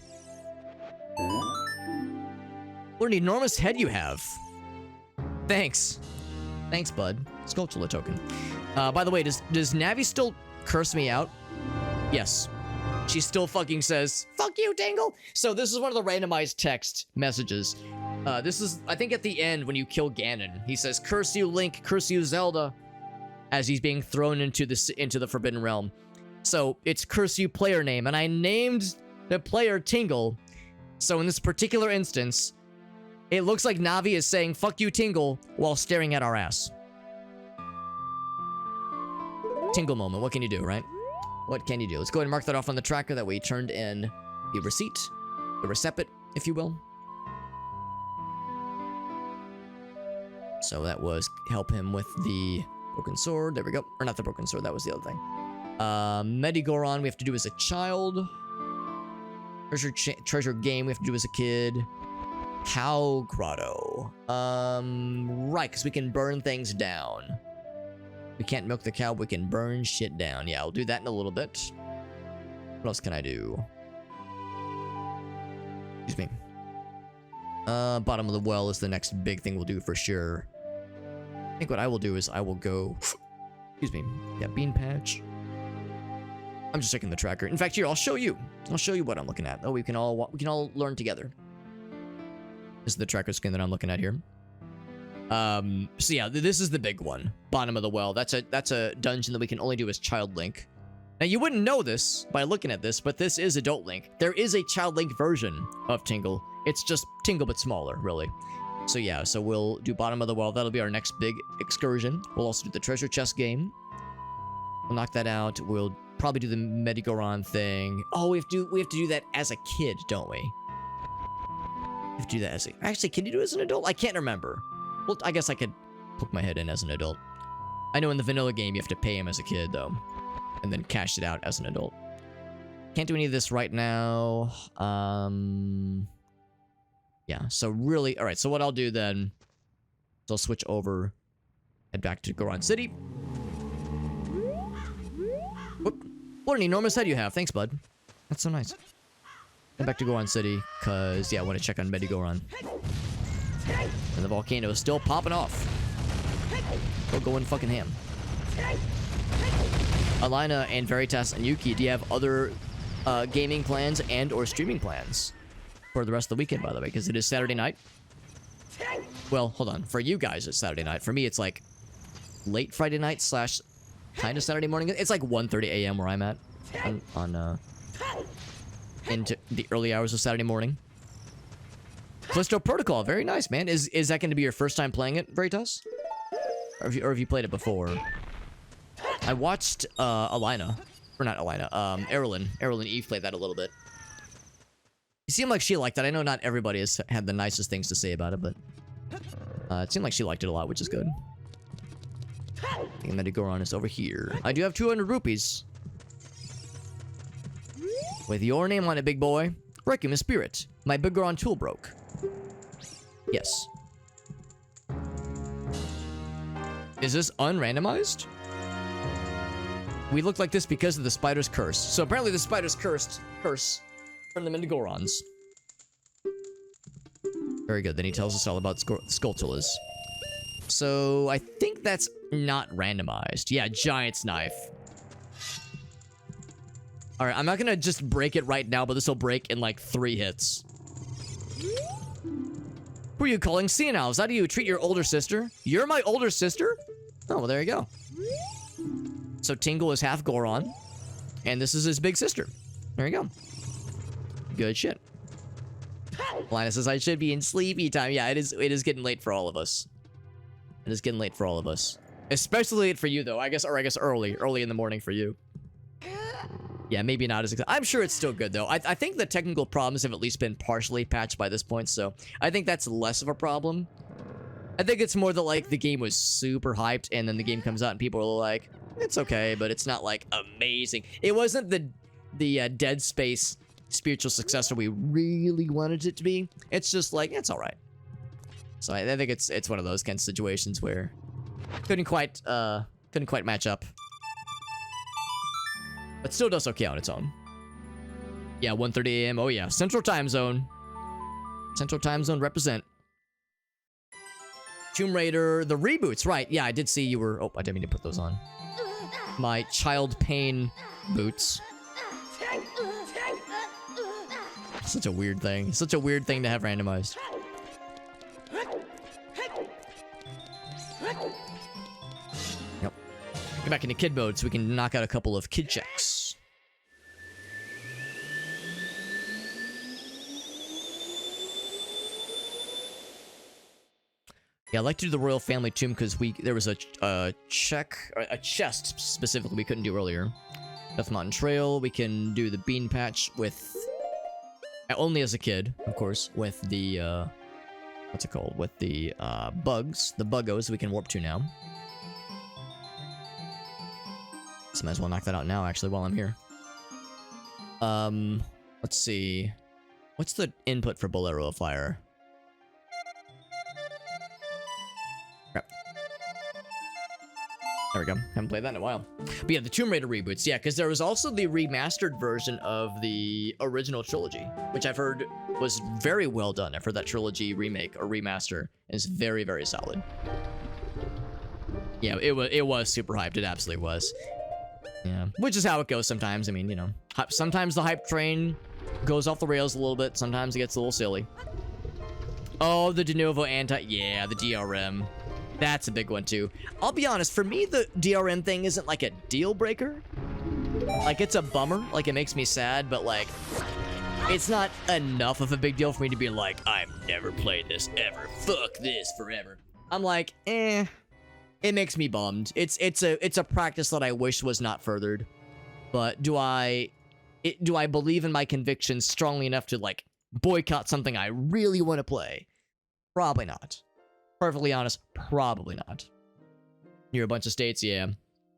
What an enormous head you have. Thanks. Thanks, bud. Sculptula token. By the way, does Navi still curse me out? Yes. She still fucking says, "Fuck you, Tingle!" So this is one of the randomized text messages. This is, I think, at the end when you kill Ganon. He says, "Curse you, Link. Curse you, Zelda," as he's being thrown into the Forbidden Realm. So it's curse you player name, and I named the player Tingle. So in this particular instance, it looks like Navi is saying, "Fuck you, Tingle," while staring at our ass. Tingle moment. What can you do, right? What can you do? Let's go ahead and mark that off on the tracker. That way you turned in the receipt, the receipt, if you will. So that was help him with the broken sword. There we go. Or not the broken sword. That was the other thing. Medigoron we have to do as a child. Treasure game we have to do as a kid. Cow grotto. Right, because we can burn things down. We can't milk the cow, we can burn shit down. Yeah, I'll do that in a little bit. What else can I do? Excuse me. Bottom of the well is the next big thing we'll do for sure. I think what I will do is I will go... Excuse me. Yeah, bean patch. I'm just checking the tracker. In fact, here, I'll show you. I'll show you what I'm looking at. Oh, we can all learn together. This is the tracker screen that I'm looking at here. So yeah, this is the big one. Bottom of the well. That's a dungeon that we can only do as Child Link. Now, you wouldn't know this by looking at this, but this is Adult Link. There is a Child Link version of Tingle. It's just Tingle, but smaller, really. So yeah, so we'll do Bottom of the Well. That'll be our next big excursion. We'll also do the treasure chest game. We'll knock that out. We'll probably do the Medigoron thing. Oh, we have to do that as a kid, don't we? We have to do that as a... Actually, can you do it as an adult? I can't remember. Well, I guess I could poke my head in as an adult. I know in the vanilla game you have to pay him as a kid, though. And then cash it out as an adult. Can't do any of this right now. Yeah, so really... Alright, so what I'll do then... is I'll switch over. Head back to Goron City. Whoop. What an enormous head you have. Thanks, bud. That's so nice. Head back to Goron City, because, yeah, I want to check on Medigoron. And the volcano is still popping off. We're going fucking ham. Alina and Veritas and Yuki, do you have other gaming plans and or streaming plans for the rest of the weekend, by the way? Because it is Saturday night. Well, hold on. For you guys, it's Saturday night. For me, it's like late Friday night / kind of Saturday morning. It's like 1:30 a.m. where I'm at into the early hours of Saturday morning. Callisto Protocol, very nice, man. Is that going to be your first time playing it, Veritas? Or have you played it before? I watched Alina, or not Alina, Erlen Eve played that a little bit. It seemed like she liked that. I know not everybody has had the nicest things to say about it, but it seemed like she liked it a lot, which is good. I think Medigoron is over here. I do have 200 rupees. With your name on it, big boy. Requiem is spirit. My Bigoron tool broke. Yes. Is this unrandomized? We look like this because of the spider's curse. So apparently the spider's curse from the Mendigorons. Very good. Then he tells us all about Skulltulas. So I think that's not randomized. Yeah, Giant's Knife. Alright, I'm not gonna just break it right now, but this will break in like 3 hits. Who are you calling senile? Is that how you treat your older sister? You're my older sister? Oh, well, there you go. So Tingle is half Goron, and this is his big sister. There you go. Good shit. Linus says, I should be in sleepy time. Yeah, it is getting late for all of us. It is getting late for all of us. Especially late for you, though. I guess early in the morning for you. Yeah, maybe not as... I'm sure it's still good, though. I think the technical problems have at least been partially patched by this point, so I think that's less of a problem. I think it's more that, like, the game was super hyped, and then the game comes out and people are like, it's okay, but it's not, like, amazing. It wasn't the Dead Space spiritual successor we really wanted it to be. It's just like, it's all right. So I think it's one of those kind of situations where couldn't quite match up. But still does okay on its own. Yeah, 1:30 a.m. Oh yeah, Central Time Zone. Central Time Zone represent. Tomb Raider, the reboots, right? Yeah, I did see you were. Oh, I didn't mean to put those on. My child pain boots. Such a weird thing. Such a weird thing to have randomized. Yep. Get back into kid mode so we can knock out a couple of kid checks. Yeah, I like to do the royal family tomb because there was a chest specifically we couldn't do earlier. Death Mountain Trail, we can do the bean patch with only as a kid, of course, with the what's it called? With the bugs, the buggos we can warp to now. So might as well knock that out now, actually, while I'm here. Let's see. What's the input for Bolero of Fire? Crap. There we go. Haven't played that in a while. But yeah, the Tomb Raider reboots. Yeah, because there was also the remastered version of the original trilogy, which I've heard was very well done. I've heard that trilogy remake or remaster is very, very solid. Yeah, it was super hyped. It absolutely was. Yeah, which is how it goes sometimes. I mean, you know, sometimes the hype train goes off the rails a little bit. Sometimes it gets a little silly. Oh, the de novo yeah, the DRM. That's a big one, too. I'll be honest, for me, the DRM thing isn't, like, a deal breaker. Like, it's a bummer. Like, it makes me sad, but, like, it's not enough of a big deal for me to be like, I've never played this ever. Fuck this forever. I'm like, eh. It makes me bummed. It's a practice that I wish was not furthered. But do I believe in my convictions strongly enough to, like, boycott something I really want to play? Probably not. Perfectly honest, probably not. Near a bunch of states, yeah.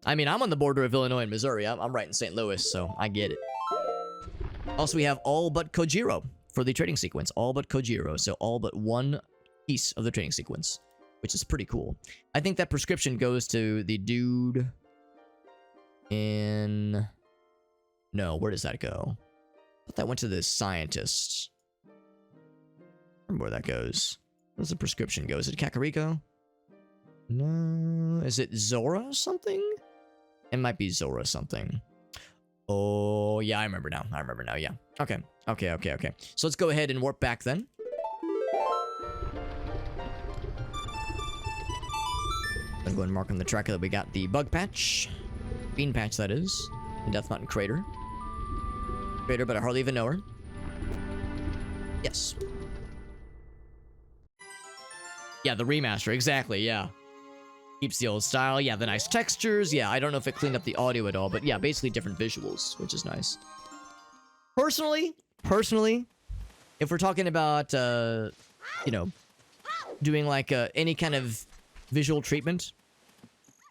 I mean, I'm on the border of Illinois and Missouri. I'm right in St. Louis, so I get it. Also, we have all but Kojiro for the trading sequence. All but Kojiro, so all but one piece of the trading sequence, which is pretty cool. I think that prescription goes to the dude in... No, where does that go? I thought that went to the scientist. I remember where that goes. Where's the prescription go? Is it Kakariko? No. Is it Zora something? It might be Zora something. Oh, yeah, I remember now. Yeah. Okay. So let's go ahead and warp back then. I'm going to mark on the tracker that we got the bug patch. Bean patch, that is. In Death Mountain Crater. But I hardly even know her. Yes. Yeah, the remaster, exactly, yeah. Keeps the old style, yeah, the nice textures, yeah, I don't know if it cleaned up the audio at all, but yeah, basically different visuals, which is nice. Personally, if we're talking about, you know, doing like any kind of visual treatment,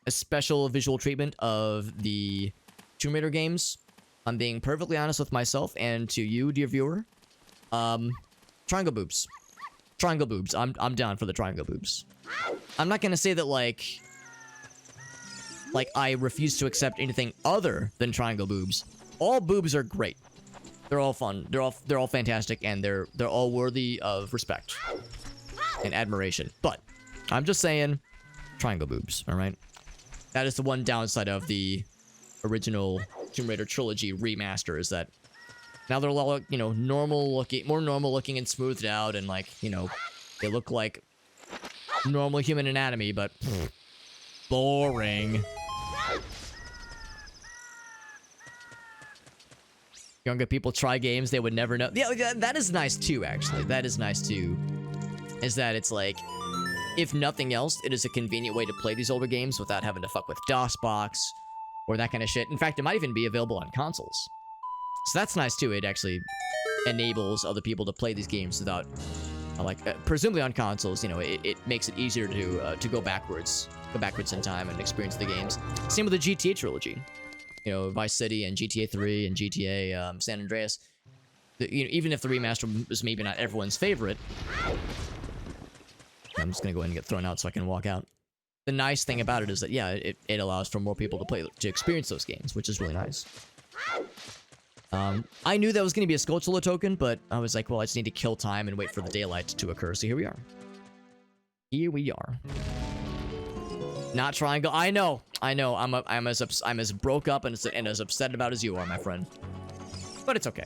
a special visual treatment of the Tomb Raider games, I'm being perfectly honest with myself and to you, dear viewer, triangle boobs. Triangle boobs. I'm down for the triangle boobs. I'm not gonna say that like I refuse to accept anything other than triangle boobs. All boobs are great. They're all fun. They're all fantastic, and they're all worthy of respect and admiration. But I'm just saying, triangle boobs. All right. That is the one downside of the original Tomb Raider trilogy remaster, is that now they're all, you know, normal looking, more normal looking and smoothed out, and like, you know, They look like normal human anatomy, but boring. Younger people try games they would never know. Yeah, that is nice too, actually. That is nice too. Is that it's like, if nothing else, it is a convenient way to play these older games without having to fuck with DOSBox or that kind of shit. In fact, it might even be available on consoles. So that's nice too. It actually enables other people to play these games without, presumably on consoles, you know, it makes it easier to go backwards in time and experience the games. Same with the GTA trilogy. You know, Vice City and GTA 3 and GTA San Andreas. You know, even if the remaster was maybe not everyone's favorite, I'm just gonna go ahead and get thrown out so I can walk out. The nice thing about it is that, yeah, it allows for more people to experience those games, which is really nice. I knew that was gonna be a Skulltula token, but I was like, well, I just need to kill time and wait for the daylight to occur. So here we are. Here we are. Not triangle. I know. I'm as broke up and as upset about as you are, my friend. But it's okay.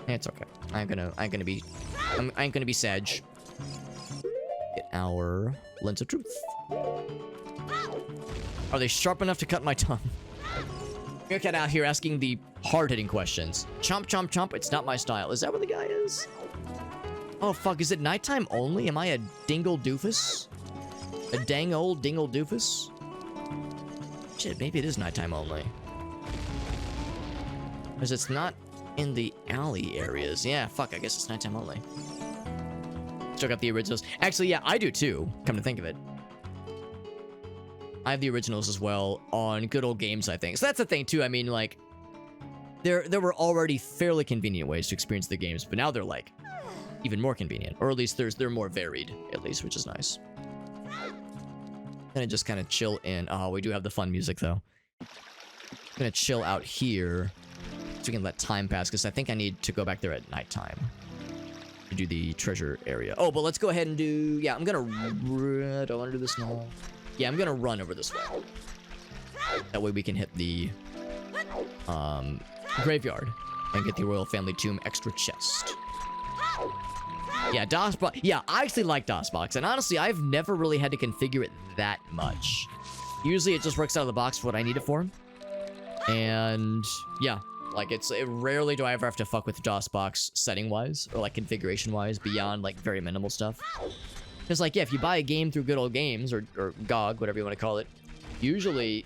It's okay. I ain't gonna be Sag. Get our lens of truth. Are they sharp enough to cut my tongue? Get out here asking the hard-hitting questions. Chomp, chomp, chomp. It's not my style. Is that what the guy is? Oh fuck! Is it nighttime only? Am I a dingle doofus? A dang old dingle doofus? Shit, maybe it is nighttime only. Because it's not in the alley areas. Yeah, fuck, I guess it's nighttime only. Check out the originals. Actually, yeah, I do too, come to think of it. I have the originals as well on good old games, I think. So that's the thing too, I mean, like, there were already fairly convenient ways to experience the games, but now they're like, even more convenient. Or at least they're more varied, at least, which is nice. Gonna just kind of chill in. Oh, we do have the fun music though. Gonna chill out here so we can let time pass because I think I need to go back there at nighttime to do the treasure area. Oh, but let's go ahead and do. Yeah, I'm gonna. Do I want to do this now? Yeah, I'm gonna run over this way. That way we can hit the graveyard and get the royal family tomb extra chest. Yeah, DOSBox. Yeah, I actually like DOSBox, and honestly, I've never really had to configure it that much. Usually, it just works out of the box for what I need it for. And yeah, like rarely do I ever have to fuck with DOSBox setting-wise or like configuration-wise beyond like very minimal stuff. Because like, yeah, if you buy a game through Good Old Games or GOG, whatever you want to call it, usually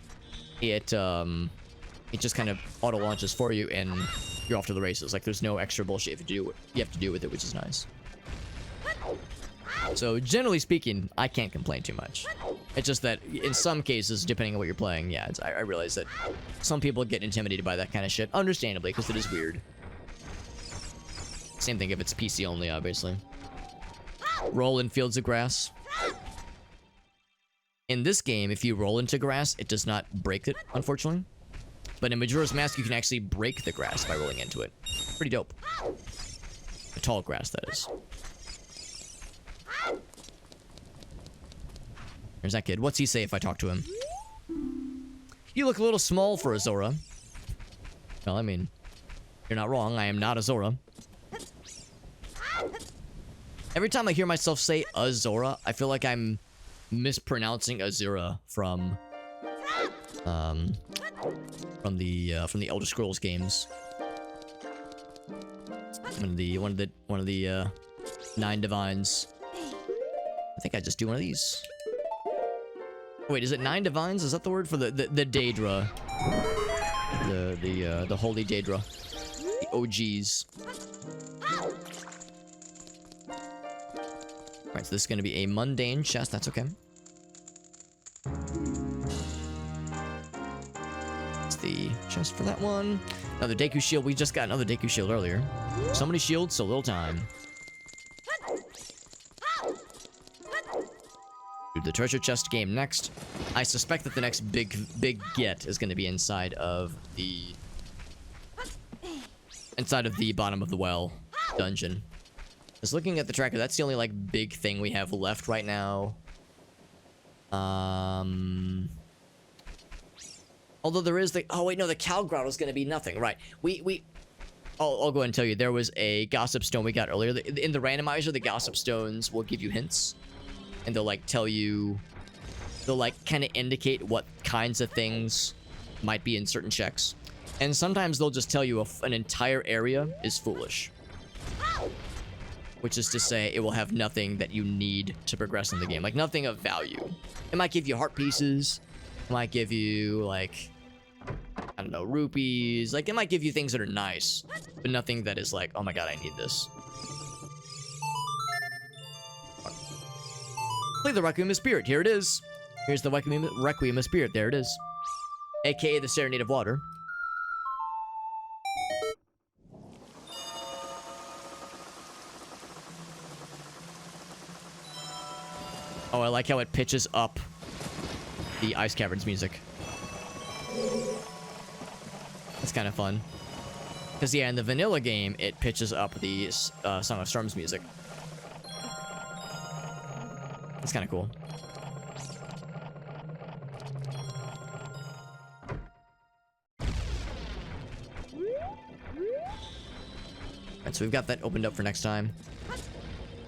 it just kind of auto launches for you and you're off to the races. Like, there's no extra bullshit you have to do with it, which is nice. So, generally speaking, I can't complain too much. It's just that, in some cases, depending on what you're playing, yeah, I realize that some people get intimidated by that kind of shit, understandably, because it is weird. Same thing if it's PC only, obviously. Roll in fields of grass. In this game, if you roll into grass, it does not break it, unfortunately. But in Majora's Mask, you can actually break the grass by rolling into it. Pretty dope. The tall grass, that is. There's that kid. What's he say if I talk to him? You look a little small for a Zora. Well, I mean, you're not wrong. I am not a Zora. Every time I hear myself say a Zora, I feel like I'm mispronouncing Azura from the Elder Scrolls games. One of the 9 divines. I think I just do one of these. Wait, is it 9 divines? Is that the word for the Daedra? The holy Daedra. The OGs. Alright, so this is gonna be a mundane chest, that's okay. That's the chest for that one. Another Deku shield. We just got another Deku shield earlier. So many shields, so little time. Do the treasure chest game next. I suspect that the next big get is gonna be inside of the bottom of the well dungeon. Just looking at the tracker, that's the only like big thing we have left right now. Although there is the... Oh, wait, no, the cow grotto is going to be nothing. Right. We I'll go ahead and tell you, there was a gossip stone we got earlier. In the randomizer, the gossip stones will give you hints. And they'll, like, tell you... They'll, like, kind of indicate what kinds of things might be in certain checks. And sometimes they'll just tell you an entire area is foolish. Which is to say, it will have nothing that you need to progress in the game. Like, nothing of value. It might give you heart pieces. It might give you, like... I don't know, rupees. Like, it might give you things that are nice, but nothing that is like, oh my god, I need this. Play the Requiem of Spirit. Here it is. Here's the Requiem of Spirit. There it is. AKA the Serenade of Water. Oh, I like how it pitches up the Ice Cavern's music. It's kind of fun. Because, yeah, in the vanilla game, it pitches up the Song of Storms music. It's kind of cool. Alright, so we've got that opened up for next time.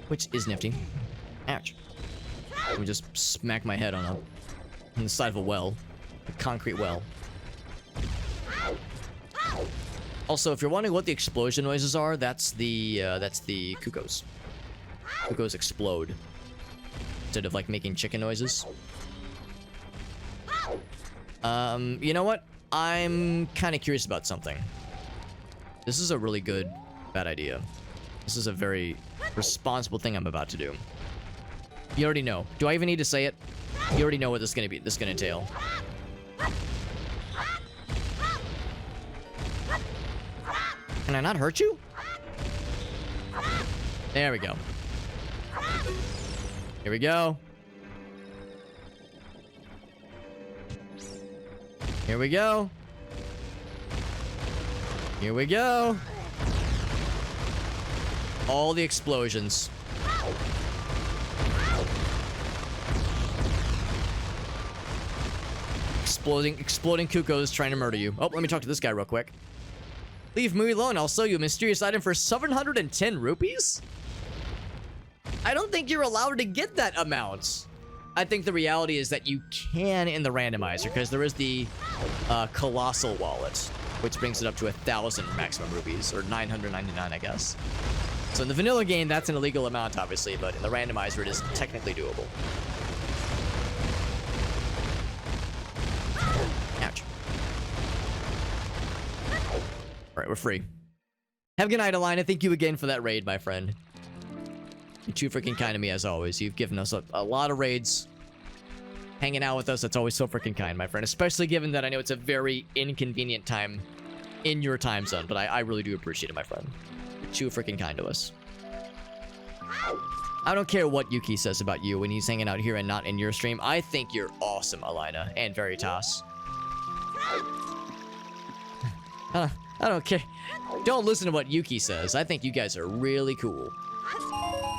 Which is nifty. Ouch. Let me just smack my head on the side of a well. A concrete well. Also, if you're wondering what the explosion noises are, that's the cuckoos. Cuckoos explode. Instead of, like, making chicken noises. You know what? I'm kind of curious about something. This is a really bad idea. This is a very responsible thing I'm about to do. You already know. Do I even need to say it? You already know what this is gonna entail. Can I not hurt you? There we go. Here we go. Here we go. Here we go. All the explosions. Exploding cuckoos trying to murder you. Oh, let me talk to this guy real quick. Leave me alone, I'll sell you a mysterious item for 710 rupees? I don't think you're allowed to get that amount. I think the reality is that you can in the randomizer, because there is the Colossal Wallet, which brings it up to 1,000 maximum rupees, or 999, I guess. So in the vanilla game, that's an illegal amount, obviously, but in the randomizer, it is technically doable. Ouch. Alright, we're free. Have a good night, Alina. Thank you again for that raid, my friend. You're too freaking kind to me, as always. You've given us a lot of raids. Hanging out with us, that's always so freaking kind, my friend. Especially given that I know it's a very inconvenient time in your time zone. But I really do appreciate it, my friend. You're too freaking kind to us. I don't care what Yuki says about you when he's hanging out here and not in your stream. I think you're awesome, Alina. And Veritas. I don't care. Don't listen to what Yuki says. I think you guys are really cool.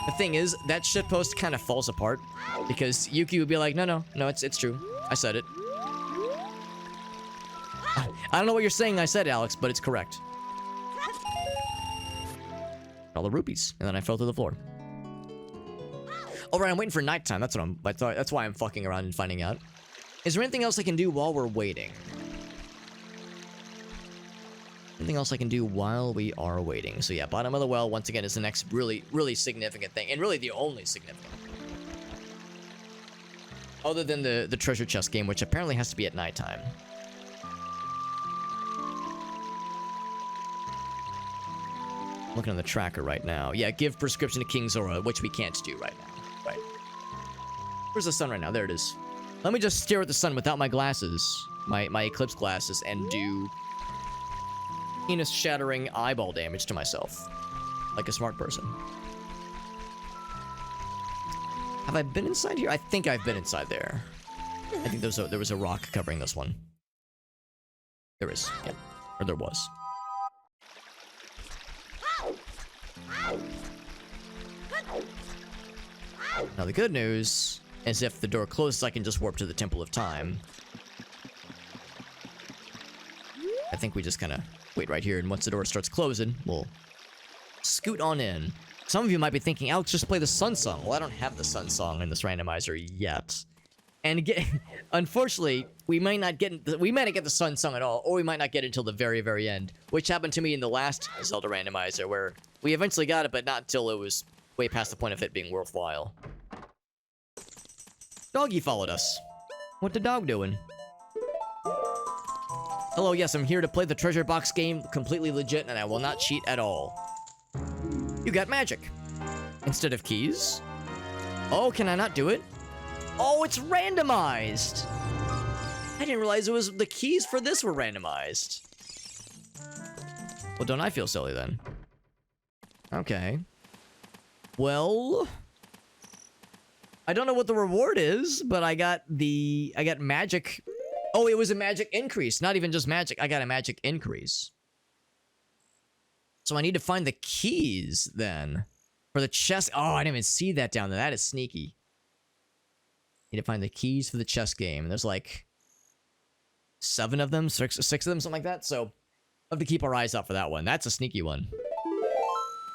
The thing is, that shitpost kind of falls apart. Because Yuki would be like, no, it's true. I said it. I don't know what you're saying I said, Alex, but it's correct. All the rupees. And then I fell to the floor. Alright, I'm waiting for nighttime. That's why I'm fucking around and finding out. Is there anything else I can do while we're waiting? Anything else I can do while we are waiting? So yeah, bottom of the well, once again, is the next really, really significant thing. And really the only significant. Other than the treasure chest game, which apparently has to be at nighttime. Looking on the tracker right now. Yeah, give prescription to King Zora, which we can't do right now. Right. Where's the sun right now? There it is. Let me just stare at the sun without my glasses. My eclipse glasses, and do penis-shattering eyeball damage to myself. Like a smart person. Have I been inside here? I think I've been inside there. I think there was a rock covering this one. There is. Yep. Or there was. Now the good news is if the door closes, I can just warp to the Temple of Time. I think we just kind of wait right here, and once the door starts closing, we'll scoot on in. Some of you might be thinking, Alex, just play the Sun Song. Well, I don't have the Sun Song in this randomizer yet. And again, unfortunately, we might not get the Sun Song at all, or we might not get it until the very, very end, which happened to me in the last Zelda randomizer, where we eventually got it, but not until it was way past the point of it being worthwhile. Doggy followed us. What the dog doing? Hello, yes, I'm here to play the treasure box game completely legit, and I will not cheat at all. You got magic. Instead of keys? Oh, can I not do it? Oh, it's randomized! I didn't realize it was the keys for this were randomized. Well, don't I feel silly then? Okay. Well, I don't know what the reward is, but I got magic. Oh, it was a magic increase, not even just magic. I got a magic increase. So I need to find the keys then for the chest. Oh, I didn't even see that down there. That is sneaky. Need to find the keys for the chess game. There's like 7 of them, six of them, something like that. So we'll have to keep our eyes out for that one. That's a sneaky one.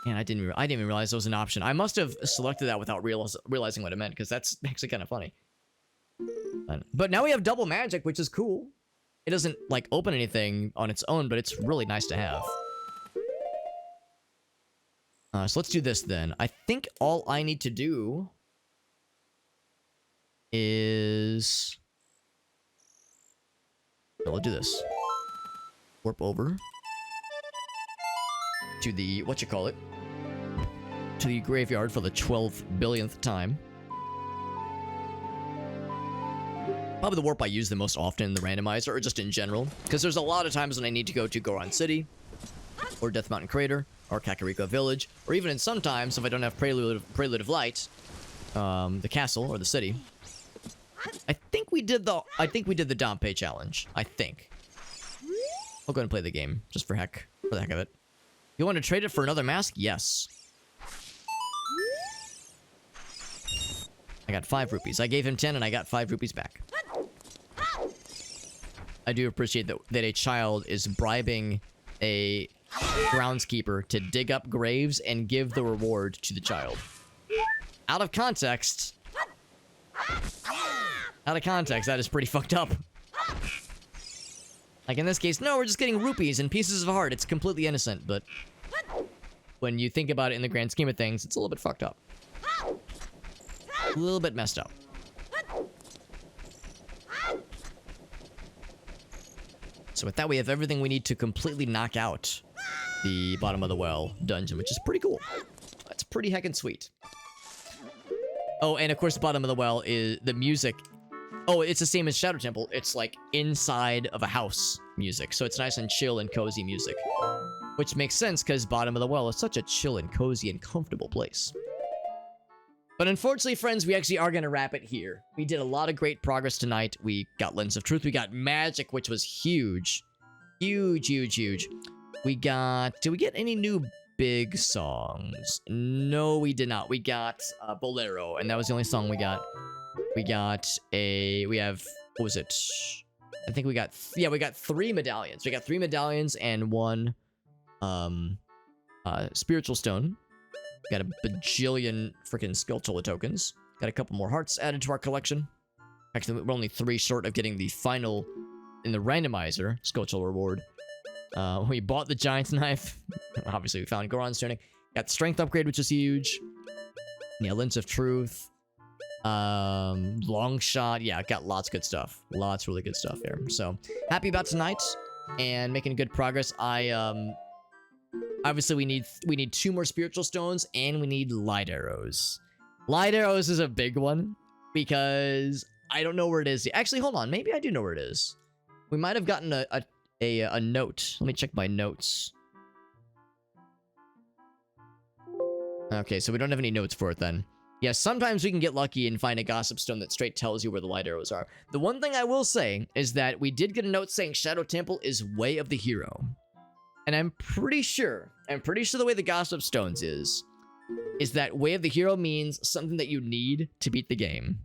Man, I didn't even realize that was an option. I must have selected that without realizing what it meant, because that's actually kind of funny. But now we have double magic, which is cool. It doesn't like open anything on its own, but it's really nice to have. So let's do this then. I think all I need to do is... No, we'll do this. Warp over to the, to the graveyard for the 12 billionth time. Probably the warp I use the most often in the randomizer, or just in general, because there's a lot of times when I need to go to Goron City, or Death Mountain Crater, or Kakariko Village, or even in sometimes, if I don't have Prelude of Light, the castle, or the city. I think we did the Dompe challenge. I think. I'll go ahead and play the game, just for the heck of it. You want to trade it for another mask? Yes. I got 5 rupees. I gave him 10 and I got 5 rupees back. I do appreciate that a child is bribing a groundskeeper to dig up graves and give the reward to the child. Out of context, that is pretty fucked up. Like in this case, no, we're just getting rupees and pieces of heart. It's completely innocent, but when you think about it in the grand scheme of things, it's a little bit fucked up. A little bit messed up. So with that, we have everything we need to completely knock out the bottom of the well dungeon, which is pretty cool. That's pretty heckin' sweet. Oh, and of course, the bottom of the well is the music. Oh, it's the same as Shadow Temple. It's like inside of a house music. So it's nice and chill and cozy music. Which makes sense because bottom of the well is such a chill and cozy and comfortable place. But unfortunately, friends, we actually are going to wrap it here. We did a lot of great progress tonight. We got Lens of Truth. We got Magic, which was huge. Huge, huge, huge. We got... Did we get any new big songs? No, we did not. We got Bolero, and that was the only song we got. We have... What was it? I think we got... Yeah, we got 3 medallions. We got 3 medallions and 1 spiritual stone. Got a bajillion freaking Skulltula tokens. Got a couple more hearts added to our collection. Actually, we're only 3 short of getting the final, in the randomizer, Skulltula reward. We bought the Giant's Knife. Obviously, we found Goron's Tunic. Got the Strength upgrade, which is huge. Yeah, Lens of Truth. Long Shot. Yeah, got lots of good stuff. Lots of really good stuff here. So, happy about tonight. And making good progress. Obviously, we need 2 more spiritual stones, and we need light arrows. Light arrows is a big one, because I don't know where it is. Actually, hold on. Maybe I do know where it is. We might have gotten a note. Let me check my notes. Okay, so we don't have any notes for it then. Yeah, sometimes we can get lucky and find a gossip stone that straight tells you where the light arrows are. The one thing I will say is that we did get a note saying Shadow Temple is Way of the Hero. And I'm pretty sure the way the Gossip Stones is that Way of the Hero means something that you need to beat the game.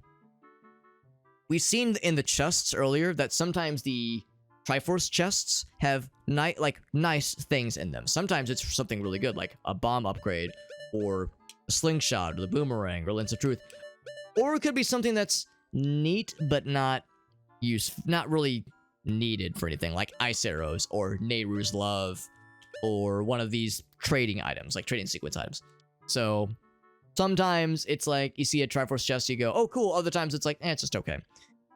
We've seen in the chests earlier that sometimes the Triforce chests have nice things in them. Sometimes it's something really good, like a bomb upgrade, or a slingshot, or the boomerang, or lens of truth. Or it could be something that's neat, but not really needed for anything, like ice arrows, or Nehru's love, or one of these trading items, like trading sequence items. So sometimes it's like you see a Triforce chest, you go, oh cool. Other times it's like, it's just okay.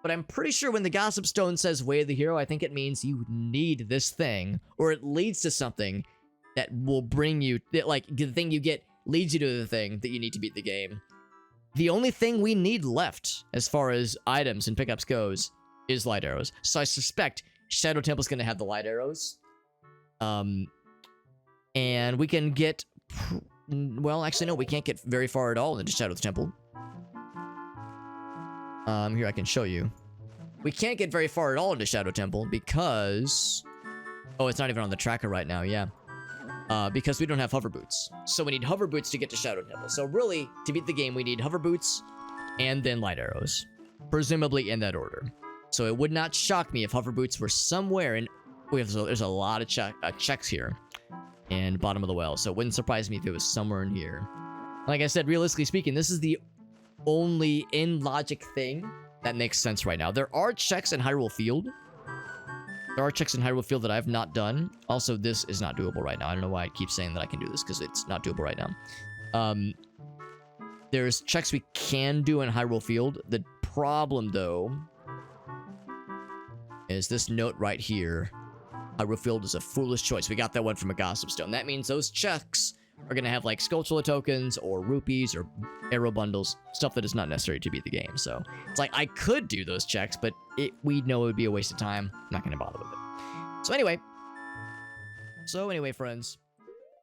But I'm pretty sure when the Gossip Stone says Way of the Hero, I think it means you need this thing, or it leads to something that will bring you, like, the thing you get leads you to the thing that you need to beat the game. The only thing we need left, as far as items and pickups goes, is light arrows. So I suspect Shadow Temple's gonna have the light arrows. And we can get, well, actually no, we can't get very far at all into Shadow Temple. Here I can show you. We can't get very far at all into Shadow Temple because... Oh, it's not even on the tracker right now, yeah. Because we don't have hover boots. So we need hover boots to get to Shadow Temple. So really, to beat the game, we need hover boots and then light arrows. Presumably in that order. So it would not shock me if hover boots were somewhere in... There's a lot of checks here. And bottom of the well. So it wouldn't surprise me if it was somewhere in here. Like I said, realistically speaking, this is the only in-logic thing that makes sense right now. There are checks in Hyrule Field. There are checks in Hyrule Field that I have not done. Also, this is not doable right now. I don't know why I keep saying that I can do this, because it's not doable right now. There's checks we can do in Hyrule Field. The problem, though, is this note right here. Hyrule Field is a foolish choice. We got that one from a Gossip Stone. That means those checks are going to have like Skulltula tokens or rupees or arrow bundles, stuff that is not necessary to beat the game. So it's like I could do those checks, but we know it would be a waste of time. I'm not going to bother with it. So anyway, friends,